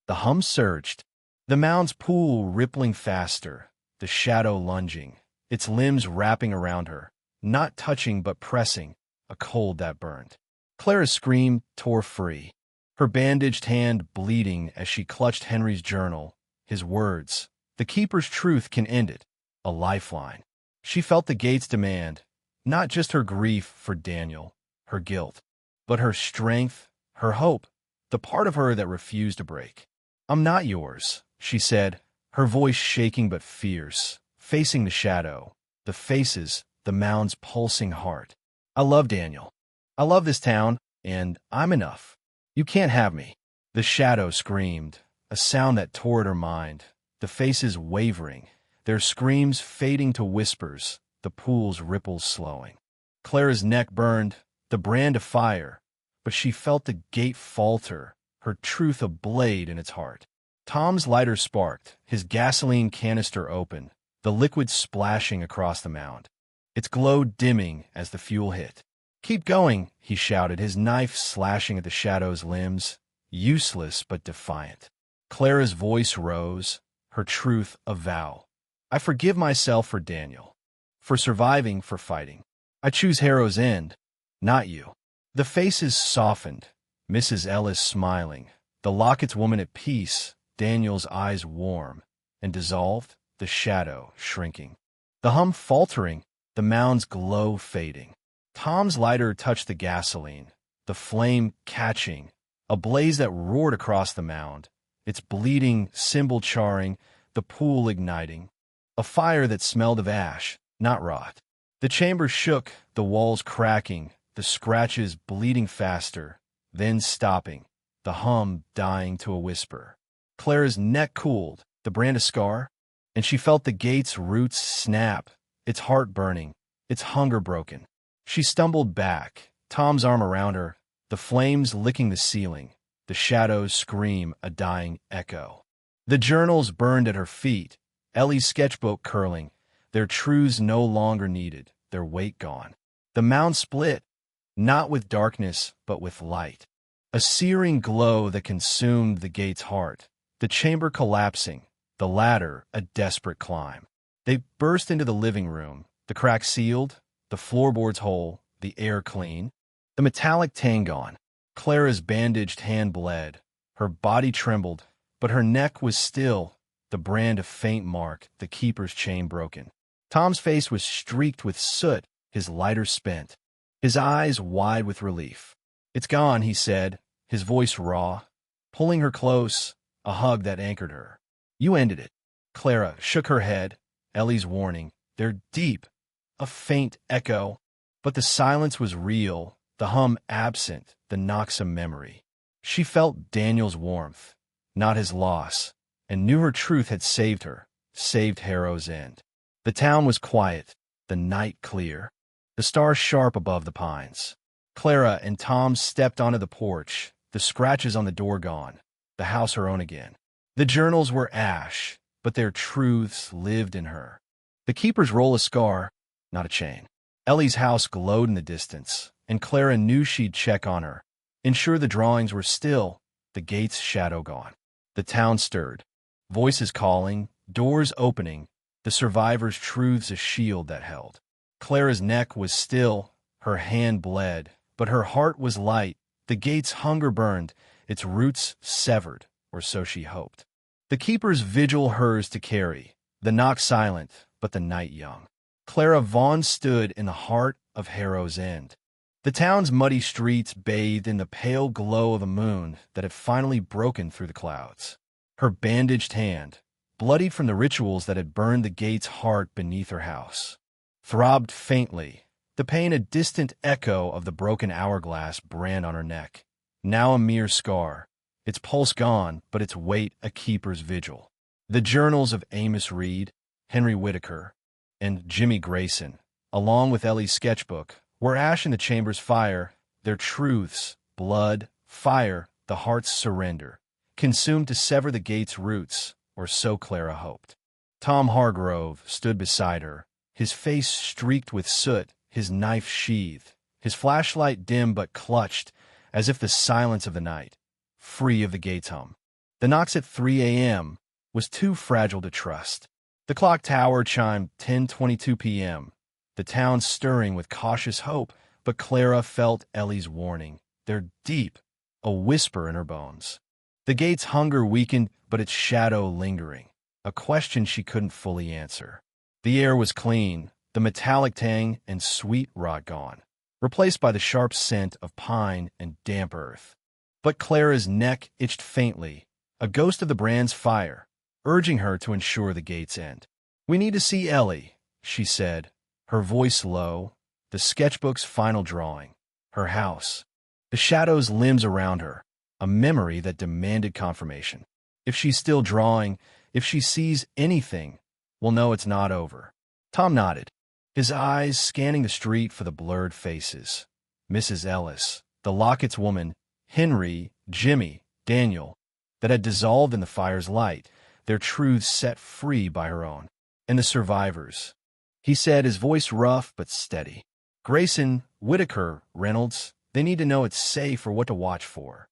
The hum surged, the mound's pool rippling faster, the shadow lunging, its limbs wrapping around her, not touching but pressing, a cold that burned. Clara's scream tore free, her bandaged hand bleeding as she clutched Henry's journal, his words. The keeper's truth can end it, a lifeline. She felt the gate's demand, not just her grief for Daniel, her guilt, but her strength, her hope, the part of her that refused to break. "I'm not yours," she said, her voice shaking but fierce, facing the shadow, the faces, the mound's pulsing heart. I love Daniel. I love this town, and I'm enough. You can't have me. The shadow screamed, a sound that tore at her mind, the faces wavering, their screams fading to whispers, the pool's ripples slowing. Clara's neck burned, the brand of fire, but she felt the gate falter, her truth a blade in its heart. Tom's lighter sparked, his gasoline canister open, the liquid splashing across the mound. Its glow dimming as the fuel hit. "Keep going," he shouted, his knife slashing at the shadow's limbs, useless but defiant. Clara's voice rose, her truth a vow. "I forgive myself for Daniel, for surviving, for fighting. I choose Harrow's End, not you." The faces softened, Mrs. Ellis smiling, the Lockett's woman at peace, Daniel's eyes warm, and dissolved, the shadow shrinking. The hum faltering, the mound's glow fading. Tom's lighter touched the gasoline, the flame catching, a blaze that roared across the mound, its bleeding symbol charring, the pool igniting. A fire that smelled of ash, not rot. The chamber shook, the walls cracking, the scratches bleeding faster, then stopping, the hum dying to a whisper. Clara's neck cooled, the brand a scar, and she felt the gate's roots snap, its heart burning, its hunger broken. She stumbled back, Tom's arm around her, the flames licking the ceiling, the shadows scream a dying echo. The journals burned at her feet, Ellie's sketchbook curling, their truths no longer needed, their weight gone. The mound split, not with darkness, but with light. A searing glow that consumed the gate's heart, the chamber collapsing, the ladder a desperate climb. They burst into the living room, the crack sealed, the floorboards whole, the air clean, the metallic tang gone. Clara's bandaged hand bled, her body trembled, but her neck was still, the brand of faint mark, the keeper's chain broken. Tom's face was streaked with soot, his lighter spent, his eyes wide with relief. "It's gone," he said, his voice raw, pulling her close, a hug that anchored her. "You ended it." Clara shook her head, Ellie's warning. "They're deep." A faint echo, but the silence was real, the hum absent, the knocks a memory. She felt Daniel's warmth, not his loss, and knew her truth had saved her, saved Harrow's End. The town was quiet, the night clear, the stars sharp above the pines. Clara and Tom stepped onto the porch, the scratches on the door gone, the house her own again. The journals were ash, but their truths lived in her. The keeper's roll a scar, not a chain. Ellie's house glowed in the distance, and Clara knew she'd check on her, ensure the drawings were still, the gate's shadow gone. The town stirred, voices calling, doors opening, the survivor's truths a shield that held. Clara's neck was still, her hand bled, but her heart was light, the gate's hunger burned, its roots severed, or so she hoped. The keeper's vigil hers to carry, the knock silent, but the night young. Clara Vaughn stood in the heart of Harrow's End. The town's muddy streets bathed in the pale glow of a moon that had finally broken through the clouds. Her bandaged hand, bloodied from the rituals that had burned the gate's heart beneath her house, throbbed faintly, the pain a distant echo of the broken hourglass brand on her neck, now a mere scar, its pulse gone, but its weight a keeper's vigil. The journals of Amos Reed, Henry Whitaker, and Jimmy Grayson, along with Ellie's sketchbook, were ash in the chamber's fire, their truths, blood, fire, the heart's surrender, consumed to sever the gate's roots, or so Clara hoped. Tom Hargrove stood beside her, his face streaked with soot, his knife sheathed, his flashlight dim but clutched, as if the silence of the night, free of the gate's hum. The knocks at 3 a.m. was too fragile to trust. The clock tower chimed 10:22 p.m., the town stirring with cautious hope, but Clara felt Ellie's warning. They're deep, a whisper in her bones. The gate's hunger weakened, but its shadow lingering, a question she couldn't fully answer. The air was clean, the metallic tang and sweet rot gone, replaced by the sharp scent of pine and damp earth. But Clara's neck itched faintly, a ghost of the brand's fire, urging her to ensure the gate's end. "We need to see Ellie," she said, her voice low, the sketchbook's final drawing, her house, the shadow's limbs around her, a memory that demanded confirmation. If she's still drawing, if she sees anything, we'll know it's not over. Tom nodded, his eyes scanning the street for the blurred faces. Mrs. Ellis, the Lockett's woman, Henry, Jimmy, Daniel, that had dissolved in the fire's light, their truths set free by her own. And the survivors. He said, his voice rough but steady. Grayson, Whitaker, Reynolds, they need to know it's safe or what to watch for.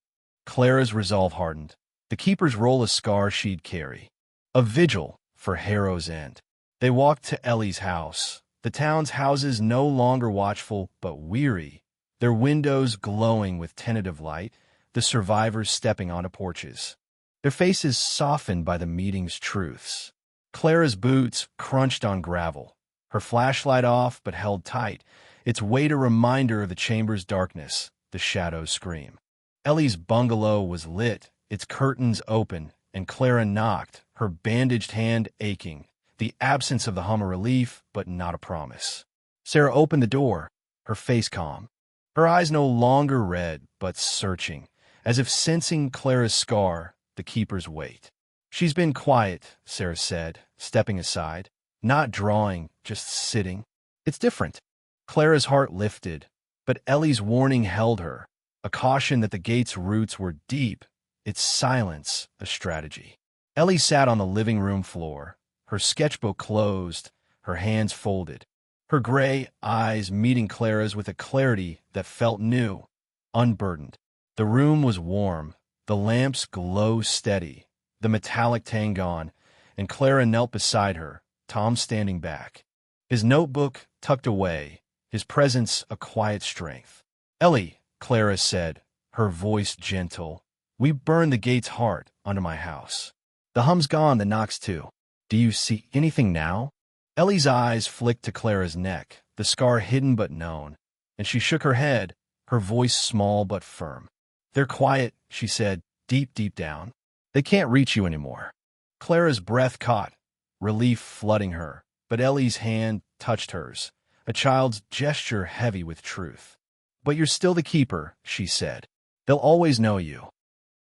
Clara's resolve hardened. The keeper's roll a scar she'd carry. A vigil for Harrow's End. They walked to Ellie's house, the town's houses no longer watchful but weary, their windows glowing with tentative light, the survivors stepping onto porches, their faces softened by the meeting's truths. Clara's boots crunched on gravel, her flashlight off but held tight, its weight a reminder of the chamber's darkness, the shadow's scream. Ellie's bungalow was lit, its curtains open, and Clara knocked, her bandaged hand aching, the absence of the hum a relief, but not a promise. Sarah opened the door, her face calm, her eyes no longer red, but searching, as if sensing Clara's scar, the keeper's weight. She's been quiet, Sarah said, stepping aside, not drawing, just sitting. It's different. Clara's heart lifted, but Ellie's warning held her, a caution that the gate's roots were deep, its silence a strategy. Ellie sat on the living room floor, her sketchbook closed, her hands folded, her gray eyes meeting Clara's with a clarity that felt new, unburdened. The room was warm, the lamp's glow steady, the metallic tang gone, and Clara knelt beside her, Tom standing back, his notebook tucked away, his presence a quiet strength. Ellie, Clara said, her voice gentle, we burned the gate's heart under my house. The hum's gone, the knocks too. Do you see anything now? Ellie's eyes flicked to Clara's neck, the scar hidden but known, and she shook her head, her voice small but firm. They're quiet, she said, deep, deep down. They can't reach you anymore. Clara's breath caught, relief flooding her, but Ellie's hand touched hers, a child's gesture heavy with truth. But you're still the keeper, she said. They'll always know you.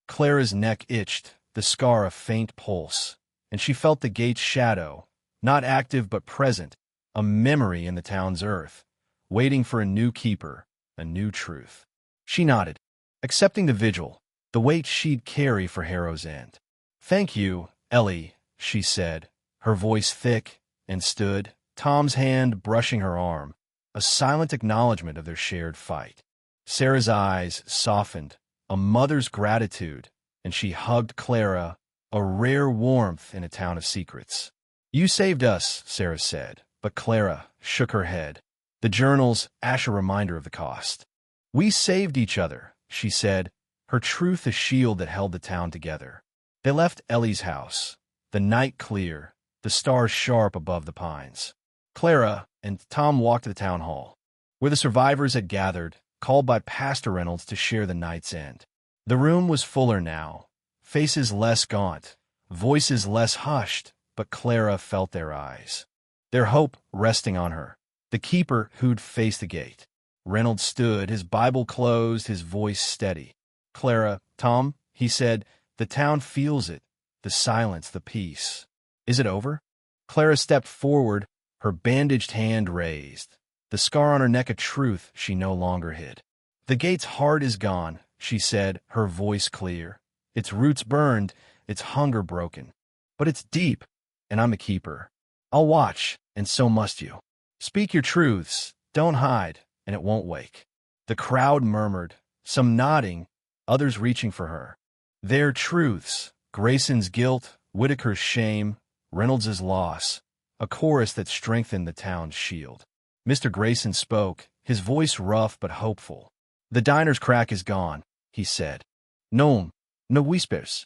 Clara's neck itched, the scar a faint pulse, and she felt the gate's shadow, not active but present, a memory in the town's earth, waiting for a new keeper, a new truth. She nodded, accepting the vigil, the weight she'd carry for Harrow's End. Thank you, Ellie, she said, her voice thick, and stood, Tom's hand brushing her arm, a silent acknowledgement of their shared fight. Sarah's eyes softened, a mother's gratitude, and she hugged Clara, a rare warmth in a town of secrets. You saved us, Sarah said, but Clara shook her head, the journal's ash a reminder of the cost. We saved each other, she said, her truth a shield that held the town together. They left Ellie's house, the night clear, the stars sharp above the pines. Clara and Tom walked to the town hall, where the survivors had gathered, called by Pastor Reynolds to share the night's end. The room was fuller now, faces less gaunt, voices less hushed, but Clara felt their eyes, their hope resting on her, the keeper who'd face the gate. Reynolds stood, his Bible closed, his voice steady. Clara, Tom, he said, the town feels it, the silence, the peace. Is it over? Clara stepped forward, her bandaged hand raised, the scar on her neck a truth she no longer hid. The gate's heart is gone, she said, her voice clear. Its roots burned, its hunger broken. But it's deep, and I'm a keeper. I'll watch, and so must you. Speak your truths, don't hide, and it won't wake. The crowd murmured, some nodding, others reaching for her. Their truths, Grayson's guilt, Whitaker's shame, Reynolds's loss, a chorus that strengthened the town's shield. Mr. Grayson spoke, his voice rough but hopeful. The diner's crack is gone, he said. No whispers.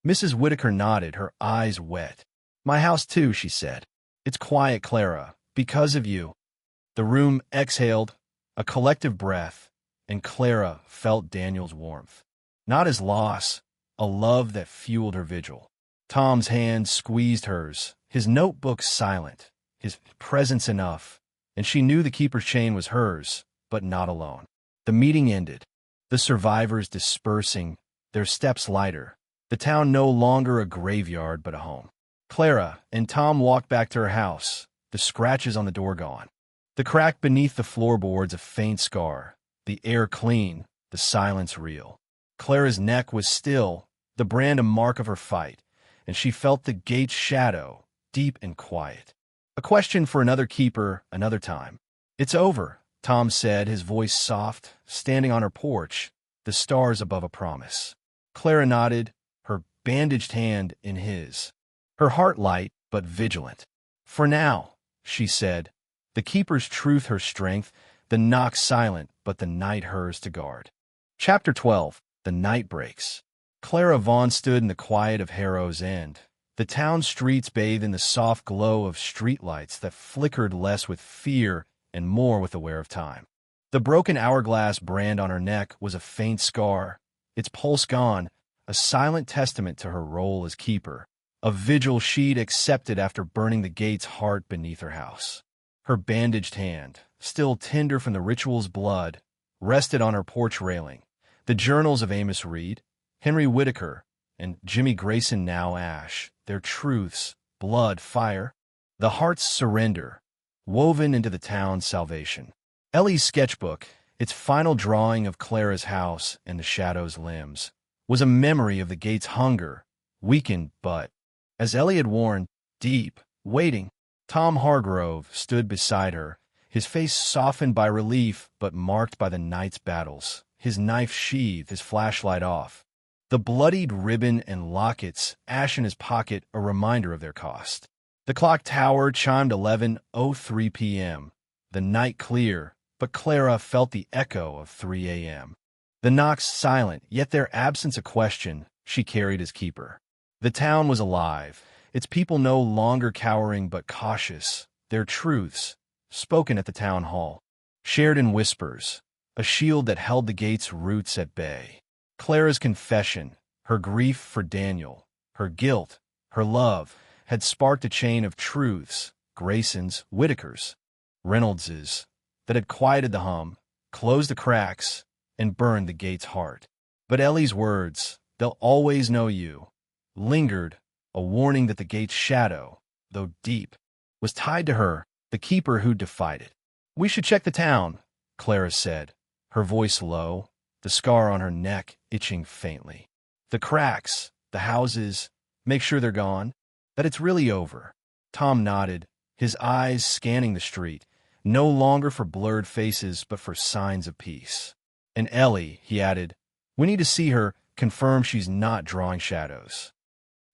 Mrs. Whitaker nodded, her eyes wet. My house too, she said. It's quiet, Clara, because of you. The room exhaled, a collective breath, and Clara felt Daniel's warmth. Not his loss, a love that fueled her vigil. Tom's hand squeezed hers, his notebook silent, his presence enough, and she knew the keeper's chain was hers, but not alone. The meeting ended, the survivors dispersing, their steps lighter, the town no longer a graveyard but a home. Clara and Tom walked back to her house, the scratches on the door gone. The crack beneath the floorboards a faint scar, the air clean, the silence real. Clara's neck was still, the brand a mark of her fight, and she felt the gate's shadow, deep and quiet. A question for another keeper, another time. "It's over," Tom said, his voice soft, standing on her porch, the stars above a promise. Clara nodded, her bandaged hand in his, her heart light but vigilant. "For now," she said, the keeper's truth her strength, the knock silent but the night hers to guard. Chapter 12. The Night Breaks. Clara Vaughn stood in the quiet of Harrow's End. The town streets bathed in the soft glow of streetlights that flickered less with fear and more with the wear of time. The broken hourglass brand on her neck was a faint scar, its pulse gone, a silent testament to her role as keeper, a vigil she'd accepted after burning the gate's heart beneath her house. Her bandaged hand, still tender from the ritual's blood, rested on her porch railing. The journals of Amos Reed, Henry Whitaker, and Jimmy Grayson now ash, their truths, blood, fire, the heart's surrender, woven into the town's salvation. Ellie's sketchbook, its final drawing of Clara's house and the shadow's limbs, was a memory of the gate's hunger, weakened but, as Ellie had worn, deep, waiting. Tom Hargrove stood beside her, his face softened by relief but marked by the night's battles, his knife sheathed, his flashlight off. The bloodied ribbon and lockets, ash in his pocket, a reminder of their cost. The clock tower chimed 11:03 p.m., the night clear, but Clara felt the echo of 3 a.m. The knocks silent, yet their absence a question she carried as keeper. The town was alive, its people no longer cowering but cautious, their truths, spoken at the town hall, shared in whispers, a shield that held the gate's roots at bay. Clara's confession, her grief for Daniel, her guilt, her love, had sparked a chain of truths, Grayson's, Whitaker's, Reynolds's, that had quieted the hum, closed the cracks, and burned the gate's heart. But Ellie's words, "They'll always know you," lingered, a warning that the gate's shadow, though deep, was tied to her, the keeper who defied it. "We should check the town," Clara said, her voice low, the scar on her neck itching faintly. "The cracks, the houses, make sure they're gone, that it's really over." Tom nodded, his eyes scanning the street, no longer for blurred faces but for signs of peace. "And Ellie," he added, "we need to see her, confirm she's not drawing shadows."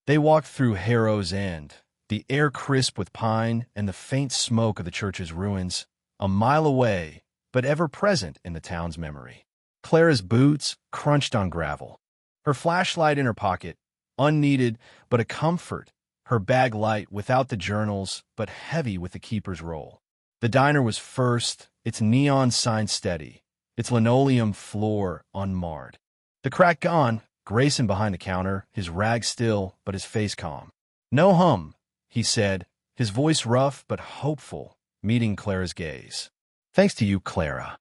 They walked through Harrow's End, the air crisp with pine and the faint smoke of the church's ruins, a mile away, but ever present in the town's memory. Clara's boots crunched on gravel, her flashlight in her pocket, unneeded but a comfort, her bag light without the journals but heavy with the keeper's roll. The diner was first, its neon sign steady, its linoleum floor unmarred. The crack gone, Grayson behind the counter, his rag still but his face calm. "No hum," he said, his voice rough but hopeful, meeting Clara's gaze. "Thanks to you, Clara."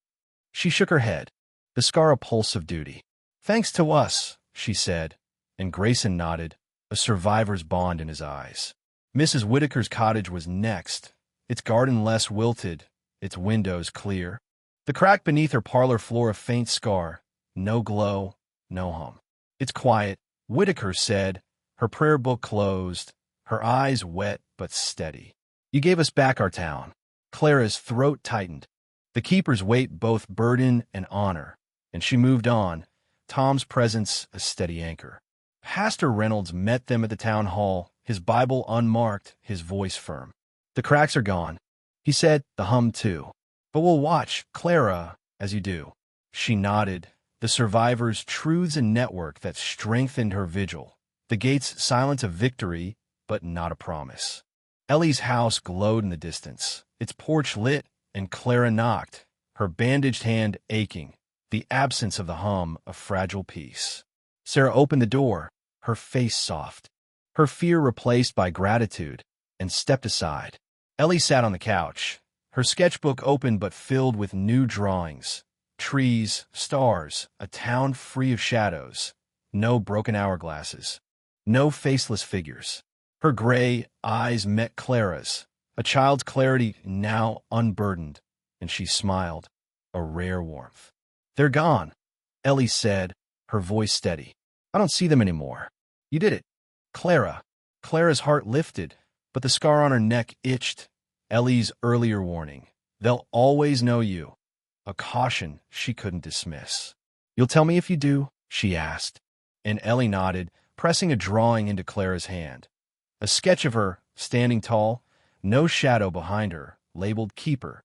She shook her head, the scar a pulse of duty. "Thanks to us," she said, and Grayson nodded, a survivor's bond in his eyes. Mrs. Whitaker's cottage was next, its garden less wilted, its windows clear. The crack beneath her parlor floor a faint scar, no glow, no hum. "It's quiet," Whitaker said, her prayer book closed, her eyes wet but steady. "You gave us back our town." Clara's throat tightened, the keeper's weight both burden and honor, and she moved on, Tom's presence a steady anchor. Pastor Reynolds met them at the town hall, his Bible unmarked, his voice firm. "The cracks are gone," he said, the hum too. "But we'll watch, Clara, as you do." She nodded, the survivor's truths and network that strengthened her vigil, the gate's silence of victory, but not a promise. Ellie's house glowed in the distance, its porch lit, and Clara knocked, her bandaged hand aching, the absence of the hum a fragile peace. Sarah opened the door, her face soft, her fear replaced by gratitude, and stepped aside. Ellie sat on the couch, Her sketchbook open but filled with new drawings. Trees, stars, a town free of shadows. No broken hourglasses. No faceless figures. Her gray eyes met Clara's, a child's clarity now unburdened, and she smiled, a rare warmth. "They're gone," Ellie said, her voice steady. "I don't see them anymore. You did it, Clara." Clara's heart lifted, but the scar on her neck itched. Ellie's earlier warning. "They'll always know you." A caution she couldn't dismiss. "You'll tell me if you do?" she asked, and Ellie nodded, pressing a drawing into Clara's hand. A sketch of her, standing tall, no shadow behind her, labeled Keeper.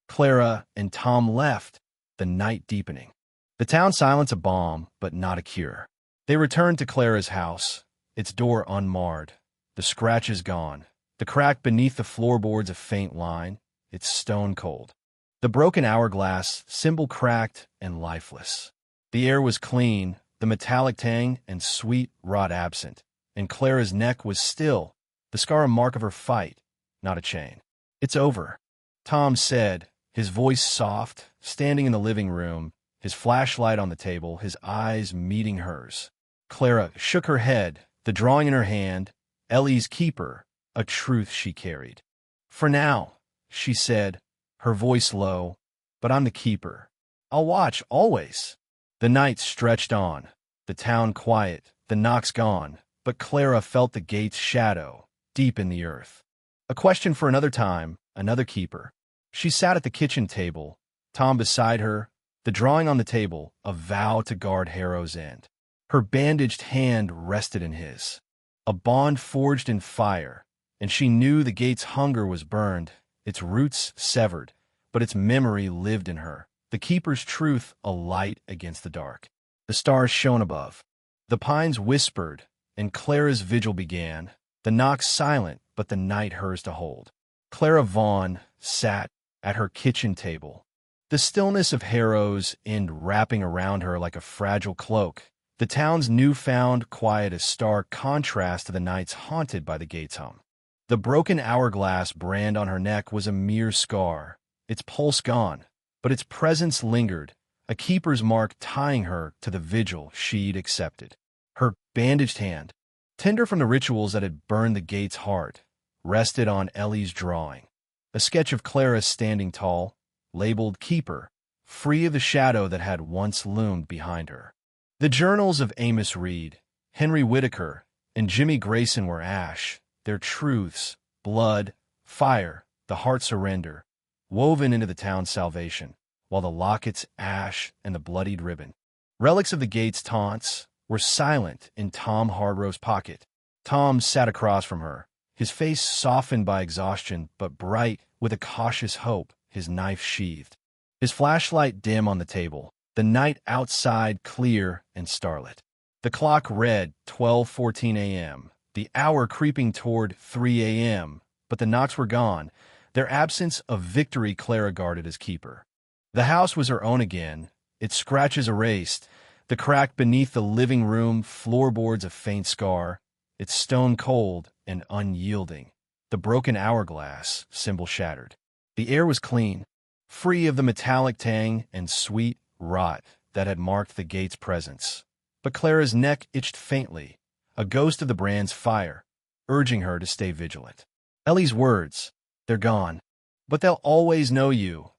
Clara and Tom left, the night deepening. The town silence a balm, but not a cure. They returned to Clara's house, its door unmarred. The scratches gone, the crack beneath the floorboards a faint line, it's stone cold. The broken hourglass, symbol cracked and lifeless. The air was clean, the metallic tang and sweet rot absent, and Clara's neck was still, the scar a mark of her fight, not a chain. "It's over," Tom said, his voice soft, standing in the living room, his flashlight on the table, his eyes meeting hers. Clara shook her head, the drawing in her hand, Ellie's Keeper, a truth she carried. "For now," she said, her voice low, "but I'm the Keeper. I'll watch, always." The night stretched on, the town quiet, the knocks gone, but Clara felt the gate's shadow, deep in the earth. A question for another time, another Keeper. She sat at the kitchen table, Tom beside her, the drawing on the table, a vow to guard Harrow's End. Her bandaged hand rested in his. A bond forged in fire, and she knew the gate's hunger was burned, its roots severed, but its memory lived in her. The Keeper's truth a light against the dark. The stars shone above. The pines whispered, and Clara's vigil began. The knocks silent, but the night hers to hold. Clara Vaughn sat at her kitchen table. The stillness of Harrow's End wrapping around her like a fragile cloak. The town's newfound quiet a stark contrast to the nights haunted by the gate's hum. The broken hourglass brand on her neck was a mere scar, its pulse gone, but its presence lingered, a keeper's mark tying her to the vigil she'd accepted. Her bandaged hand, tender from the rituals that had burned the gate's heart, rested on Ellie's drawing. A sketch of Clara standing tall, labeled Keeper, free of the shadow that had once loomed behind her. The journals of Amos Reed, Henry Whitaker, and Jimmy Grayson were ash, their truths, blood, fire, the heart surrender, woven into the town's salvation, while the locket's ash and the bloodied ribbon. Relics of the gate's taunts were silent in Tom Hardro's pocket. Tom sat across from her, his face softened by exhaustion but bright with a cautious hope, his knife sheathed. His flashlight dim on the table, the night outside clear and starlit. The clock read 12:14 a.m., the hour creeping toward 3 a.m., but the knocks were gone, their absence of victory Clara guarded as keeper. The house was her own again, its scratches erased, the crack beneath the living room floorboards a faint scar, its stone cold and unyielding, the broken hourglass symbol shattered. The air was clean, free of the metallic tang and sweet rot that had marked the gate's presence. But Clara's neck itched faintly, a ghost of the brand's fire, urging her to stay vigilant. Ellie's words, "They're gone, but they'll always know you,"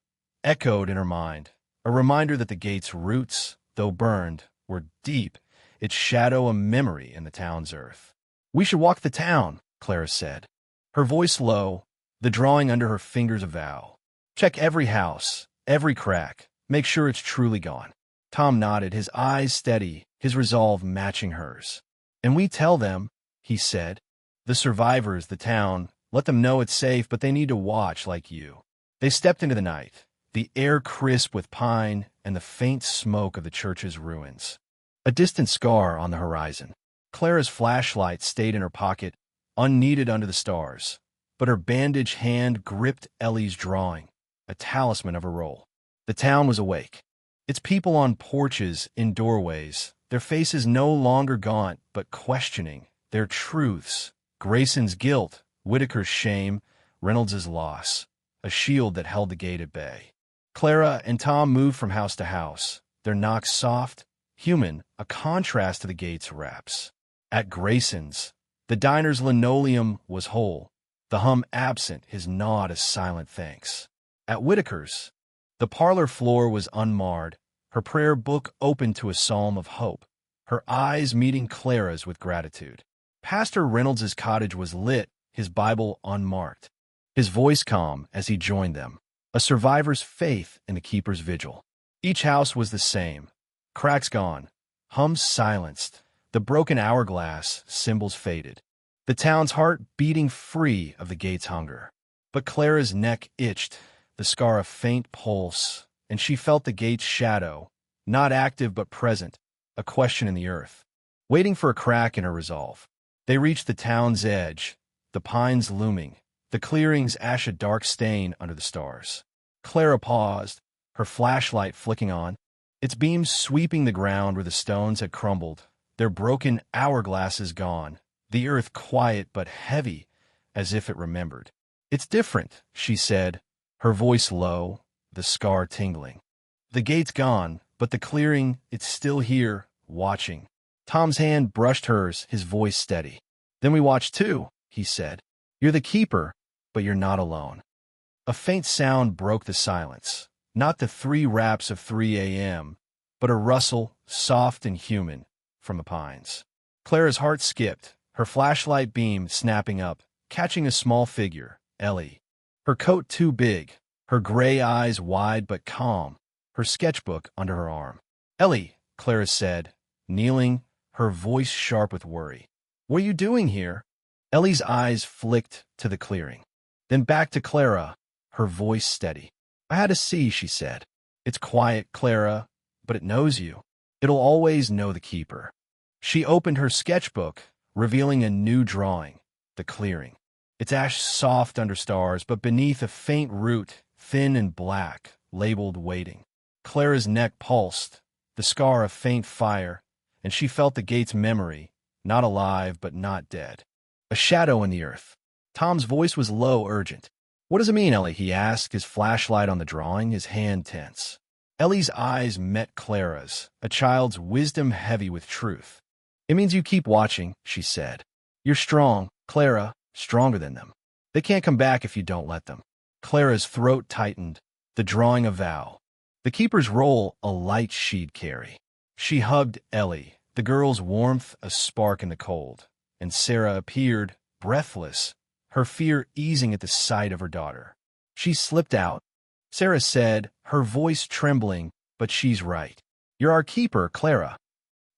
echoed in her mind, a reminder that the gate's roots, though burned, were deep, its shadow a memory in the town's earth. "We should walk the town," Clara said, her voice low, the drawing under her fingers a vow. "Check every house, every crack, make sure it's truly gone." Tom nodded, his eyes steady, his resolve matching hers. "And we tell them," he said, "the survivors, the town, let them know it's safe, but they need to watch like you." They stepped into the night, the air crisp with pine and the faint smoke of the church's ruins. A distant scar on the horizon. Clara's flashlight stayed in her pocket, unneeded under the stars, but her bandaged hand gripped Ellie's drawing, a talisman of her role. The town was awake. Its people on porches, in doorways, their faces no longer gaunt but questioning, their truths, Grayson's guilt, Whitaker's shame, Reynolds's loss. a shield that held the gate at bay. Clara and Tom moved from house to house, their knocks soft, human, a contrast to the gate's raps. At Grayson's, the diner's linoleum was whole, the hum absent, his nod a silent thanks. At Whitaker's, the parlor floor was unmarred, her prayer book open to a psalm of hope, her eyes meeting Clara's with gratitude. Pastor Reynolds's cottage was lit, his Bible unmarked, his voice calm as he joined them, a survivor's faith in the keeper's vigil. Each house was the same, cracks gone, hums silenced, the broken hourglass, symbols faded, the town's heart beating free of the gate's hunger. But Clara's neck itched, the scar a faint pulse, and she felt the gate's shadow, not active but present, a question in the earth, waiting for a crack in her resolve. They reached the town's edge, the pines looming, the clearing's ash a dark stain under the stars. Clara paused, her flashlight flicking on, its beams sweeping the ground where the stones had crumbled, their broken hourglasses gone, the earth quiet but heavy, as if it remembered. "It's different," she said, her voice low, the scar tingling. "The gate's gone, but the clearing, it's still here, watching." Tom's hand brushed hers, his voice steady. "Then we watch too," he said. "You're the keeper, but you're not alone." A faint sound broke the silence, not the 3 raps of 3 a.m., but a rustle, soft and human, from the pines. Clara's heart skipped, her flashlight beam snapping up, catching a small figure, Ellie. Her coat too big, her gray eyes wide but calm, her sketchbook under her arm. "Ellie," Clara said, kneeling, her voice sharp with worry. "What are you doing here?" Ellie's eyes flicked to the clearing, then back to Clara, her voice steady. "I had to see," she said. "It's quiet, Clara, but it knows you. It'll always know the keeper." She opened her sketchbook, revealing a new drawing, the clearing. Its ash soft under stars, but beneath a faint root, thin and black, labeled waiting. Clara's neck pulsed, the scar a faint fire, and she felt the gate's memory, not alive but not dead. A shadow in the earth. Tom's voice was low, urgent. "What does it mean, Ellie?" he asked, his flashlight on the drawing, his hand tense. Ellie's eyes met Clara's, a child's wisdom heavy with truth. "It means you keep watching," she said. "You're strong, Clara, stronger than them. They can't come back if you don't let them." Clara's throat tightened, the drawing a vow. The keeper's role a light she'd carry. She hugged Ellie, the girl's warmth a spark in the cold, and Sarah appeared, breathless, her fear easing at the sight of her daughter. She slipped out. Sarah said, her voice trembling, "But she's right. You're our keeper, Clara."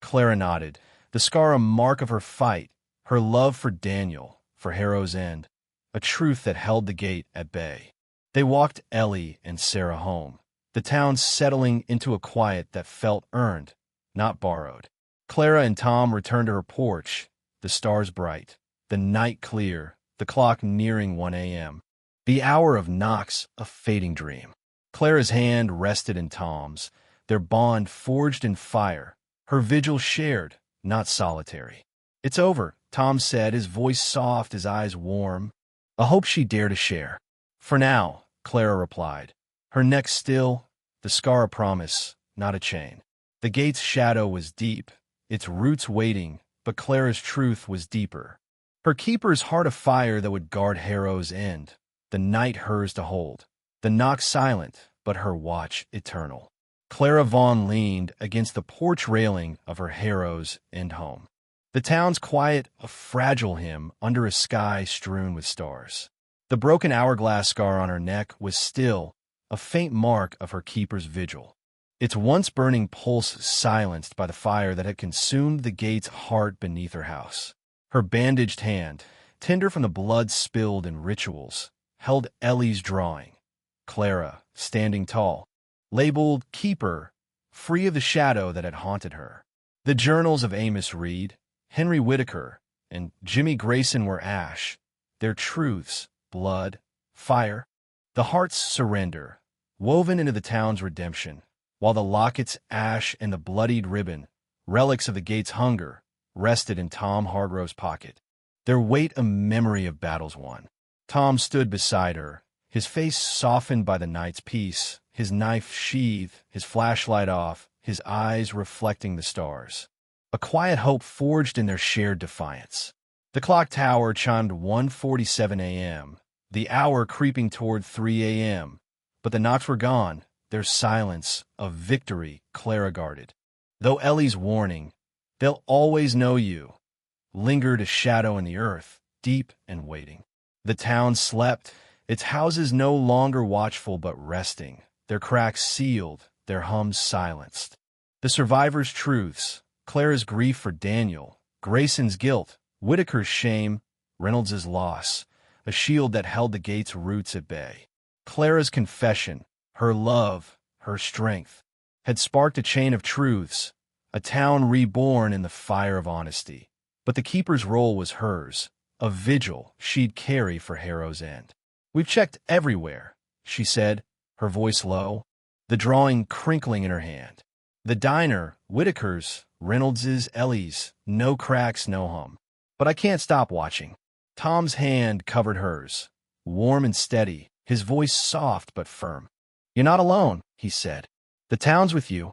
Clara nodded, the scar a mark of her fight, her love for Daniel, for Harrow's End, a truth that held the gate at bay. They walked Ellie and Sarah home, the town settling into a quiet that felt earned, not borrowed. Clara and Tom returned to her porch, the stars bright, the night clear, the clock nearing 1 a.m. The hour of knocks a fading dream. Clara's hand rested in Tom's, their bond forged in fire, her vigil shared, not solitary. "It's over," Tom said, his voice soft, his eyes warm. "A hope she dared to share." "For now," Clara replied, her neck still, the scar a promise, not a chain. The gate's shadow was deep, its roots waiting, but Clara's truth was deeper. Her keeper's heart of fire that would guard Harrow's End, the night hers to hold, the knock silent, but her watch eternal. Clara Vaughn leaned against the porch railing of her Harrow's End home. The town's quiet, a fragile hymn under a sky strewn with stars. The broken hourglass scar on her neck was still a faint mark of her keeper's vigil, its once burning pulse silenced by the fire that had consumed the gate's heart beneath her house. Her bandaged hand, tender from the blood spilled in rituals, held Ellie's drawing, Clara, standing tall, labeled Keeper, free of the shadow that had haunted her. The journals of Amos Reed, Henry Whitaker, and Jimmy Grayson were ash, their truths, blood, fire, the heart's surrender, woven into the town's redemption, while the locket's ash and the bloodied ribbon, relics of the gate's hunger, rested in Tom Hargrove's pocket, their weight a memory of battles won. Tom stood beside her, his face softened by the night's peace, his knife sheathed, his flashlight off, his eyes reflecting the stars. A quiet hope forged in their shared defiance. The clock tower chimed 1:47 a.m., the hour creeping toward 3 a.m., but the knocks were gone, their silence of victory Clara guarded. Though Ellie's warning, "They'll always know you," lingered a shadow in the earth, deep and waiting. The town slept, its houses no longer watchful but resting, their cracks sealed, their hums silenced. The survivors' truths, Clara's grief for Daniel, Grayson's guilt, Whitaker's shame, Reynolds's loss, a shield that held the gate's roots at bay. Clara's confession, her love, her strength, had sparked a chain of truths, a town reborn in the fire of honesty. But the keeper's role was hers, a vigil she'd carry for Harrow's End. "We've checked everywhere," she said, her voice low, the drawing crinkling in her hand. "The diner, Whitaker's, Reynolds's, Ellie's, no cracks, no hum. But I can't stop watching." Tom's hand covered hers, warm and steady, his voice soft but firm. "You're not alone," he said. "The town's with you.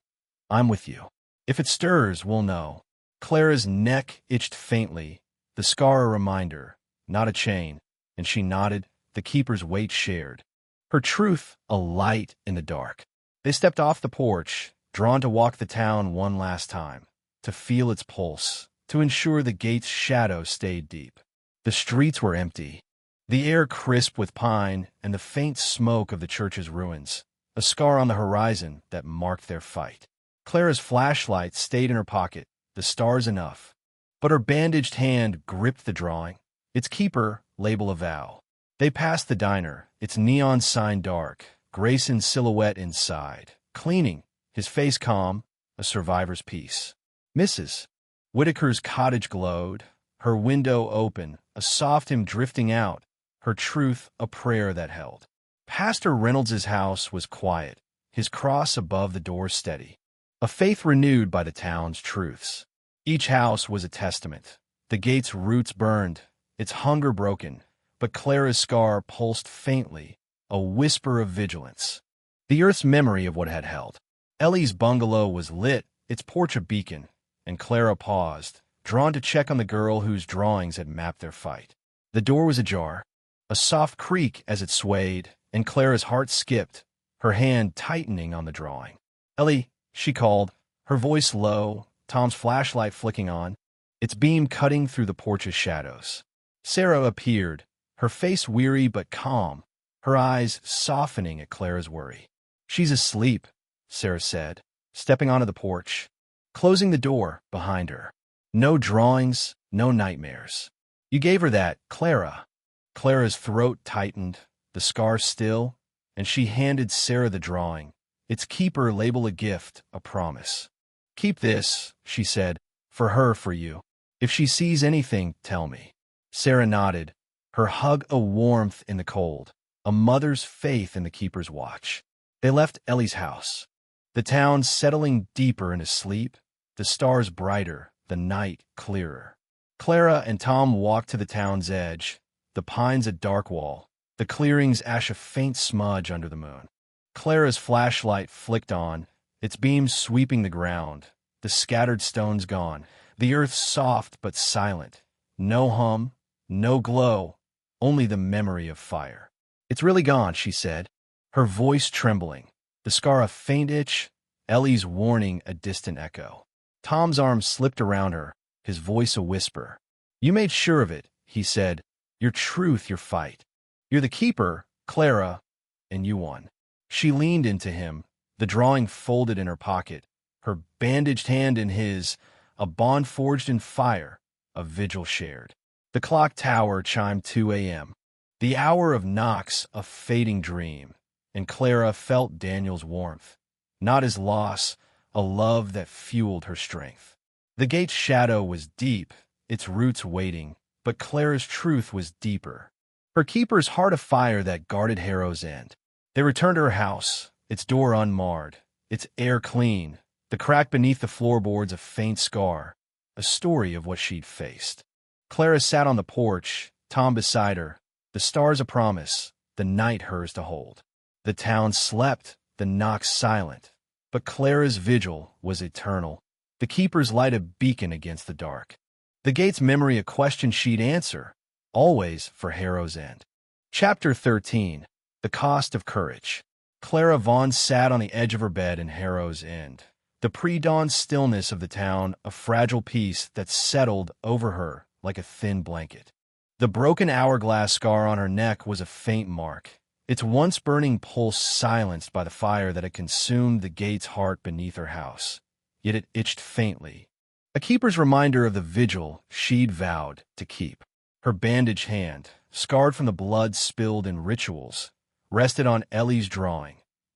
I'm with you. If it stirs, we'll know." Clara's neck itched faintly, the scar a reminder, not a chain, and she nodded, the keeper's weight shared. Her truth a light in the dark. They stepped off the porch, drawn to walk the town one last time, to feel its pulse, to ensure the gate's shadow stayed deep. The streets were empty, the air crisp with pine and the faint smoke of the church's ruins, a scar on the horizon that marked their fight. Clara's flashlight stayed in her pocket, the stars enough. But her bandaged hand gripped the drawing, its keeper label a vow. They passed the diner, its neon sign dark, Grayson's silhouette inside, cleaning, his face calm, a survivor's peace. Mrs. Whitaker's cottage glowed, her window open, a soft hymn drifting out, her truth a prayer that held. Pastor Reynolds's house was quiet, his cross above the door steady, a faith renewed by the town's truths. Each house was a testament, the gate's roots burned, its hunger broken, but Clara's scar pulsed faintly, a whisper of vigilance. The earth's memory of what had held. Ellie's bungalow was lit, its porch a beacon, and Clara paused, drawn to check on the girl whose drawings had mapped their fight. The door was ajar, a soft creak as it swayed, and Clara's heart skipped, her hand tightening on the drawing. "Ellie," she called, her voice low, Tom's flashlight flicking on, its beam cutting through the porch's shadows. Sarah appeared, her face weary but calm, her eyes softening at Clara's worry. "She's asleep," Sarah said, stepping onto the porch, closing the door behind her. "No drawings, no nightmares. You gave her that, Clara." Clara's throat tightened, the scar still, and she handed Sarah the drawing, its keeper label a gift, a promise. "Keep this," she said, "for her, for you. If she sees anything, tell me." Sarah nodded, her hug a warmth in the cold, a mother's faith in the keeper's watch. They left Ellie's house, the town settling deeper into sleep, the stars brighter, the night clearer. Clara and Tom walked to the town's edge, the pines a dark wall, the clearings ash a faint smudge under the moon. Clara's flashlight flicked on, its beams sweeping the ground, the scattered stones gone, the earth soft but silent. No hum, no glow, only the memory of fire. "It's really gone," she said, her voice trembling, the scar a faint itch, Ellie's warning a distant echo. Tom's arm slipped around her, his voice a whisper. "You made sure of it," he said, "your truth, your fight. You're the keeper, Clara, and you won." She leaned into him, the drawing folded in her pocket, her bandaged hand in his, a bond forged in fire, a vigil shared. The clock tower chimed 2 a.m., the hour of Knox a fading dream, and Clara felt Daniel's warmth, not his loss, a love that fueled her strength. The gate's shadow was deep, its roots waiting, but Clara's truth was deeper, her keeper's heart of fire that guarded Harrow's End. They returned to her house, its door unmarred, its air clean, the crack beneath the floorboards a faint scar, a story of what she'd faced. Clara sat on the porch, Tom beside her, the stars a promise, the night hers to hold. The town slept, the knock silent, but Clara's vigil was eternal. The keepers light a beacon against the dark. The gate's memory a question she'd answer, always for Harrow's End. Chapter 13. The Cost of Courage. Clara Vaughn sat on the edge of her bed in Harrow's End. The pre-dawn stillness of the town, a fragile peace that settled over her like a thin blanket. The broken hourglass scar on her neck was a faint mark, its once burning pulse silenced by the fire that had consumed the gate's heart beneath her house. Yet it itched faintly, a keeper's reminder of the vigil she'd vowed to keep. Her bandaged hand, scarred from the blood spilled in rituals, rested on Ellie's drawing,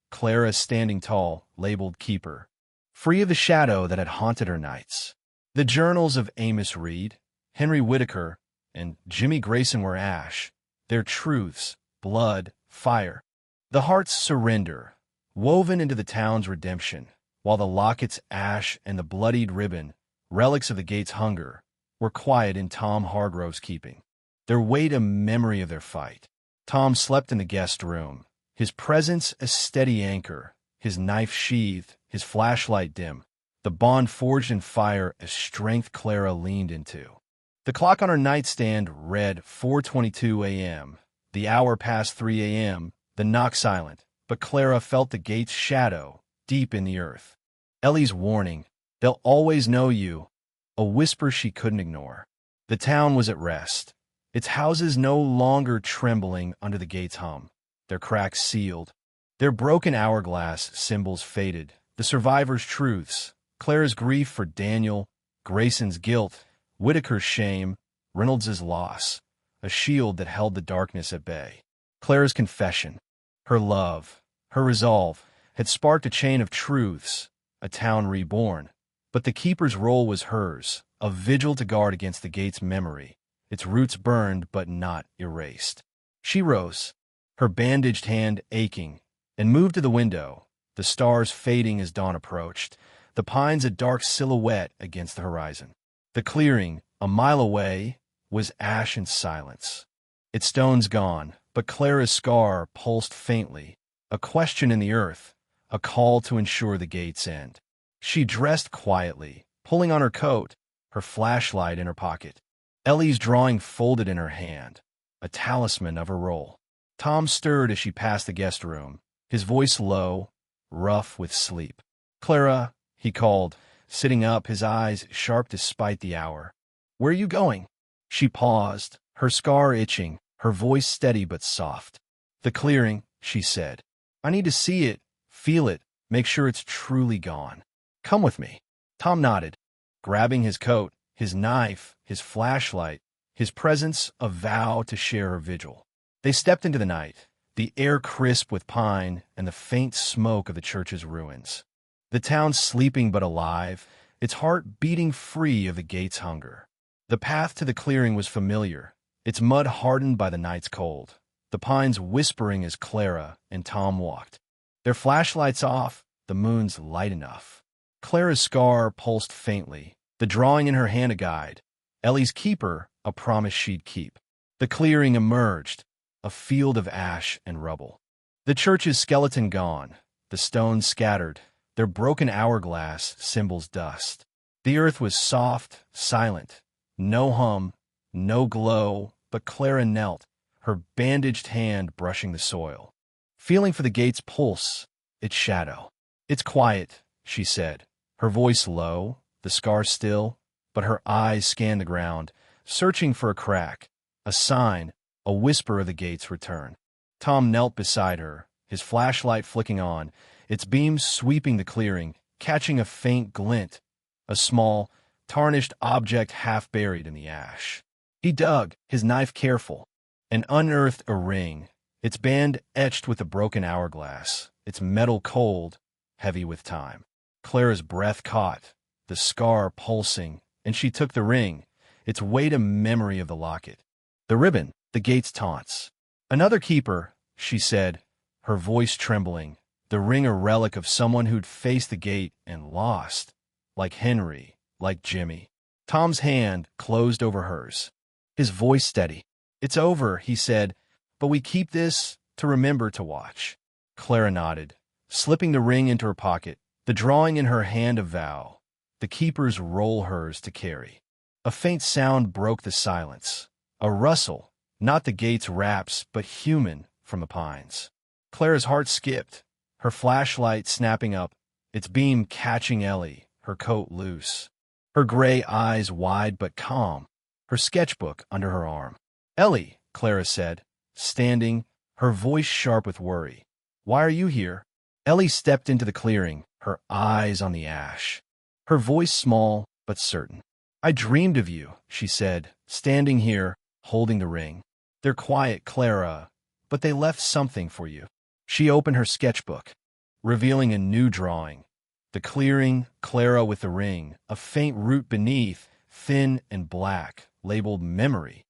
Clara standing tall, labeled Keeper, free of the shadow that had haunted her nights. The journals of Amos Reed, Henry Whitaker, and Jimmy Grayson were ash, their truths, blood, fire. The heart's surrender, woven into the town's redemption, while the locket's ash and the bloodied ribbon, relics of the gate's hunger, were quiet in Tom Hargrove's keeping. Their weight a memory of their fight. Tom slept in the guest room, his presence a steady anchor, his knife sheathed, his flashlight dim, the bond forged in fire a strength Clara leaned into. The clock on her nightstand read 4:22 a.m., the hour past 3 a.m., the knock silent, but Clara felt the gate's shadow deep in the earth. Ellie's warning, "They'll always know you," a whisper she couldn't ignore. The town was at rest, its houses no longer trembling under the gate's hum, their cracks sealed, their broken hourglass symbols faded, the survivors' truths, Clara's grief for Daniel, Grayson's guilt, Whitaker's shame, Reynolds's loss, a shield that held the darkness at bay. Clara's confession, her love, her resolve, had sparked a chain of truths, a town reborn. But the keeper's role was hers, a vigil to guard against the gate's memory, its roots burned but not erased. She rose, her bandaged hand aching, and moved to the window, the stars fading as dawn approached, the pines a dark silhouette against the horizon. The clearing, a mile away, was ash and silence. Its stones gone, but Clara's scar pulsed faintly, a question in the earth, a call to ensure the gate's end. She dressed quietly, pulling on her coat, her flashlight in her pocket. Ellie's drawing folded in her hand, a talisman of her role. Tom stirred as she passed the guest room, his voice low, rough with sleep. "Clara," he called, sitting up, his eyes sharp despite the hour. "Where are you going?" She paused, her scar itching, her voice steady but soft. "The clearing," she said. "I need to see it, feel it, make sure it's truly gone. Come with me." Tom nodded, grabbing his coat, his knife, his flashlight, his presence a vow to share her vigil. They stepped into the night, the air crisp with pine and the faint smoke of the church's ruins. The town sleeping but alive, its heart beating free of the gate's hunger. The path to the clearing was familiar, its mud hardened by the night's cold, the pines whispering as Clara and Tom walked. Their flashlights off, the moon's light enough. Clara's scar pulsed faintly, the drawing in her hand a guide, Ellie's keeper a promise she'd keep. The clearing emerged, a field of ash and rubble. The church's skeleton gone, the stones scattered, their broken hourglass symbols dust. The earth was soft, silent, no hum, no glow, but Clara knelt, her bandaged hand brushing the soil, feeling for the gate's pulse, its shadow. "It's quiet," she said, her voice low, the scar still, but her eyes scanned the ground, searching for a crack, a sign, a whisper of the gate's return. Tom knelt beside her, his flashlight flicking on, its beams sweeping the clearing, catching a faint glint, a small, tarnished object half buried in the ash. He dug, his knife careful, and unearthed a ring, its band etched with a broken hourglass, its metal cold, heavy with time. Clara's breath caught, the scar pulsing, and she took the ring, its weight a memory of the locket. The ribbon, the gate's taunts. "Another keeper," she said, her voice trembling, the ring a relic of someone who'd faced the gate and lost, like Henry, like Jimmy. Tom's hand closed over hers, his voice steady. "It's over," he said, "but we keep this to remember to watch. Clara nodded, slipping the ring into her pocket, the drawing in her hand a vow. The keeper's roll hers to carry. A faint sound broke the silence. A rustle, not the gate's raps, but human, from the pines. Clara's heart skipped, her flashlight snapping up, its beam catching Ellie, her coat loose. Her gray eyes wide but calm, her sketchbook under her arm. "Ellie," Clara said, standing, her voice sharp with worry. "Why are you here?" Ellie stepped into the clearing, her eyes on the ash. Her voice small but certain. "I dreamed of you," she said, standing here, holding the ring. "They're quiet, Clara, but they left something for you." She opened her sketchbook, revealing a new drawing. The clearing, Clara with the ring, a faint root beneath, thin and black, labeled memory.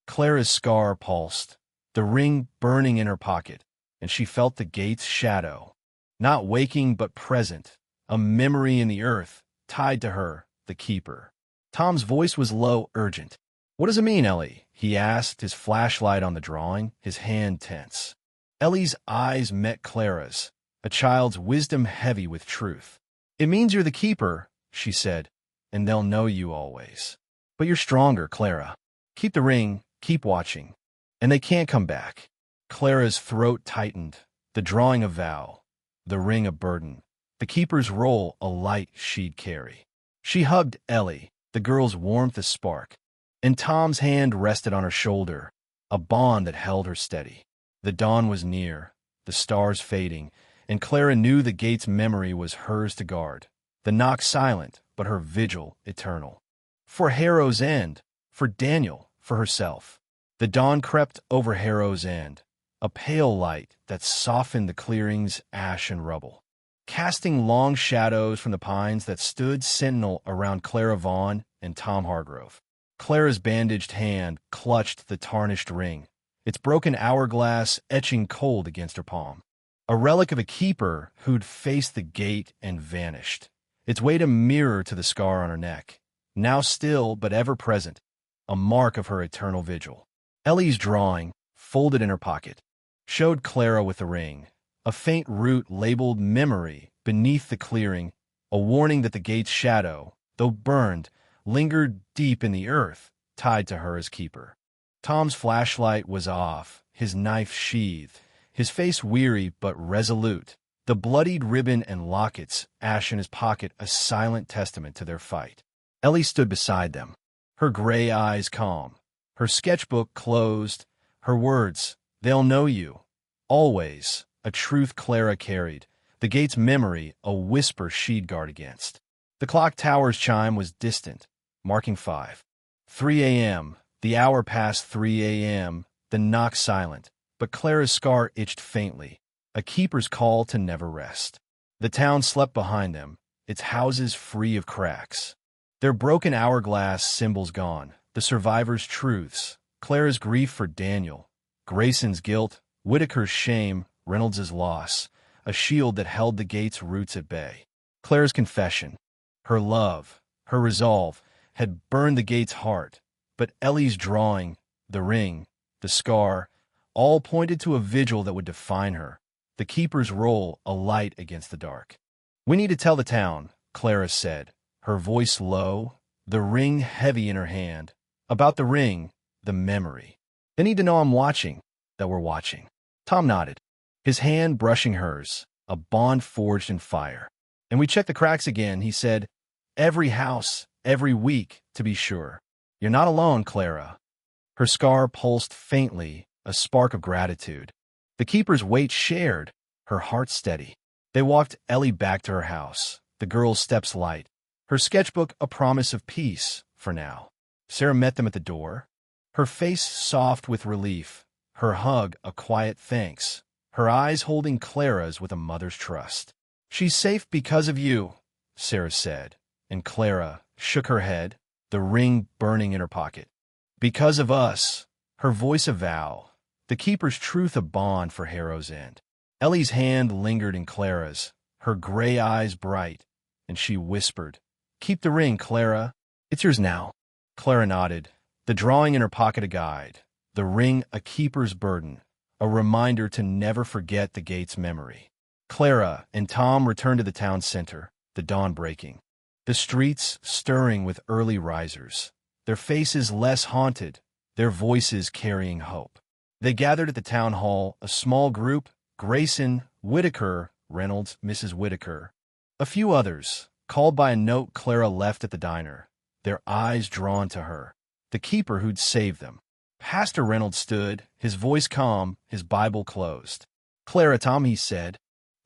Clara's scar pulsed, the ring burning in her pocket, and she felt the gate's shadow. Not waking but present, a memory in the earth, tied to her, the keeper. Tom's voice was low, urgent. "What does it mean, Ellie?" he asked, his flashlight on the drawing, his hand tense. Ellie's eyes met Clara's, a child's wisdom heavy with truth. "It means you're the keeper," she said, "and they'll know you always. But you're stronger, Clara. Keep the ring, keep watching. And they can't come back." Clara's throat tightened, the drawing a vow, the ring a burden, the keeper's roll a light she'd carry. She hugged Ellie, the girl's warmth a spark, and Tom's hand rested on her shoulder, a bond that held her steady. The dawn was near, the stars fading, and Clara knew the gate's memory was hers to guard. The knock silent, but her vigil eternal. For Harrow's End, for Daniel, for herself. The dawn crept over Harrow's End, a pale light that softened the clearing's ash and rubble, casting long shadows from the pines that stood sentinel around Clara Vaughn and Tom Hargrove. Clara's bandaged hand clutched the tarnished ring, its broken hourglass etching cold against her palm. A relic of a keeper who'd faced the gate and vanished, its weight a mirror to the scar on her neck, now still but ever present, a mark of her eternal vigil. Ellie's drawing, folded in her pocket, showed Clara with the ring, a faint root labeled memory beneath the clearing, a warning that the gate's shadow, though burned, lingered deep in the earth, tied to her as keeper. Tom's flashlight was off, his knife sheathed, his face weary but resolute, the bloodied ribbon and lockets, ash in his pocket, a silent testament to their fight. Ellie stood beside them, her gray eyes calm, her sketchbook closed, her words, "They'll know you," always, a truth Clara carried, the gate's memory, a whisper she'd guard against. The clock tower's chime was distant, marking 5. 3 a.m., the hour past 3 a.m., the knock silent, but Clara's scar itched faintly, a keeper's call to never rest. The town slept behind them, its houses free of cracks. Their broken hourglass symbols gone, the survivors' truths, Clara's grief for Daniel, Grayson's guilt, Whitaker's shame, Reynolds's loss, a shield that held the gate's roots at bay. Clara's confession, her love, her resolve, had burned the gate's heart, but Ellie's drawing, the ring, the scar, all pointed to a vigil that would define her, the keeper's role a light against the dark. "We need to tell the town," Clara said, her voice low, the ring heavy in her hand. "About the ring, the memory. They need to know I'm watching, that we're watching." Tom nodded, his hand brushing hers, a bond forged in fire. "And we checked the cracks again," he said. "Every house, every week, to be sure. You're not alone, Clara." Her scar pulsed faintly, a spark of gratitude. The keeper's weight shared, her heart steady. They walked Ellie back to her house, the girl's steps light, her sketchbook a promise of peace, for now. Sarah met them at the door, her face soft with relief, her hug a quiet thanks, her eyes holding Clara's with a mother's trust. "She's safe because of you," Sarah said, and Clara shook her head, the ring burning in her pocket. "Because of us," her voice a vow, the keeper's truth a bond for Harrow's End. Ellie's hand lingered in Clara's, her gray eyes bright, and she whispered, "Keep the ring, Clara. It's yours now." Clara nodded, the drawing in her pocket a guide, the ring a keeper's burden, a reminder to never forget the gate's memory. Clara and Tom returned to the town center, the dawn breaking. The streets stirring with early risers, their faces less haunted, their voices carrying hope. They gathered at the town hall, a small group: Grayson, Whitaker, Reynolds, Mrs. Whitaker, a few others, called by a note Clara left at the diner, their eyes drawn to her, the keeper who'd saved them. Pastor Reynolds stood, his voice calm, his Bible closed. "Clara, Tom," he said,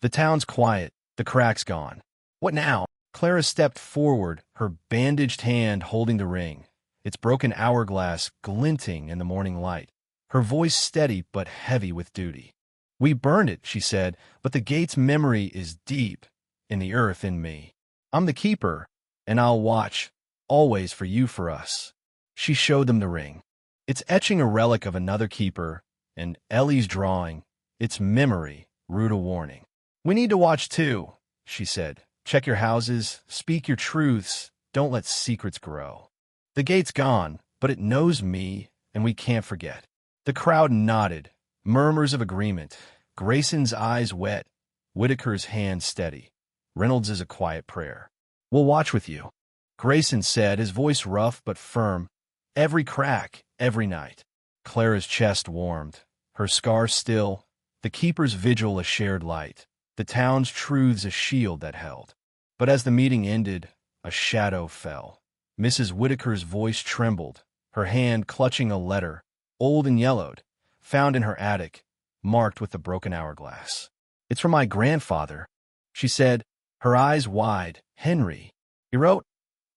"the town's quiet, the crack's gone. What now?" Clara stepped forward, her bandaged hand holding the ring, its broken hourglass glinting in the morning light, her voice steady but heavy with duty. "We burned it," she said, "but the gate's memory is deep in the earth in me. I'm the keeper, and I'll watch, always for you, for us." She showed them the ring. It's etching a relic of another keeper, and Ellie's drawing, its memory, rude a warning. "We need to watch too," she said. "Check your houses, speak your truths, don't let secrets grow. The gate's gone, but it knows me, and we can't forget." The crowd nodded, murmurs of agreement. Grayson's eyes wet, Whitaker's hand steady. Reynolds' a quiet prayer. "We'll watch with you," Grayson said, his voice rough but firm. "Every crack, every night." Clara's chest warmed, her scar still, the keeper's vigil a shared light, the town's truths a shield that held. But as the meeting ended, a shadow fell. Mrs. Whitaker's voice trembled, her hand clutching a letter, old and yellowed, found in her attic, marked with the broken hourglass. "It's from my grandfather," she said, her eyes wide. "Henry. He wrote.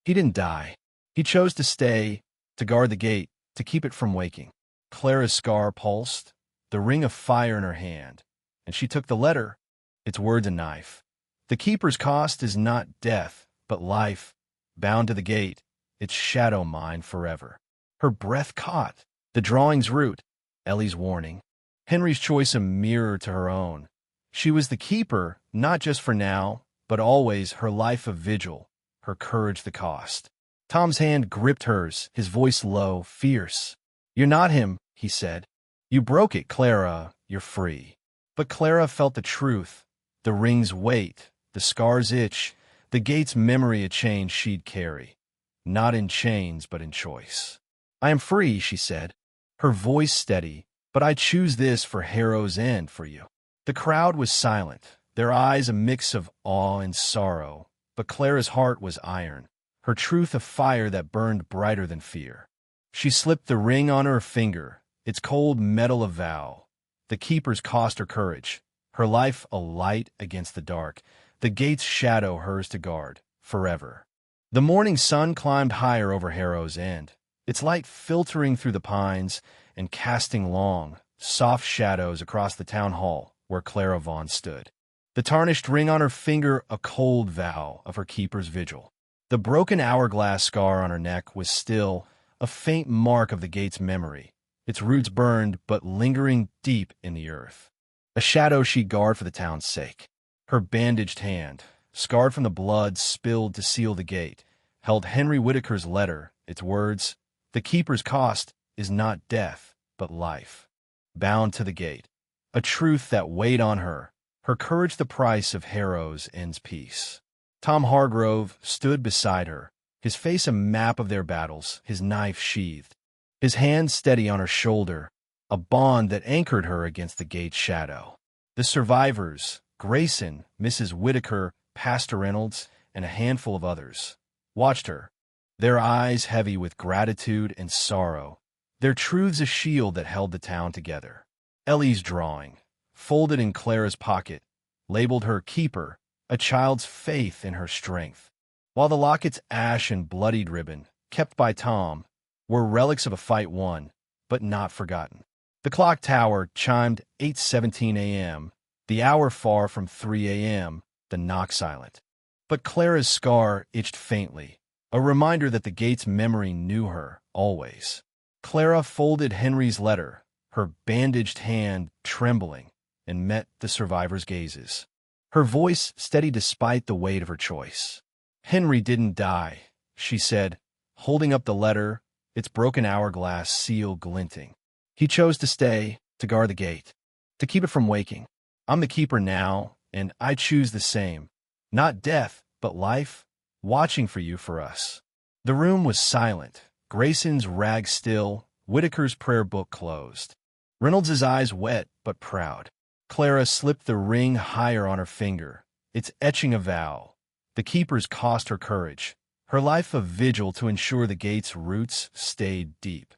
He didn't die. He chose to stay, to guard the gate, to keep it from waking." Clara's scar pulsed, the ring of fire in her hand, and she took the letter, its words a knife. "The keeper's cost is not death, but life, bound to the gate, its shadow mine forever." Her breath caught, the drawing's root, Ellie's warning, Henry's choice a mirror to her own. She was the keeper, not just for now, but always, her life a vigil, her courage the cost. Tom's hand gripped hers, his voice low, fierce. "You're not him," he said. "You broke it, Clara, you're free." But Clara felt the truth, the ring's weight, the scar's itch, the gate's memory a chain she'd carry. Not in chains, but in choice. "I am free," she said, her voice steady, "but I choose this for Harrow's End for you." The crowd was silent, their eyes a mix of awe and sorrow, but Clara's heart was iron, her truth a fire that burned brighter than fear. She slipped the ring on her finger, its cold metal a vow. The keeper's cost her courage, her life a light against the dark, the gate's shadow hers to guard, forever. The morning sun climbed higher over Harrow's End, its light filtering through the pines and casting long, soft shadows across the town hall where Clara Vaughn stood. The tarnished ring on her finger a cold vow of her keeper's vigil. The broken hourglass scar on her neck was still a faint mark of the gate's memory, its roots burned but lingering deep in the earth. A shadow she'd guard for the town's sake. Her bandaged hand, scarred from the blood spilled to seal the gate, held Henry Whitaker's letter, its words, "The keeper's cost is not death, but life." Bound to the gate, a truth that weighed on her, her courage the price of Harrow's End's peace. Tom Hargrove stood beside her, his face a map of their battles, his knife sheathed, his hand steady on her shoulder, a bond that anchored her against the gate's shadow. The survivors, Grayson, Mrs. Whitaker, Pastor Reynolds, and a handful of others, watched her, their eyes heavy with gratitude and sorrow, their truths a shield that held the town together. Ellie's drawing, folded in Clara's pocket, labeled her keeper, a child's faith in her strength, while the locket's ash and bloodied ribbon, kept by Tom, were relics of a fight won, but not forgotten. The clock tower chimed 8:17 a.m., the hour far from 3 a.m., the knock silent. But Clara's scar itched faintly, a reminder that the gate's memory knew her, always. Clara folded Henry's letter, her bandaged hand trembling, and met the survivor's gazes. Her voice steady despite the weight of her choice. "Henry didn't die," she said, holding up the letter, its broken hourglass seal glinting. "He chose to stay, to guard the gate." to keep it from waking. I'm the keeper now, and I choose the same. Not death, but life, watching for you for us. The room was silent, Grayson's rag still, Whitaker's prayer book closed. Reynolds's eyes wet but proud. Clara slipped the ring higher on her finger, its etching a vow. The keeper's cost her courage, her life a vigil to ensure the gate's roots stayed deep.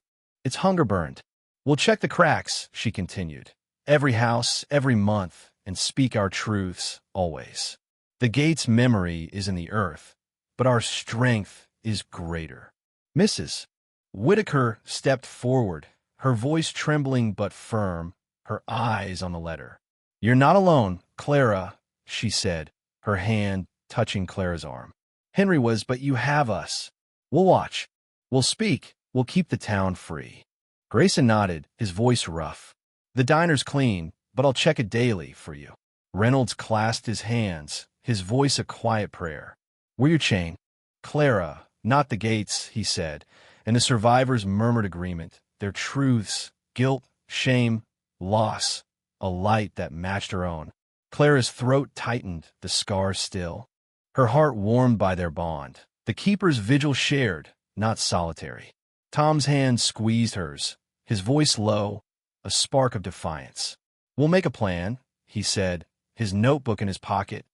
Its hunger burned. We'll check the cracks, she continued. Every house, every month, and speak our truths, always. The gate's memory is in the earth, but our strength is greater. Mrs. Whitaker stepped forward, her voice trembling but firm, her eyes on the letter. You're not alone, Clara, she said, her hand touching Clara's arm. Henry was, but you have us. We'll watch. We'll speak. We'll keep the town free. Grayson nodded, his voice rough. The diner's clean, but I'll check it daily for you. Reynolds clasped his hands, his voice a quiet prayer. We're your chain. Clara, not the gates, he said, and the survivors murmured agreement, their truths, guilt, shame, loss, a light that matched her own. Clara's throat tightened, the scars still. Her heart warmed by their bond. The keeper's vigil shared, not solitary. Tom's hand squeezed hers, his voice low, a spark of defiance. We'll make a plan, he said, his notebook in his pocket,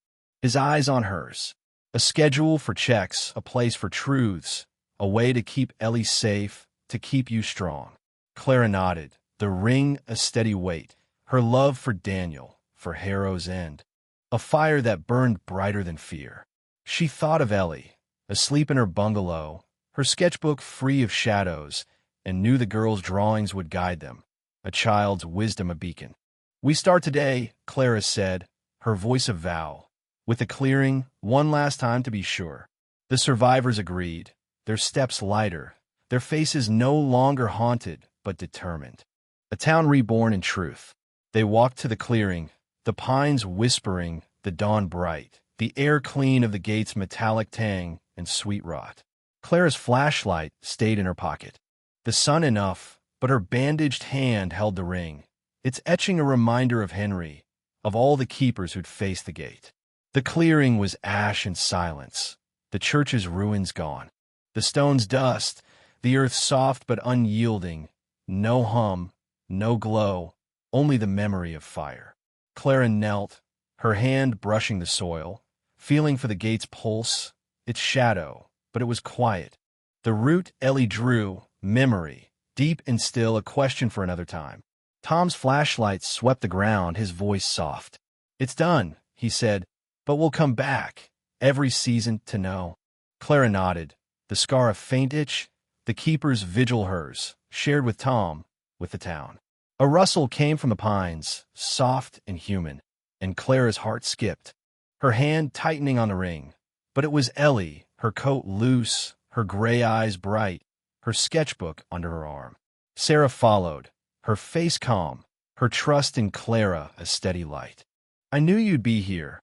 his eyes on hers. A schedule for checks, a place for truths, a way to keep Ellie safe, to keep you strong. Clara nodded, the ring a steady weight, her love for Daniel, for Harrow's End, a fire that burned brighter than fear. She thought of Ellie, asleep in her bungalow, her sketchbook free of shadows, and knew the girl's drawings would guide them, a child's wisdom a beacon. We start today, Clara said, her voice a vow. With the clearing, one last time to be sure. The survivors agreed, their steps lighter, their faces no longer haunted but determined. A town reborn in truth. They walked to the clearing, the pines whispering, the dawn bright, the air clean of the gate's metallic tang and sweet rot. Clara's flashlight stayed in her pocket. The sun enough, but her bandaged hand held the ring, its etching a reminder of Henry, of all the keepers who'd faced the gate. The clearing was ash and silence, the church's ruins gone, the stone's dust, the earth soft but unyielding, no hum, no glow, only the memory of fire. Clara knelt, her hand brushing the soil, feeling for the gate's pulse, its shadow, but it was quiet. The root Ellie drew, memory, deep and still, a question for another time. Tom's flashlight swept the ground, his voice soft. It's done, he said, but we'll come back, every season, to know. Clara nodded, the scar a faint itch, the keeper's vigil hers, shared with Tom, with the town. A rustle came from the pines, soft and human, and Clara's heart skipped, her hand tightening on the ring. But it was Ellie, her coat loose, her gray eyes bright, her sketchbook under her arm. Sarah followed, her face calm, her trust in Clara a steady light. I knew you'd be here,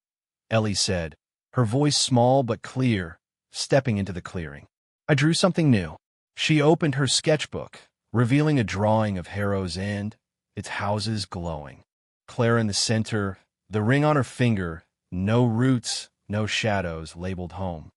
Ellie said, her voice small but clear, stepping into the clearing. I drew something new. She opened her sketchbook, revealing a drawing of Harrow's End, its houses glowing. Clara in the center, the ring on her finger, no roots, no shadows, labeled home.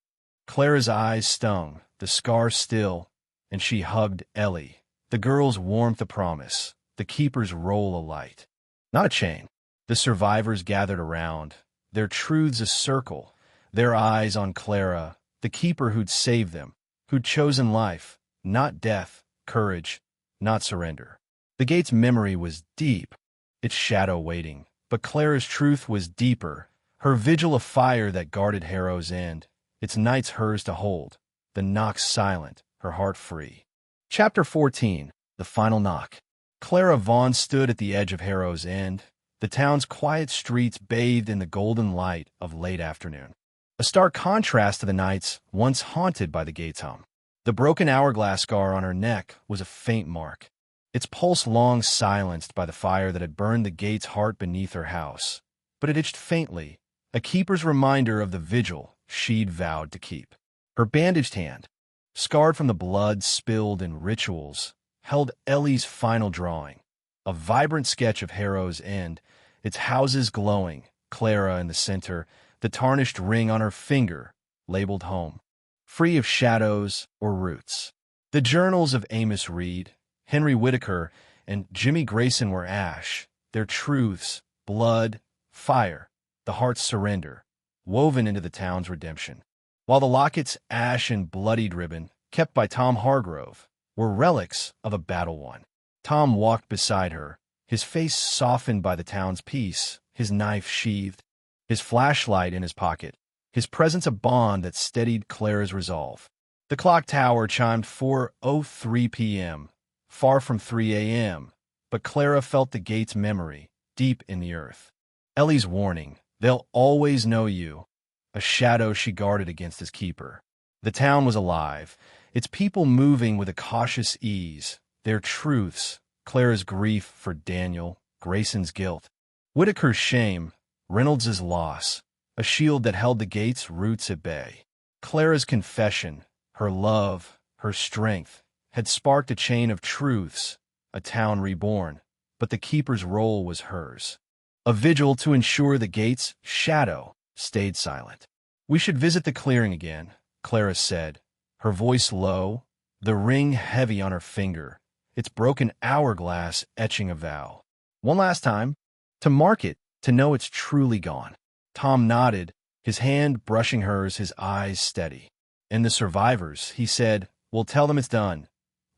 Clara's eyes stung, the scar still, and she hugged Ellie, the girl's warmth a promise, the keeper's role a light. Not a chain. The survivors gathered around, their truths a circle, their eyes on Clara, the keeper who'd saved them, who'd chosen life, not death, courage, not surrender. The gate's memory was deep, its shadow waiting, but Clara's truth was deeper, her vigil a fire that guarded Harrow's End, its nights hers to hold, the knocks silent, her heart free. Chapter 14, The Final Knock. Clara Vaughn stood at the edge of Harrow's End, the town's quiet streets bathed in the golden light of late afternoon. A stark contrast to the nights once haunted by the gate's hum. The broken hourglass scar on her neck was a faint mark, its pulse long silenced by the fire that had burned the gate's heart beneath her house. But it itched faintly, a keeper's reminder of the vigil she'd vowed to keep. Her bandaged hand, scarred from the blood spilled in rituals, held Ellie's final drawing, A vibrant sketch of Harrow's End, its houses glowing, Clara in the center, the tarnished ring on her finger, labeled home, free of shadows or roots. The journals of Amos Reed, Henry Whitaker, and Jimmy Grayson were ash, their truths, blood, fire, the heart's surrender, woven into the town's redemption. While the locket's ash and bloodied ribbon, kept by Tom Hargrove, were relics of a battle won. Tom walked beside her, his face softened by the town's peace, his knife sheathed, his flashlight in his pocket, his presence a bond that steadied Clara's resolve. The clock tower chimed 4:03 p.m., far from 3 a.m., but Clara felt the gate's memory, deep in the earth. Ellie's warning, they'll always know you, a shadow she guarded against as keeper. The town was alive, its people moving with a cautious ease, their truths, Clara's grief for Daniel, Grayson's guilt, Whitaker's shame, Reynolds's loss, a shield that held the gate's roots at bay. Clara's confession, her love, her strength, had sparked a chain of truths, a town reborn, but the keeper's role was hers. A vigil to ensure the gate's shadow stayed silent. "We should visit the clearing again," Clara said, her voice low, the ring heavy on her finger, its broken hourglass etching a vow. "One last time, to mark it, to know it's truly gone." Tom nodded, his hand brushing hers, his eyes steady. "And the survivors," he said, "we'll tell them it's done,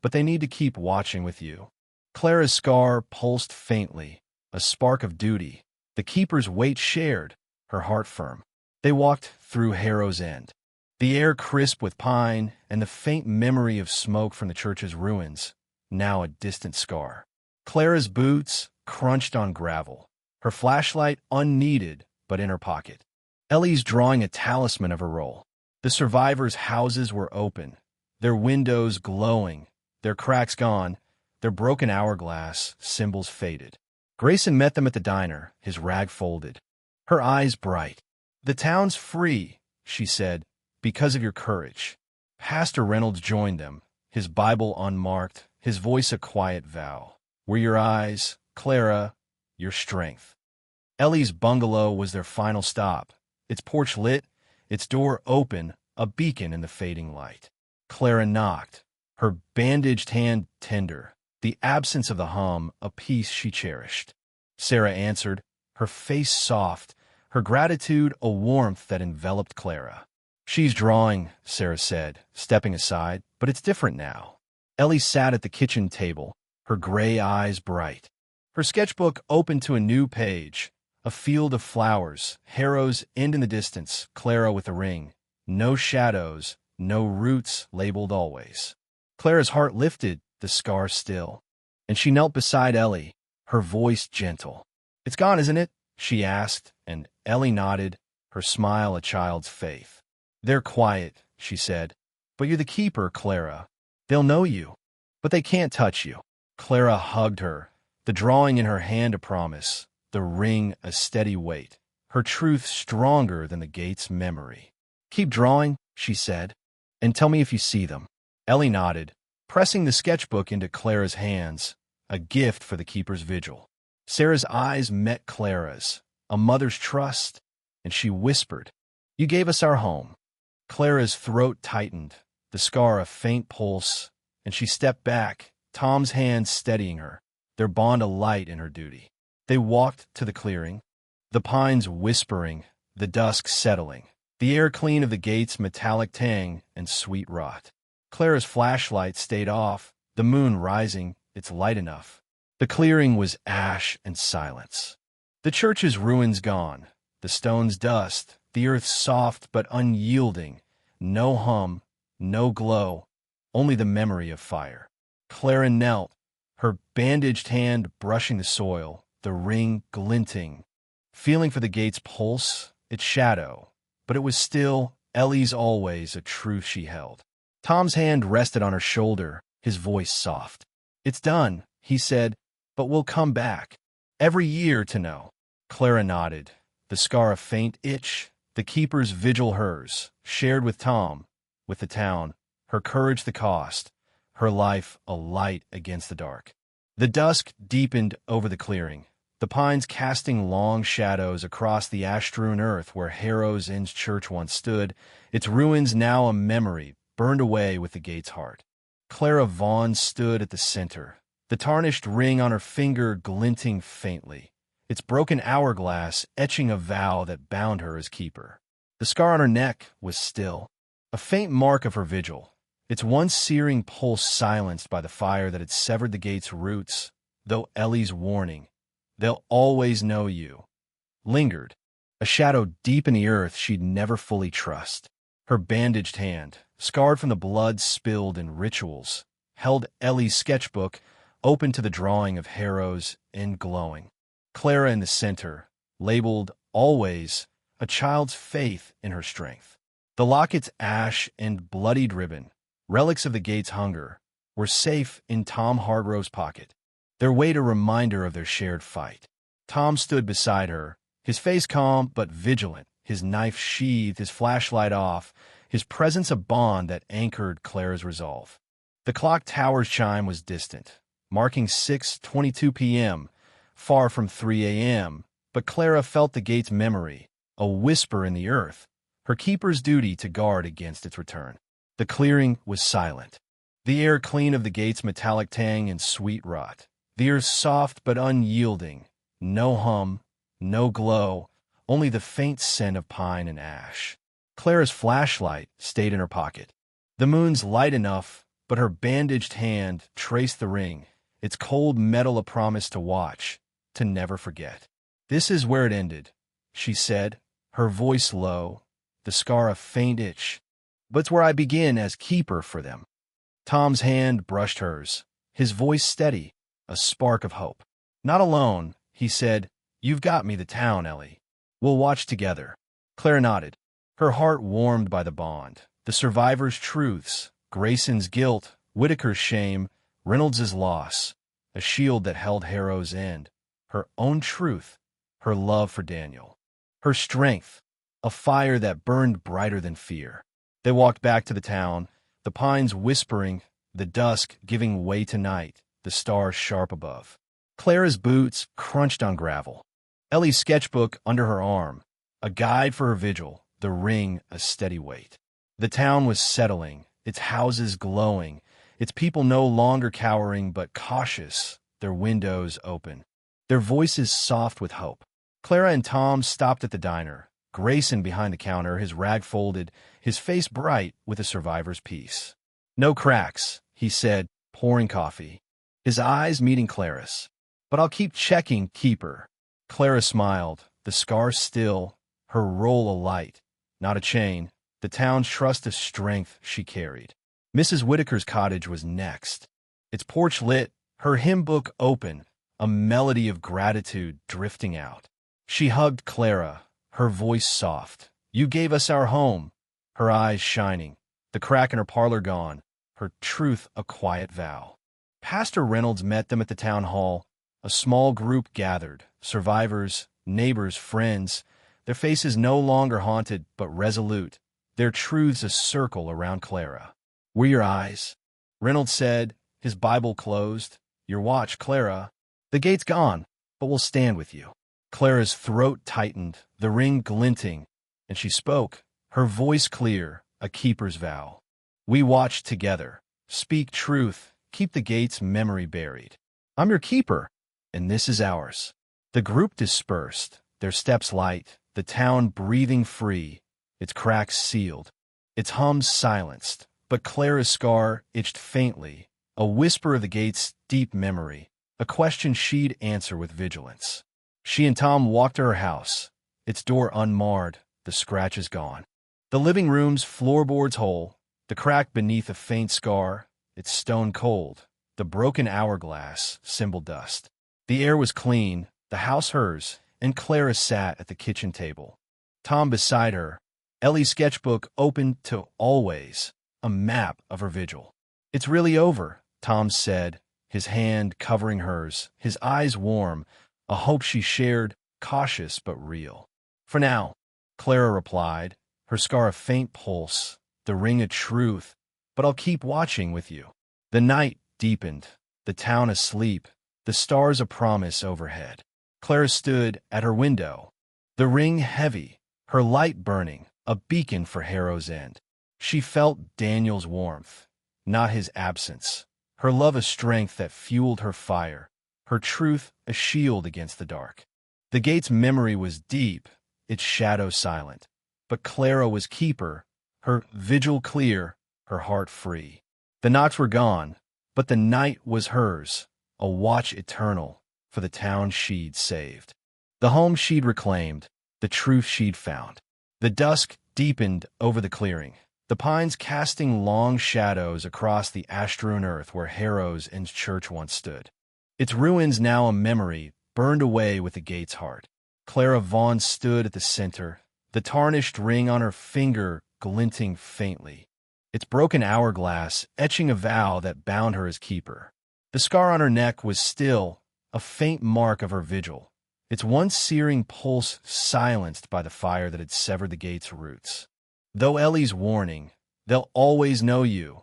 but they need to keep watching with you." Clara's scar pulsed faintly, a spark of duty, the keeper's weight shared, her heart firm. They walked through Harrow's End, the air crisp with pine and the faint memory of smoke from the church's ruins, now a distant scar. Clara's boots crunched on gravel, her flashlight unneeded but in her pocket. Ellie's drawing a talisman of her role. The survivors' houses were open, their windows glowing, their cracks gone, their broken hourglass symbols faded. Grayson met them at the diner, his rag folded, her eyes bright. "The town's free," she said, "because of your courage." Pastor Reynolds joined them, his Bible unmarked, his voice a quiet vow. "Were your eyes, Clara, your strength." Ellie's bungalow was their final stop, its porch lit, its door open, a beacon in the fading light. Clara knocked, her bandaged hand tender, the absence of the hum a piece she cherished. Sarah answered, her face soft, her gratitude a warmth that enveloped Clara. "She's drawing," Sarah said, stepping aside, "but it's different now." Ellie sat at the kitchen table, her gray eyes bright. Her sketchbook opened to a new page, a field of flowers, Harrow's End in the distance, Clara with a ring. No shadows, no roots labeled always. Clara's heart lifted, the scar still, and she knelt beside Ellie, her voice gentle. "It's gone, isn't it?" she asked, and Ellie nodded, her smile a child's faith. "They're quiet," she said, "but you're the keeper, Clara. They'll know you, but they can't touch you." Clara hugged her, the drawing in her hand a promise, the ring a steady weight, her truth stronger than the gate's memory. "Keep drawing," she said, "and tell me if you see them." Ellie nodded, pressing the sketchbook into Clara's hands, a gift for the keeper's vigil. Sarah's eyes met Clara's, a mother's trust, and she whispered, "You gave us our home." Clara's throat tightened, the scar a faint pulse, and she stepped back, Tom's hand steadying her, their bond a light in her duty. They walked to the clearing, the pines whispering, the dusk settling, the air clean of the gate's metallic tang and sweet rot. Clara's flashlight stayed off, the moon rising, its light enough. The clearing was ash and silence. The church's ruins gone, the stones dust, the earth soft but unyielding, no hum, no glow, only the memory of fire. Clara knelt, her bandaged hand brushing the soil, the ring glinting, feeling for the gate's pulse, its shadow, but it was still, Ellie's always, a truth she held. Tom's hand rested on her shoulder, his voice soft. "It's done," he said, "but we'll come back. Every year to know." Clara nodded, the scar a faint itch, the keeper's vigil hers, shared with Tom, with the town, her courage the cost, her life a light against the dark. The dusk deepened over the clearing, the pines casting long shadows across the ash-strewn earth where Harrow's Inn's church once stood, its ruins now a memory burned away with the gate's heart. Clara Vaughn stood at the center, the tarnished ring on her finger glinting faintly, its broken hourglass etching a vow that bound her as keeper. The scar on her neck was still, a faint mark of her vigil, its once searing pulse silenced by the fire that had severed the gate's roots, though Ellie's warning, "They'll always know you," lingered, a shadow deep in the earth she'd never fully trust. Her bandaged hand, scarred from the blood spilled in rituals, held Ellie's sketchbook open to the drawing of Harrow's Inn glowing. Clara in the center, labeled "Always," a child's faith in her strength. The locket's ash and bloodied ribbon, relics of the gate's hunger, were safe in Tom Hargrove's pocket, their weight a reminder of their shared fight. Tom stood beside her, his face calm but vigilant, his knife sheathed, his flashlight off, his presence a bond that anchored Clara's resolve. The clock tower's chime was distant, marking 6:22 p.m., far from 3 a.m., but Clara felt the gate's memory, a whisper in the earth, her keeper's duty to guard against its return. The clearing was silent, the air clean of the gate's metallic tang and sweet rot, the earth soft but unyielding, no hum, no glow, only the faint scent of pine and ash. Clara's flashlight stayed in her pocket. The moon's light enough, but her bandaged hand traced the ring, its cold metal a promise to watch, to never forget. "This is where it ended," she said, her voice low, the scar a faint itch. "But it's where I begin as keeper for them." Tom's hand brushed hers, his voice steady, a spark of hope. "Not alone," he said. "You've got me the town, Ellie. We'll watch together." Clara nodded, her heart warmed by the bond, the survivor's truths, Grayson's guilt, Whitaker's shame, Reynolds's loss, a shield that held Harrow's end, her own truth, her love for Daniel, her strength, a fire that burned brighter than fear. They walked back to the town, the pines whispering, the dusk giving way to night, the stars sharp above. Clara's boots crunched on gravel, Ellie's sketchbook under her arm, a guide for her vigil, the ring a steady weight. The town was settling, its houses glowing, its people no longer cowering but cautious, their windows open, their voices soft with hope. Clara and Tom stopped at the diner, Grayson behind the counter, his rag folded, his face bright with a survivor's peace. "No cracks," he said, pouring coffee, his eyes meeting Clara's. "But I'll keep checking, keeper." Clara smiled, the scar still, her roll alight, not a chain, the town's trust of strength she carried. Mrs. Whitaker's cottage was next, its porch lit, her hymn book open, a melody of gratitude drifting out. She hugged Clara, her voice soft. "You gave us our home," her eyes shining, the crack in her parlor gone, her truth a quiet vow. Pastor Reynolds met them at the town hall, a small group gathered, survivors, neighbors, friends, their faces no longer haunted but resolute, their truths a circle around Clara. "We're your eyes," Reynolds said, his Bible closed. "Your watch, Clara. The gate's gone, but we'll stand with you." Clara's throat tightened, the ring glinting, and she spoke, her voice clear, a keeper's vow. "We watch together. Speak truth. Keep the gate's memory buried. I'm your keeper, and this is ours." The group dispersed, their steps light, the town breathing free, its cracks sealed, its hums silenced, but Clara's scar itched faintly, a whisper of the gate's deep memory, a question she'd answer with vigilance. She and Tom walked to her house, its door unmarred, the scratches gone. The living room's floorboards whole, the crack beneath a faint scar, its stone cold, the broken hourglass, symbol dust. The air was clean, the house hers, and Clara sat at the kitchen table. Tom beside her, Ellie's sketchbook open to always, a map of her vigil. "It's really over," Tom said, his hand covering hers, his eyes warm, a hope she shared, cautious but real. "For now," Clara replied, her scar a faint pulse, the ring a truth, "but I'll keep watching with you." The night deepened, the town asleep, the stars a promise overhead. Clara stood at her window, the ring heavy, her light burning, a beacon for Harrow's End. She felt Daniel's warmth, not his absence, her love a strength that fueled her fire, her truth a shield against the dark. The gate's memory was deep, its shadow silent, but Clara was keeper, her vigil clear, her heart free. The knocks were gone, but the night was hers, a watch eternal for the town she'd saved. The home she'd reclaimed, the truth she'd found. The dusk deepened over the clearing, the pines casting long shadows across the ash-strewn earth where Harrow's End church once stood. Its ruins now a memory, burned away with the gate's heart. Clara Vaughn stood at the center, the tarnished ring on her finger glinting faintly, its broken hourglass etching a vow that bound her as keeper. The scar on her neck was still a faint mark of her vigil, its once searing pulse silenced by the fire that had severed the gate's roots. Though Ellie's warning, "They'll always know you,"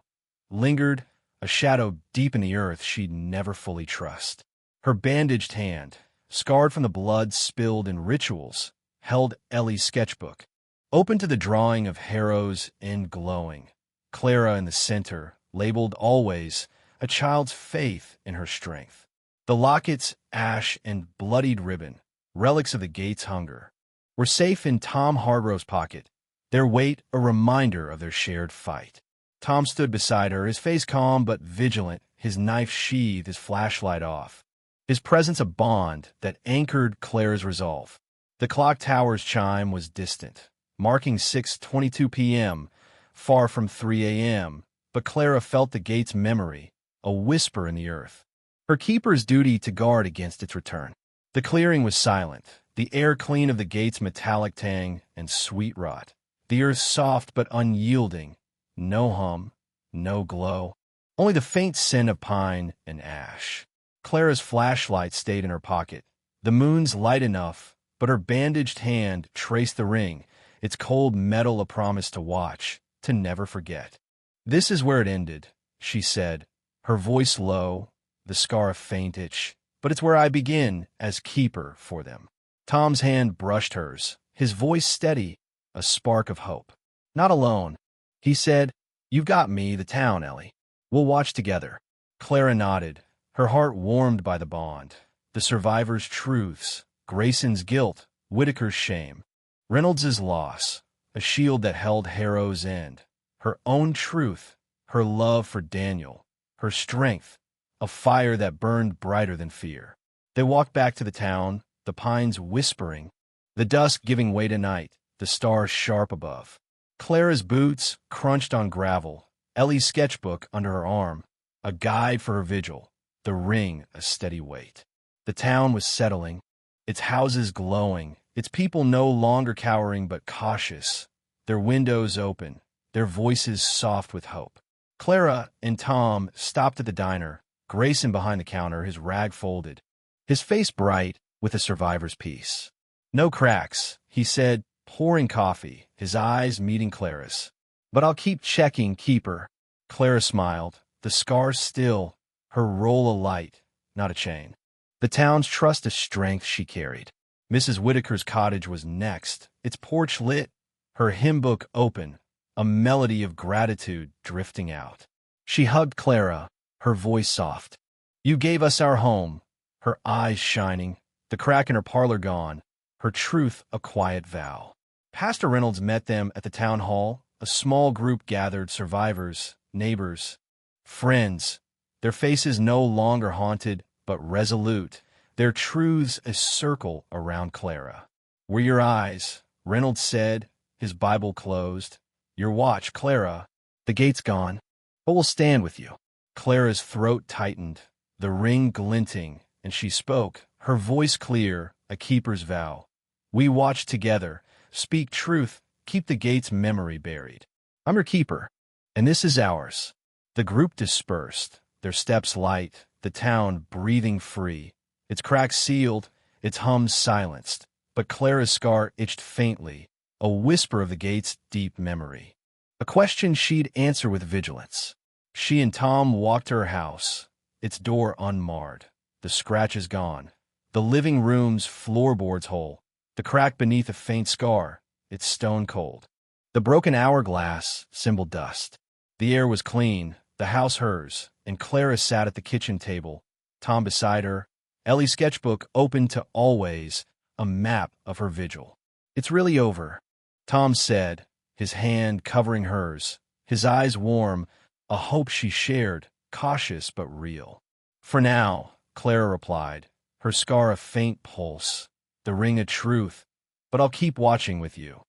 lingered, a shadow deep in the earth she'd never fully trust. Her bandaged hand, scarred from the blood spilled in rituals, held Ellie's sketchbook, open to the drawing of Harrow's End glowing. Clara in the center, labeled always, a child's faith in her strength. The lockets, ash, and bloodied ribbon, relics of the gate's hunger, were safe in Tom Hardro's pocket, their weight a reminder of their shared fight. Tom stood beside her, his face calm but vigilant, his knife sheathed, his flashlight off. His presence a bond that anchored Clara's resolve. The clock tower's chime was distant, marking 6:22 p.m., far from 3 a.m., but Clara felt the gate's memory, a whisper in the earth, her keeper's duty to guard against its return. The clearing was silent, the air clean of the gate's metallic tang and sweet rot, the earth soft but unyielding, no hum, no glow, only the faint scent of pine and ash. Clara's flashlight stayed in her pocket, the moon's light enough, but her bandaged hand traced the ring, its cold metal a promise to watch, to never forget. "This is where it ended," she said, her voice low, the scar a faint itch, "but it's where I begin as keeper for them." Tom's hand brushed hers, his voice steady, a spark of hope. "Not alone," he said. "You've got me, the town, Ellie. We'll watch together." Clara nodded, her heart warmed by the bond, the survivors' truths, Grayson's guilt, Whitaker's shame, Reynolds's loss, a shield that held Harrow's End, her own truth, her love for Daniel, her strength, a fire that burned brighter than fear. They walked back to the town, the pines whispering, the dusk giving way to night, the stars sharp above. Clara's boots crunched on gravel, Ellie's sketchbook under her arm, a guide for her vigil, the ring a steady weight. The town was settling, its houses glowing, its people no longer cowering but cautious, their windows open, their voices soft with hope. Clara and Tom stopped at the diner, Grayson behind the counter, his rag folded, his face bright with a survivor's peace. "No cracks," he said, pouring coffee, his eyes meeting Clara's. "But I'll keep checking, keeper." Clara smiled, the scar still, her roll a light, not a chain. The town's trust a strength she carried. Mrs. Whitaker's cottage was next, its porch lit, her hymn book open, a melody of gratitude drifting out. She hugged Clara, her voice soft. "You gave us our home," her eyes shining, the crack in her parlor gone, her truth a quiet vow. Pastor Reynolds met them at the town hall, a small group gathered, survivors, neighbors, friends, their faces no longer haunted but resolute, their truths a circle around Clara. "We're your eyes," Reynolds said, his Bible closed. "Your watch, Clara. The gate's gone, but we'll stand with you." Clara's throat tightened, the ring glinting, and she spoke, her voice clear, a keeper's vow. "We watch together, speak truth, keep the gate's memory buried. I'm your keeper, and this is ours." The group dispersed, their steps light, the town breathing free, its cracks sealed, its hums silenced, but Clara's scar itched faintly, a whisper of the gate's deep memory. A question she'd answer with vigilance. She and Tom walked to her house, its door unmarred, the the scratches gone. The living room's floorboards whole. The crack beneath a faint scar, it's stone cold. The broken hourglass symboled dust. The air was clean, the house hers, and Clara sat at the kitchen table, Tom beside her, Ellie's sketchbook open to always, a map of her vigil. "It's really over," Tom said, his hand covering hers, his eyes warm, a hope she shared, cautious but real. "For now," Clara replied, her scar a faint pulse, the ring a truth, "but I'll keep watching with you."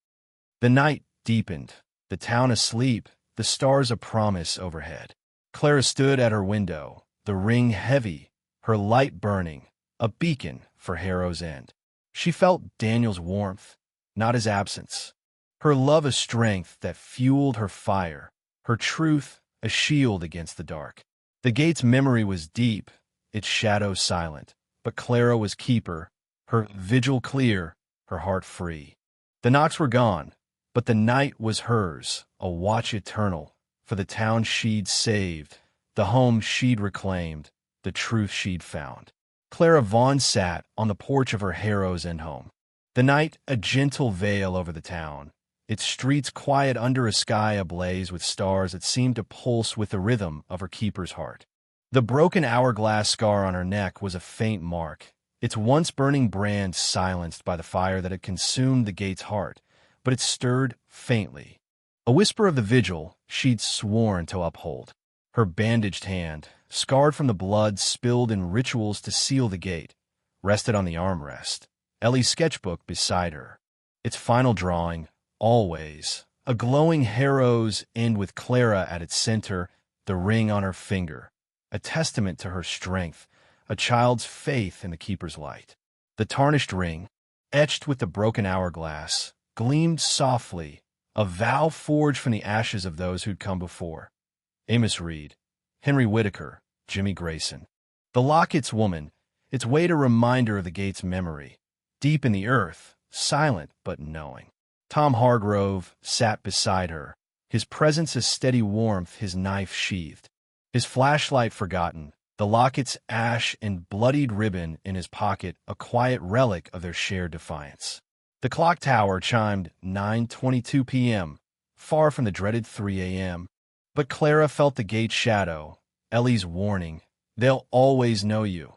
The night deepened, the town asleep, the stars a promise overhead. Clara stood at her window, the ring heavy, her light burning, a beacon for Harrow's End. She felt Daniel's warmth, not his absence. Her love a strength that fueled her fire, her truth a shield against the dark. The gate's memory was deep, its shadow silent, but Clara was keeper, her vigil clear, her heart free. The knocks were gone, but the night was hers, a watch eternal, for the town she'd saved, the home she'd reclaimed, the truth she'd found. Clara Vaughn sat on the porch of her Harrow's End home. The night a gentle veil over the town, its streets quiet under a sky ablaze with stars that seemed to pulse with the rhythm of her keeper's heart. The broken hourglass scar on her neck was a faint mark, its once burning brand silenced by the fire that had consumed the gate's heart, but it stirred faintly. A whisper of the vigil she'd sworn to uphold. Her bandaged hand, scarred from the blood spilled in rituals to seal the gate, rested on the armrest, Ellie's sketchbook beside her. Its final drawing, always, a glowing Harrow's End with Clara at its center, the ring on her finger, a testament to her strength, a child's faith in the keeper's light. The tarnished ring, etched with the broken hourglass, gleamed softly, a vow forged from the ashes of those who'd come before. Amos Reed, Henry Whitaker, Jimmy Grayson. The locket's woman, its weight a reminder of the gate's memory, deep in the earth, silent but knowing. Tom Hargrove sat beside her, his presence a steady warmth, his knife sheathed, his flashlight forgotten, the locket's ash and bloodied ribbon in his pocket a quiet relic of their shared defiance. The clock tower chimed 9:22 p.m., far from the dreaded 3 a.m., but Clara felt the gate's shadow, Ellie's warning, "They'll always know you."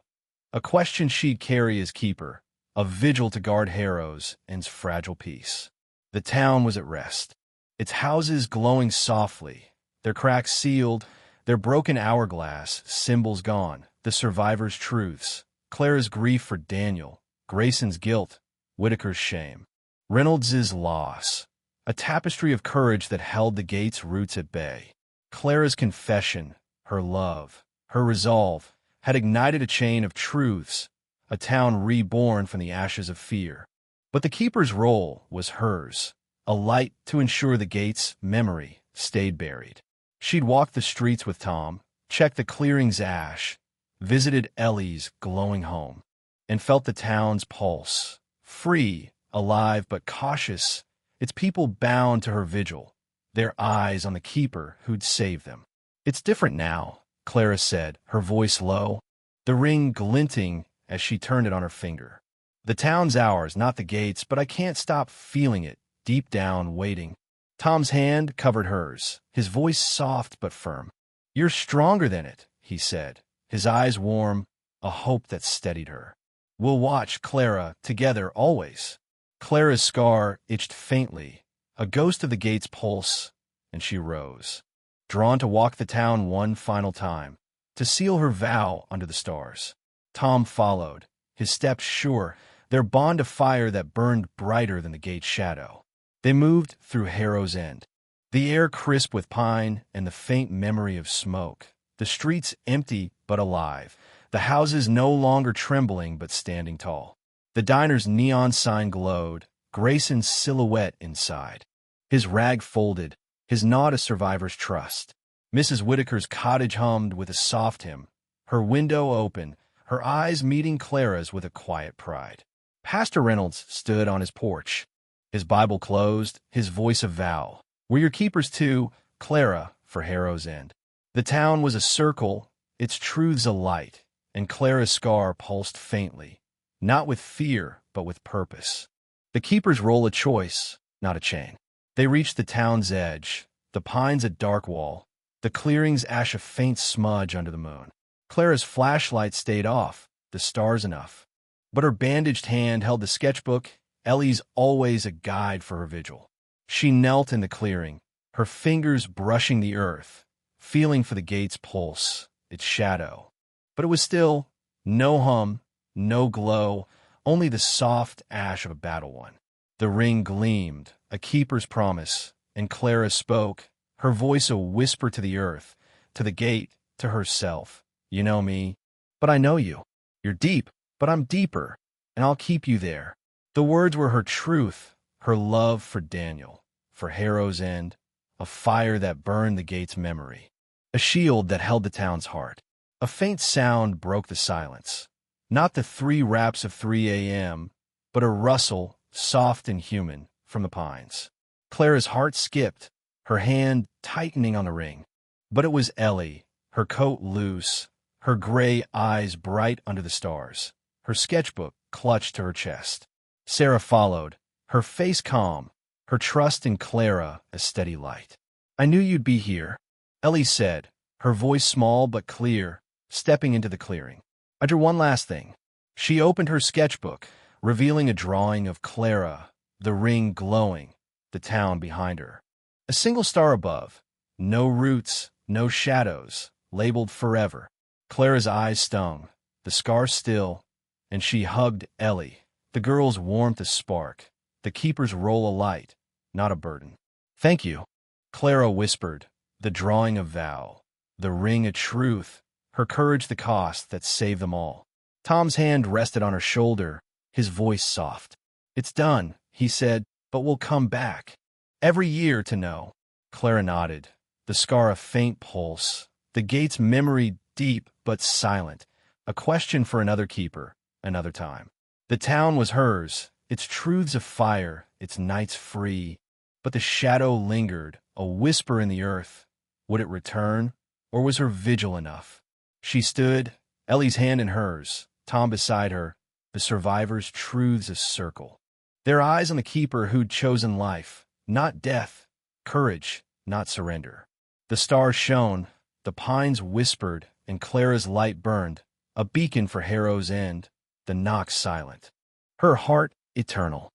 A question she'd carry as keeper, a vigil to guard Harrow's End's fragile peace. The town was at rest, its houses glowing softly, their cracks sealed, their broken hourglass symbols gone, the survivors' truths, Clara's grief for Daniel, Grayson's guilt, Whitaker's shame, Reynolds's loss, a tapestry of courage that held the gate's roots at bay. Clara's confession, her love, her resolve, had ignited a chain of truths, a town reborn from the ashes of fear. But the keeper's role was hers, a light to ensure the gate's memory stayed buried. She'd walked the streets with Tom, checked the clearing's ash, visited Ellie's glowing home, and felt the town's pulse, free, alive but cautious, its people bound to her vigil, their eyes on the keeper who'd saved them. "It's different now," Clara said, her voice low, the ring glinting as she turned it on her finger. "The town's ours, not the gate's, but I can't stop feeling it, deep down, waiting." Tom's hand covered hers, his voice soft but firm. "You're stronger than it," he said, his eyes warm, a hope that steadied her. "We'll watch, Clara, together, always." Clara's scar itched faintly, a ghost of the gate's pulse, and she rose, drawn to walk the town one final time, to seal her vow under the stars. Tom followed, his steps sure, their bond of fire that burned brighter than the gate's shadow. They moved through Harrow's End, the air crisp with pine and the faint memory of smoke, the streets empty but alive, the houses no longer trembling but standing tall. The diner's neon sign glowed, Grayson's silhouette inside, his rag folded, his nod a survivor's trust. Mrs. Whitaker's cottage hummed with a soft hymn, her window open, her eyes meeting Clara's with a quiet pride. Pastor Reynolds stood on his porch, his Bible closed, his voice a vow. "We're your keepers too, Clara, for Harrow's End." The town was a circle, its truths a light, and Clara's scar pulsed faintly, not with fear, but with purpose. The keepers roll a choice, not a chain. They reach the town's edge, the pines a dark wall, the clearings ash a faint smudge under the moon. Clara's flashlight stayed off, the stars enough. But her bandaged hand held the sketchbook, Ellie's always a guide for her vigil. She knelt in the clearing, her fingers brushing the earth, feeling for the gate's pulse, its shadow. But it was still, no hum, no glow, only the soft ash of a battle one. The ring gleamed, a keeper's promise, and Clara spoke, her voice a whisper to the earth, to the gate, to herself. You know me, but I know you. You're deep, but I'm deeper, and I'll keep you there. The words were her truth, her love for Daniel, for Harrow's End, a fire that burned the gate's memory, a shield that held the town's heart. A faint sound broke the silence. Not the 3 raps of 3 a.m., but a rustle, soft and human, from the pines. Clara's heart skipped, her hand tightening on the ring. But it was Ellie, her coat loose, her gray eyes bright under the stars, her sketchbook clutched to her chest. Sarah followed, her face calm, her trust in Clara a steady light. I knew you'd be here, Ellie said, her voice small but clear, stepping into the clearing. I drew one last thing. She opened her sketchbook, revealing a drawing of Clara, the ring glowing, the town behind her. A single star above, no roots, no shadows, labeled forever. Clara's eyes stung, the scar still, and she hugged Ellie, the girl's warmth a spark, the keeper's role a light, not a burden. Thank you, Clara whispered, the drawing a vow, the ring a truth, her courage the cost that saved them all. Tom's hand rested on her shoulder, his voice soft. It's done, he said, but we'll come back. Every year to know. Clara nodded, the scar a faint pulse, the gate's memory deep but silent, a question for another keeper, another time. The town was hers, its truths of fire, its nights free, but the shadow lingered, a whisper in the earth. Would it return, or was her vigil enough? She stood, Ellie's hand in hers, Tom beside her, the survivors' truths a circle. Their eyes on the keeper who'd chosen life, not death, courage, not surrender. The stars shone, the pines whispered, and Clara's light burned, a beacon for Harrow's End, the knock silent. Her heart eternal.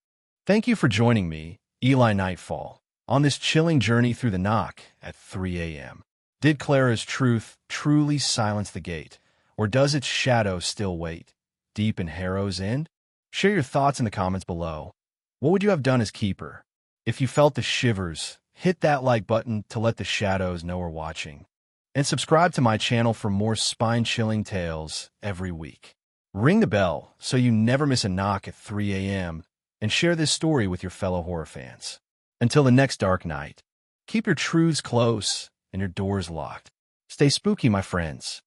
Thank you for joining me, Eli Nightfall, on this chilling journey through the knock at 3 a.m. Did Clara's truth truly silence the gate, or does its shadow still wait, deep in Harrow's End? Share your thoughts in the comments below. What would you have done as keeper? If you felt the shivers, hit that like button to let the shadows know we're watching. And subscribe to my channel for more spine-chilling tales every week. Ring the bell so you never miss a knock at 3 a.m. and share this story with your fellow horror fans. Until the next dark night, keep your truths close and your doors locked. Stay spooky, my friends.